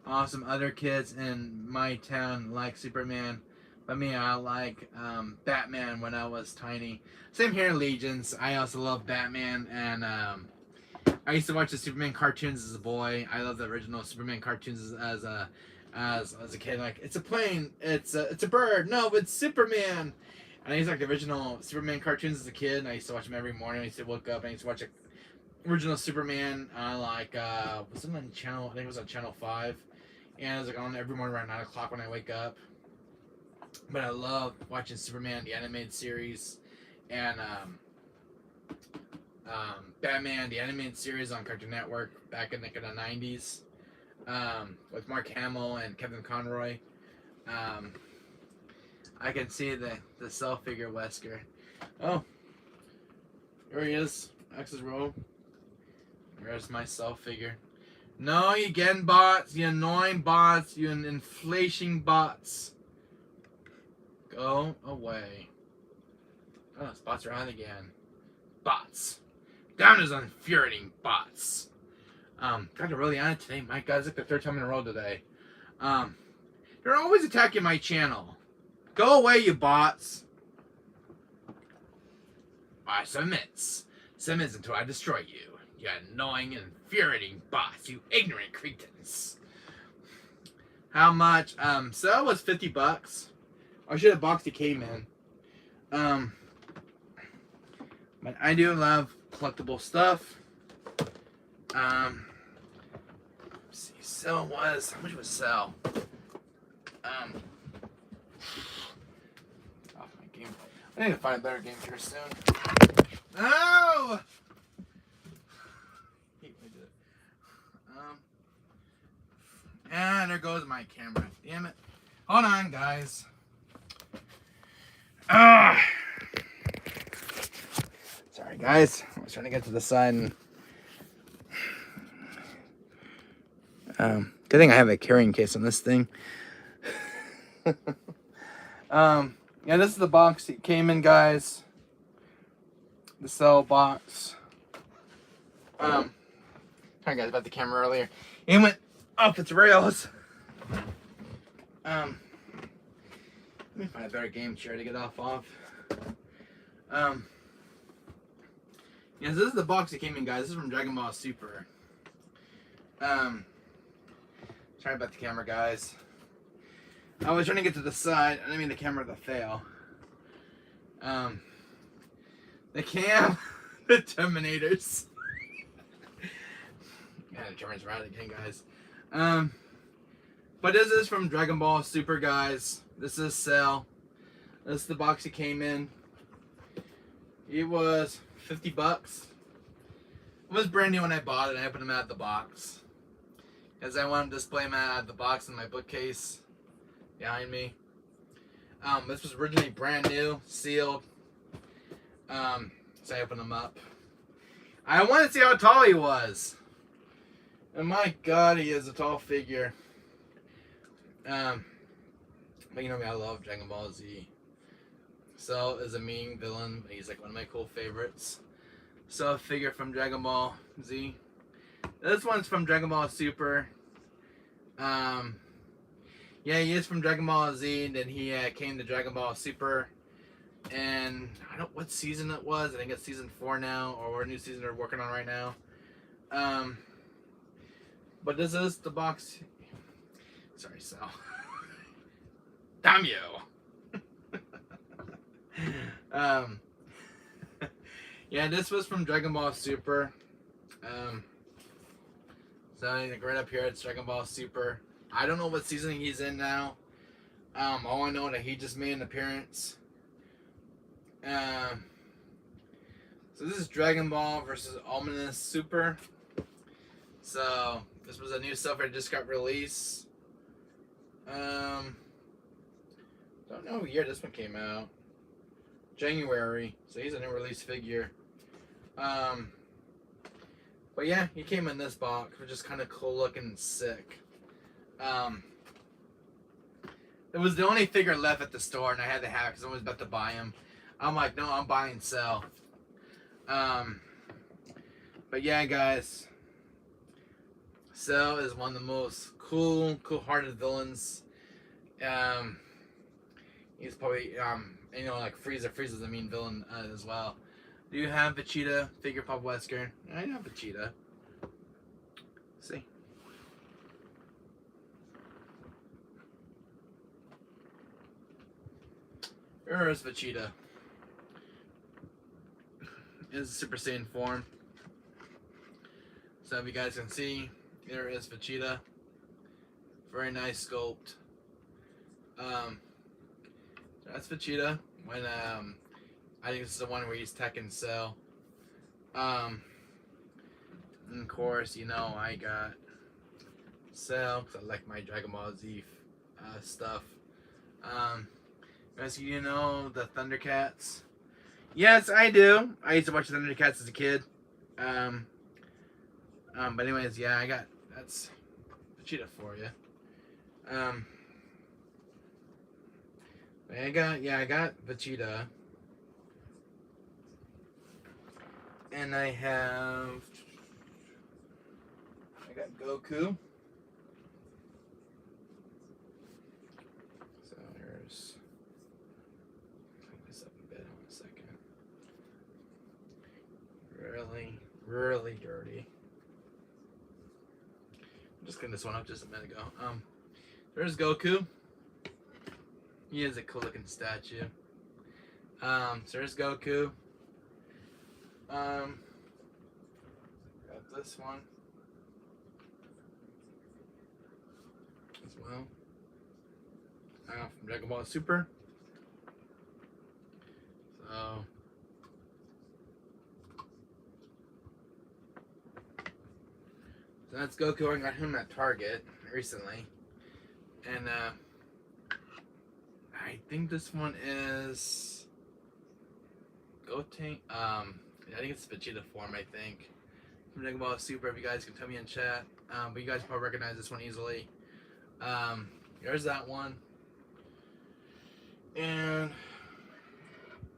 Awesome other kids in my town like Superman. But me, I like Batman when I was tiny. Same here, Legions. I also love Batman, and I used to watch the Superman cartoons as a boy. I love the original Superman cartoons as a kid. Like, it's a plane, it's a bird. No, it's Superman. And I used to like the original Superman cartoons as a kid, and I used to watch them every morning. I used to wake up and I used to watch original Superman on was it on channel? I think it was on Channel 5, and it was like on every morning around 9 o'clock when I wake up. But I love watching Superman, the animated series, and Batman, the animated series on Cartoon Network back in the 90s, with Mark Hamill and Kevin Conroy. I can see the self figure Wesker. Oh, there he is. X's row. There's my self figure. No, you again, bots. You annoying bots. You inflation bots. Go away. Oh, spots are on again. Bots. Down is infuriating bots. Got it really on it today. My God, it's like the third time in a row today. They're always attacking my channel. Go away, you bots. I submits. Submits until I destroy you. You annoying and infuriating bots. You ignorant cretins. How much? So that was $50. I should have boxed he came in. But I do love collectible stuff. Let's see, sell was, how much was sell? Off my game. I need to find a better game here soon. No! And there goes my camera. Damn it. Hold on, guys. Sorry, guys. I was trying to get to the side and good thing I have a carrying case on this thing. Yeah, this is the box it came in, guys. The cell box. Sorry guys about the camera earlier. It went off its rails. Let me find a better game chair to get off of. Yeah, so this is the box it came in, guys. This is from Dragon Ball Super. Sorry about the camera, guys. I was trying to get to the side. I didn't mean the camera to fail. The cam, the Terminators. Yeah, the Terminators are out again, guys. But this is from Dragon Ball Super, guys. This is Cell. This is the box he came in. It was $50. It was brand new when I bought it, and I put him out of the box. As I want to display him out of the box in my bookcase behind me. This was originally brand new, sealed. So I opened him up. I wanted to see how tall he was. And my God, he is a tall figure. But you know me, I love Dragon Ball Z. Cell is a mean villain. He's like one of my cool favorites. So a figure from Dragon Ball Z. This one's from Dragon Ball Super. Yeah, he is from Dragon Ball Z, and then he came to Dragon Ball Super. And I don't know what season it was. I think it's season 4 now, or what new season they're working on right now. But this is the box. Sorry, Sal. Damn you. Yeah, this was from Dragon Ball Super. So like right up here, it's Dragon Ball Super. I don't know what season he's in now. All I know that he just made an appearance. So this is Dragon Ball versus Ominous Super. So this was a new stuff that just got released. Don't know what year this one came out. January. So he's a new release figure. But yeah, he came in this box, which is kind of cool looking and sick. It was the only figure left at the store, and I had to have it because I was about to buy him. I'm like, no, I'm buying Cell. But yeah, guys, Cell is one of the most cool-hearted villains. He's probably, you know, like Frieza. Frieza's a mean villain as well. Do you have Vegeta figure, Pop Wesker? I have Vegeta. See. Here is Vegeta. Is Super Saiyan form. So if you guys can see, there is Vegeta. Very nice sculpt. That's Vegeta. When I think this is the one where he's Tekken Cell. And of course, you know, I got Cell because I like my Dragon Ball Z stuff. As you know, the Thundercats. Yes, I do. I used to watch Thundercats as a kid. But anyways, yeah, that's Vegeta for you. I got Vegeta. And I got Goku. So here's, clean this up a bit in a second. Really dirty. I'm just cleaned this one up just a minute ago. There's Goku. He is a cool looking statue. So there's Goku. Got this one as well. From Dragon Ball Super. So that's Goku. I got him at Target recently, and I think this one is Goten. I think it's Vegeta form, I think. From Dragon Ball Super, if you guys can tell me in chat. But you guys probably recognize this one easily. There's that one. And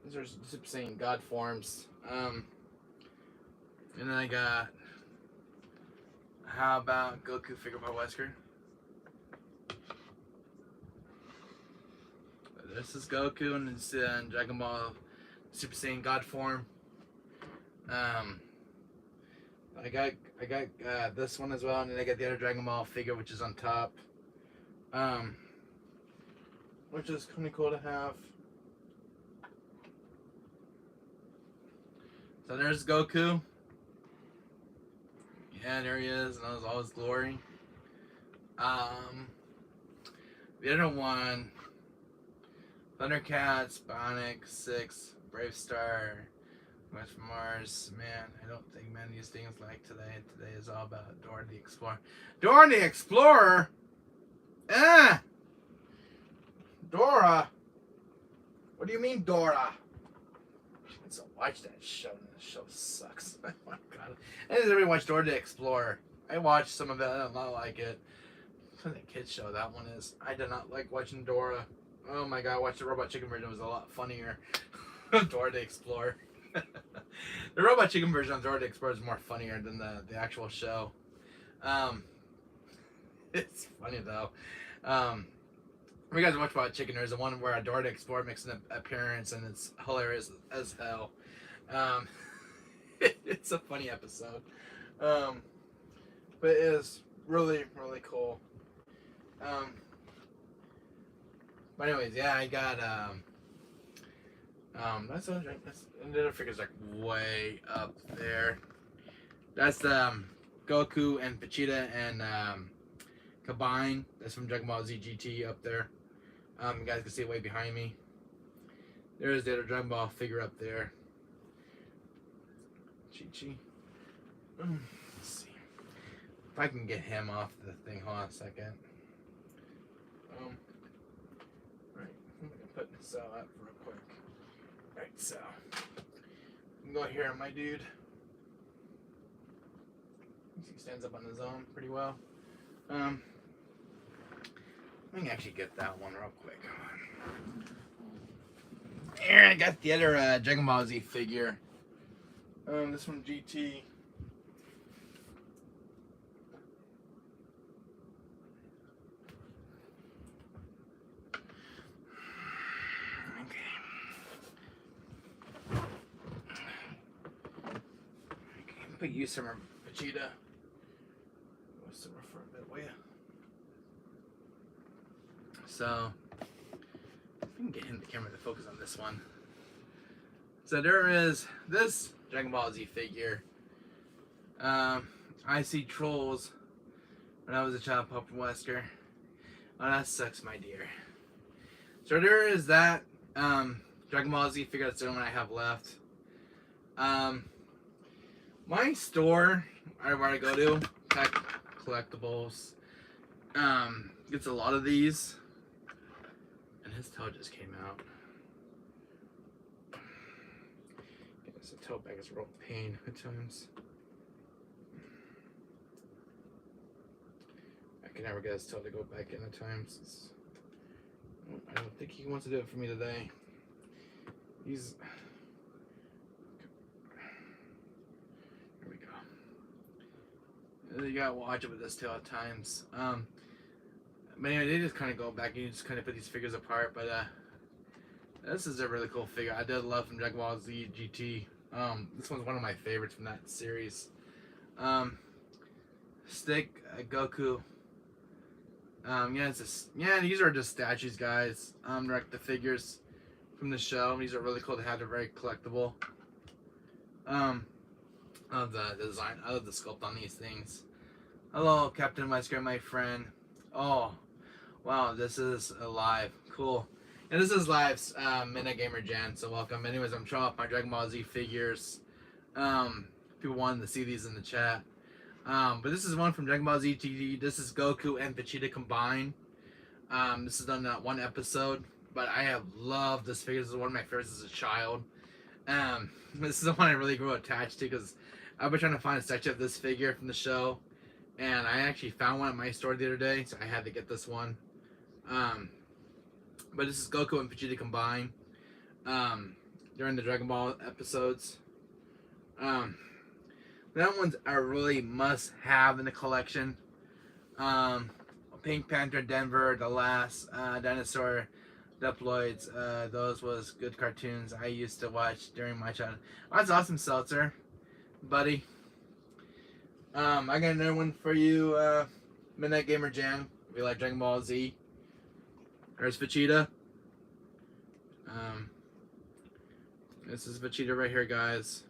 these are Super Saiyan God forms. And then I got, how about Goku figure by Wesker? This is Goku and it's in Dragon Ball Super Saiyan God form. I got this one as well, and then I got the other Dragon Ball figure, which is on top. Which is kind of cool to have. So there's Goku. Yeah, there he is, and that was all his glory. The other one, Thundercats, Bionic 6, Brave Star, West from Mars. Man, I don't think many of these things like today. Today is all about Dora the Explorer. Dora the Explorer? Dora? What do you mean, Dora? So watch that show. The show sucks. Oh my god. I didn't really watch Dora the Explorer. I watched some of it. I did not like it. What a kid's show that one is. I did not like watching Dora. Oh my god, I watched the Robot Chicken version. It was a lot funnier. Dora the Explorer. The Robot Chicken version of Dora the Explorer is more funnier than the actual show. It's funny though. You guys watch Robot Chicken? There's the one where Dora the Explorer makes an appearance, and it's hilarious as hell. It's a funny episode, but it is really cool. But anyways, yeah, I got that's and the other figure's like way up there. That's Goku and Vegeta and combined. That's from Dragon Ball Z GT up there. You guys can see it way behind me. There's the other Dragon Ball figure up there. Chi-Chi. Let's see if I can get him off the thing. Hold on a second. Right, I'm gonna put this out real quick. Right, so you can go here, my dude. He stands up on his own pretty well. Let me actually get that one real quick. Here, I got the other Dragon Ball Z figure. This one GT. Put you some Vegeta. Some for a bit, will ya? So I can get him the camera to focus on this one. So there is this Dragon Ball Z figure. I see trolls when I was a child, Pop Wesker. Oh, that sucks, my dear. So there is that Dragon Ball Z figure. That's the only one I have left. My store, where I go to, Pack Collectibles, gets a lot of these. And his toe just came out. Yes, a toe bag is a real pain at times. I can never get his toe to go back in at times. I don't think he wants to do it for me today. He's... Here we go. You gotta watch it with this tail at times. But anyway, they just kind of go back and you just kind of put these figures apart. But this is a really cool figure. I did love from Dragon Ball Z GT. This one's one of my favorites from that series. Stick Goku. Yeah, these are just statues, guys. Like the figures from the show. These are really cool to have. They're very collectible. I love the design. I love the sculpt on these things. Hello, Captain Wesker, my friend. Oh, wow, this is live. Cool. And this is live's Midnight Gamer Jan, so welcome. Anyways, I'm showing off my Dragon Ball Z figures. People wanted to see these in the chat. But this is one from Dragon Ball Z GT. This is Goku and Vegeta combined. This is done that one episode, but I have loved this figure. This is one of my favorites as a child. This is the one I really grew attached to because I've been trying to find a statue of this figure from the show, and I actually found one at my store the other day, so I had to get this one. But this is Goku and Vegeta combined during the Dragon Ball episodes. That one's a really must-have in the collection. Pink Panther, Denver, The Last Dinosaur, Diploids. Those was good cartoons I used to watch during my childhood. That's awesome, Seltzer, buddy. I got another one for you, Midnight Gamer Jan. If you like Dragon Ball Z. There's Vegeta. This is Vegeta right here, guys.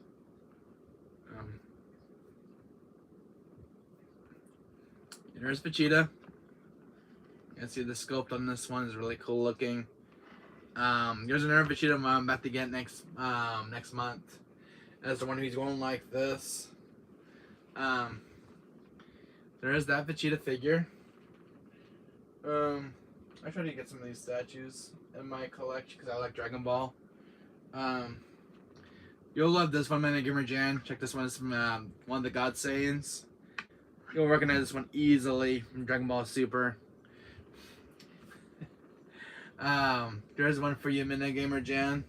There's Vegeta. And see the sculpt on this one is really cool looking. There's another Vegeta I'm about to get next month. That's the one who's going like this. There is that Vegeta figure. I try to get some of these statues in my collection because I like Dragon Ball. You'll love this one, Man Gamer Jan. Check this one. It's from one of the God Saiyans. You'll recognize this one easily from Dragon Ball Super. There's one for you, Midnight Gamer Jan.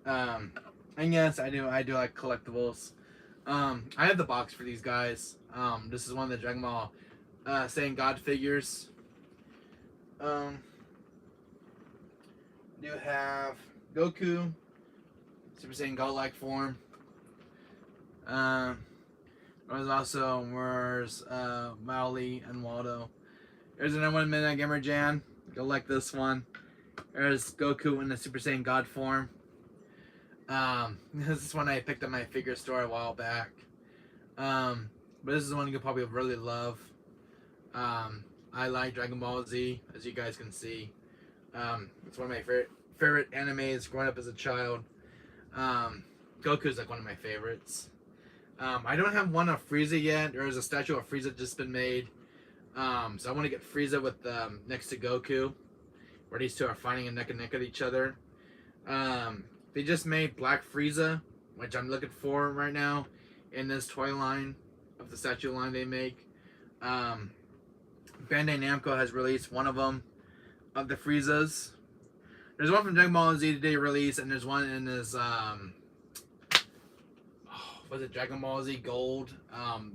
And yes, I do like collectibles. I have the box for these guys. This is one of the Dragon Ball Saiyan God figures. You have Goku, Super Saiyan God-like form. There's also Maoli and Waldo. There's another one, Midnight Gamer Jan. You'll like this one. There's Goku in the Super Saiyan God form. This is one I picked up at my figure store a while back. But this is one you could probably really love. I like Dragon Ball Z, as you guys can see. It's one of my favorite animes growing up as a child. Goku's like one of my favorites. I don't have one of Frieza yet. There is a statue of Frieza just been made. So I want to get Frieza with next to Goku, where these two are fighting neck and neck at each other. They just made Black Frieza, which I'm looking for right now in this toy line of the statue line they make. Bandai Namco has released one of them of the Friezas. There's one from Dragon Ball Z today released, and there's one in this was it Dragon Ball Z Gold,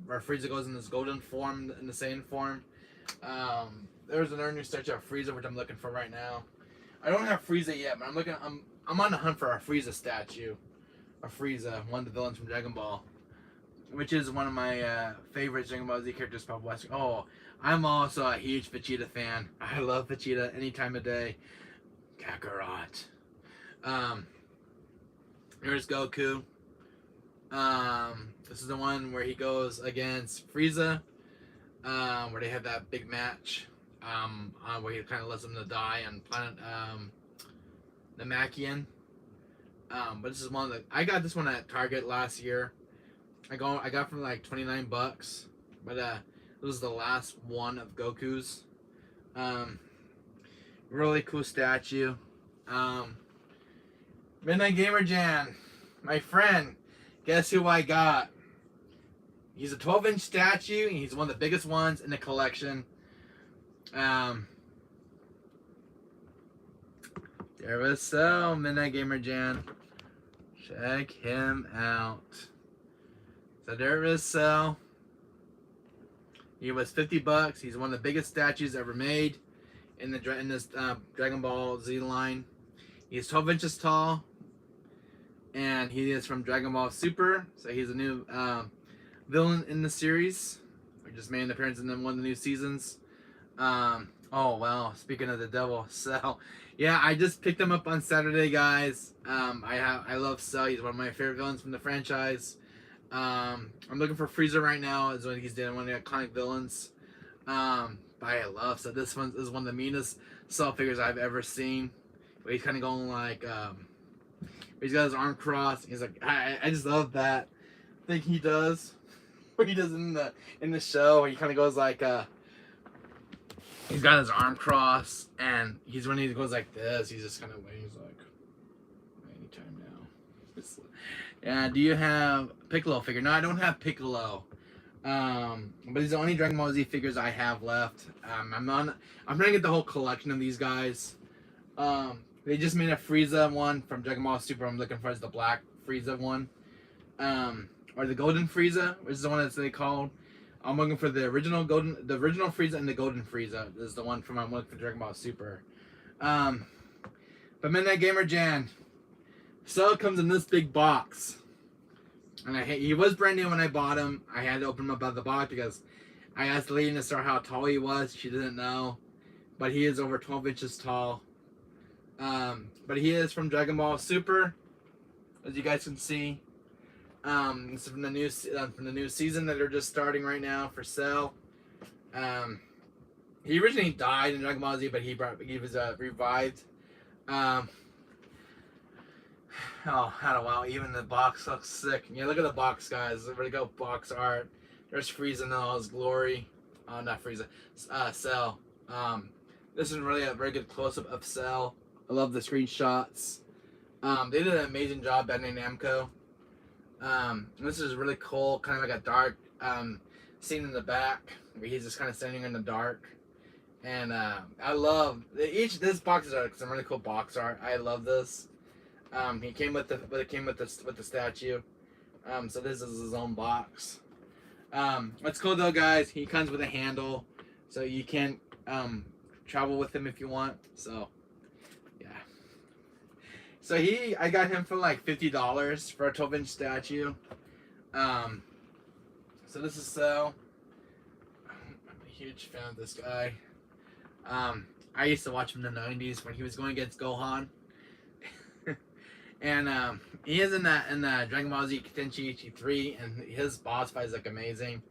where Frieza goes in this golden form, in the Saiyan form. There's another new statue of Frieza, which I'm looking for right now. I don't have Frieza yet, but I'm on the hunt for a Frieza statue. Of Frieza, one of the villains from Dragon Ball. Which is one of my favorite Dragon Ball Z characters, Pop West. Oh, I'm also a huge Vegeta fan. I love Vegeta any time of day. Kakarot. Here's Goku. This is the one where he goes against Frieza, where they have that big match, where he kind of lets them to die on planet Namekian. But this is one of the, I got this one at Target last year. I got from like $29, but this was the last one of Goku's. Really cool statue. Midnight Gamer Jan, my friend. Guess who I got? He's a 12-inch statue, and he's one of the biggest ones in the collection. There was so Midnight Gamer Jan. Check him out. So there is so. He was $50. He's one of the biggest statues ever made in this Dragon Ball Z line. He's 12 inches tall. And he is from Dragon Ball Super, so he's a new villain in the series. We just made an appearance in one of the new seasons. Oh wow! Speaking of the devil, Cell. Yeah, I just picked him up on Saturday, guys. I love Cell. He's one of my favorite villains from the franchise. I'm looking for Frieza right now. Is what he's doing, one of the iconic villains. But I love Cell. This one is one of the meanest Cell figures I've ever seen. Where he's kind of going like. He's got his arm crossed. He's like, I just love that thing he does. What he does in the show. He kind of goes like, he's got his arm crossed, and when he goes like this, he's just kind of waiting. He's like, anytime now. Yeah. Do you have Piccolo figure? No, I don't have Piccolo. But these are the only Dragon Ball Z figures I have left. I'm trying to get the whole collection of these guys. They just made a Frieza one from Dragon Ball Super. I'm looking for is the black Frieza one. Or the golden Frieza, which is the one that's they called. I'm looking for the original Frieza and the golden Frieza. This is the one from I'm looking for Dragon Ball Super. But Midnight Gamer Jan. Cell comes in this big box. And he was brand new when I bought him. I had to open him up out of the box because I asked the lady in the store how tall he was. She didn't know. But he is over 12 inches tall. But he is from Dragon Ball Super, as you guys can see. This is from the new season that they're just starting right now for Cell. He originally died in Dragon Ball Z, but he was revived. Oh, I don't know. Even the box looks sick. Yeah, look at the box, guys. Really go box art. There's Frieza in all his glory. Not Frieza. Cell. This is really a very good close-up of Cell. I love the screenshots. They did an amazing job editing Namco. This is really cool, kind of like a dark scene in the back where he's just kind of standing in the dark. And I love this box is some really cool box art. I love this. He came with the statue. So this is his own box. What's cool though, guys? He comes with a handle, so you can travel with him if you want. So yeah. So I got him for like $50 for a 12-inch statue. So this is Cell. I'm a huge fan of this guy. I used to watch him in the 90s when he was going against Gohan. And he is in the Dragon Ball Z Tenkaichi 3, and his boss fight is like amazing.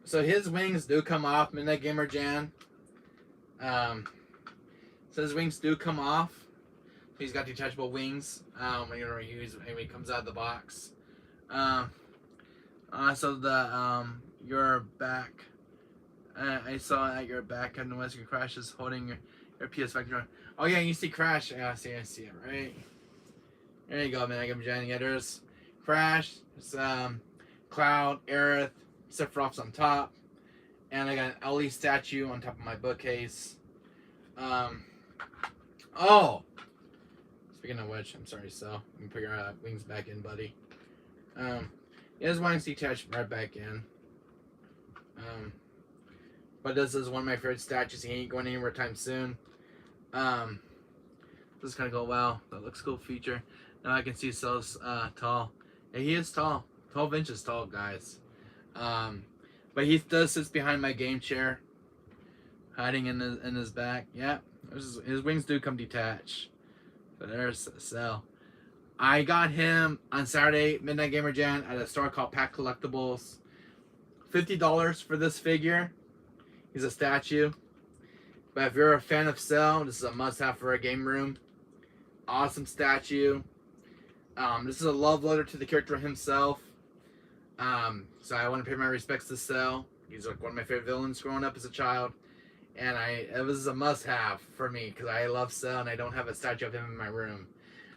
So his wings do come off, Midnight Gamer Jan. So his wings do come off. He's got detachable wings when he comes out of the box. So the your back. I saw at your back and the Western Crash is holding your PS5 controller. Oh yeah, you see Crash. Yeah, I see it right. There you go, man. I got Jan. Yeah, there's Crash. It's Cloud, Aerith, Sephiroth's on top, and I got an Ellie statue on top of my bookcase. Oh, speaking of which, I'm sorry, so let me put your wings back in, buddy. His wings detached right back in. But this is one of my favorite statues. He ain't going anywhere time soon. This is kind of cool. Wow, that looks cool feature. Now I can see Cell's tall. Yeah, he is tall. 12 inches tall, guys. But he does sits behind my game chair, hiding in his back. Yeah, his wings do come detached. So there's Cell. I got him on Saturday, Midnight Gamer Jan, at a store called Pack Collectibles. $50 for this figure. He's a statue. But if you're a fan of Cell, this is a must-have for a game room. Awesome statue. This is a love letter to the character himself. So I want to pay my respects to Cell. He's like one of my favorite villains growing up as a child. And it was a must-have for me because I love Cell and I don't have a statue of him in my room.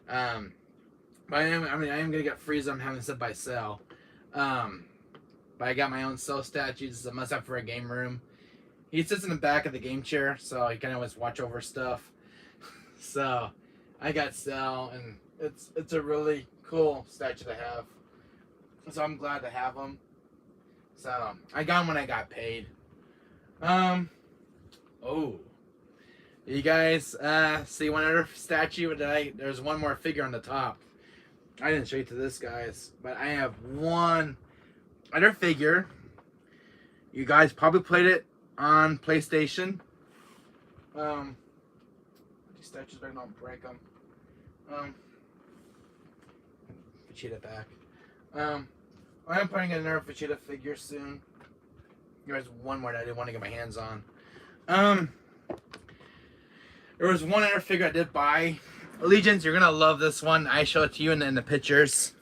But I am gonna get Frieza. I'm having set by Cell. But I got my own Cell statue. This is a must-have for a game room. He sits in the back of the game chair, so he can always watch over stuff. So I got Cell, and it's a really cool statue to have. So I'm glad to have him. So I got him when I got paid. Oh, you guys see one other statue? There's one more figure on the top. I didn't show you to this, guys, but I have one other figure. You guys probably played it on PlayStation. These statues better not break them. Vegeta back. I'm putting another Vegeta figure soon. There's one more that I didn't want to get my hands on. There was one other figure I did buy. Allegiance, you're gonna love this one. I show it to you in the pictures.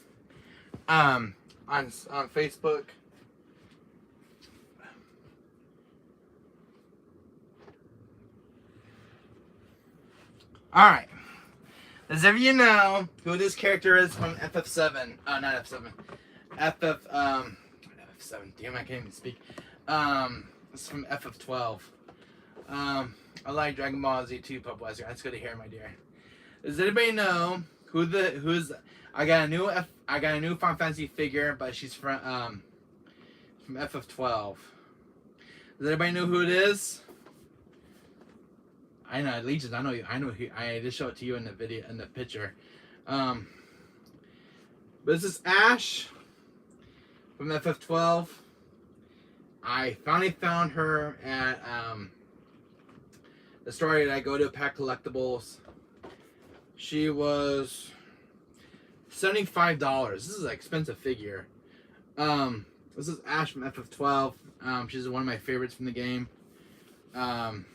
On Facebook. Alright. Does everyone know who this character is from FF7? Not F7. FF7. Damn, I can't even speak. It's from FF12. I like Dragon Ball Z2 Pop Blaster. That's good to hear, my dear. Does anybody know who's I got a new Final Fantasy figure, but she's from FF12. Does anybody know who it is? I know, Legions. I know. I just showed it to you in the video, in the picture. But this is Ash from FF12. I finally found her at the store that I go to, Pack Collectibles. She was $75. This is an expensive figure. This is Ash from FF12. She's one of my favorites from the game. Um,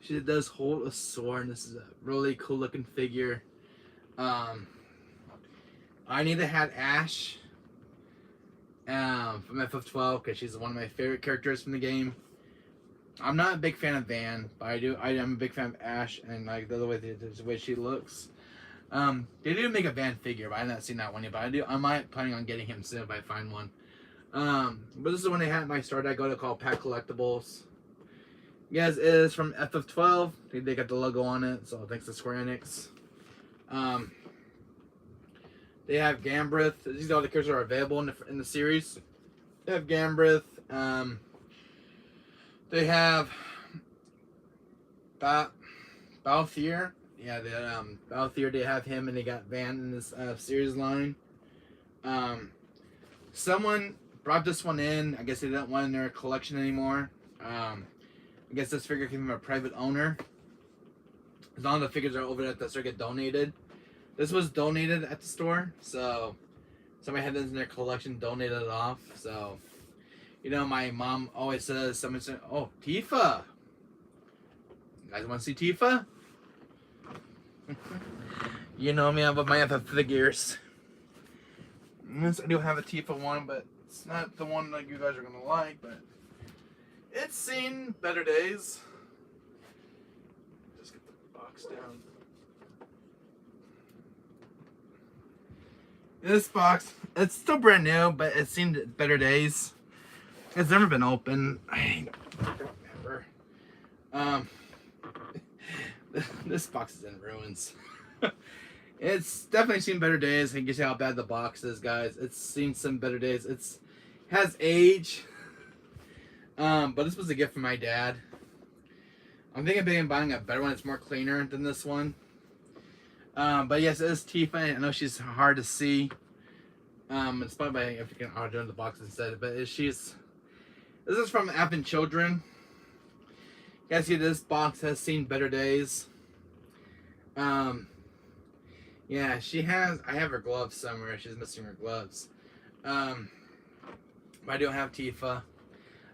she does hold a sword. This is a really cool looking figure. I need to have Ash from FF12 because she's one of my favorite characters from the game. I'm not a big fan of Van, but I am a big fan of Ash and like the way she looks. They do make a Van figure, but I've not seen that one yet. But I might planning on getting him soon if I find one. But this is the one they had at my store that I go to called Pack Collectibles. Yes, it is from FF12. They got the logo on it, so thanks to Square Enix. They have Gambreth. These are all the characters that are available in the series. They have Gambreth. They have Balthier. Yeah, Balthier. They have him, and they got Van in this series line. Someone brought this one in. I guess they didn't want it in their collection anymore. I guess this figure came from a private owner. As long as the figures are over at the store get donated. This was donated at the store, so somebody had this in their collection, donated it off. So, you know, my mom always says, someone said, "Oh, Tifa! You guys want to see Tifa?" You know me, I love my FF figures. Yes, I do have a Tifa one, but it's not the one that you guys are gonna like. But it's seen better days. Just get the box down. This box, it's still brand new, but it's seen better days. It's never been open. I don't remember. This box is in ruins. It's definitely seen better days. You can see how bad the box is, guys. It's seen some better days. It's has age. But this was a gift from my dad. I'm thinking of buying a better one. It's more cleaner than this one. But yes, it is Tifa. I know she's hard to see. It's probably by if you can order in the box instead. But this is from Advent Children. You guys see this box has seen better days. Yeah, she has. I have her gloves somewhere. She's missing her gloves. But I do have Tifa.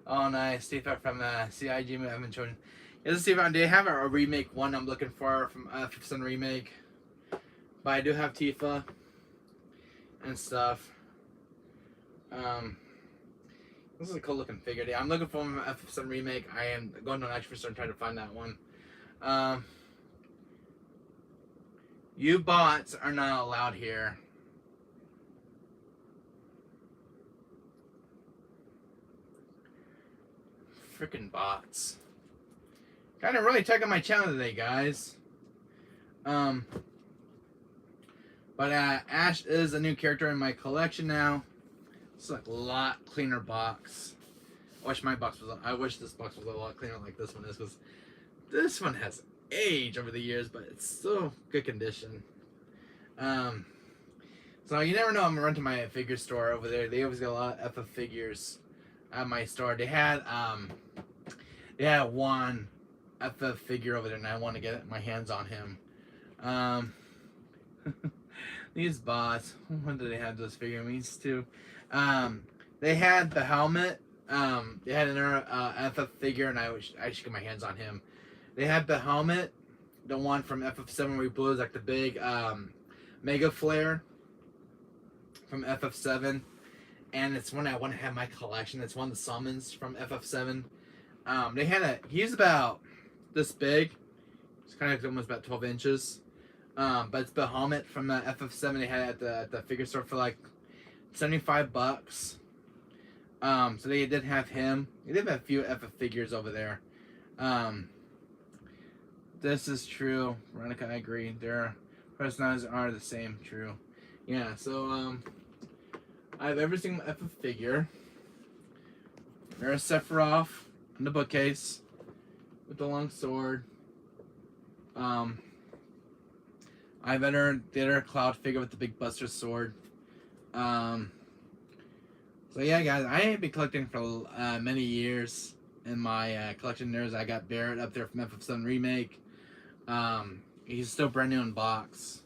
Oh, nice. Tifa from CIG Advent Children. Yeah, this is Tifa. They have a remake one I'm looking for from Fifth Son Remake. But I do have Tifa and stuff. This is a cool looking figure. I'm looking for an Fifth Son Remake. I am going to an action store and trying to find that one. You bots are not allowed here. Freaking bots. Kind of really checking my channel today, guys. But Ash is a new character in my collection now. It's like a lot cleaner box. I wish this box was a lot cleaner like this one is, because this one has age over the years, but it's still good condition. So you never know. I'm gonna run to my figure store over there. They always got a lot of FF figures at my store. They had one FF figure over there, and I want to get my hands on him. These bots. When did they have those figurines too? They had the helmet. They had another FF figure, and I should get my hands on him. They had the helmet, the one from FF7 where he blows like the big Mega Flare from FF7, and it's one I want to have in my collection. It's one of the summons from FF7. He's about this big. It's kind of almost about 12 inches. But it's the helmet from the FF7 they had at the figure store for like $75. So they did have him. They did have a few FF figures over there. This is true. Veronica, I agree. Their personalities are the same. True. Yeah, so I have every single FF figure. There's Sephiroth in the bookcase with the long sword. I have the other Cloud figure with the big Buster sword. So yeah, guys, I have been collecting for many years. In my collection, I got Barrett up there from FF7 Remake. He's still brand new in box.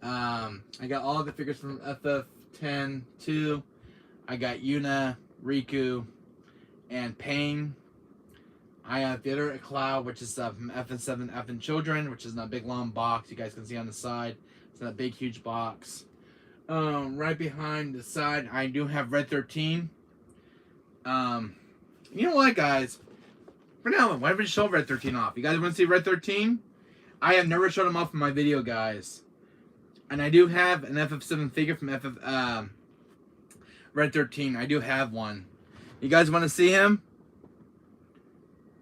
I got all the figures from FF10 2. I got Yuna, Riku, and Pain. I have the other Cloud, which is from FN7 FN Children, which is in a big long box. You guys can see on the side. It's in a big, huge box. Right behind the side, I do have Red 13. You know what, guys? For now, why don't we show Red 13 off? You guys want to see Red 13? I have never showed him off in my video, guys. And I do have an FF7 figure from Red 13. I do have one. You guys want to see him?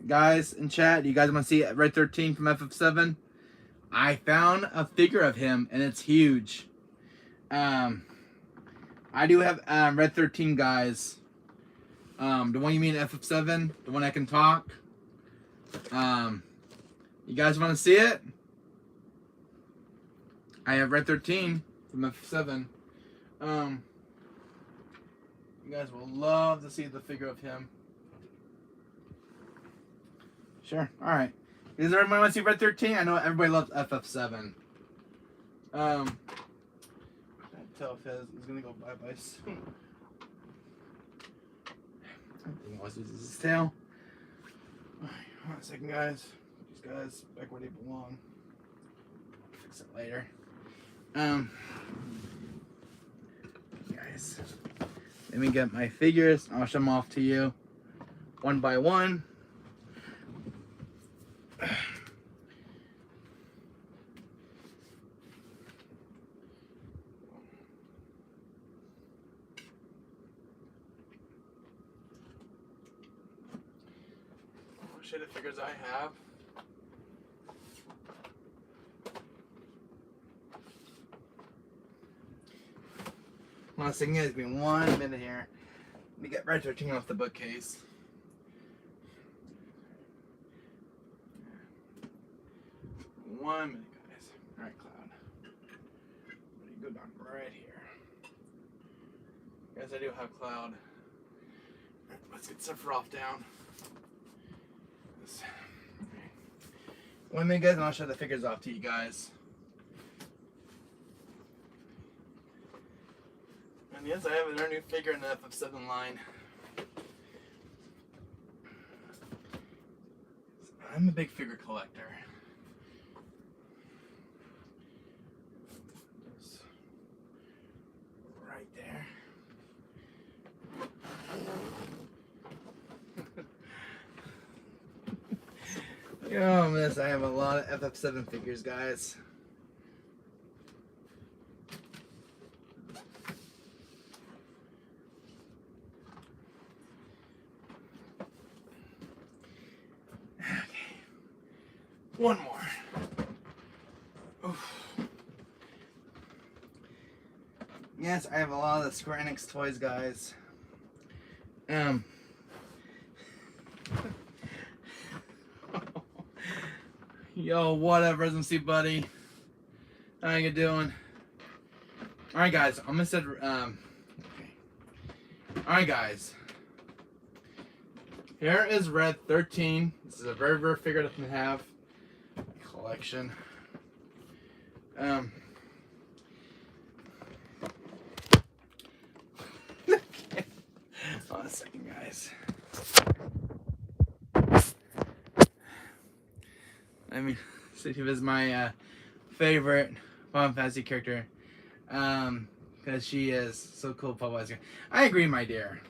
Guys in chat, you guys want to see Red 13 from FF7? I found a figure of him, and it's huge. I do have Red 13, guys. The one you mean FF7? The one I can talk? You guys want to see it? I have Red 13 from FF7. You guys will love to see the figure of him. Sure. Alright. Does everybody want to see Red 13? I know everybody loves FF7. I can't tell if he's going to go bye-bye soon. I think he wants to use his tail. Alright, hold on a second, guys. These guys back where they belong. Fix it later. Guys, let me get my figures. I'll show them off to you one by one. I'll show you the figures I have. One second, guys, give me 1 minute here. Let me get Red 13 off the bookcase. One minute, guys. Alright, Cloud. Let me go down right here. Guys, I do have Cloud. Alright, let's get Sephiroth down. Okay. 1 minute, guys, and I'll show the figures off to you guys. And yes, I have another new figure in the FF7 line. I'm a big figure collector. Just right there. Oh, miss, I have a lot of FF7 figures, guys. One more. Oof. Yes, I have a lot of the Square Enix toys, guys. Yo, what up, Residency buddy? How you doing? Alright, guys, I'm gonna set, okay. Alright, guys. Here is Red 13. This is a very rare figure that I can have. Collection. Hold on a second, guys. I mean, Steve is my favorite Final Fantasy character. Because she is so cool, Pablo. I agree, my dear.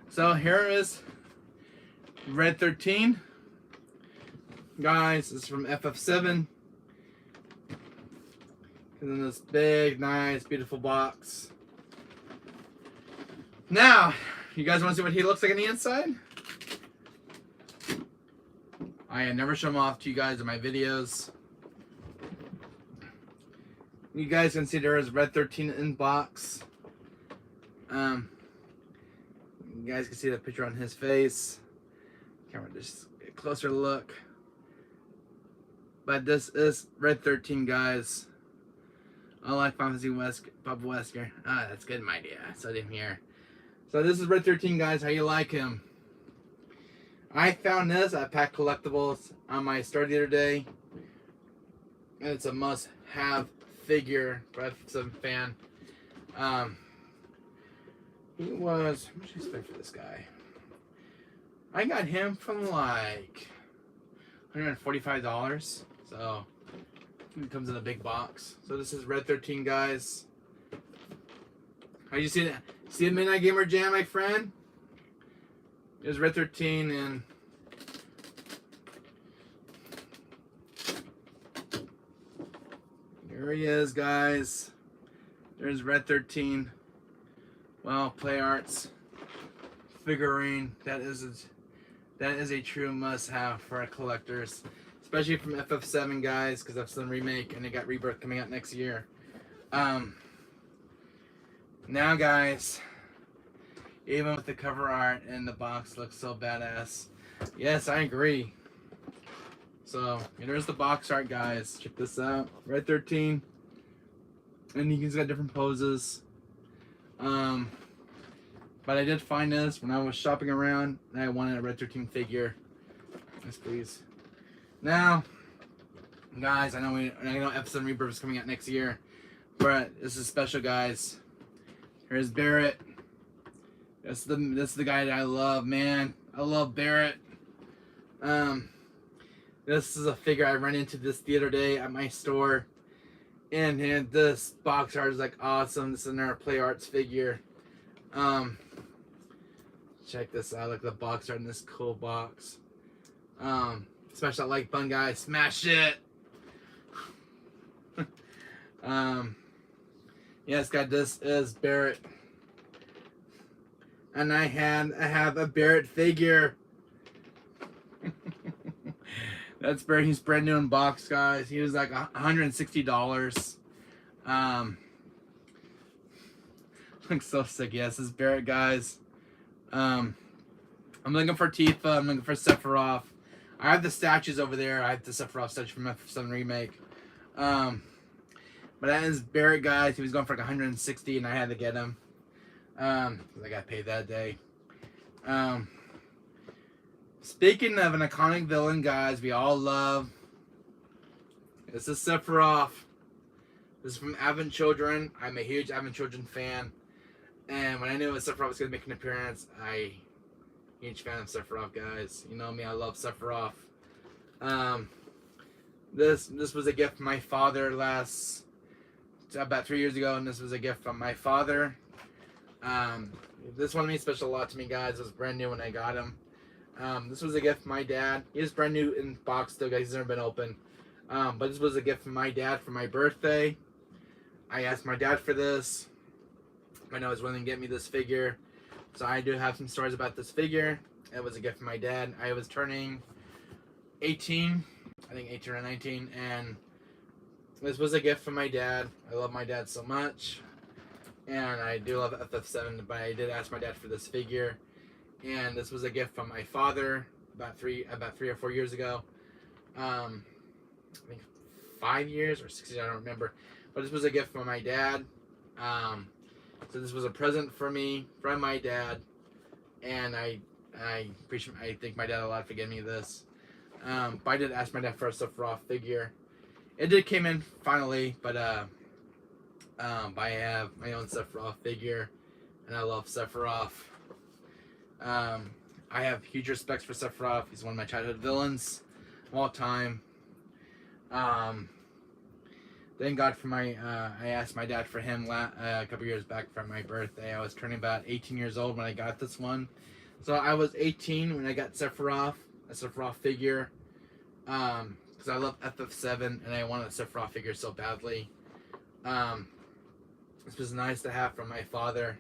So here is Red 13. Guys, this is from FF7. And then this big, nice, beautiful box. Now, you guys want to see what he looks like on the inside? I never show him off to you guys in my videos. You guys can see there is Red 13 in box. You guys can see the picture on his face. Camera, just get a closer look. But this is Red 13, guys. I like Fantasy Bob Wesker. Ah, that's good, my dear. So him here. So this is Red 13, guys. How you like him? I found this at Pack Collectibles on my store the other day. And it's a must-have figure for some fan. He was, how much did I spend for this guy? I got him from like $145. So it comes in a big box. So this is Red 13, guys. How you see that? See the Midnight Gamer Jam, my friend? There's Red 13 and here he is, guys. There's Red 13. Well, Play Arts figurine. That is a true must-have for our collectors, especially from FF7, guys, because that's the remake and they got Rebirth coming out next year. Now, guys, even with the cover art and the box looks so badass. Yes, I agree. So there's the box art, guys. Check this out, Red 13, and he's got different poses. But I did find this when I was shopping around, and I wanted a Red 13 figure. Yes, please. Now, guys, I know F7 Rebirth is coming out next year, but this is special, guys. Here's Barrett. This is the guy that I love, man. I love Barrett. This is a figure I ran into the other day at my store, and this box art is like awesome. This is another Play Arts figure. Check this out. Look at the box art in this cool box. Smash that like button, guys. Smash it. Yes, guys, this is Barrett. And I have a Barrett figure. That's Barrett. He's brand new in box, guys. He was like $160. Looks so sick. Yes, this is Barrett, guys. I'm looking for Tifa. I'm looking for Sephiroth. I have the statues over there. I have the Sephiroth statue from F7 Remake. But that is Barrett, guys. He was going for like $160, and I had to get him. Because I got paid that day. Speaking of an iconic villain, guys, we all love. This is Sephiroth. This is from Advent Children. I'm a huge Advent Children fan. And when I knew Sephiroth was going to make an appearance, huge fan of Sephiroth, guys. You know me, I love Sephiroth. This was a gift from my father about 3 years ago, and this was a gift from my father. This one means special a lot to me, guys. It was brand new when I got him. This was a gift from my dad. He was brand new in box still, guys. He's never been open. But this was a gift from my dad for my birthday. I asked my dad for this. I know he was willing to get me this figure. So I do have some stories about this figure. It was a gift from my dad. I was turning 18. I think 18 or 19. And this was a gift from my dad. I love my dad so much. And I do love FF7, but I did ask my dad for this figure. And this was a gift from my father about three or 4 years ago. I think 5 years or 6 years, I don't remember. But this was a gift from my dad. So this was a present for me from my dad, and I appreciate. I thank my dad a lot for getting me this. But I did ask my dad for a Sephiroth figure. It did came in finally, but I have my own Sephiroth figure, and I love Sephiroth. I have huge respects for Sephiroth. He's one of my childhood villains of all time. Thank God for I asked my dad for him a couple years back for my birthday. I was turning about 18 years old when I got this one. So I was 18 when I got Sephiroth, a Sephiroth figure. Because I love FF7 and I wanted a Sephiroth figure so badly. This was nice to have from my father.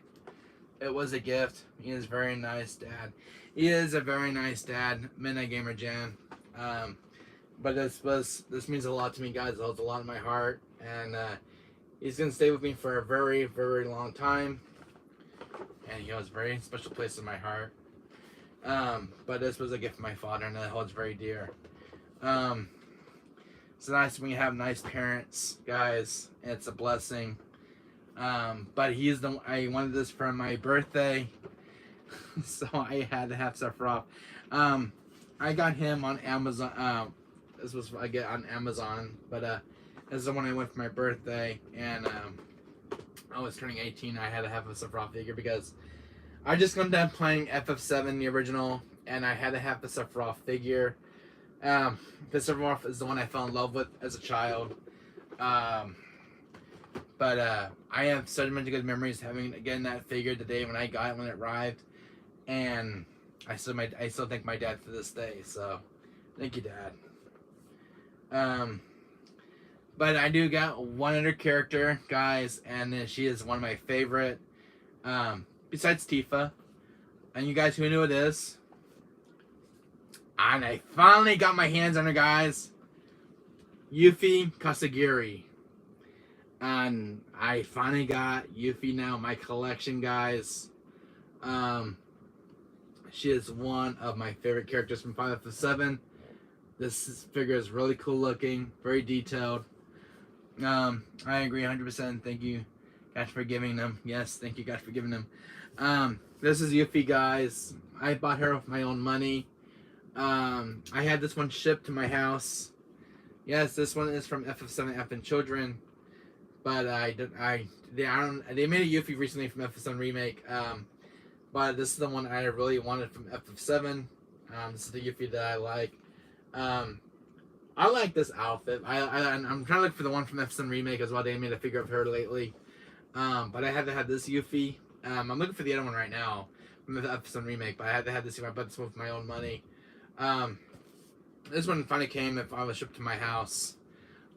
It was a gift. He is a very nice dad. He is a very nice dad, Midnight Gamer Jan. But this means a lot to me, guys. It holds a lot in my heart, and he's gonna stay with me for a very, very long time. And he has a very special place in my heart. But this was a gift from my father, and it holds very dear. It's nice when you have nice parents, guys. It's a blessing. But I wanted this for my birthday, so I had to have Sephiroth. I got him on Amazon. This was I get on Amazon, but this is the one I went for my birthday, and I was turning 18. I had to have a Sephiroth figure because I just got done playing FF7, the original, and I had to have the Sephiroth figure. The Sephiroth is the one I fell in love with as a child. But I have such many good memories having getting that figure the day when I got it when it arrived, and I still thank my dad for this day. So, thank you, Dad. But I do got one other character, guys, and she is one of my favorite. Besides Tifa, and you guys who knew it is, and I finally got my hands on her, guys. Yuffie Kasagiri. And I finally got Yuffie now in my collection, guys. She is one of my favorite characters from Final Fantasy 7. This figure is really cool looking, very detailed. I agree 100%. Thank you, guys, for giving them. Yes, thank you, guys, for giving them. This is Yuffie, guys. I bought her with my own money. I had this one shipped to my house. Yes, this one is from FF7 F and Children. But they made a Yuffie recently from FF7 Remake. But this is the one I really wanted from FF7. This is the Yuffie that I like. I like this outfit. I'm trying to look for the one from FF7 Remake as well. They made a figure of her lately. But I had to have this Yuffie. I'm looking for the other one right now from the FF7 Remake. But I had to have this. I bought this one with my own money. This one finally came if I was shipped to my house.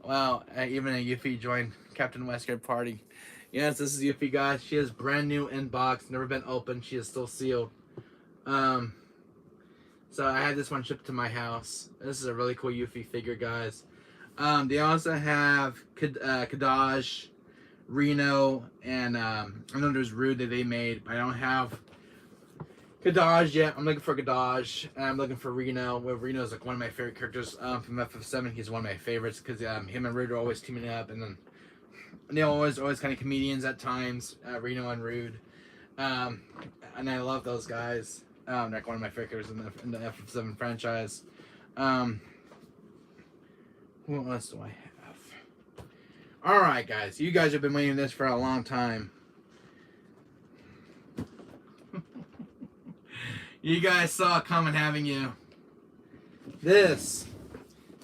Well, even a Yuffie joined Captain Wesker party. Yes, this is Yuffie, guys. She is brand new in box, never been opened. She is still sealed. So I had this one shipped to my house. This is a really cool Yuffie figure, guys. They also have Kadaj, Reno, and I know there's Rude that they made, but I don't have Kadaj yet. I'm looking for Kadaj, and I'm looking for Reno. Well, Reno is like one of my favorite characters from FF7. He's one of my favorites because him and Rude are always teaming up, and then they're always kind of comedians at times. Reno and Rude, and I love those guys. They're like one of my favorite characters in the FF7 franchise. Who else do I have? All right, guys. You guys have been waiting this for a long time. You guys saw it coming, haven't you? This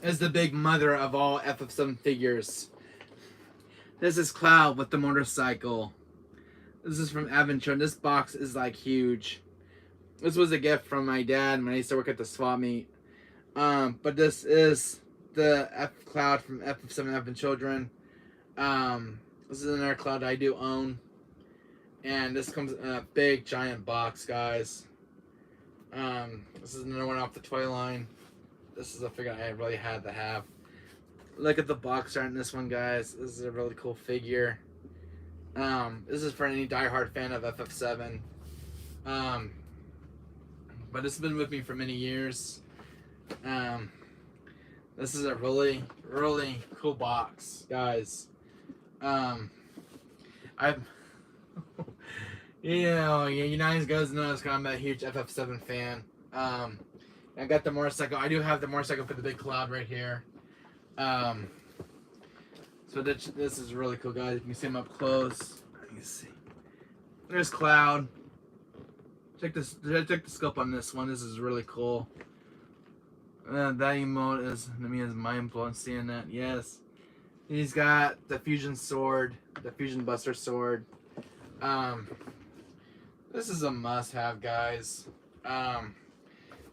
is the big mother of all FF7 figures. This is Cloud with the motorcycle. This is from Adventure. This box is like huge. This was a gift from my dad when I used to work at the swap meet. But this is the Cloud from FF7 F and Children. This is another Cloud I do own. And this comes in a big giant box, guys. This is another one off the toy line. This is a figure I really had to have. Look at the box art in this one, guys. This is a really cool figure. This is for any diehard fan of FF7. But this has been with me for many years. This is a really, really cool box, guys. You guys know I'm a huge FF7 fan. I got the motorcycle. I do have the motorcycle for the big Cloud right here. So this is really cool, guys. You can see him up close. You can see. There's Cloud. Check the scope on this one. This is really cool. That emote is mind blowing seeing that. Yes. He's got the fusion sword, the fusion buster sword. This is a must-have, guys. So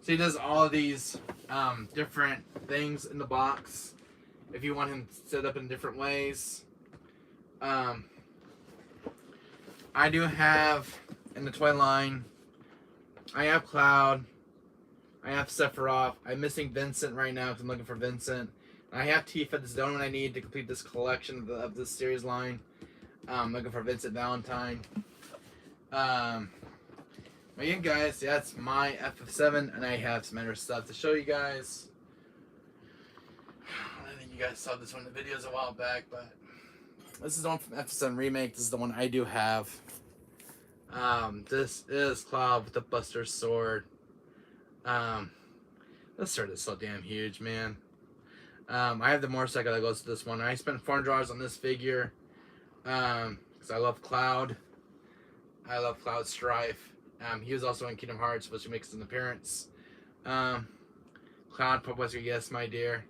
he does all of these different things in the box. If you want him set up in different ways. I do have in the toy line. I have Cloud. I have Sephiroth. I'm missing Vincent right now because I'm looking for Vincent. I have Tifa. This is the only one I need to complete this collection of this series line. I'm looking for Vincent Valentine. But yeah, guys, that's my FF7, and I have some other stuff to show you guys. I think you guys saw this one in the videos a while back, but this is the one from FF7 Remake. This is the one I do have. This is Cloud with the Buster Sword. This sword is so damn huge, man. I have the motorcycle that goes to this one. I spent $400 on this figure because I love Cloud. I love Cloud Strife. He was also in Kingdom Hearts, which makes an appearance. Cloud Professor, yes, my dear.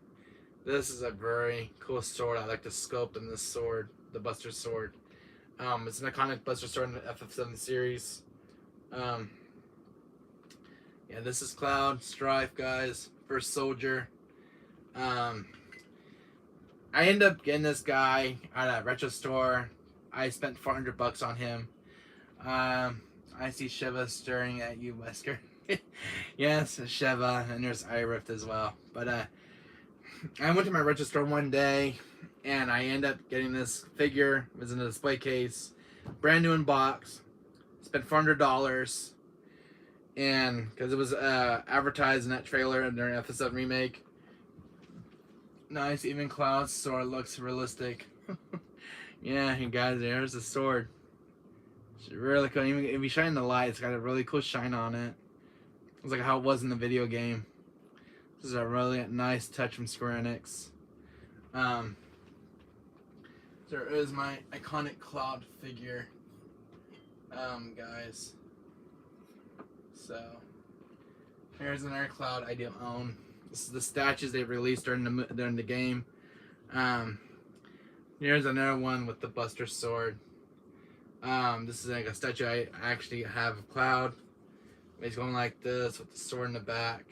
This is a very cool sword. I like the sculpt in this sword, the Buster Sword. It's an iconic Buster Sword in the FF7 series. Um, yeah, this is Cloud Strife, guys. First soldier. I ended up getting this guy at a retro store. I spent $400 on him. I see Shiva staring at you, Wesker. Yes, Shiva, and there's Irift as well. But I went to my retro store one day, and I ended up getting this figure. It was in a display case, brand new in box. Spent $400, and because it was advertised in that trailer during FF7 remake. Nice, even Cloud's sword looks realistic. Yeah, you guys, there's the sword. It's really cool. Even if you shine the light, it's got a really cool shine on it. It's like how it was in the video game. This is a really nice touch from Square Enix. There is my iconic Cloud figure, guys. So here's another Cloud I do own. This is the statues they released during the game. Here's another one with the Buster Sword. This is like a statue I actually have of Cloud. He's going like this with the sword in the back.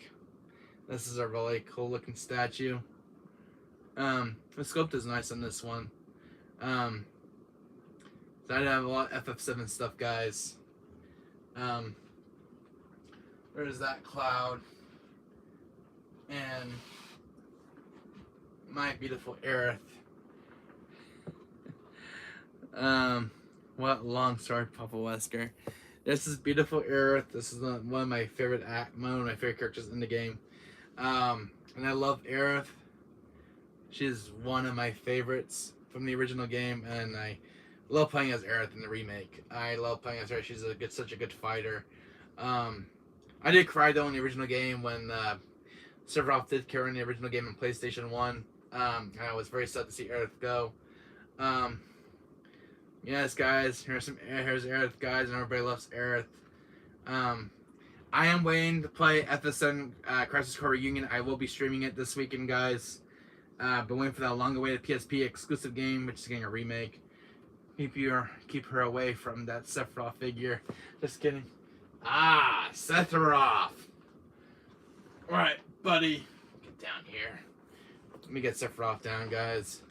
This is a really cool looking statue. The sculpt is nice on this one. So I have a lot of FF7 stuff, guys. There's that Cloud. And my beautiful Aerith. What long sword, Papa Wesker. This is beautiful Aerith. This is one of my favorite characters in the game. And I love Aerith. She's one of my favorites from the original game, and I love playing as Aerith in the remake. I love playing as her. She's such a good fighter. I did cry though in the original game when Sephiroth did carry in the original game on PlayStation 1. I was very sad to see Aerith go. Yes, guys, here's Aerith, guys, and everybody loves Aerith. I am waiting to play FF7 Crisis Core Reunion. I will be streaming it this weekend, guys. Been waiting for that long-awaited PSP exclusive game, which is getting a remake. Keep her away from that Sephiroth figure. Just kidding. Sephiroth. All right, buddy, get down here. Let me get Sephiroth down, guys.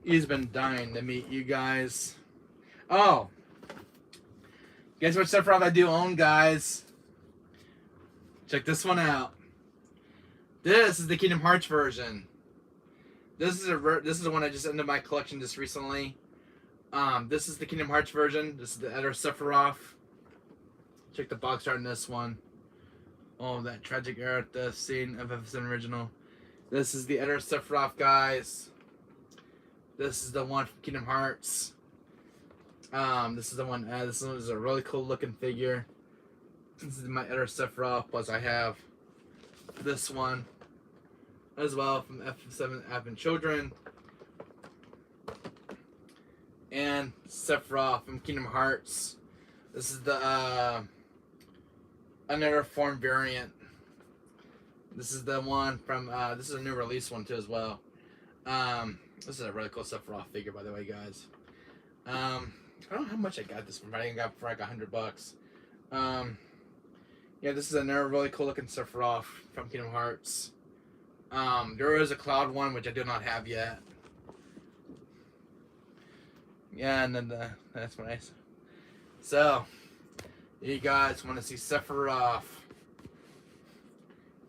He's been dying to meet you guys. Oh, guess what Sephiroth I do own, guys? Check this one out. This is the Kingdom Hearts version. This is the one I just ended my collection just recently. This is the Kingdom Hearts version. This is the Eder Sephiroth. Check the box art in this one. Oh, that tragic era at the scene of FF7 original. This is the Eder Sephiroth, guys. This is the one from Kingdom Hearts. This is the one. This one is a really cool looking figure. This is my Eder Sephiroth. Plus, I have this one as well from FF7 Advent Children, and Sephiroth from Kingdom Hearts. This is the another form variant. This is the one from. This is a new release one too as well. This is a really cool Sephiroth figure, by the way, guys. I don't know how much I got this from, but I got it for like $100. Yeah, this is another really cool looking Sephiroth from Kingdom Hearts. There is a Cloud one, which I do not have yet. Yeah, and then that's nice. So, you guys want to see Sephiroth.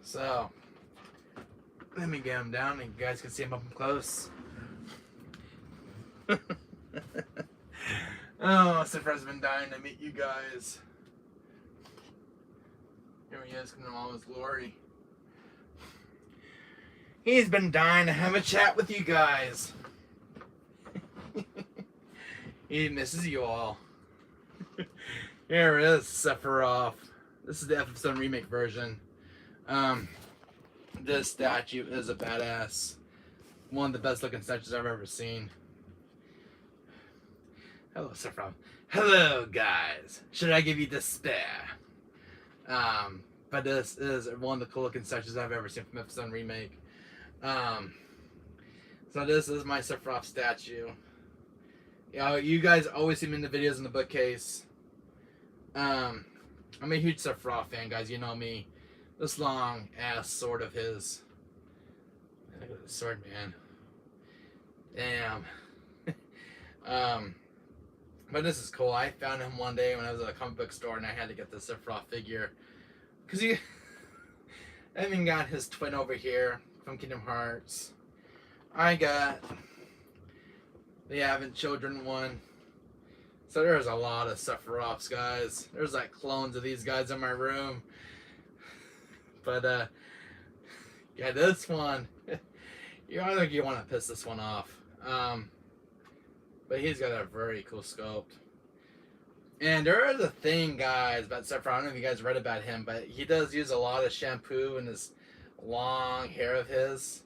So, let me get him down and you guys can see him up close. Oh, Sephiroth's been dying to meet you guys. Here he is, coming in all his glory. He's been dying to have a chat with you guys. He misses you all. Here is Sephiroth. This is the FF7 remake version. This statue is a badass. One of the best looking statues I've ever seen. Hello, Sephiroth. Hello, guys. Should I give you the spare? but this is one of the cool looking statues I've ever seen from FF7 Remake. So this is my Sephiroth statue. You guys always see me in the videos in the bookcase. I'm a huge Sephiroth fan, guys. You know me. This long ass sword of his. Look at the sword, man. Damn. But this is cool. I found him one day when I was at a comic book store and I had to get the Sephiroth figure. Because I even got his twin over here from Kingdom Hearts. I got the Advent Children one. So there's a lot of Sephiroths, guys. There's like clones of these guys in my room. But yeah, this one, I don't think you want to piss this one off. But he's got a very cool sculpt. And there is a thing, guys, about Sephiroth. I don't know if you guys read about him, but he does use a lot of shampoo in his long hair of his.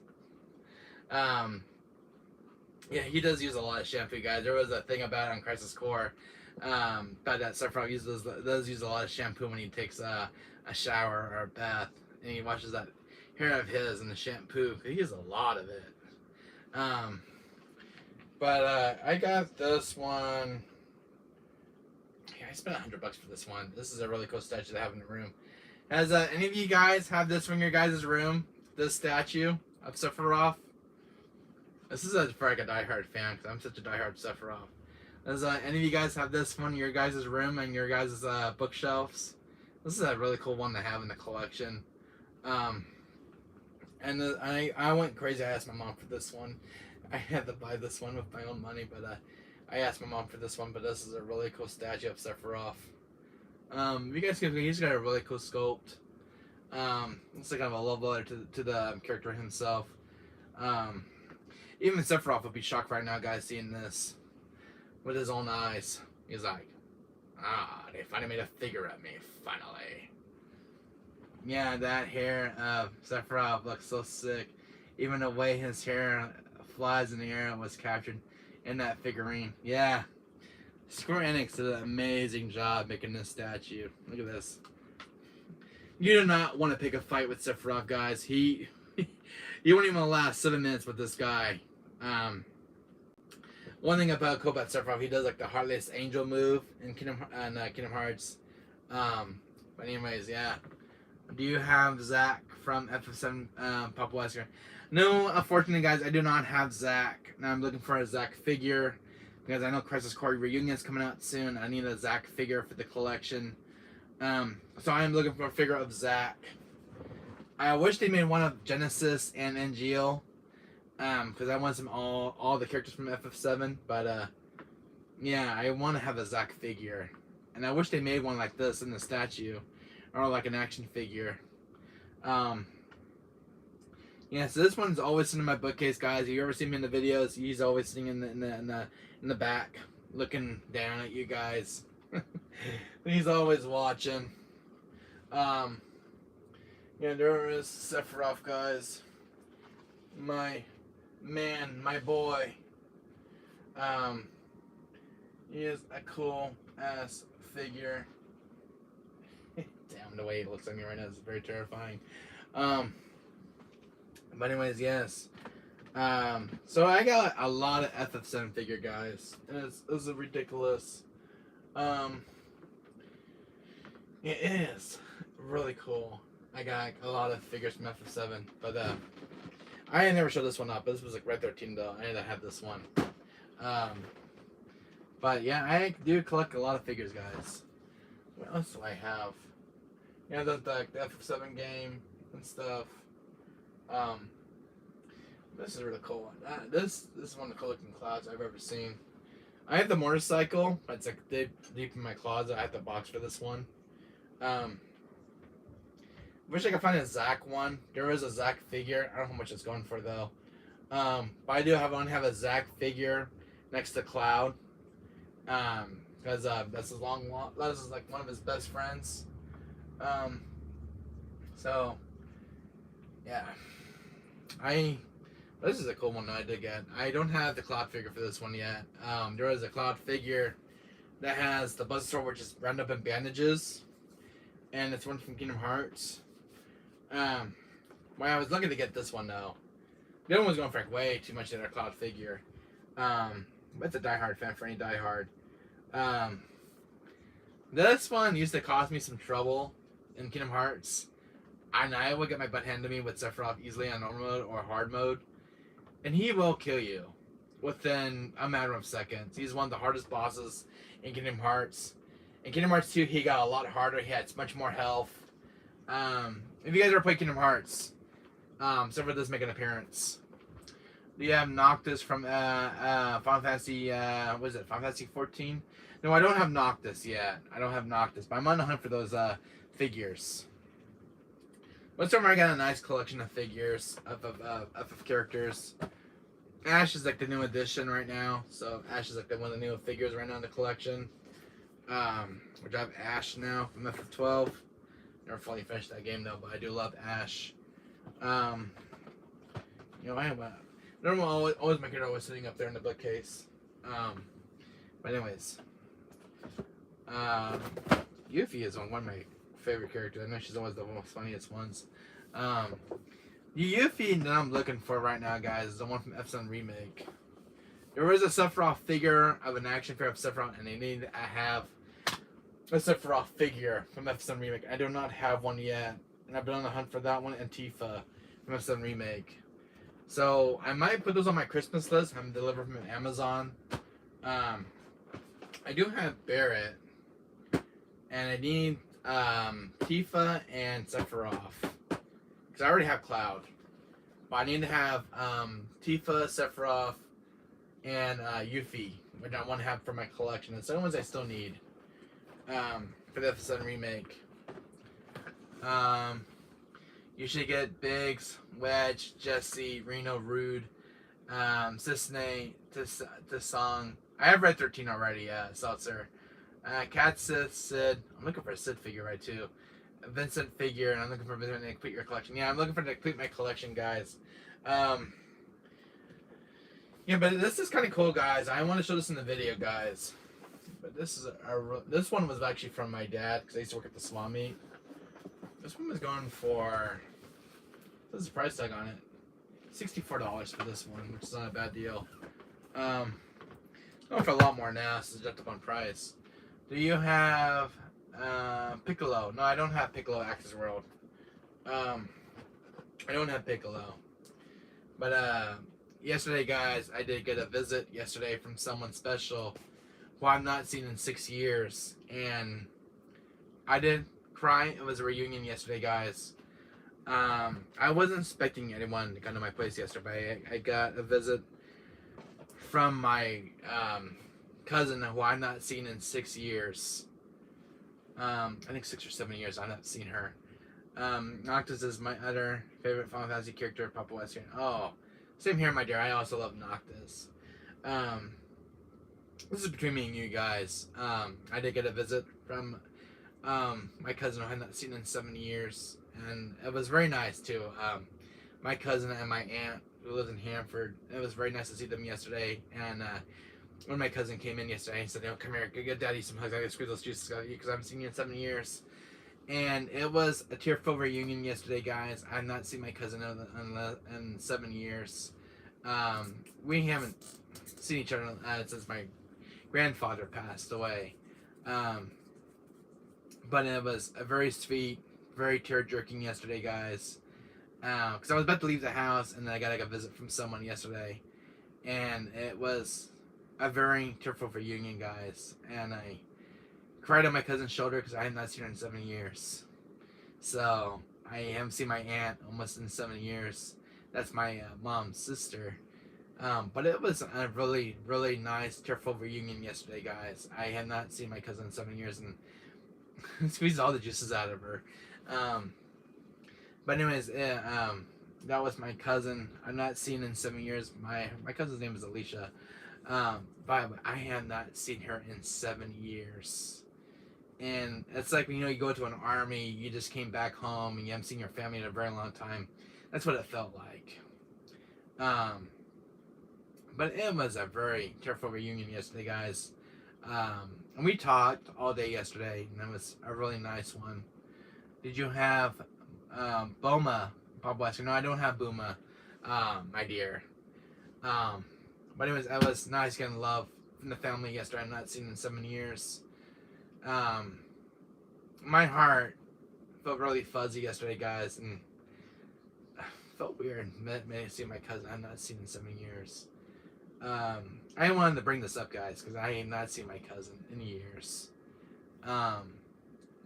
Yeah, he does use a lot of shampoo, guys. There was a thing about it on Crisis Core, about that Sephiroth does use a lot of shampoo when he takes a shower or a bath, and he washes that hair of his and the shampoo. He uses a lot of it. But I got this one. Yeah, I spent $100 for this one. This is a really cool statue to have in the room. Has any of you guys have this in your guys' room? This statue of Sephiroth? This is for like a diehard fan, because I'm such a diehard Sephiroth. Does any of you guys have this one in your guys' room and your guys' bookshelves? This is a really cool one to have in the collection. And I went crazy. I asked my mom for this one. I had to buy this one with my own money, but I asked my mom for this one. But this is a really cool statue of Sephiroth. You guys can, he's got a really cool sculpt. It's like kind of a love letter to the character himself. Even Sephiroth would be shocked right now, guys, seeing this with his own eyes. He's like, they finally made a figure of me, finally. Yeah, that hair of Sephiroth looks so sick. Even the way his hair flies in the air was captured in that figurine. Yeah. Square Enix did an amazing job making this statue. Look at this. You do not want to pick a fight with Sephiroth, guys. You won't even last 7 minutes with this guy. One thing about Sephiroth, he does like the Heartless Angel move in Kingdom Hearts. But anyways, yeah. Do you have Zack from FF7 Papa Wesker? No, unfortunately, guys, I do not have Zack. Now I'm looking for a Zack figure because I know Crisis Core Reunion is coming out soon. I need a Zack figure for the collection. So I am looking for a figure of Zack. I wish they made one of Genesis and Angeal, because I want some all the characters from FF7. But yeah, I want to have a Zack figure, and I wish they made one like this in the statue, or like an action figure. Yeah, so this one's always sitting in my bookcase, guys. If you ever see me in the videos, he's always sitting in the back, looking down at you guys. He's always watching. Yeah, there is Sephiroth, guys. My man, my boy. He is a cool ass figure. Damn, the way he looks at me right now is very terrifying. But anyways, yes. So I got a lot of FF7 figure, guys. It's ridiculous. It is really cool. I got a lot of figures from FF7, but I never showed this one up. But this was like Red 13 though. I need to have this one. But yeah, I do collect a lot of figures, guys. What else do I have? Yeah, the FF7 game and stuff. This is really cool. This is one of the coolest looking clouds I've ever seen. I have the motorcycle. It's like deep in my closet. I have the box for this one. Wish I could find a Zack one. There is a Zack figure. I don't know how much it's going for though. But I do want to have a Zack figure next to Cloud. Because that's his that is like one of his best friends. So yeah. This is a cool one that I did get. I don't have the Cloud figure for this one yet. There is a Cloud figure that has the Buzzsaw, which is wrapped up in bandages. and it's one from Kingdom Hearts. Well, I was looking to get this one though. The other one was going for like way too much in a Cloud figure. It's a diehard fan for any diehard. This one used to cause me some trouble in Kingdom Hearts. I would get my butt handed to me with Sephiroth easily on normal mode or hard mode, and he will kill you within a matter of seconds. He's one of the hardest bosses in Kingdom Hearts. In Kingdom Hearts 2, he got a lot harder. He had much more health. If you guys ever played Kingdom Hearts, Sephiroth does make an appearance. You have Noctis from Final Fantasy, what is it, Final Fantasy 14? No, I don't have Noctis yet. I don't have Noctis, but I'm on the hunt for those figures. But somewhere I got a nice collection of figures of characters. Ash is like the new addition right now, so Ash is like one of the new figures right now in the collection. Which I have Ash now from FF12. Never fully finished that game though, but I do love Ash. I have always my character was sitting up there in the bookcase. But anyways, Yuffie is one of my favorite characters. I know she's always the most funniest ones. The Yuffie that I'm looking for right now, guys, is the one from F7 Remake. There was a Sephiroth figure of an action figure of Sephiroth, and they need to have a Sephiroth figure from F7 Remake. I do not have one yet, and I've been on the hunt for that one and Tifa from F7 Remake. So I might put those on my Christmas list. I'm delivered from Amazon. I do have Barrett, and I need Tifa and Sephiroth, because I already have Cloud. But I need to have Tifa, Sephiroth, and Yuffie, which I want to have for my collection. And some ones I still need for the F7 Remake. You should get Biggs, Wedge, Jesse, Reno, Rude, Cisne, Tisong. I have Red 13 already, Seltzer. Cat Sith, Sid. I'm looking for a Sid figure, right, too. A Vincent figure, and I'm looking for Vincent to complete your collection. Yeah, I'm looking for to complete my collection, guys. Yeah, but this is kind of cool, guys. I want to show this in the video, guys. But this is this one was actually from my dad, because I used to work at the Swap Meet. This one was going for, what's the price tag on it? $64 for this one, which is not a bad deal. Going for a lot more now, so it's just up on price. Do you have Piccolo? No, I don't have Piccolo Access World. I don't have Piccolo. But yesterday, guys, I did get a visit yesterday from someone special who I've not seen in 6 years, and I did cry. It was a reunion yesterday, guys. I wasn't expecting anyone to come to my place yesterday. I got a visit from my cousin who I've not seen in 6 years. I think 6 or 7 years I've not seen her. Noctis is my other favorite Final Fantasy character, Papa Western. Oh, same here, my dear. I also love Noctis. This is between me and you guys. I did get a visit from my cousin who I had not seen in 7 years, and it was very nice too. My cousin and my aunt who lives in Hanford, it was very nice to see them yesterday. And when my cousin came in yesterday, he said, come here, go get daddy some hugs. I gotta squeeze those juices out of you because I haven't seen you in 7 years. And it was a tearful reunion yesterday, guys. I have not seen my cousin in 7 years. We haven't seen each other since my grandfather passed away. But it was a very sweet, very tear-jerking yesterday, guys. Because I was about to leave the house, and then I got like a visit from someone yesterday. And it was a very tearful reunion, guys. And I cried on my cousin's shoulder because I had not seen her in 7 years. So I haven't seen my aunt almost in 7 years. That's my mom's sister. But it was a really, really nice, tearful reunion yesterday, guys. I had not seen my cousin in 7 years and squeezed all the juices out of her. But anyways, that was my cousin. I've not seen in 7 years. My cousin's name is Alicia. But I have not seen her in 7 years. And it's like, you go to an army, you just came back home, and you haven't seen your family in a very long time. That's what it felt like. But it was a very tearful reunion yesterday, guys. And we talked all day yesterday, and it was a really nice one. Did you have Boma, Bob Wesker? No, I don't have Boma, my dear. But anyways, I was nice getting love from the family yesterday. I'm not seen in 7 years. My heart felt really fuzzy yesterday, guys, and felt weird. Met seeing my cousin I've not seen in 7 years. I wanted to bring this up, guys, because I have not seen my cousin in years.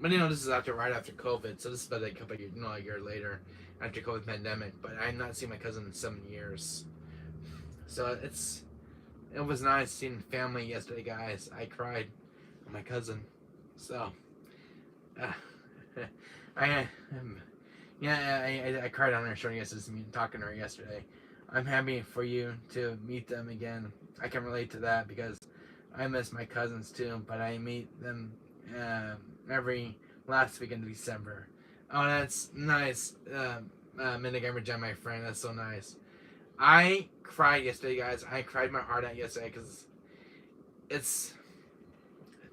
But this is right after COVID, so this is about a couple years, a year later after COVID pandemic. But I have not seen my cousin in 7 years, so it was nice seeing family yesterday, guys. I cried with my cousin, so I cried on her show yesterday, talking to her yesterday. I'm happy for you to meet them again. I can relate to that because I miss my cousins too, but I meet them every last weekend of December. Oh, that's nice. Midnight Gamer Jen, my friend, that's so nice. I cried yesterday, guys. I cried my heart out yesterday because it's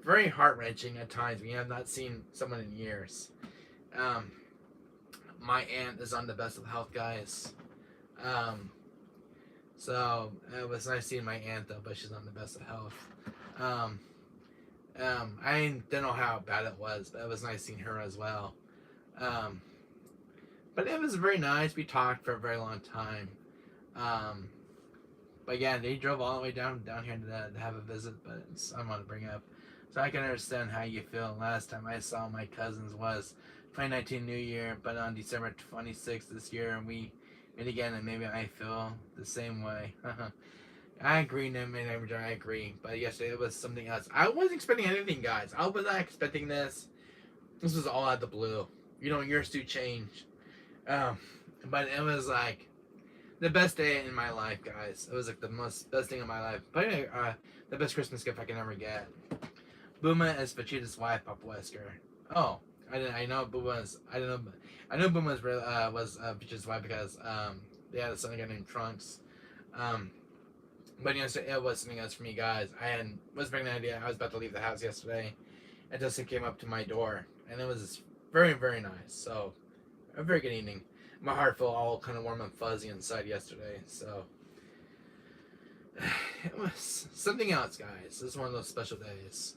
very heart-wrenching at times when you have not seen someone in years. My aunt is on the best of health, guys. So it was nice seeing my aunt though, but she's on the best of health. I didn't know how bad it was, but it was nice seeing her as well. But it was very nice. We talked for a very long time. But yeah, they drove all the way down here to have a visit, but it's, I want to bring up. So I can understand how you feel. Last time I saw my cousins was 2019 New Year, but on December 26th this year, we meet again, and maybe I feel the same way. I agree, I agree. But yesterday it was something else. I wasn't expecting anything, guys. I was not expecting this. This was all out of the blue. Yours do change. But it was like the best day in my life, guys. It was like the best thing in my life. But the best Christmas gift I can ever get. Buma is Vegeta's wife, Bob Wesker. Oh, I know Buma was. I don't know. I know Buma was Vegeta's wife because they had a son named Trunks. But so it was something else for me, guys. I was bringing an idea. I was about to leave the house yesterday, and Justin came up to my door, and it was very, very nice. So, a very good evening. My heart felt all kind of warm and fuzzy inside yesterday. So, it was something else, guys. This is one of those special days.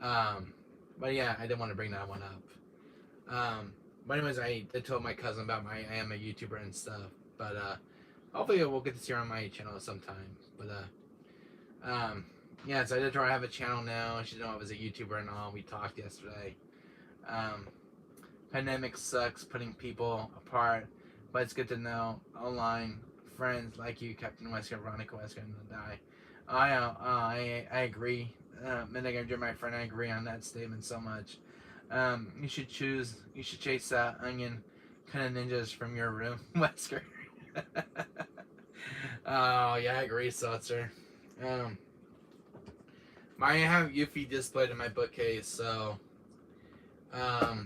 But yeah, I didn't want to bring that one up. But anyways, I told my cousin about I am a YouTuber and stuff. But hopefully we'll get to see her on my channel sometime. But yeah, so I did tell her I have a channel now. She didn't know I was a YouTuber and all. We talked yesterday. Pandemic sucks, putting people apart, but it's good to know online friends like you, Captain Wesker, Veronica Wesker, and die. I agree. Midnight, my friend, I agree on that statement so much. You should chase that onion kind of ninjas from your room, Wesker. Oh yeah, I agree, Seltzer. I have Yuffie displayed in my bookcase, so I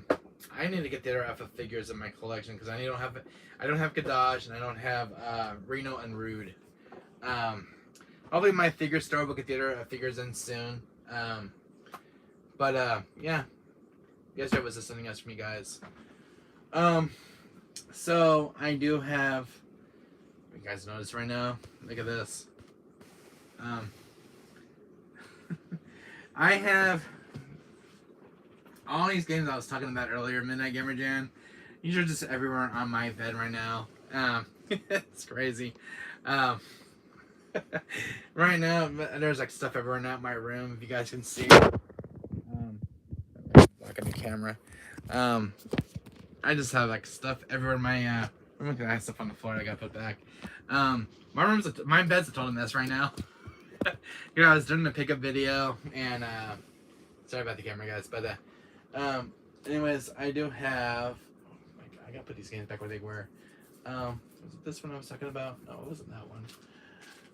need to get the other alpha figures in my collection because I don't have Gadaj and I don't have Reno and Rude. Hopefully my figure store will get the other figures in soon. But yeah, yesterday was just something else for me, guys. So I do have. You guys notice right now? Look at this. I have all these games I was talking about earlier, Midnight Gamer Jan. These are just everywhere on my bed right now. It's crazy. Right now, there's like stuff everywhere now in my room. If you guys can see. Blocking the camera. I just have like stuff everywhere in my room. I have stuff on the floor I gotta put back. My bed's a total mess right now. I was doing a pickup video and sorry about the camera, guys, but anyways, I do have. Oh my God, I gotta put these games back where they were. Was it this one I was talking about? No, it wasn't that one.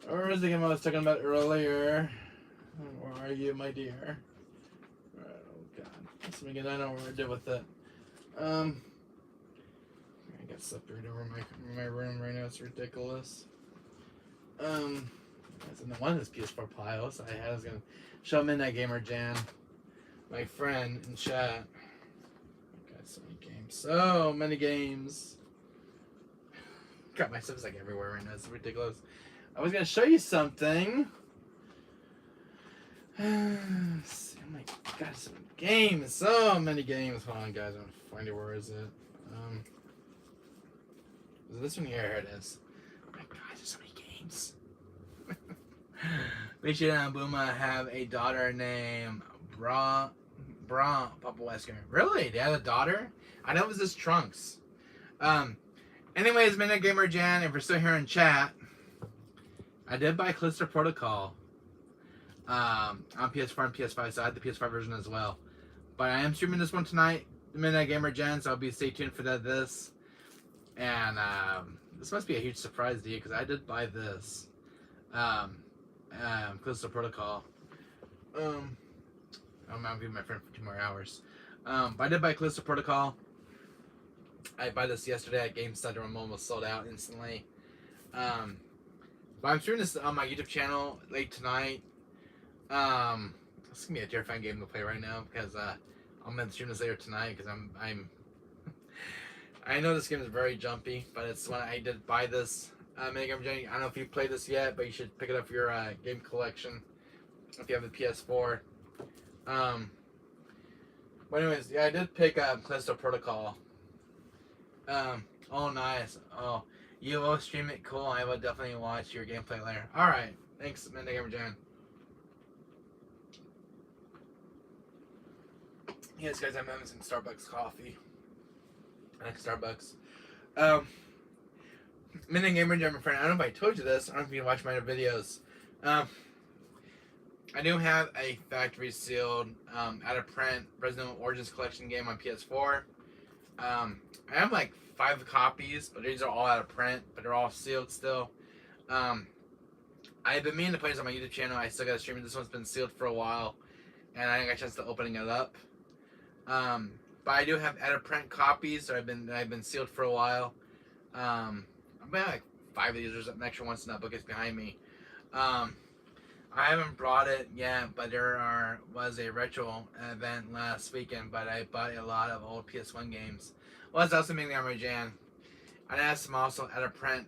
Or was the game I was talking about earlier? Where are you, my dear? Oh God, again, I know what I did with it. I got stuff right over my room right now. It's ridiculous. And the one is PS4 piles I was gonna show Midnight Gamer Jan, my friend in chat. God So many games. So many games. God, my stuff's like everywhere right now. It's ridiculous. I was gonna show you something. Oh my God, so many games. So many games. Hold on, guys. I'm gonna find it. Where is it? Is it this one here? Here it is. Oh my God, there's so many games. Richard and Buma have a daughter named Papa Wesker. Really? They had a daughter? I know it was this Trunks. Anyways, Midnight Gamer Jan, if you're still here in chat, I did buy Callisto Protocol on PS4 and PS5, so I had the PS5 version as well. But I am streaming this one tonight, Midnight Gamer Jan, so I'll be stay tuned for this. And this must be a huge surprise to you because I did buy this Callisto Protocol. I'm gonna be my friend for 2 more hours. But I did buy Callisto Protocol. I bought this yesterday at GameStop and I'm almost sold out instantly. But I'm streaming this on my YouTube channel late tonight. It's gonna be a terrifying game to play right now because I'm gonna stream this later tonight because I'm I know this game is very jumpy, but it's when I did buy this. I don't know if you played this yet, but you should pick it up for your game collection if you have the PS4. But anyways, yeah, I did pick up Callisto Protocol. Oh nice. Oh, you will stream it. Cool. I will definitely watch your gameplay later. All right. Thanks, Midnight Gamer Jan. Yes, guys, I'm having some Starbucks coffee. I like Starbucks. Midnight Gamer Jan, my friend. I don't know if I told you this. I don't know if you watch my other videos. I do have a factory sealed, out of print Resident Evil Origins Collection game on PS4. I have like 5 copies, but these are all out of print, but they're all sealed still. I've been meaning to play this on my YouTube channel. I still got to stream it. This one's been sealed for a while, and I didn't get a chance to opening it up. But I do have out of print copies, so I've been sealed for a while. I've been like 5 of these. There's an extra ones in that bookcase behind me. I haven't brought it yet, but there was a retro event last weekend, but I bought a lot of old PS1 games. Well, that's also mainly on my Jan. I have some also out of print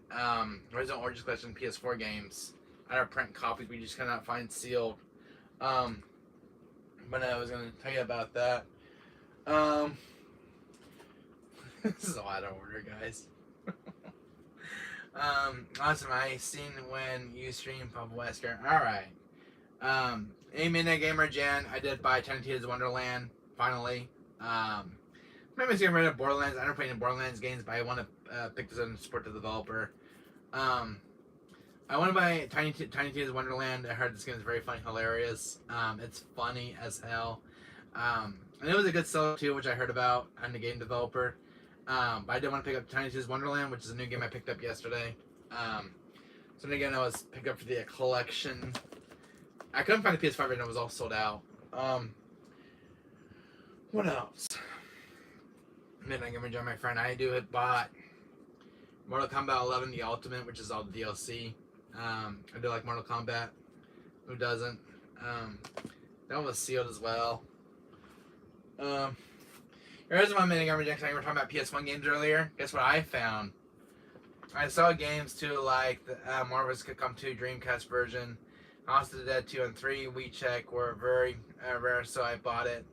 Resident Origins Collection PS4 games. Out of print copies we just cannot find sealed. But I was going to tell you about that. This is a lot of order, guys. Awesome. I seen when you stream Papa Wesker. Alright. Hey, Midnight Gamer Jan, I did buy Tiny Tina's Wonderland, finally. Maybe getting rid of Borderlands. I don't play any Borderlands games, but I want to pick this up and support the developer. I want to buy Tiny Tina's Wonderland. I heard this game is very funny, hilarious. It's funny as hell. And it was a good seller too, which I heard about. I'm the game developer. But I did want to pick up Tiny Tina's Wonderland, which is a new game I picked up yesterday. So again, I was picked up for the collection. I couldn't find the PS5 and it was all sold out. What else? Midnight Gamer John, my friend, I do had bought Mortal Kombat 11, the Ultimate, which is all the DLC. I do like Mortal Kombat. Who doesn't? That one was sealed as well. Here's my Midnight Gamer John. We were talking about PS1 games earlier. Guess what I found? I saw games too, like the Marvel's Capcom 2 Dreamcast version, House of the Dead 2 and 3. WeCheck were very rare, so I bought it.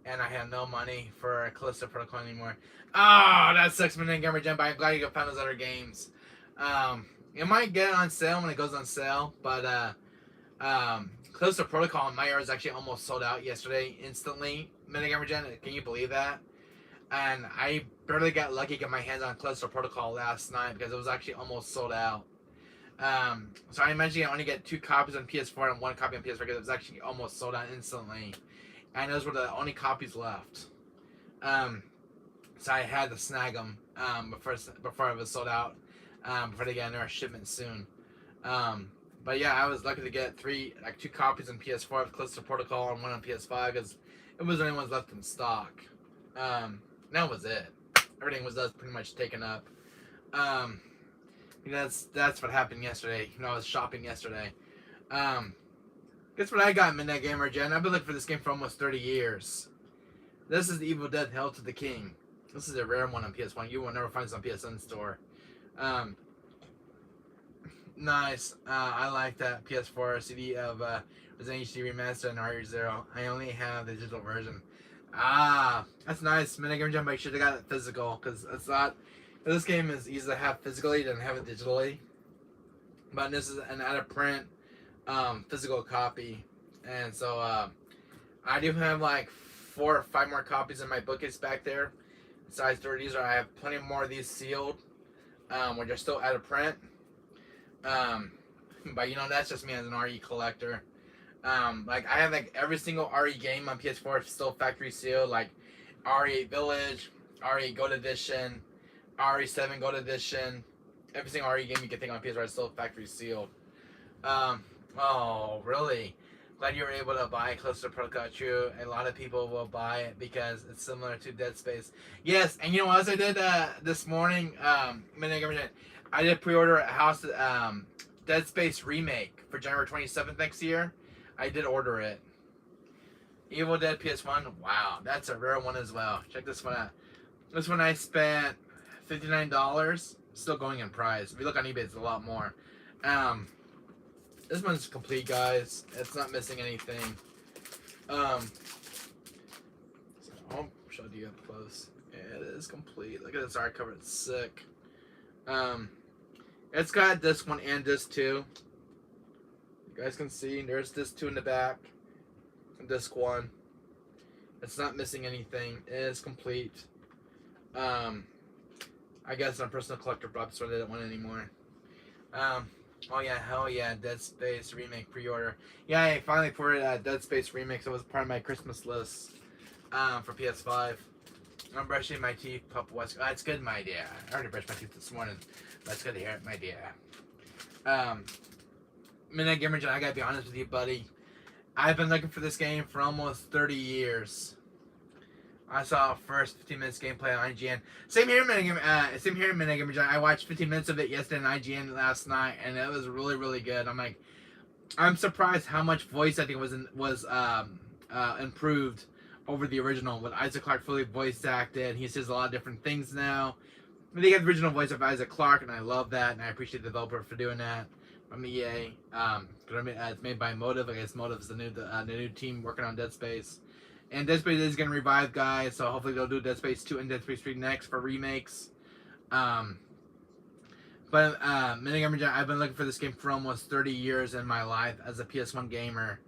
And I have no money for Callisto Protocol anymore. Oh, that sucks, Midnight Gamer Gen, but I'm glad you found those other games. You might get it on sale when it goes on sale, but Callisto Protocol in my area is actually almost sold out yesterday, instantly. Midnight Gamer Gen, can you believe that? And I barely got lucky to get my hands on Callisto Protocol last night because it was actually almost sold out. So I imagine I only get 2 copies on PS4 and 1 copy on PS4 because it was actually almost sold out instantly. And those were the only copies left. So I had to snag them before it was sold out. Before they get another shipment soon. But yeah, I was lucky to get 2 copies on PS4 of Callisto Protocol and 1 on PS5 because it was the only ones left in stock. That was it. Everything was pretty much taken up. That's what happened yesterday. I was shopping yesterday. Guess what I got, Midnight Gamer Gen? I've been looking for this game for almost 30 years. This is Evil Dead Hell to the King. This is a rare one on PS1. You will never find this on PSN store. Nice. I like that PS4 CD of Resident Evil HD Remastered and RE0. I only have the digital version. That's nice. Minigame Jump, make sure they got it physical, because it's not. This game is easy to have physically than have it digitally. But this is an out of print physical copy. And so I do have like 4 or 5 more copies in my bookcase back there. Size 30s, or I have plenty more of these sealed, which are still out of print. But you know, that's just me as an RE collector. Like I have like every single RE game on PS4 still factory sealed, like RE8 Village, RE Gold Edition, RE7 Gold Edition. Every single RE game you can think on PS4 is still factory sealed. Oh, really? Glad you were able to buy Callisto Protocol. True, a lot of people will buy it because it's similar to Dead Space. Yes, and you know what else I did this morning? I did pre-order a House Dead Space remake for January 27th next year. I did order it. Evil Dead PS1. Wow, that's a rare one as well. Check this one out. This one I spent $59. Still going in price. If you look on eBay, it's a lot more. This one's complete, guys. It's not missing anything. So I'll show you up close. Yeah, it is complete. Look at this art cover. It's sick. It's got disc 1 and disc 2. You guys can see there's disc 2 in the back and disc 1. It's not missing anything. It is complete. I guess I'm a personal collector, Bob, so I didn't want it anymore. Oh yeah, hell yeah, Dead Space Remake pre-order. Yeah, I finally pre-ordered Dead Space Remake, so it was part of my Christmas list for PS5. I'm brushing my teeth, Pup West. That's good, my dear. I already brushed my teeth this morning. That's good to hear it, my dear. Midnight Gamer John, I gotta be honest with you, buddy. I've been looking for this game for almost 30 years. I saw first 15 minutes gameplay on IGN. Same here, Midnight Gamer John. I watched 15 minutes of it yesterday on IGN last night, and it was really, really good. I'm surprised how much voice acting was improved over the original. With Isaac Clarke fully voice acted, he says a lot of different things now. They got the original voice of Isaac Clarke, and I love that, and I appreciate the developer for doing that. From EA, it's made by Motive. I guess Motive is the new team working on Dead Space. And Dead Space is going to revive, guys, so hopefully they'll do Dead Space 2 and Dead Space 3 next for remakes. I've been looking for this game for almost 30 years in my life as a PS1 gamer.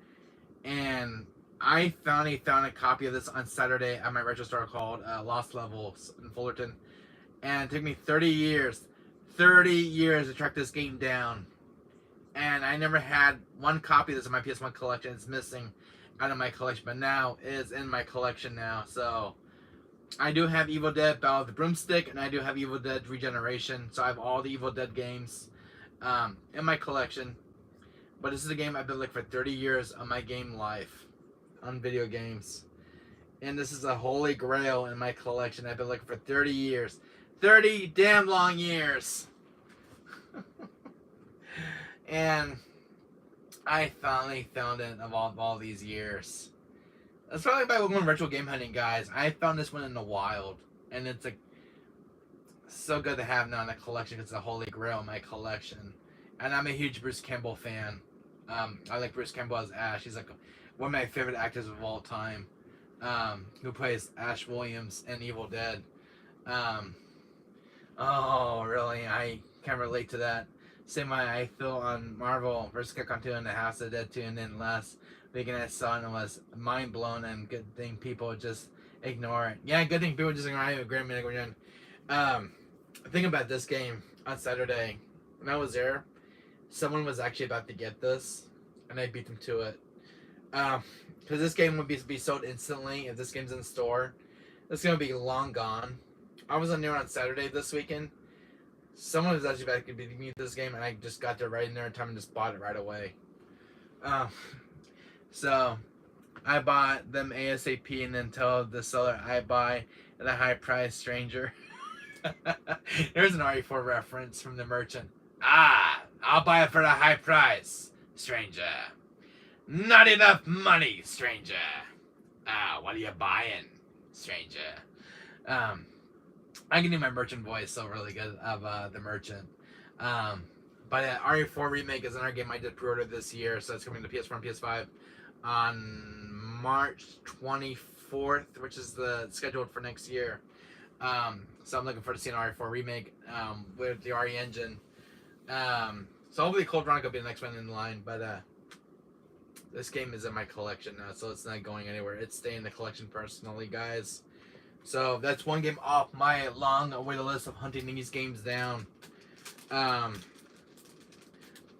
And I finally found a copy of this on Saturday at my retro store called Lost Levels in Fullerton. And it took me 30 years to track this game down. And I never had one copy of this in my PS1 collection. It's missing out of my collection, but now it is in my collection now. So I do have Evil Dead Battle of the Broomstick, and I do have Evil Dead Regeneration. So I have all the Evil Dead games in my collection. But this is a game I've been looking for 30 years of my game life on video games. And this is a holy grail in my collection. I've been looking for 30 years. 30 damn long years. And I finally found it of all these years. That's probably by going retro game hunting, guys. I found this one in the wild, and it's so good to have now in the collection because it's a holy grail in my collection. And I'm a huge Bruce Campbell fan. I like Bruce Campbell as Ash. He's like one of my favorite actors of all time. Who plays Ash Williams in Evil Dead. Oh, really? I can relate to that. Same way I feel on Marvel vs. Capcom 2 and the House of the Dead 2, and then last weekend I saw it and was mind blown, and good thing people just ignore it. Yeah, good thing people just ignore it. Great minute again. Think about this game on Saturday. When I was there, someone was actually about to get this, and I beat them to it. Because this game would be sold instantly if this game's in the store. It's gonna be long gone. I was on there on Saturday this weekend. Someone was actually about to beat me this game, and I just got there right in there in time and just bought it right away. So I bought them ASAP and then told the seller I buy at a high price, stranger. There's an RE4 reference from the merchant. I'll buy it for a high price, stranger. Not enough money, stranger. What are you buying, stranger? I can do my merchant voice so really good of the merchant. But RE4 Remake is another game I did pre-order this year, so it's coming to PS4 and PS5 on March 24th, which is the scheduled for next year. So I'm looking forward to seeing RE4 Remake with the RE engine. So hopefully Code Veronica will be the next one in line, but this game is in my collection now, so it's not going anywhere. It's staying in the collection personally, guys. So that's one game off my long-awaited list of hunting these games down.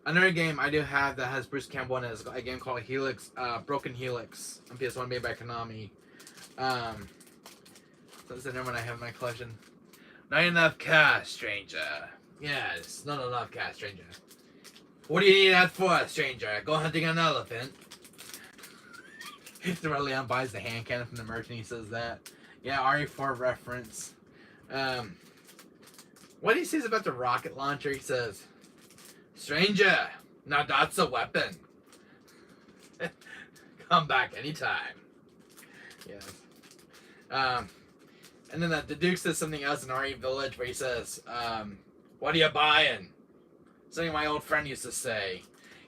Another game I do have that has Bruce Campbell in it is a game called Helix, Broken Helix on PS1 made by Konami. So that's another one I have in my collection. Not enough cash, stranger. Yes, not enough cash, stranger. What do you need that for, stranger? Go hunting an elephant. Where Leon buys the hand cannon from the merchant, he says that. Yeah, RE4 reference. What he says about the rocket launcher, he says, stranger, now that's a weapon. Come back anytime. Yes. And then the Duke says something else in RE Village where he says, what are you buying? Something my old friend used to say.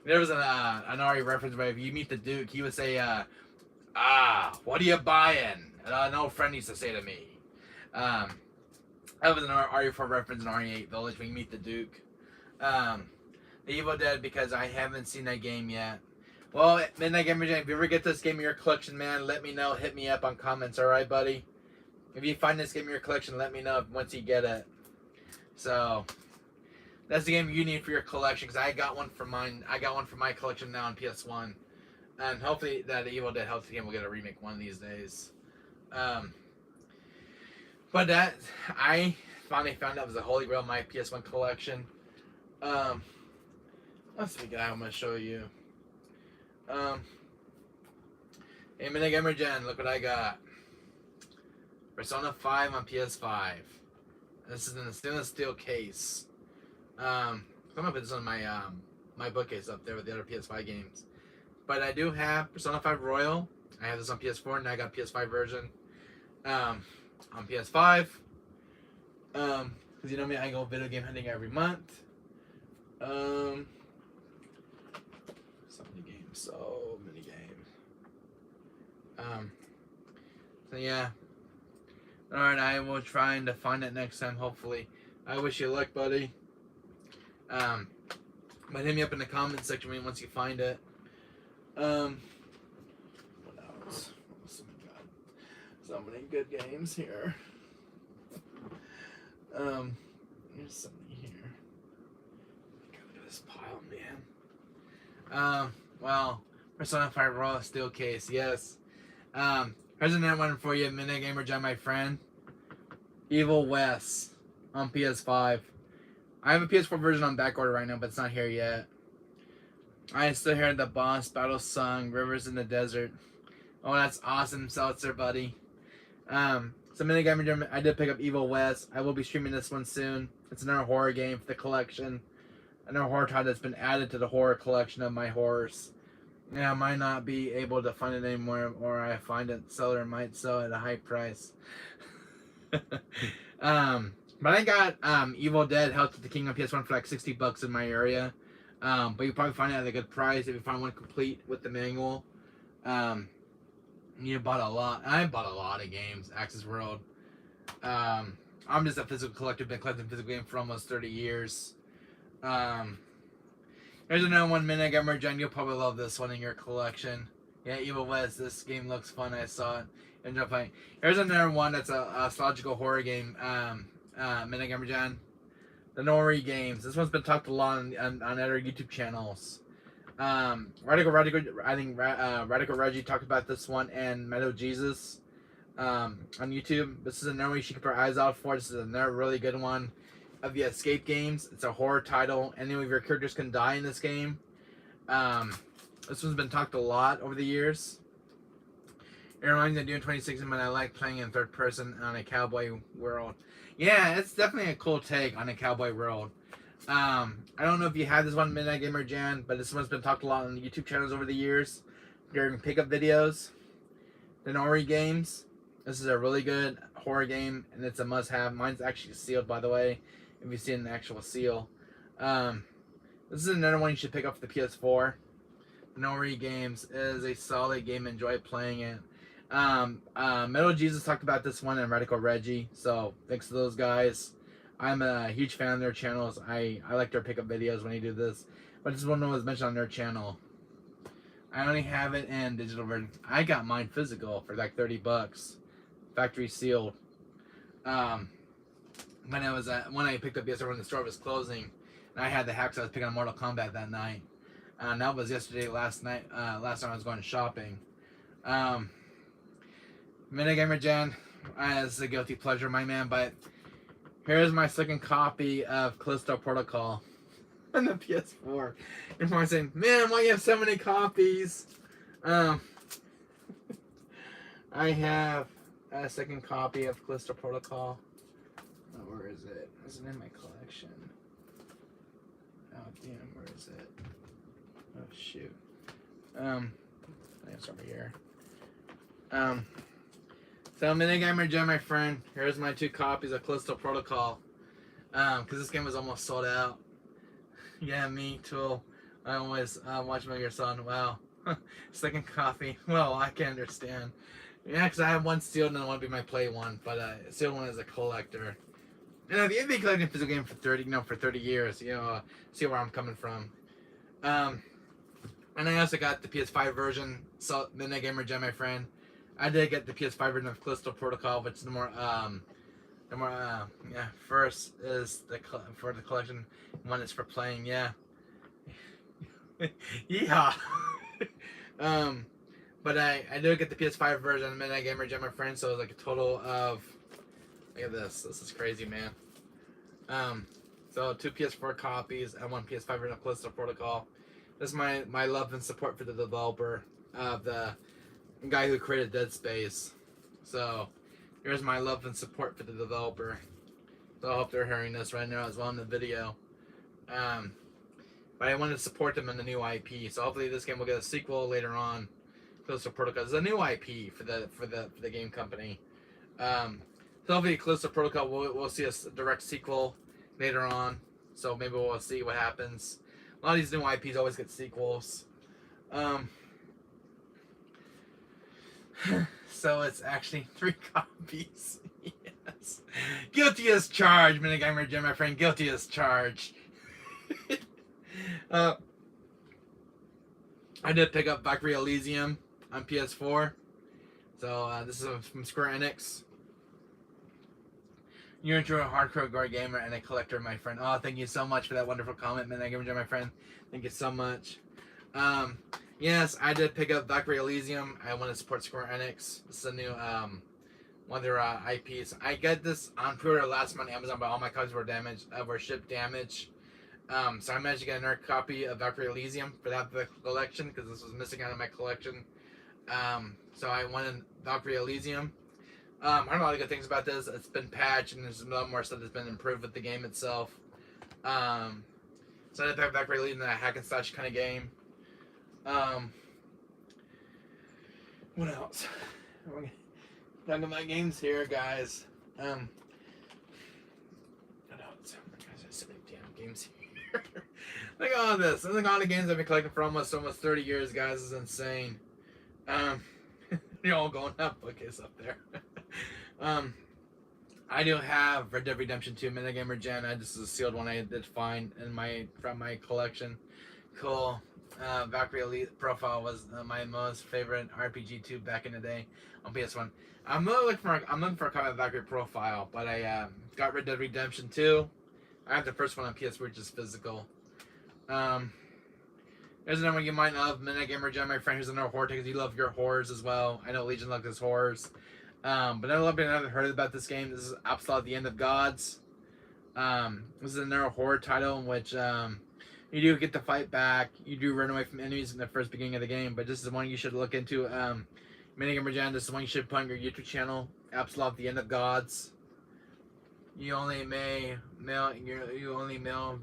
There was an RE reference where if you meet the Duke, he would say, what are you buying? An old friend used to say to me. That was an RE4 reference in RE8 Village when you meet the Duke. The Evil Dead, because I haven't seen that game yet. Well, Midnight Gamer Jam, if you ever get this game in your collection, man, let me know. Hit me up on comments, alright, buddy? If you find this game in your collection, let me know once you get it. So, that's the game you need for your collection, because I got one for mine. I got one for my collection now on PS1. And hopefully that Evil Dead Health game will get a remake one of these days. But that, I finally found out was a holy grail of my PS1 collection. That's the guy I'm going to show you. Hey, Midnight Gamer Gen, look what I got. Persona 5 on PS5. This is in a stainless steel case. I'm gonna put this on my my bookcase up there with the other PS5 games. But I do have Persona 5 Royal. I have this on PS4, and I got PS5 version on PS5. Because you know me, I go video game hunting every month. So many games. So yeah. Alright, I will try to find it next time, hopefully. I wish you luck, buddy. But hit me up in the comment section once you find it. What else? Oh my God. So many good games here. Here's something here. Go to this pile, man. Well, Persona 5 Royal Steel Case, yes. Here's another one for you, Midnight Gamer John, my friend. Evil West on PS5. I have a PS4 version on back order right now, but it's not here yet. I still hear the boss battle song, Rivers in the Desert. Oh, that's awesome, Seltzer, buddy. So Midnight Gamer John, I did pick up Evil West. I will be streaming this one soon. It's another horror game for the collection. Another horror title that's been added to the horror collection of my horrors. Yeah, I might not be able to find it anymore, or I find it seller might sell at a high price. But I got Evil Dead Health of the King on PS1 for like $60 in my area. But you probably find it at a good price if you find one complete with the manual. You bought a lot. I bought a lot of games. Access World. I'm just a physical collector. Been collecting physical games for almost 30 years. Here's another one, Midnight Gamer John. You'll probably love this one in your collection. Yeah, Evil West. This game looks fun. I saw it. Enjoy playing. Here's another one that's a psychological horror game. Midnight Gamer John. The Nori games. This one's been talked a lot on other YouTube channels. Radical Reggie talked about this one, and Meadow Jesus on YouTube. This is another one you should keep your eyes out for. This is another really good one of the escape games. It's a horror title. Any of your characters can die in this game. This one's been talked a lot over the years. It reminds me of doing 2016 when I like playing in third person on a cowboy world. Yeah, it's definitely a cool take on a cowboy world. I don't know if you have this one, Midnight Gamer Jan, but this one's been talked a lot on the YouTube channels over the years during pickup videos. The Nori games. This is a really good horror game, and it's a must-have. Mine's actually sealed, by the way, if you see an actual seal. This is another one you should pick up for the PS4. Nori Games is a solid game. Enjoy playing it. Metal Jesus talked about this one and Radical Reggie, so thanks to those guys. I'm a huge fan of their channels. I like their pickup videos when they do this, but this one was mentioned on their channel. I only have it in digital version. I got mine physical for like $30, factory sealed. When I picked up yesterday when the store was closing, and I had the hack, so I was picking up Mortal Kombat that night. And that was yesterday, last night. Last time I was going shopping. Minigamer Jen, it's a guilty pleasure, my man. But here's my second copy of Callisto Protocol on the PS4. And I'm saying, man, why you have so many copies? I have a second copy of Callisto Protocol. Oh, where is it? Is it in my collection? Oh damn, where is it? Oh shoot. I think it's over here. So Minigamer Jen, my friend, here's my 2 copies of Callisto Protocol. Cause this game was almost sold out. Yeah, me too. I always watch Metal Gear Solid. Wow. Second copy. Well, I can understand. Yeah, cause I have one sealed and I want to be my play one, but sealed one is a collector. You know, if you've been collecting physical game for 30 years, see where I'm coming from. And I also got the PS5 version. So Minigamer Jen, my friend, I did get the PS5 version of Callisto Protocol, which is first is for the collection, one is for playing. Yeah. Yeah. But I did get the PS5 version of Minigamer Jen, my friend. So it was like a total of. Look at this. This is crazy, man. So 2 PS4 copies and 1 PS5 version of Callisto Protocol. This is my love and support for the developer of the guy who created Dead Space. So here's my love and support for the developer. So I hope they're hearing this right now as well in the video. But I wanted to support them in the new IP. So hopefully this game will get a sequel later on. Callisto Protocol is a new IP for the game company. So hopefully Callisto Protocol we'll see a direct sequel later on. So maybe we'll see what happens. A lot of these new IPs always get sequels. So it's actually 3 copies. Yes. Guilty as charged, Minigamer Jen, my friend. Guilty as charged. I did pick up Valkyrie Elysium on PS4. So this is from Square Enix. You're a true hardcore gore gamer and a collector, my friend. Oh, thank you so much for that wonderful comment, Minigamer, my friend. Thank you so much. Yes, I did pick up Valkyrie Elysium. I want to support Square Enix. This is a new one of their IPs. I got this on pre-order last month on Amazon, but all my copies were damaged, were shipped damaged. So I managed to get another copy of Valkyrie Elysium for that collection because this was missing out of my collection. So I wanted Valkyrie Elysium. I heard a lot of good things about this. It's been patched and there's a lot more stuff that's been improved with the game itself. So I did pick up Valkyrie Elysium, a hack and slash kind of game. What else? Talking about games here, guys. What else? Guys, there's so many damn games here. Look at all this. Look at all the games I've been collecting for almost 30 years, guys. This is insane. You're all going up. Bookcase up there. I do have Red Dead Redemption 2 Minigamer Jen. This is a sealed one I did find from my collection. Cool. Valkyrie Elite Profile was my most favorite RPG 2 back in the day on PS1. I'm looking for a copy of Valkyrie Profile, but I got Red Dead Redemption 2. I have the first one on PS4, which is physical. There's another one you might love, Minigamer Jen, my friend, who's another horror because you love your horrors as well. I know Legion loves his horrors. But I haven't heard about this game. This is Absol: The End of Gods. This is another horror title in which you do get to fight back. You do run away from enemies in the first beginning of the game, but this is one you should look into. Minigamer Jen, this is one you should put on your YouTube channel. Absol: The End of Gods. You only mail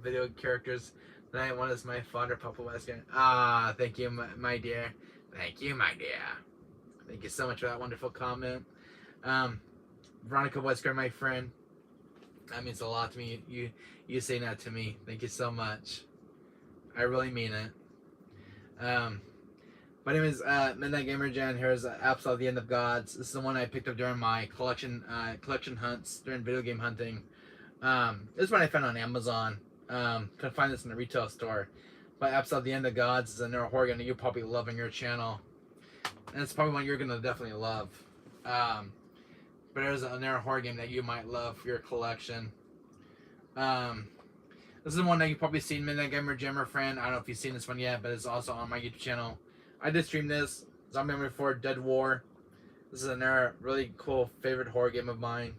video characters. Tonight one is my father, Papa Wesker. Ah, thank you, my dear. Thank you, my dear. Thank you so much for that wonderful comment. Veronica Wesker, my friend. That means a lot to me. You saying that to me. Thank you so much. I really mean it. My name is Midnight Gamer Jan. Here's Absol: The End of Gods. This is the one I picked up during my collection hunts during video game hunting. This is one I found on Amazon. Couldn't find this in the retail store. But Absol: The End of Gods is another horror game that you probably love on your channel, and it's probably one you're gonna definitely love. But there's another horror game that you might love for your collection. This is the one that you've probably seen, Midnight Gamer Jammer friend. I don't know if you've seen this one yet, but it's also on my YouTube channel. I did stream this. Zombie Army 4 Dead War. This is another really cool favorite horror game of mine.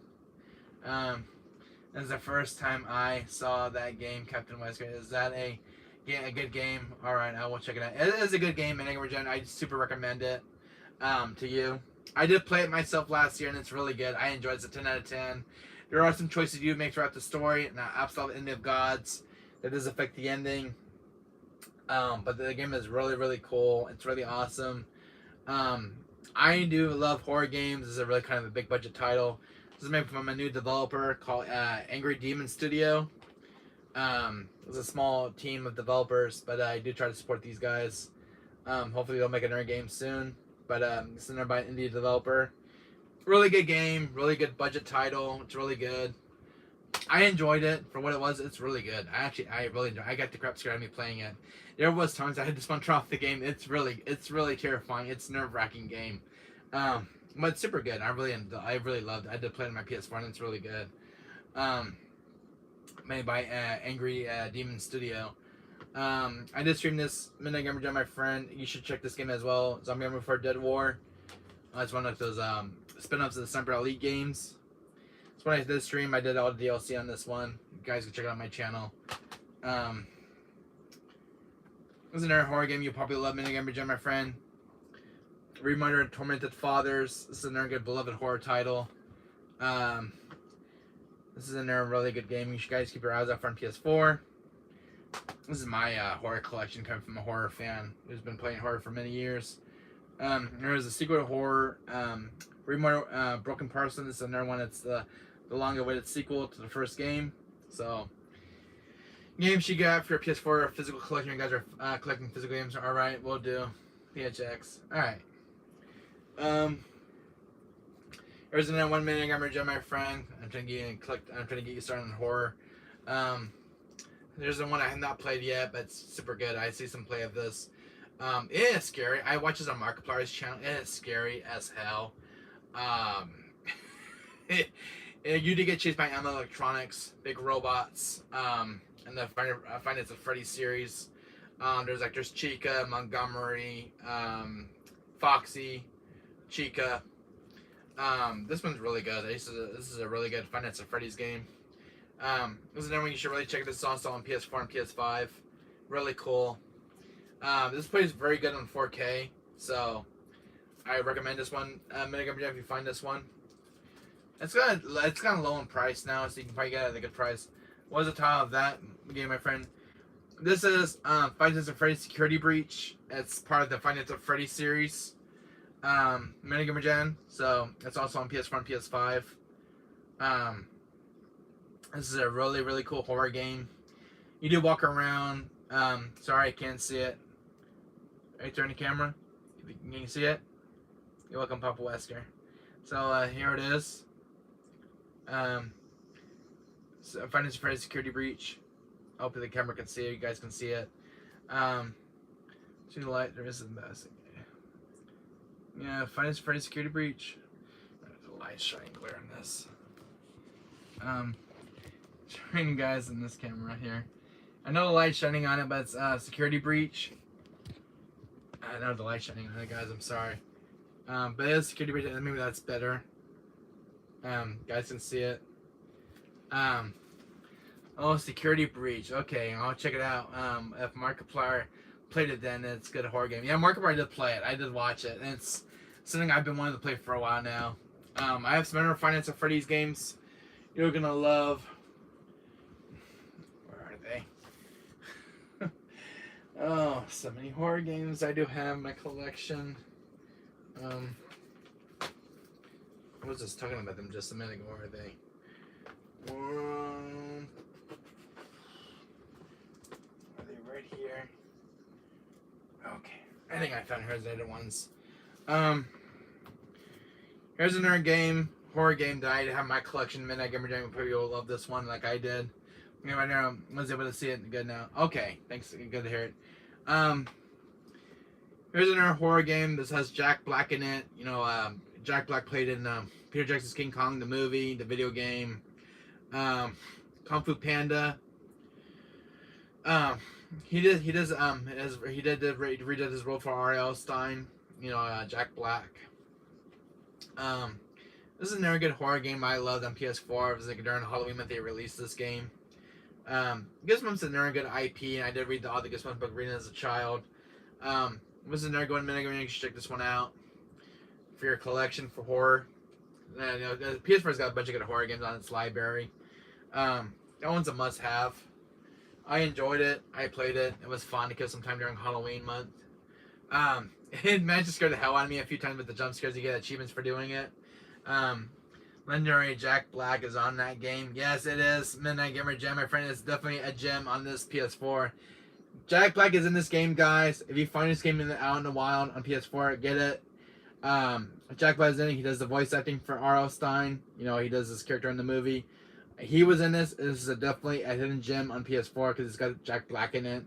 This is the first time I saw that game, Captain Wesker. Is that a good game? Alright, I will check it out. It is a good game, Midnight Gamer Jammer. I super recommend it to you. I did play it myself last year, and it's really good. I enjoyed it. It's a 10 out of 10. There are some choices you make throughout the story, and Absol: End of Gods, that does affect the ending. But the game is really, really cool. It's really awesome. I do love horror games. This is a really kind of a big budget title. This is made from a new developer called Angry Demon Studio. It's a small team of developers, but I do try to support these guys. Hopefully they'll make another game soon. But this is another by an indie developer. Really good game, really good budget title. It's really good. I enjoyed it for what it was. It's really good. I really enjoyed it. I got the crap scared out of me playing it. There was times I had to want to turn off the game. It's really terrifying. It's a nerve-wracking game. But it's super good. I really loved it. I did play it on my PS4 and it's really good. Made by Angry Demon Studio. I did stream this Midnight Gamer Jam, my friend. You should check this game as well. Zombie Army 4 Dead War. It's one of those spin-offs of the Sniper Elite games. It's when I did stream. I did all the DLC on this one. You guys can check it out on my channel. This is another horror game you probably love, Midnight Gamer Jam, my friend. Reminder of Tormented Fathers. This is another good beloved horror title. This is another really good game. You should guys keep your eyes out for on PS4. This is my horror collection coming from a horror fan who's been playing horror for many years. There is a sequel to horror, Broken Parson. This is another one. It's the long-awaited sequel to the first game. So, games you got for your PS4 physical collection. You guys are collecting physical games. All right, we'll do. PHX. All right. There's another 1 minute Gamer Jam, my friend. I'm trying to get you started on horror. There's the one I have not played yet, but it's super good. I see some play of this. It is scary. I watch this on Markiplier's channel. It is scary as hell. You do get chased by Emma Electronics, big robots, and the Five Nights at Freddy's series. There's Chica, Montgomery, Foxy, Chica. This one's really good. This is a really good Five Nights at Freddy's game. This is another one you should really check. This is also on PS4 and PS5. Really cool. This plays very good on 4K, so I recommend this one. Midnight Gamer Jam, if you find this one. It's kind of low in price now, so you can probably get it at a good price. What was the title of that game, my friend? This is Five Nights at Freddy's Security Breach. It's part of the Five Nights at Freddy's series. Midnight Gamer Jam, so it's also on PS4 and PS5. This is a really, really cool horror game. You do walk around. Sorry, I can't see it. Right there in the camera. Can you see it? You're welcome, Papa Wesker. So here it is. So Five Nights at Freddy's Security Breach. Hopefully the camera can see it. You guys can see it. See the light. There is a mess. Yeah, Five Nights at Freddy's Security Breach. The light shining clear on this. Showing you guys in this camera right here. I know the light's shining on it, but it's Security Breach. I know the light's shining on it, guys. I'm sorry. But it is Security Breach. Maybe that's better. Guys can see it. Oh, Security Breach. Okay, I'll check it out. If Markiplier played it, then it's a good horror game. Yeah, Markiplier did play it. I did watch it, and it's something I've been wanting to play for a while now. I have some other Five Nights at Freddy's games you're gonna love. Oh, so many horror games I do have in my collection. was just talking about them just a minute ago. Where are they? Are they right here? Okay. I think I found hers. They're the ones. Here's another game, horror game that I have in my collection. Midnight Gamer Jam. Probably will love this one like I did. Yeah, right now I was able to see it good now. Okay, thanks. Good to hear it. Here's another horror game. This has Jack Black in it. You know, Jack Black played in Peter Jackson's King Kong, the movie, the video game, Kung Fu Panda. He redid his role for R.L. Stein. You know, Jack Black. This is another good horror game I loved on PS4. It was like during Halloween month they released this game. Goosebumps is another good IP, and I did read all the Goosebumps book reading as a child. Was another good minute. You should check this one out for your collection for horror. You know, the PS4's got a bunch of good horror games on its library. That one's a must-have. I enjoyed it. I played it. It was fun to kill some time during Halloween month. It managed to scare the hell out of me a few times with the jump scares. You get achievements for doing it. Legendary Jack Black is on that game. Yes, it is. Midnight Gamer Gem, my friend. It's definitely a gem on this PS4. Jack Black is in this game, guys. If you find this game out in the wild on PS4, get it. Jack Black is in it. He does the voice acting for R.L. Stein. You know, he does this character in the movie. He was in this. This is definitely a hidden gem on PS4 because it's got Jack Black in it.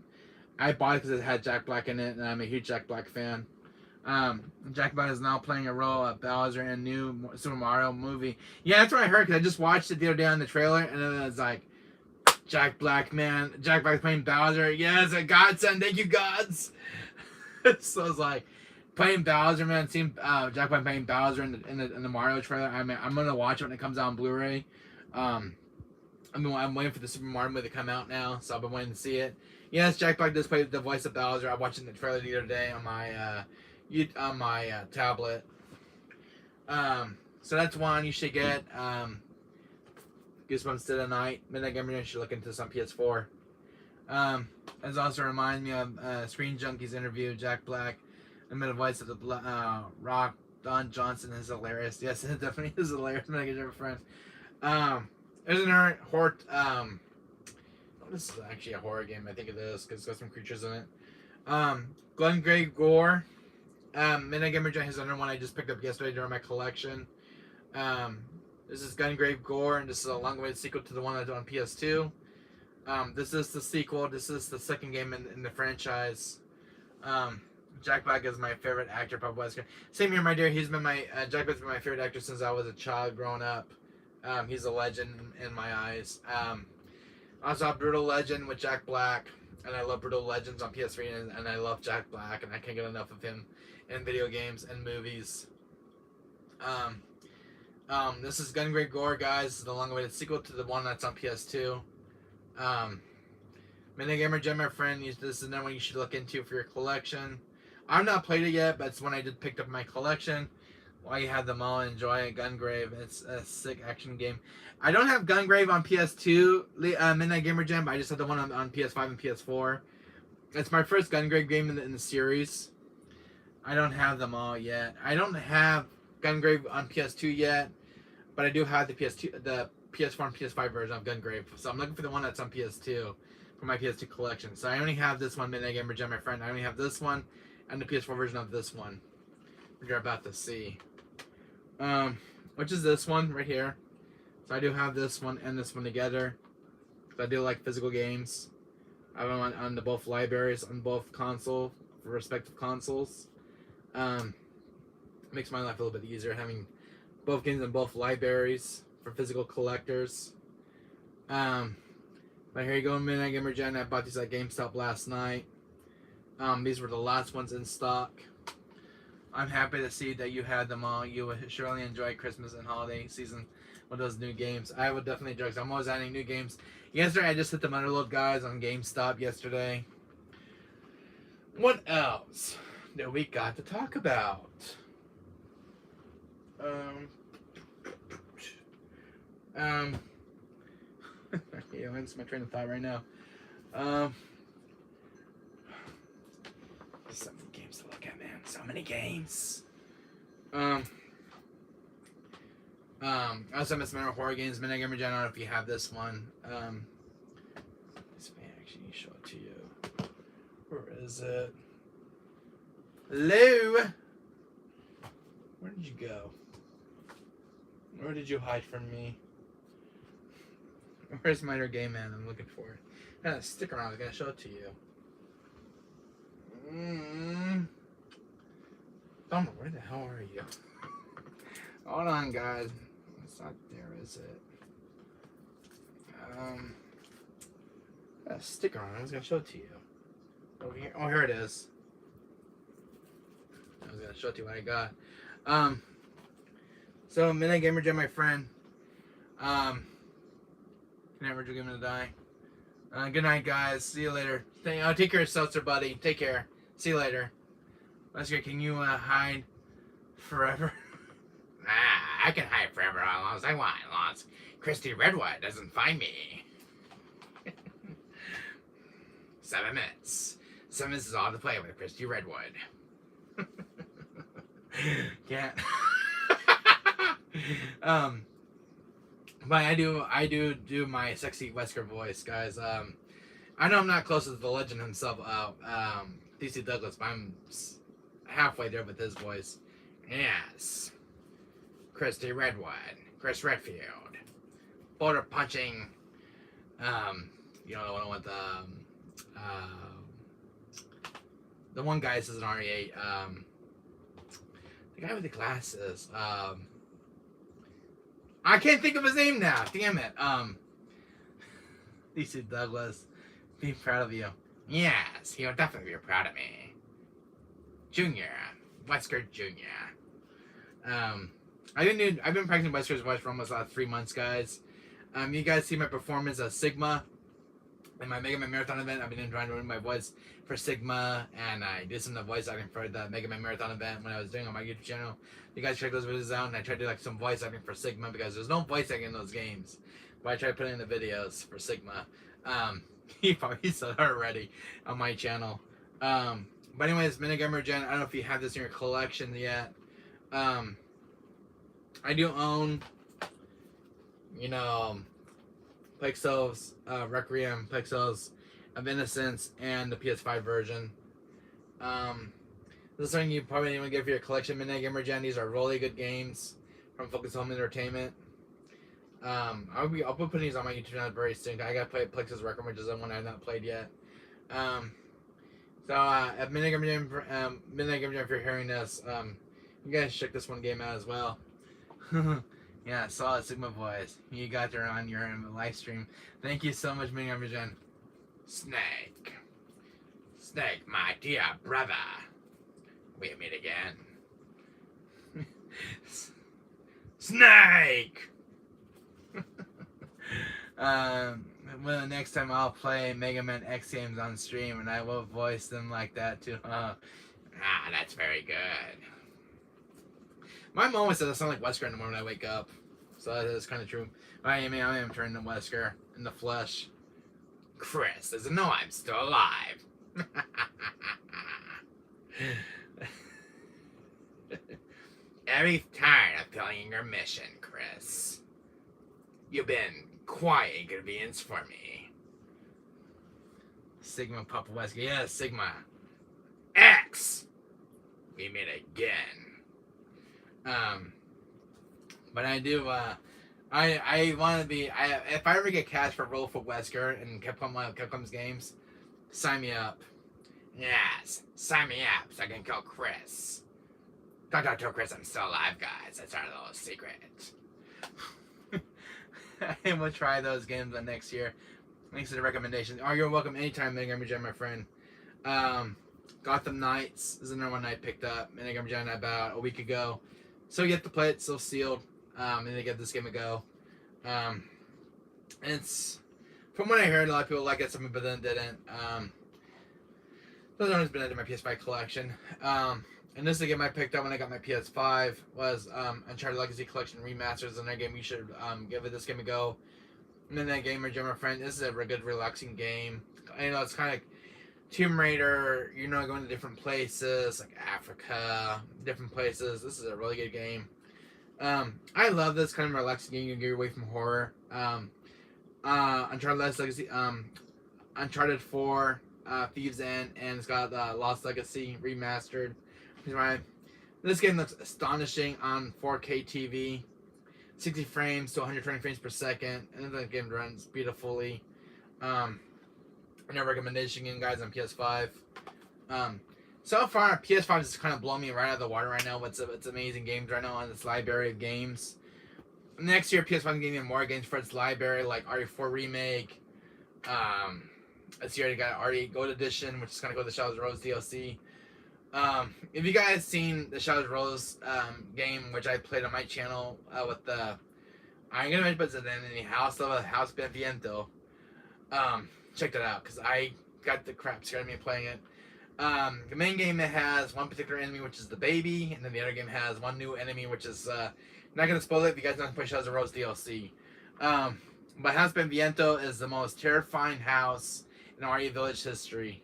I bought it because it had Jack Black in it, and I'm a huge Jack Black fan. Jack Black is now playing a role of Bowser in a new Super Mario movie. Yeah, that's what I heard because I just watched it the other day on the trailer, and then it was like, Jack Black, man. Jack Black playing Bowser. Yes, a godsend. Thank you, gods. So I was like, playing Bowser, man. Seeing Jack Black playing Bowser in the Mario trailer. I'm gonna watch it when it comes out on Blu-ray. I'm waiting for the Super Mario movie to come out now, so I've been waiting to see it. Yes, Jack Black does play the voice of Bowser. I watched the trailer the other day on my tablet. So that's one you should get. Goosebumps to the Night. Midnight Gamer you should look into this on PS4. This also reminds me of Screen Junkies interview. Jack Black, the middle voice of the Rock. Don Johnson is hilarious. Yes, it definitely is hilarious. Midnight Gamer friends. There's another horror. This is actually a horror game. I think it is because it's got some creatures in it. Gungrave Gore. Midnight Gamer Giant has another one I just picked up yesterday during my collection. This is Gungrave Gore, and this is a long-awaited sequel to the one I did on PS2. This is the sequel. This is the second game in the franchise. Jack Black is my favorite actor, probably. Same here, my dear. He's been Jack Black's been my favorite actor since I was a child growing up. He's a legend in my eyes. Also, have Brutal Legend with Jack Black, and I love Brutal Legends on PS3, and I love Jack Black, and I can't get enough of him in video games and movies. This is Gungrave Gore, guys. This is the long-awaited sequel to the one that's on PS2. Midnight Gamer Gem, my friend. This is another one you should look into for your collection. I've not played it yet, but it's one I did picked up in my collection. While you have them all, enjoy it. Gungrave. It's a sick action game. I don't have Gungrave on PS2, Midnight Gamer Jam, but I just have the one on PS5 and PS4. It's my first Gungrave game in the series. I don't have them all yet. I don't have Gungrave on PS2 yet, but I do have the PS4 and PS5 version of Gungrave. So I'm looking for the one that's on PS2 for my PS2 collection. So I only have this one, Midnight Gamer Jam, my friend. I only have this one and the PS4 version of this one, which you're about to see. Which is this one right here. So I do have this one and this one together. I do like physical games. I have them on the both libraries on both console for respective consoles. Makes my life a little bit easier having both games in both libraries for physical collectors. But here you go, Midnight Gamer Gen. I bought these at GameStop last night. These were the last ones in stock. I'm happy to see that you had them all. You would surely enjoy Christmas and holiday season with those new games. I would definitely enjoy because I'm always adding new games. Yesterday, I just hit the Underload guys on GameStop yesterday. What else do we got to talk about? Yeah, that's my train of thought right now. So many games to look at, man. So many games. I also miss Metal Horror Games, Midnight Gamer Gen. I don't know if you have this one. This may actually show it to you. Where is it? Hello? Where did you go? Where did you hide from me? Where's Minor Game Man? I'm looking for it. Stick around. I'm gonna show it to you. Bummer, where the hell are you? Hold on, guys. It's not there, is it? Stick around. I was gonna show it to you. Over here. Oh, here it is. I was gonna show it to you what I got. So Midnight Gamer Gen, my friend. Never dream to die. Good night, guys. See you later. Take care of Seltzer, buddy. Take care. See you later. Wesker, can you hide forever? I can hide forever as long as I want, as long as Christy Redwood doesn't find me. 7 minutes. 7 minutes is all to play with Christy Redwood. Can't. But I do my sexy Wesker voice, guys. I know I'm not close to the legend himself, DC Douglas, but I'm halfway there with his voice. Yes. Christy Redwood. Chris Redfield. Border punching. The one with the one guy says an RE8. The guy with the glasses. I can't think of his name now. Damn it. DC Douglas, be proud of you. Yes, he'll definitely be proud of me. Junior. Wesker Jr. I've been practicing Wesker's voice for almost 3 months, guys. You guys see my performance as Sigma in my Mega Man Marathon event. I've been trying to learn my voice for Sigma, and I did some of the voice acting for the Mega Man Marathon event when I was doing it on my YouTube channel. You guys check those videos out, and I tried to do some voice acting for Sigma because there's no voice acting in those games. But I tried putting in the videos for Sigma. He probably saw it already on my channel. But anyways, Midnight Gamer Gen, I don't know if you have this in your collection yet. I do own, Plexos, Requiem, Plexos of Innocence, and the PS5 version. This is something you probably want to get for your collection, Midnight Gamer Gen. These are really good games from Focus Home Entertainment. I'll be putting these on my YouTube channel very soon. I got to play Plexos Requiem, which is the one I have not played yet. At Midnight Gamer Gen, if you're hearing this, you guys check this one game out as well. Yeah, solid Sigma voice. You got there on your live stream. Thank you so much, Midnight Gamer Gen. Snake. Snake, my dear brother. We meet again. Snake! Well, next time I'll play Mega Man X games on stream, and I will voice them like that too. That's very good. My mom always says I sound like Wesker in the morning when I wake up, so that is kind of true. I am turning to Wesker in the flesh. Chris doesn't know I'm still alive. Very tired of failing your mission, Chris. You've been quite inconvenience for me. Sigma Papa Wesker, yeah, Sigma. X! We meet again. But I do, I want to be, if I ever get cast for role for Wesker in Capcom's games, sign me up. Yes, sign me up so I can kill Chris. Don't tell Chris I'm still alive, guys. That's our little secret. And we'll try those games next year. Thanks for the recommendation. Oh, you're welcome anytime, Mega Man Gen, my friend. Gotham Knights is another one I picked up, Mega Man Gen, about a week ago. So you get to play it, still sealed. And they give this game a go. It's, from what I heard, a lot of people like it, some people didn't. Those ones been into my PS5 collection. And this is a game I picked up when I got my PS5 was Uncharted Legacy Collection Remasters. Another game you should give this game a go. And then that gamer, my friend, this is a good relaxing game. It's kind of like Tomb Raider. Going to different places like Africa, different places. This is a really good game. I love this kind of relaxing game. You get away from horror. Uncharted Lost Legacy, Uncharted 4, Thieves End, and it's got Lost Legacy remastered. Right. This game looks astonishing on 4K TV, 60 frames to 120 frames per second, and the game runs beautifully. No recommendation game, guys, on PS5. So far, PS5 is kind of blowing me right out of the water right now. It's amazing games right now on its library of games. Next year, PS5 is getting more games for its library, like RE4 Remake. This year, you got RE8 Gold Edition, which is going to go to the Shadows of Rose DLC. If you guys seen the Shadows of Rose game, which I played on my channel with the I'm gonna mention it's in the House Benviento. Check that out because I got the crap scared of me playing it. The main game it has one particular enemy, which is the baby, and then the other game has one new enemy, which is not gonna spoil it if you guys don't play Shadows of Rose DLC. But House Benviento is the most terrifying house in RE Village history,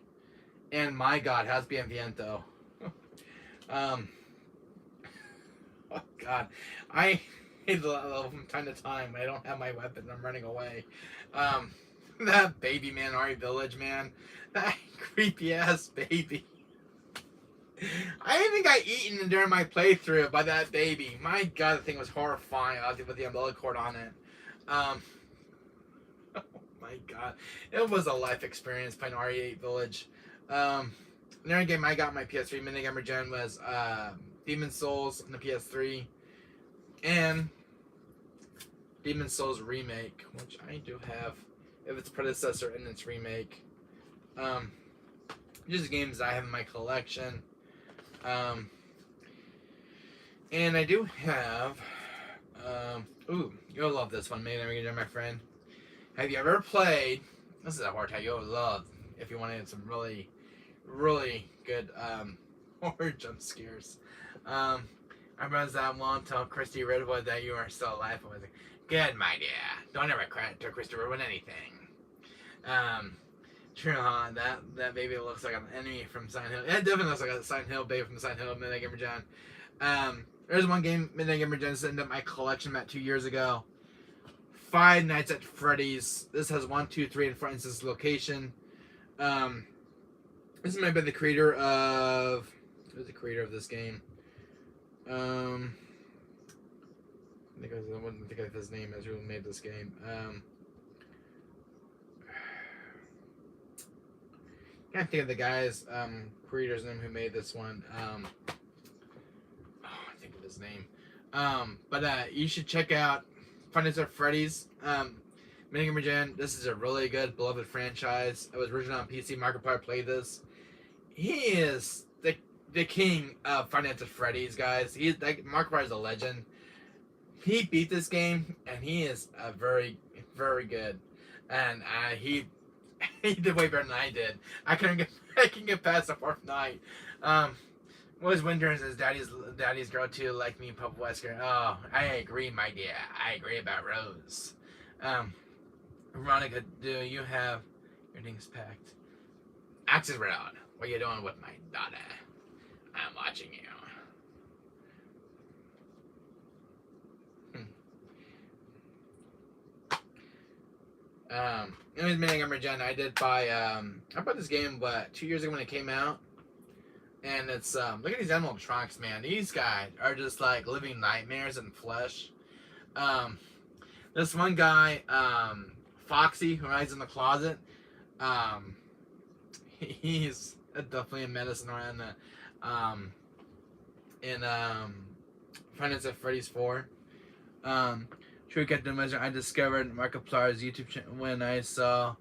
and my God, House Benviento. Oh God, I hate the from time to time. I don't have my weapon. I'm running away. That baby, man, RE Village, man. That creepy ass baby. I even got eaten during my playthrough by that baby. My God, the thing was horrifying. I was with the umbilical cord on it. Oh my God, it was a life experience playing RE8 Village. The only game I got on my PS3 minigamer gen was Demon's Souls on the PS3 and Demon's Souls Remake, which I do have, if its predecessor and its remake. Just games I have in my collection. And I do have. Ooh, you'll love this one, maybe my friend. Have you ever played? This is a horror title you'll love if you wanted some really, really good horror jump scares. I remember that one tell Christy Redwood that you are still alive. I was like, good, my dear. Don't ever tell Christy Redwood anything. True, huh? That baby looks like an enemy from Silent Hill. It definitely looks like a Silent Hill baby from the Silent Hill Midnight Gamer John. There's one game Midnight Gamer John sent up my collection about 2 years ago. Five Nights at Freddy's. This has 1, 2, 3 in front of this location. This might be the creator of. Who's the creator of this game? I wouldn't think of his name as who made this game. Can't think of the guy's creator's name who made this one. I think of his name. But you should check out Five Nights at Freddy's. Minigamer Gen. This is a really good, beloved franchise. It was originally on PC. Markiplier played this. He is the king of Five Nights at Freddy's, guys. Markiplier is a legend. He beat this game, and he is very, very good. And he did way better than I did. I couldn't get past the fourth night. Was Winters his daddy's girl too, like me, Papa Wesker. Oh, I agree, my dear. I agree about Rose. Veronica, do you have your things packed? Axis Red on. What are you doing with my daughter? I'm watching you. Anyways, Minigamer Gen, I did buy I bought this game 2 years ago when it came out. And it's look at these animatronics, man. These guys are just like living nightmares in flesh. This one guy, Foxy, who hides in the closet, he's definitely a menace around the in Five Nights at Freddy's 4. True Captain Measure, I discovered Markiplier's YouTube channel when I saw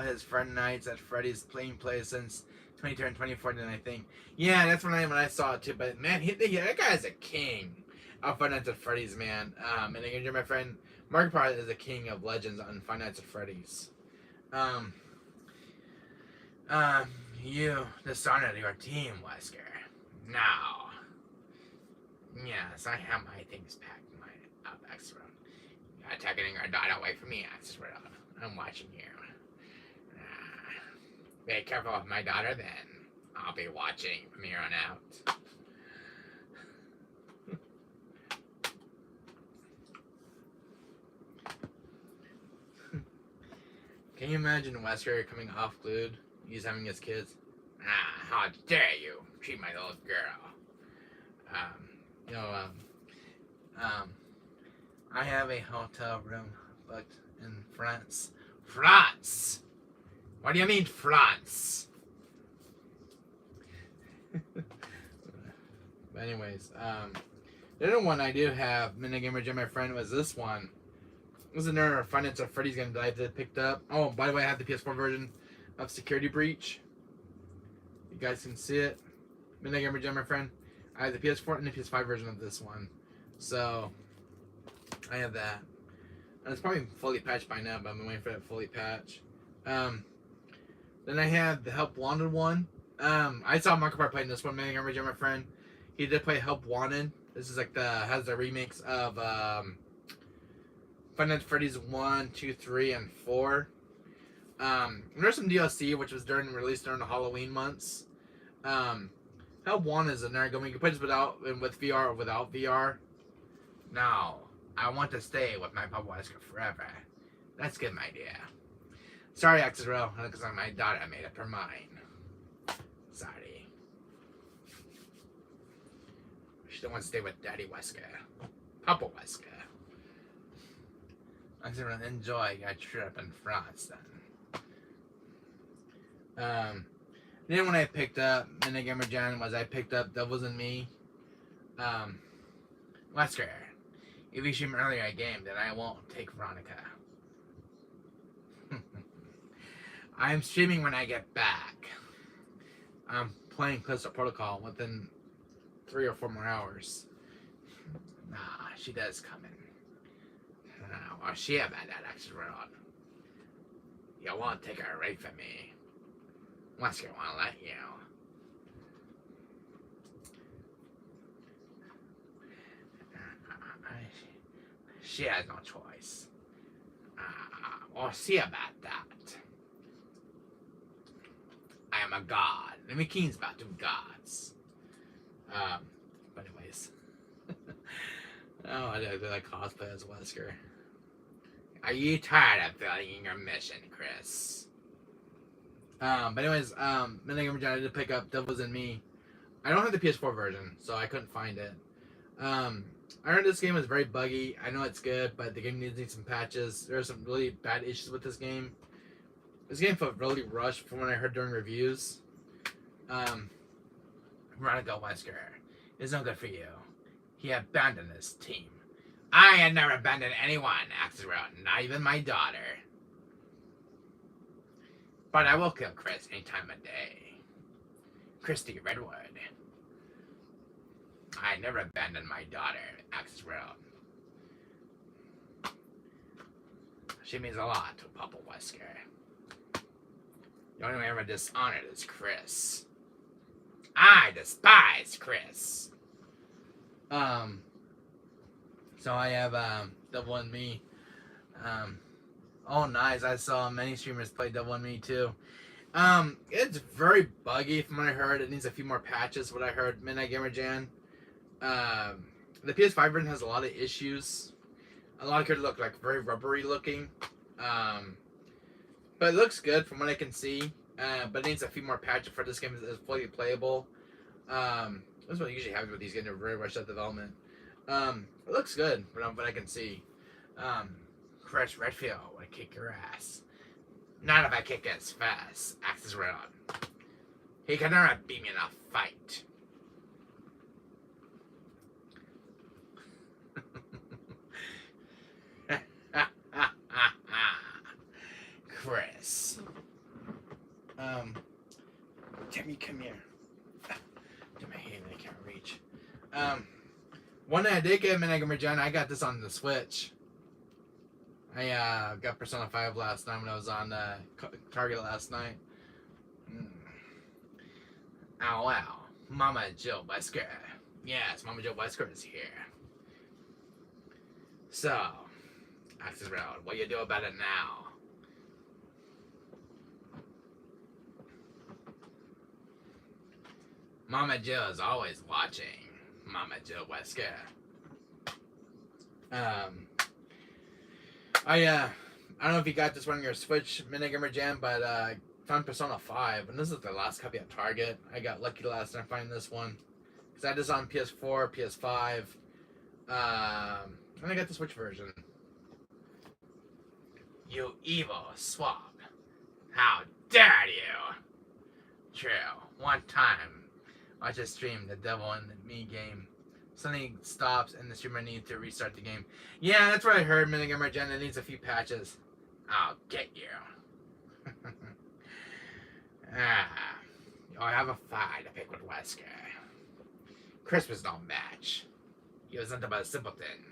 his Friday Nights at Freddy's playing since 2010, 2014, I think. Yeah, that's when I saw it too. But man, that guy's a king of Five Nights at Freddy's, man. And again, my friend Markiplier is a king of legends on Five Nights at Freddy's. You dishonored your team, Wesker. Now. Yes, I have my things packed in my Axis Road. You're taking your daughter away from me, Axis Road. I'm watching you. Be careful with my daughter, then. I'll be watching from here on out. Can you imagine Wesker coming off glued? He's having his kids. Ah, how dare you treat my little girl. You know, I have a hotel room booked in France. France? What do you mean, France? But anyways, the other one I do have, Minigamer Jim, my friend, was this one. This is another Five Nights at Freddy's game that I did picked up. Oh, by the way, I have the PS4 version of Security Breach. You guys can see it. Minigamer Jim, my friend. I have the PS4 and the PS5 version of this one. So, I have that. And it's probably fully patched by now, but I'm waiting for it to fully patch. Then I have the Help Wanted one. I saw Markiplier playing this one, Minigamer Jim, my friend. He did play Help Wanted. This is like has the remix of Five Nights at Freddy's 1, 2, 3, and 4. There's some DLC which was released during the Halloween months. Help Wanted is in there. You can play this with VR or without VR. No, I want to stay with my Papa Wesker forever. That's good, my dear. Sorry, Axel, Because my daughter made up her mind. Sorry. She don't want to stay with Daddy Wesker. Papa Wesker. Axel, enjoy your trip in France then. Then when I picked up Minigamer John I picked up Devils and Me. Wesker, if you stream earlier a game, then I won't take Veronica. I'm streaming when I get back. I'm playing Callisto Protocol within 3 or 4 more hours. Nah, she does come in. Well, she about that extra road. You won't take her away from me. Wesker won't let you. She has no choice. We'll see about that. I am a god. The McKean's about two gods. But anyways. Oh, I did like cosplay as Wesker. Are you tired of failing your mission, Chris? But anyways, Minigamer John I did pick up Devils and Me. I don't have the PS4 version, so I couldn't find it. I heard this game is very buggy. I know it's good, but the game needs some patches. There are some really bad issues with this game. This game felt really rushed from what I heard during reviews. Veronica Wesker is no good for you. He abandoned his team. I had never abandoned anyone, Axel, not even my daughter. But I will kill Chris any time of day. Christy Redwood. I never abandoned my daughter, Axel. She means a lot to Papa Wesker. The only one I ever dishonored is Chris. I despise Chris. So I have Devil and Me. Oh nice, I saw many streamers play Devil and Me too. It's very buggy from what I heard. It needs a few more patches, what I heard. Midnight Gamer Jan. The PS5 version has a lot of issues. A lot of it look like very rubbery looking. But it looks good from what I can see. But it needs a few more patches for this game is fully playable. That's what usually happens with these games. They're very rushed out development. It looks good from what I can see. Chris Redfield would kick your ass. Not if I kick his fast, Axel Rod. He can never beat me in a fight. Chris. Timmy, come here. Do my hand, I can't reach. One that I did get Midnight Gamer John, I got this on the Switch. I got Persona 5 last night when I was on Target last night. Oh wow, Mama Jill Wesker. Yes, Mama Jill Wesker is here. So, Axel Road, what you do about it now? Mama Jill is always watching. Mama Jill Wesker. I I don't know if you got this one on your Switch, Minigamer Jam, but found Persona 5, and this is the last copy at Target. I got lucky last time finding this one. Because I had this on PS4, PS5, and I got the Switch version. You evil swab. How dare you? True. One time, I just streamed the Devil in Me game. Something stops and the streamer needs to restart the game. Yeah, that's what I heard, Minigamer Jam. It needs a few patches. I'll get you. You'll have a fight to pick with Wesker. Chris was no match. He was nothing but a simpleton.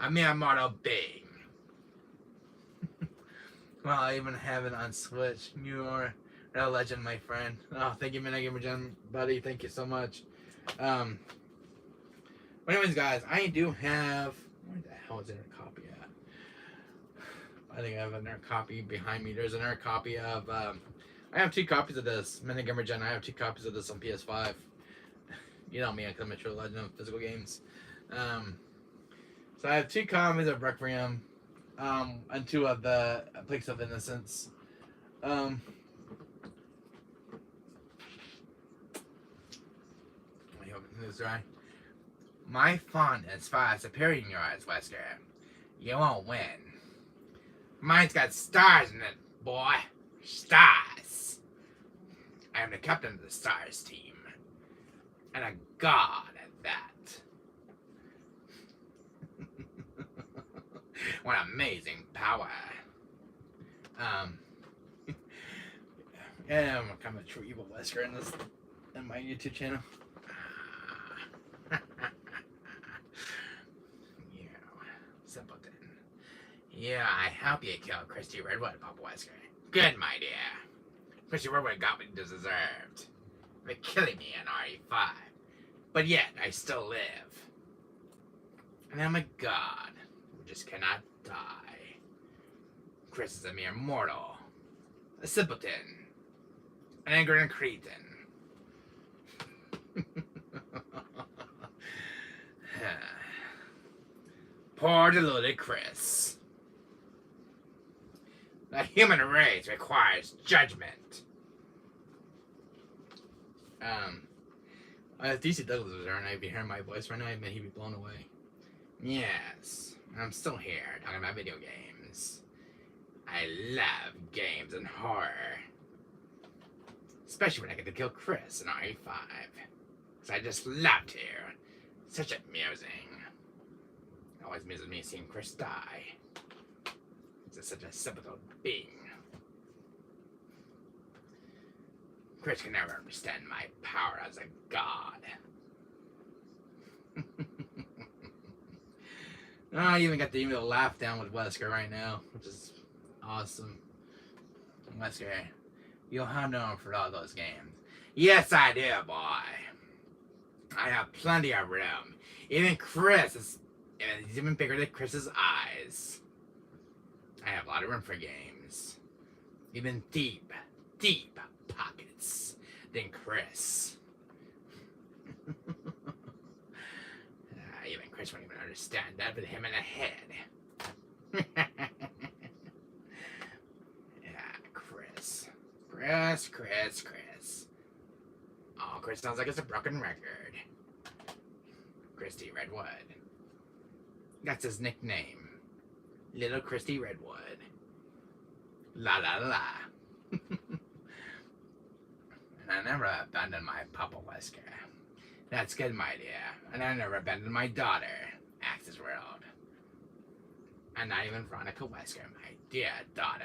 A mere mortal being. Well, I even have it on Switch. You are a legend, my friend. Oh, thank you, Minigamer Jam, buddy. Thank you so much. But anyways, guys, I do have... Where the hell is there a copy at? I think I have another copy behind me. There's another copy of... I have 2 copies of this. Minigamer Jam, I have 2 copies of this on PS5. You know me, I'm a true legend of physical games. So I have 2 copies of Requiem. And 2 of the Plagues of Innocence. Let me open this right. My font is far superior in yours, Wesker. You won't win. Mine's got stars in it, boy. Stars. I am the captain of the Stars team. And a god at that. What amazing power. And I'm kind of a true evil Wesker in my YouTube channel. You simpleton. Yeah, I help you kill Christy Redwood, Papa Wesker. Good, my dear. Christy Redwood got what he deserved. For killing me in RE5. But yet, I still live. And I'm a god who just cannot die. Chris is a mere mortal. A simpleton. An ignorant cretin. Poor deluded Chris. The human race requires judgment. If DC Douglas was there and I'd be hearing my voice right now, I mean, he'd be blown away. Yes, I'm still here talking about video games. I love games and horror. Especially when I get to kill Chris in RE5. Because I just love to. Such amusing. It always amuses me seeing Chris die. He's such a simple being. Chris can never understand my power as a god. I even got the email laugh down with Wesker right now, which is awesome. Wesker, you'll have no for all those games. Yes, I do, boy. I have plenty of room. Even Chris is even bigger than Chris's eyes. I have a lot of room for games. Even deep, deep pockets than Chris. Even Chris won't even understand that with him in a head. Yeah, Chris. Chris. Oh, Chris sounds like it's a broken record. Christy Redwood. That's his nickname. Little Christy Redwood. La la la. And I never abandoned my Papa Wesker. That's good, my dear. And I never abandoned my daughter, Axis World. And not even Veronica Wesker, my dear daughter.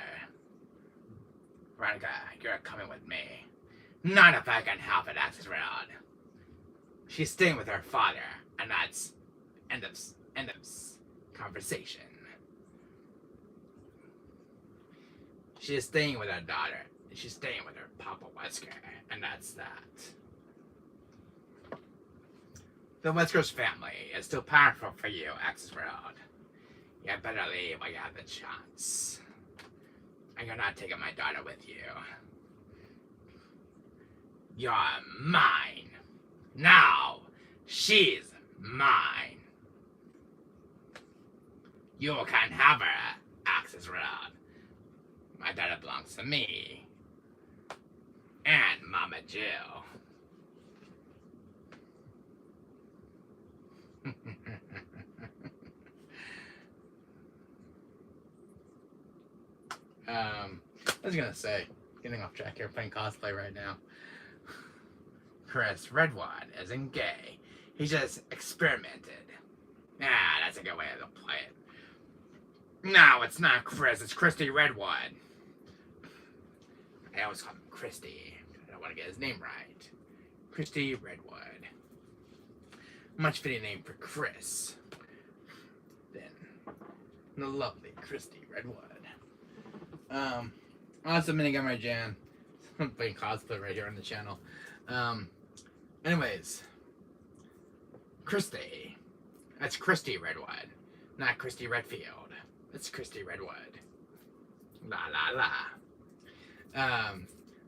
Veronica, you're coming with me. Not if I can help it, Axis World. She's staying with her father, and that's end of conversation. She is staying with her daughter. She's staying with her Papa Wesker, and that's that. The Wesker's family is too powerful for you, Axis World. You better leave while you have the chance. And you're not taking my daughter with you. You're mine. Now, she's mine. You can have her, Axis World. belongs to me. And Mama Jill. I was gonna say, getting off track here, playing cosplay right now. Chris Redwood isn't gay. He just experimented. Ah, that's a good way to play it. No, it's not Chris. It's Christy Redwood. I always call him Christy. I don't want to get his name right. Christy Redwood. Much fitting name for Chris. Then the lovely Christy Redwood. Awesome Minigamer Jan. I'm playing cosplay right here on the channel. Anyways, Christy. That's Christy Redwood, not Christy Redfield. It's Christy Redwood. La la la.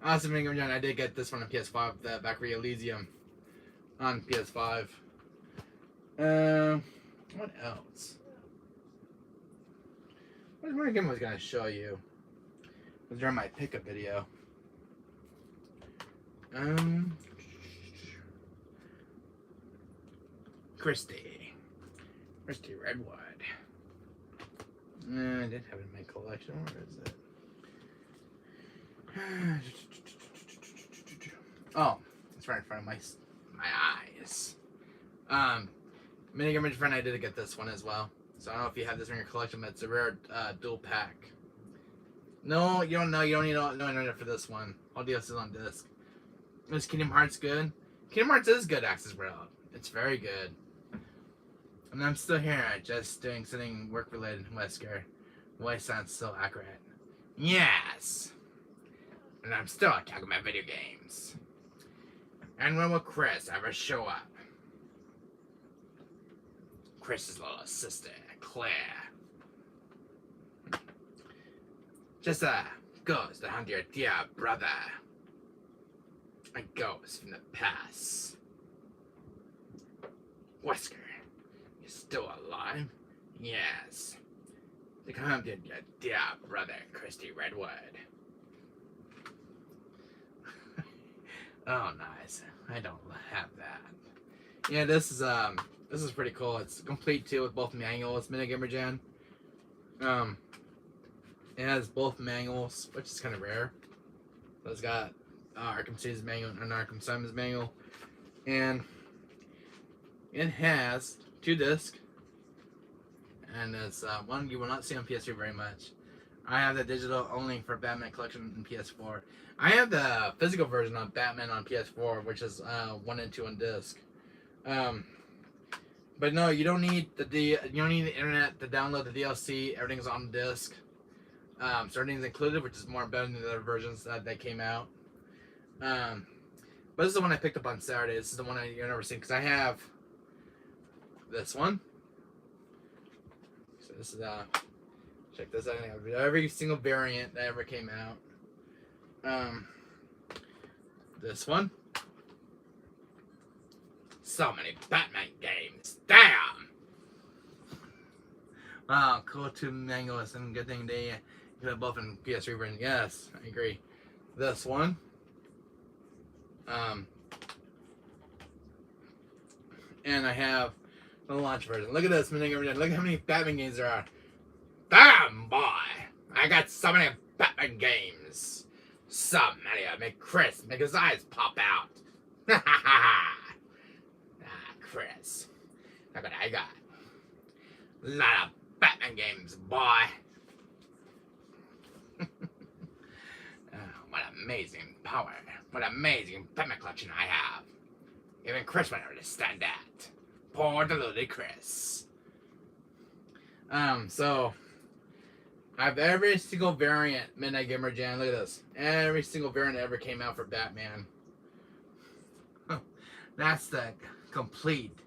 Awesome Minigamer Jan. I did get this one on PS5, the Valkyrie Elysium on PS5. What else? What more game was gonna show you? It was during my pickup video. Christy Redwood. I did have it in my collection. Where is it? Oh, it's right in front of my eyes. Minigamer friend, I did get this one as well. So I don't know if you have this in your collection, but it's a rare dual pack. No, you don't know. You don't need no internet for this one. All DLC is on disc. Is Kingdom Hearts good? Kingdom Hearts is good, Access World. It's very good. And I'm still here, just doing something work-related in Wesker. Voice sounds so accurate. Yes. And I'm still talking about video games. And when will Chris ever show up? Chris's little sister, Claire. Just a ghost to hunt your dear brother. A ghost from the past. Wesker, you're still alive? Yes. To come to your dear brother, Christy Redwood. Oh, nice. I don't have that. Yeah, this is pretty cool. It's complete too with both manuals. Minigamer Jan. It has both manuals, which is kind of rare. So it's got Arkham City's manual and Arkham Simon's manual, and it has 2 discs. And it's one you will not see on PS3 very much. I have the digital only for Batman Collection and PS4. I have the physical version of Batman on PS4, which is 1 and 2 on disc. But no, you don't need you don't need the internet to download the DLC. Everything's on disc. So everything's included, which is more better than the other versions that came out. But this is the one I picked up on Saturday. This is the one you've never seen, because I have this one. So this is check this out. I have every single variant that ever came out. This one. So many Batman games. Damn! Wow, cool 2 manuals, and good thing they get it both in PS3 version. Yes, I agree. This one. And I have the launch version. Look at this, look how many Batman games there are. Damn, boy! I got so many Batman games. So many of make Chris make his eyes pop out. Ha ha ha! Chris. Look what I got. A lot of Batman games, boy. What amazing power. What amazing Batman collection I have. Even Chris would understand that. Poor deluded Chris. So I have every single variant Midnight Gamer Jan. Look at this. Every single variant that ever came out for Batman. That's the complete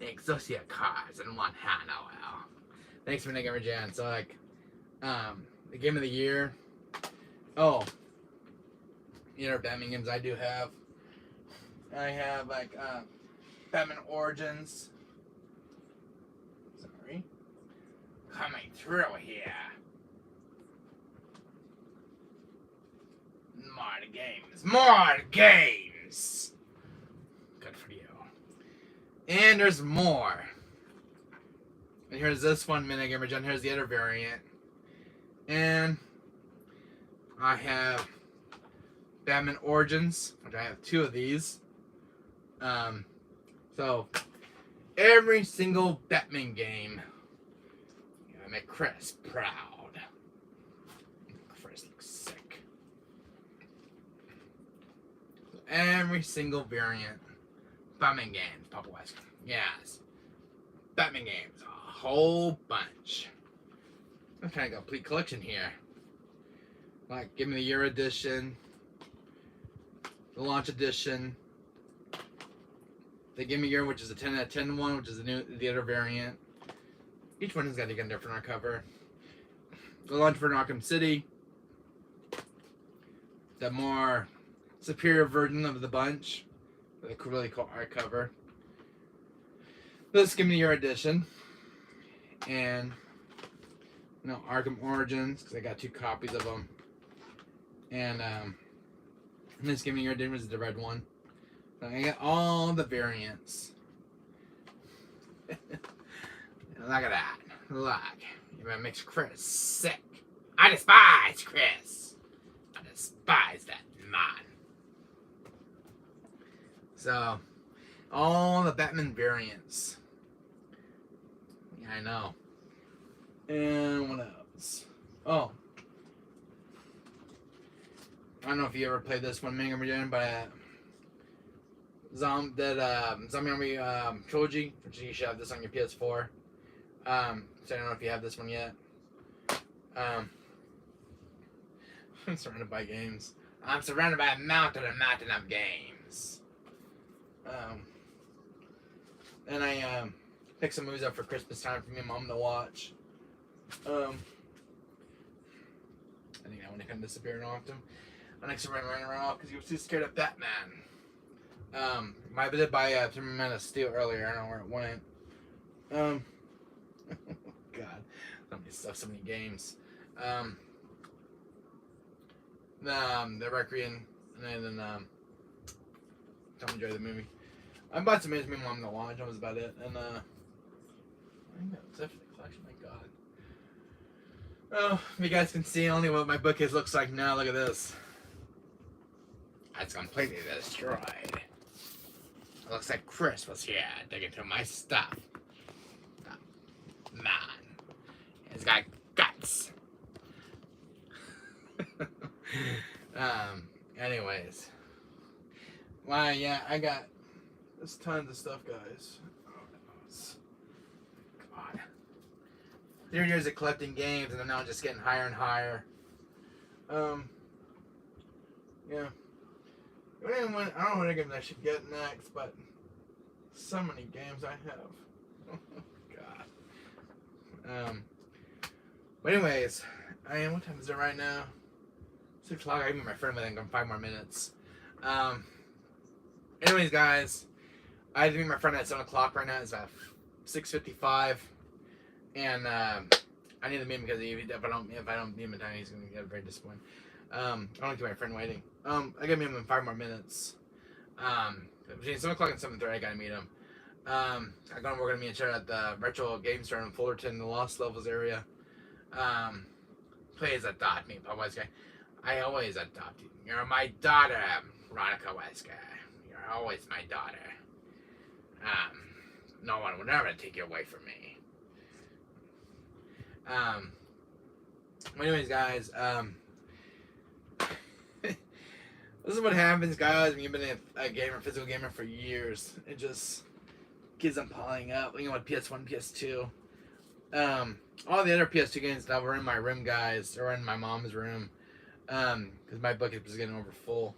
the Exosia cards in one hand. Oh well. Thanks, Midnight Gamer Jan. So like the game of the year. Oh. You know, Batman games I do have. I have like Batman Origins. Sorry. Coming through here. games. More games. Good for you. And there's more. And here's this one Minigamer Gen. Here's the other variant. And I have Batman Origins, which I have 2 of these. So every single Batman game, I make Chris proud. Chris looks sick. Every single variant, Batman games, Papa West. Yes, Batman games, a whole bunch. I'm trying to get a complete collection here. Like, give me the Year Edition, the Launch Edition, the Gimme Year, which is a 10 out of 10 one, which is the other variant. Each one has got a different art cover. The Launch for Arkham City, the more superior version of the bunch, with a really cool art cover. This Gimme Year Edition, and Arkham Origins, because I got 2 copies of them. And this Gimme Year Edition was the red one. So I got all the variants. Look at that. Look. It makes Chris sick. I despise Chris. I despise that man. So, all the Batman variants. Yeah, I know. And what else? Oh. I don't know if you ever played this one, Mega Man, but Zombie Army Trilogy, which you should have this on your PS4. So I don't know if you have this one yet. I'm surrounded by games. I'm surrounded by a mountain of games. And I picked some movies up for Christmas time for me and Mom to watch. I think I want to kind of disappear and off him. I next to running around because he was too scared of Batman. I did buy Superman of Steel earlier. I don't know where it went. God, so many stuff, so many games. The Requiem, and then Tom enjoy the movie. I bought some movies, me and Mom to watch. That was about it. And I think that's it for the collection. My God. Oh, if you guys can see only what my bookcase looks like now. Look at this. It's completely destroyed. It looks like Chris was here digging through my stuff. Man. He's got guts. Anyways. Well, yeah, I got there's tons of stuff, guys. God. 3 years of collecting games, and then now just getting higher and higher. Yeah. I don't know what game I should get next, but so many games I have. Oh, God. But anyways, what time is it right now? 6 o'clock. I meet my friend within 5 more minutes. Anyways, guys, I have to meet my friend at 7 o'clock right now. It's about 6:55, and I need to meet him because if I don't meet him in time, he's gonna get very disappointed. I don't want to keep my friend waiting. I gotta meet him in 5 more minutes. Between 7 o'clock and 7:30, I gotta meet him. We're gonna meet each other at the Virtual Game Store in Fullerton, the Lost Levels area. Please adopt me, Papa Wesker. I always adopt you. You're my daughter, Veronica Wesker. You're always my daughter. No one will never take you away from me. Anyways, guys, this is what happens, guys, when you've been a gamer, physical gamer for years. It just keeps on piling up. You know, with PS1, PS2. All the other PS2 games that were in my room, guys, or in my mom's room, because my bucket was getting over full.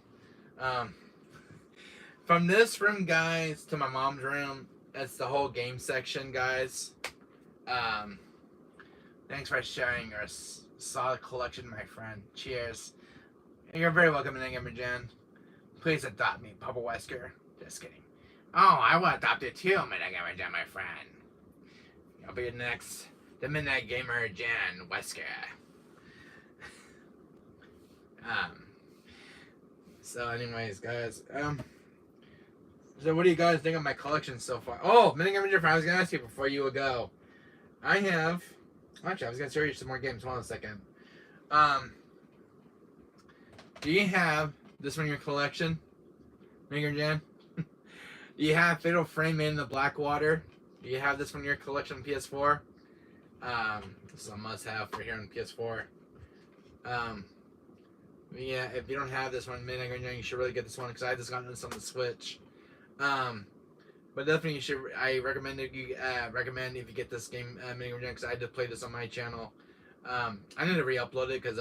From this room, guys, to my mom's room, that's the whole game section, guys. Thanks for sharing your solid collection, my friend. Cheers. And you're very welcome, Gamer Jan. Please adopt me, Papa Wesker. Just kidding. Oh, I will adopt you too, Gamer Jan, my friend. I'll be the Midnight Gamer Jan Wesker. So, anyways, guys, so what do you guys think of my collection so far? Oh, Minigame Jam, I was gonna ask you before you would go. I have, actually, I was gonna show you some more games. Hold on a second. Do you have this one in your collection, Minigame Jam? Do you have Fatal Frame in the Blackwater? Do you have this one in your collection on PS4? This is a must-have for here on PS4. Yeah, if you don't have this one, you should really get this one because I just got this on the Switch. But definitely you should. I recommend if you get this game, because I did play this on my channel. I need to re-upload it because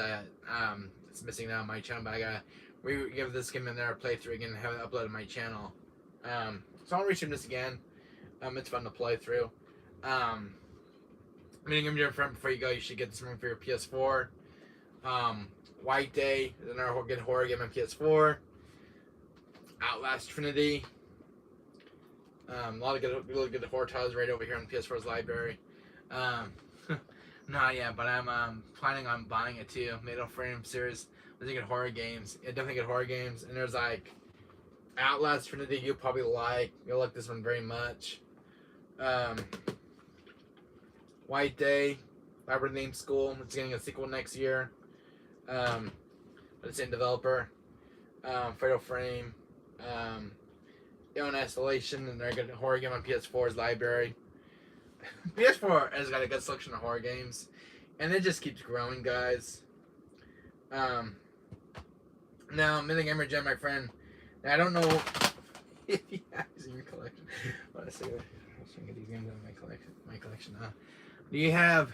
it's missing out on my channel. But I gotta give this game in there a playthrough again and have it uploaded to my channel. So I'll restream this again. It's fun to play through. Before you go, you should get this one for your PS4. White Day is another good horror game on PS4. Outlast Trinity. A lot of really good horror titles right over here on PS4's library. Not yet, but I'm planning on buying it too. Fatal Frame series. I think it's horror games. Yeah, definitely good horror games. And there's like Outlast Trinity. You'll probably like. You'll like this one very much. White Day, Labyrinth School. It's getting a sequel next year. But the same developer. Fatal Frame. Alien Isolation, and they're a good horror game on PS4's library. PS4 has got a good selection of horror games, and it just keeps growing, guys. Now, Minigame Jam, my friend. Now, I don't know if he has in your collection. Let's see. Let's get these games out of my collection. Do you have?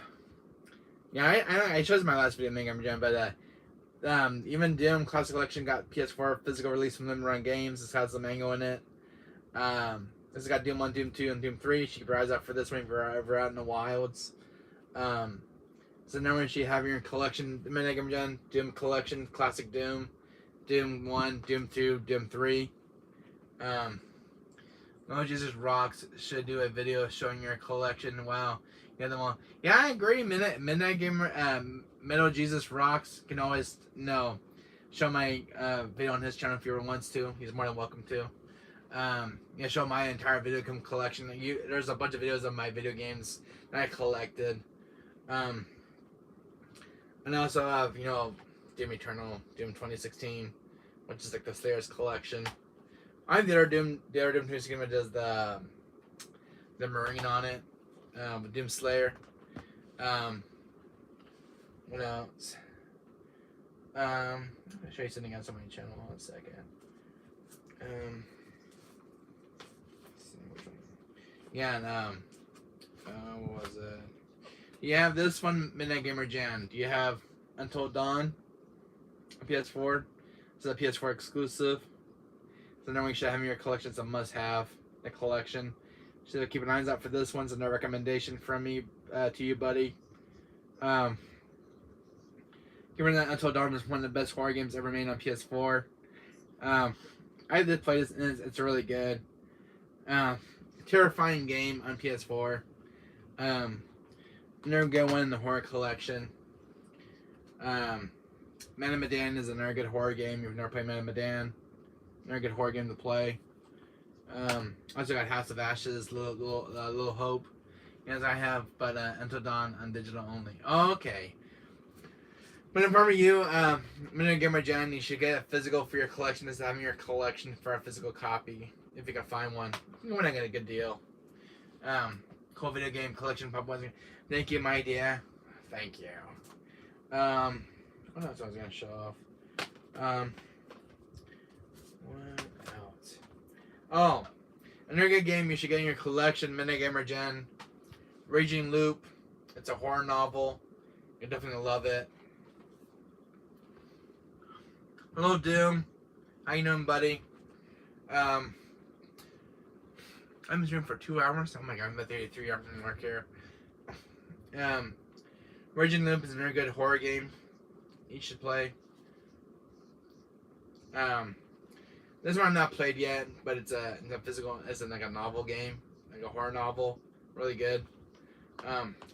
Yeah, I chose my last video, Minigame Jam, but even Doom Classic Collection got PS4 physical release from Limit Run Games. This has the mango in it. This has got Doom 1, Doom 2, and Doom 3. She keep her eyes out for this one if you're ever out in the wilds. So now when you have your collection, the Minigame Jam, Doom Collection, Classic Doom, Doom 1, Doom 2, Doom 3. Oh Jesus Rocks should do a video showing your collection. Wow. You have them all. Yeah, I agree. Midnight Gamer, Metal Jesus Rocks can always show my video on his channel if he ever wants to. He's more than welcome to. Show my entire video game collection. There's a bunch of videos of my video games that I collected. And I also have, Doom Eternal, Doom 2016, which is like the Slayer's collection. I have the other Doom 2016 that does the Marine on it. Doom Slayer. What else? I'll show you something else on my channel. One second. Yeah, and what was it? You have this one, Midnight Gamer Jam. Do you have Until Dawn? PS4. It's a PS4 exclusive. So now we should have in your collection. It's a must-have. The collection. So keep an eye out for this one. It's a recommendation from me to you, buddy. Given that Until Dawn is one of the best horror games ever made on PS4. I did play this, and it's really good. Terrifying game on PS4. Another good one in the horror collection. Man of Medan is another good horror game. If you've never played Man of Medan, another good horror game to play. Also got House of Ashes, Little Hope, as I have, but Until Dawn on digital only. Okay. But if I were you, Minigame Gamer Jam, you should get a physical for your collection. Just having your collection for a physical copy, if you can find one. You're gonna get a good deal. Cool video game collection, Pop Weston. Thank you, my dear. Thank you. What else I was gonna show off? What else? Oh, another good game you should get in your collection, Minigame Gamer Jam. Raging Loop. It's a horror novel. You're definitely gonna love it. Hello, Doom. How you doing, buddy? I've been streaming for 2 hours. Oh my god, I'm about 33 hours in work here. Raging Loop is a very good horror game. You should play. This one I've not played yet, but it's a physical. It's like a novel game, like a horror novel. Really good.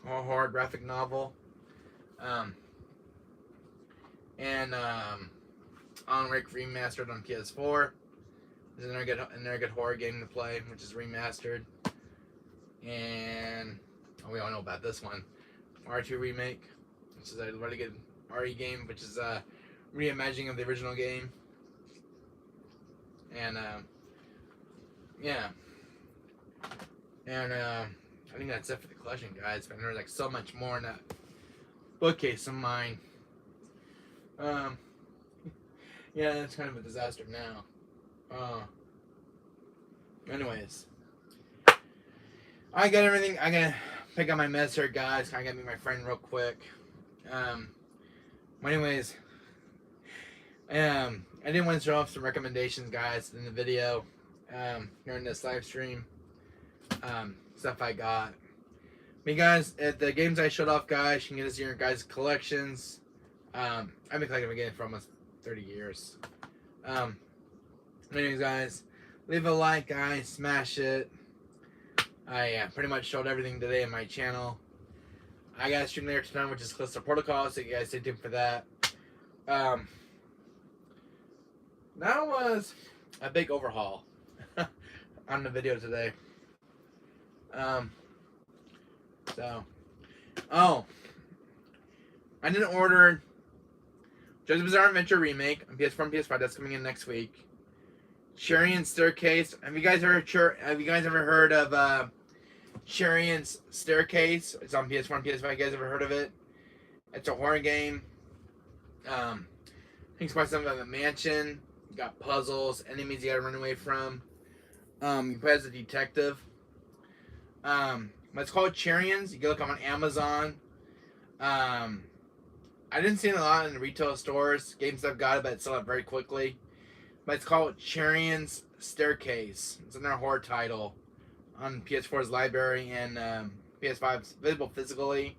Horror graphic novel. Alan Wake Remastered on PS4. It's another good horror game to play, which is remastered. And we all know about this one, R2 Remake, which is a really good RE game, which is a reimagining of the original game. And yeah, and I think that's it for the collection, guys. But there's like so much more in that bookcase of mine. Yeah, it's kind of a disaster now. Anyways, I got everything. I gotta pick up my meds here, guys. I gotta meet my friend real quick. Anyways, I didn't want to show off some recommendations, guys, in the video during this live stream. Stuff I got. Me, guys, at the games I showed off, guys, you can get this in your guys' collections. I've been collecting my game for almost 30 years. Anyways, guys, leave a like, guys, smash it. I pretty much showed everything today on my channel. I got a stream later tonight, which is Callisto Protocol, so you guys stay tuned for that. That was a big overhaul on the video today. I didn't order JoJo's Bizarre Adventure Remake on PS4 and PS5. That's coming in next week. Charian's Staircase. Have you guys ever heard of Charian's Staircase? It's on PS4 and PS5. You guys ever heard of it? It's a horror game. I think it's about something like a mansion. You got puzzles, enemies you gotta run away from. You play as a detective. It's called Charian's. You can look up on Amazon. I didn't see it a lot in the retail stores. GameStop got it, but it sold out very quickly. But it's called Charian's Staircase. It's another horror title on PS4's library and PS5's visible physically.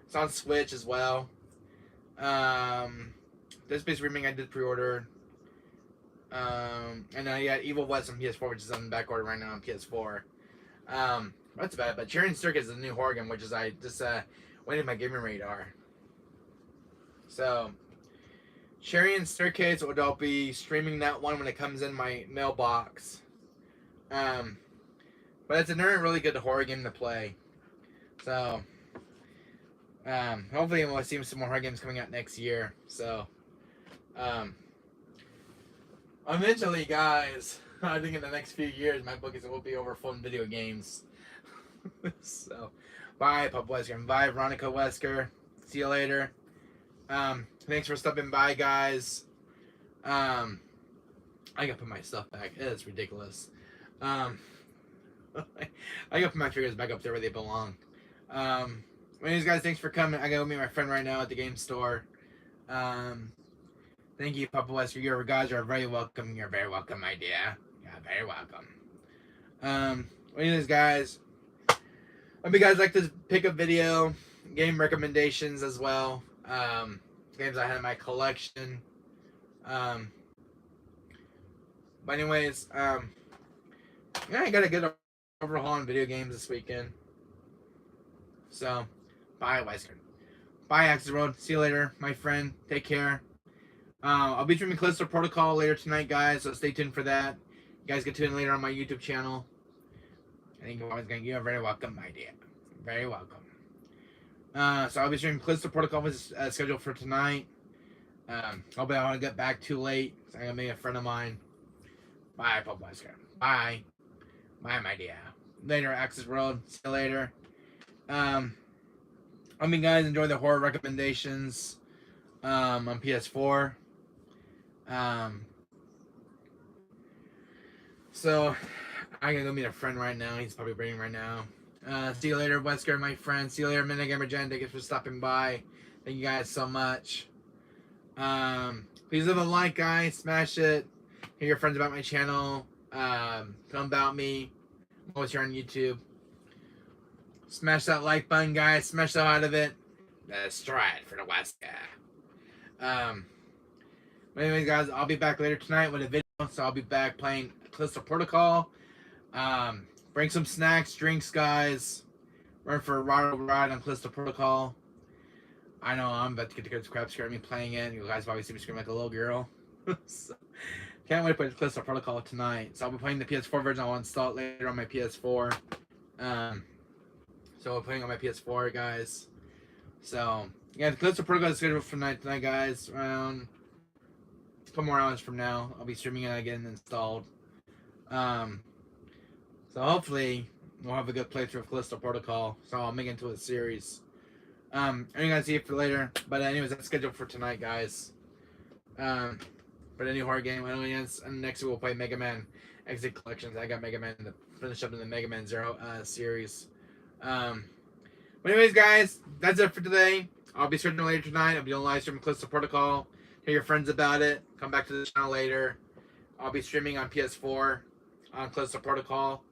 It's on Switch as well. This base remake I did pre-order. And I got Evil West on PS4, which is on the back order right now on PS4. That's about it. But Charian's Staircase is a new horror game, which is I just went in my gaming radar. So, Charian's Staircase, I'll be streaming that one when it comes in my mailbox. But it's another really good horror game to play. So, hopefully we'll see some more horror games coming out next year. So, eventually, guys, I think in the next few years, my bookings will be over fun video games. So, bye, Pop Wesker, and bye, Veronica Wesker. See you later. Thanks for stopping by, guys. I gotta put my stuff back. It's ridiculous. I gotta put my figures back up there where they belong. Anyways, guys, thanks for coming. I gotta meet my friend right now at the game store. Thank you, Papa Wesker. You guys are very welcome. You're very welcome, my dear. You're very welcome. Anyways, guys, hope you guys like this pickup video, game recommendations as well. Games I had in my collection. But anyways, yeah, I got a good overhaul on video games this weekend. So, bye, Wesker. Bye, Axis Road. See you later, my friend. Take care. I'll be streaming Callisto Protocol later tonight, guys, so stay tuned for that. You guys get tuned later on my YouTube channel. I think you're very welcome, my dear. Very welcome. So I'll be streaming Callisto Protocol was scheduled for tonight. Hopefully I want to get back too late. So I'm gonna meet a friend of mine. Bye, Pop Wesker. Bye. Bye, my dear. Later, Axis Road. See you later. I mean, guys, enjoy the horror recommendations on PS4. So I gotta go meet a friend right now. He's probably waiting right now. See you later, Wesker, my friend. See you later, Minigamer Jen. Thank you for stopping by. Thank you guys so much. Please leave a like, guys. Smash it. Hear your friends about my channel. Tell them about me. I'm always here on YouTube. Smash that like button, guys. Smash the hell out of it. Destroy it for the Wesker. But anyways, guys, I'll be back later tonight with a video. So I'll be back playing Callisto Protocol. Bring some snacks, drinks, guys. Run for a ride on Callisto Protocol. I know I'm about to get the crap scared of me playing it. You guys probably see me scream like a little girl. So, can't wait to play the Callisto Protocol tonight. So I'll be playing the PS4 version. I'll install it later on my PS4. So we're playing on my PS4, guys. So yeah, the Callisto Protocol is scheduled for tonight, guys. Around a couple more hours from now, I'll be streaming it again installed. So hopefully we'll have a good playthrough of Callisto Protocol. So I'll make it into a series. I'm gonna see it for later. But anyways, that's scheduled for tonight, guys. For the new horror game, and next week we'll play Mega Man Exit Collections. I got Mega Man to finish up in the Mega Man Zero series. But anyways, guys, that's it for today. I'll be streaming later tonight. I'll be on live stream Callisto Protocol. Tell your friends about it. Come back to the channel later. I'll be streaming on PS4 on Callisto Protocol.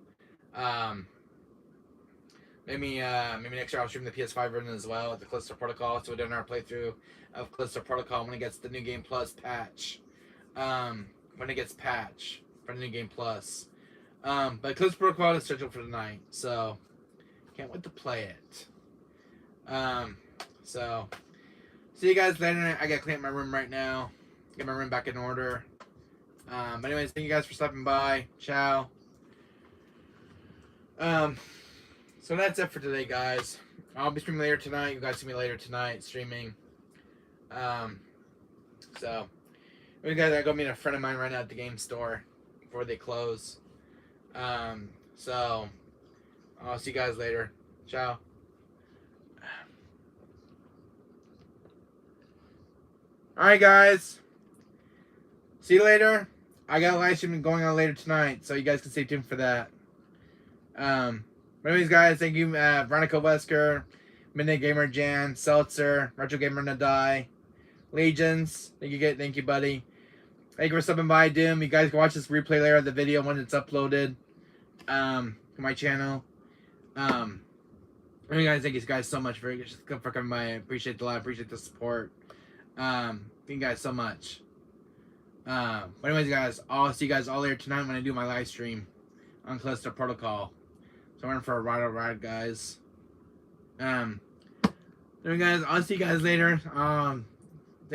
Maybe next year I'll stream the PS5 version as well at the Callisto Protocol. So we're doing our playthrough of Callisto Protocol when it gets the New Game Plus patch. When it gets patched for the New Game Plus. But Callisto Protocol is scheduled for tonight, so can't wait to play it. So see you guys later. I gotta clean up my room right now. Get my room back in order. But anyways, thank you guys for stopping by. Ciao. So that's it for today, guys. I'll be streaming later tonight. You guys see me later tanynight streaming. So we gotta go meet a friend of mine right now at the game store before they close. So I'll see you guys later. Ciao. Alright, guys. See you later. I got a live stream going on later tonight, so you guys can stay tuned for that. But anyways, guys, thank you, Veronica Wesker, Midnight Gamer Jan, Seltzer, Retro Gamer Nadai, Legions. Thank you, buddy. Thank you for stopping by, Doom. You guys can watch this replay later of the video when it's uploaded to my channel. Anyway, guys, thank you guys so much for coming by. I appreciate the love. I appreciate the support. Thank you guys so much. But anyways, guys, I'll see you guys all later tonight when I do my live stream on Callisto Protocol. So I'm in for a ride, guys. Anyway, guys, I'll see you guys later.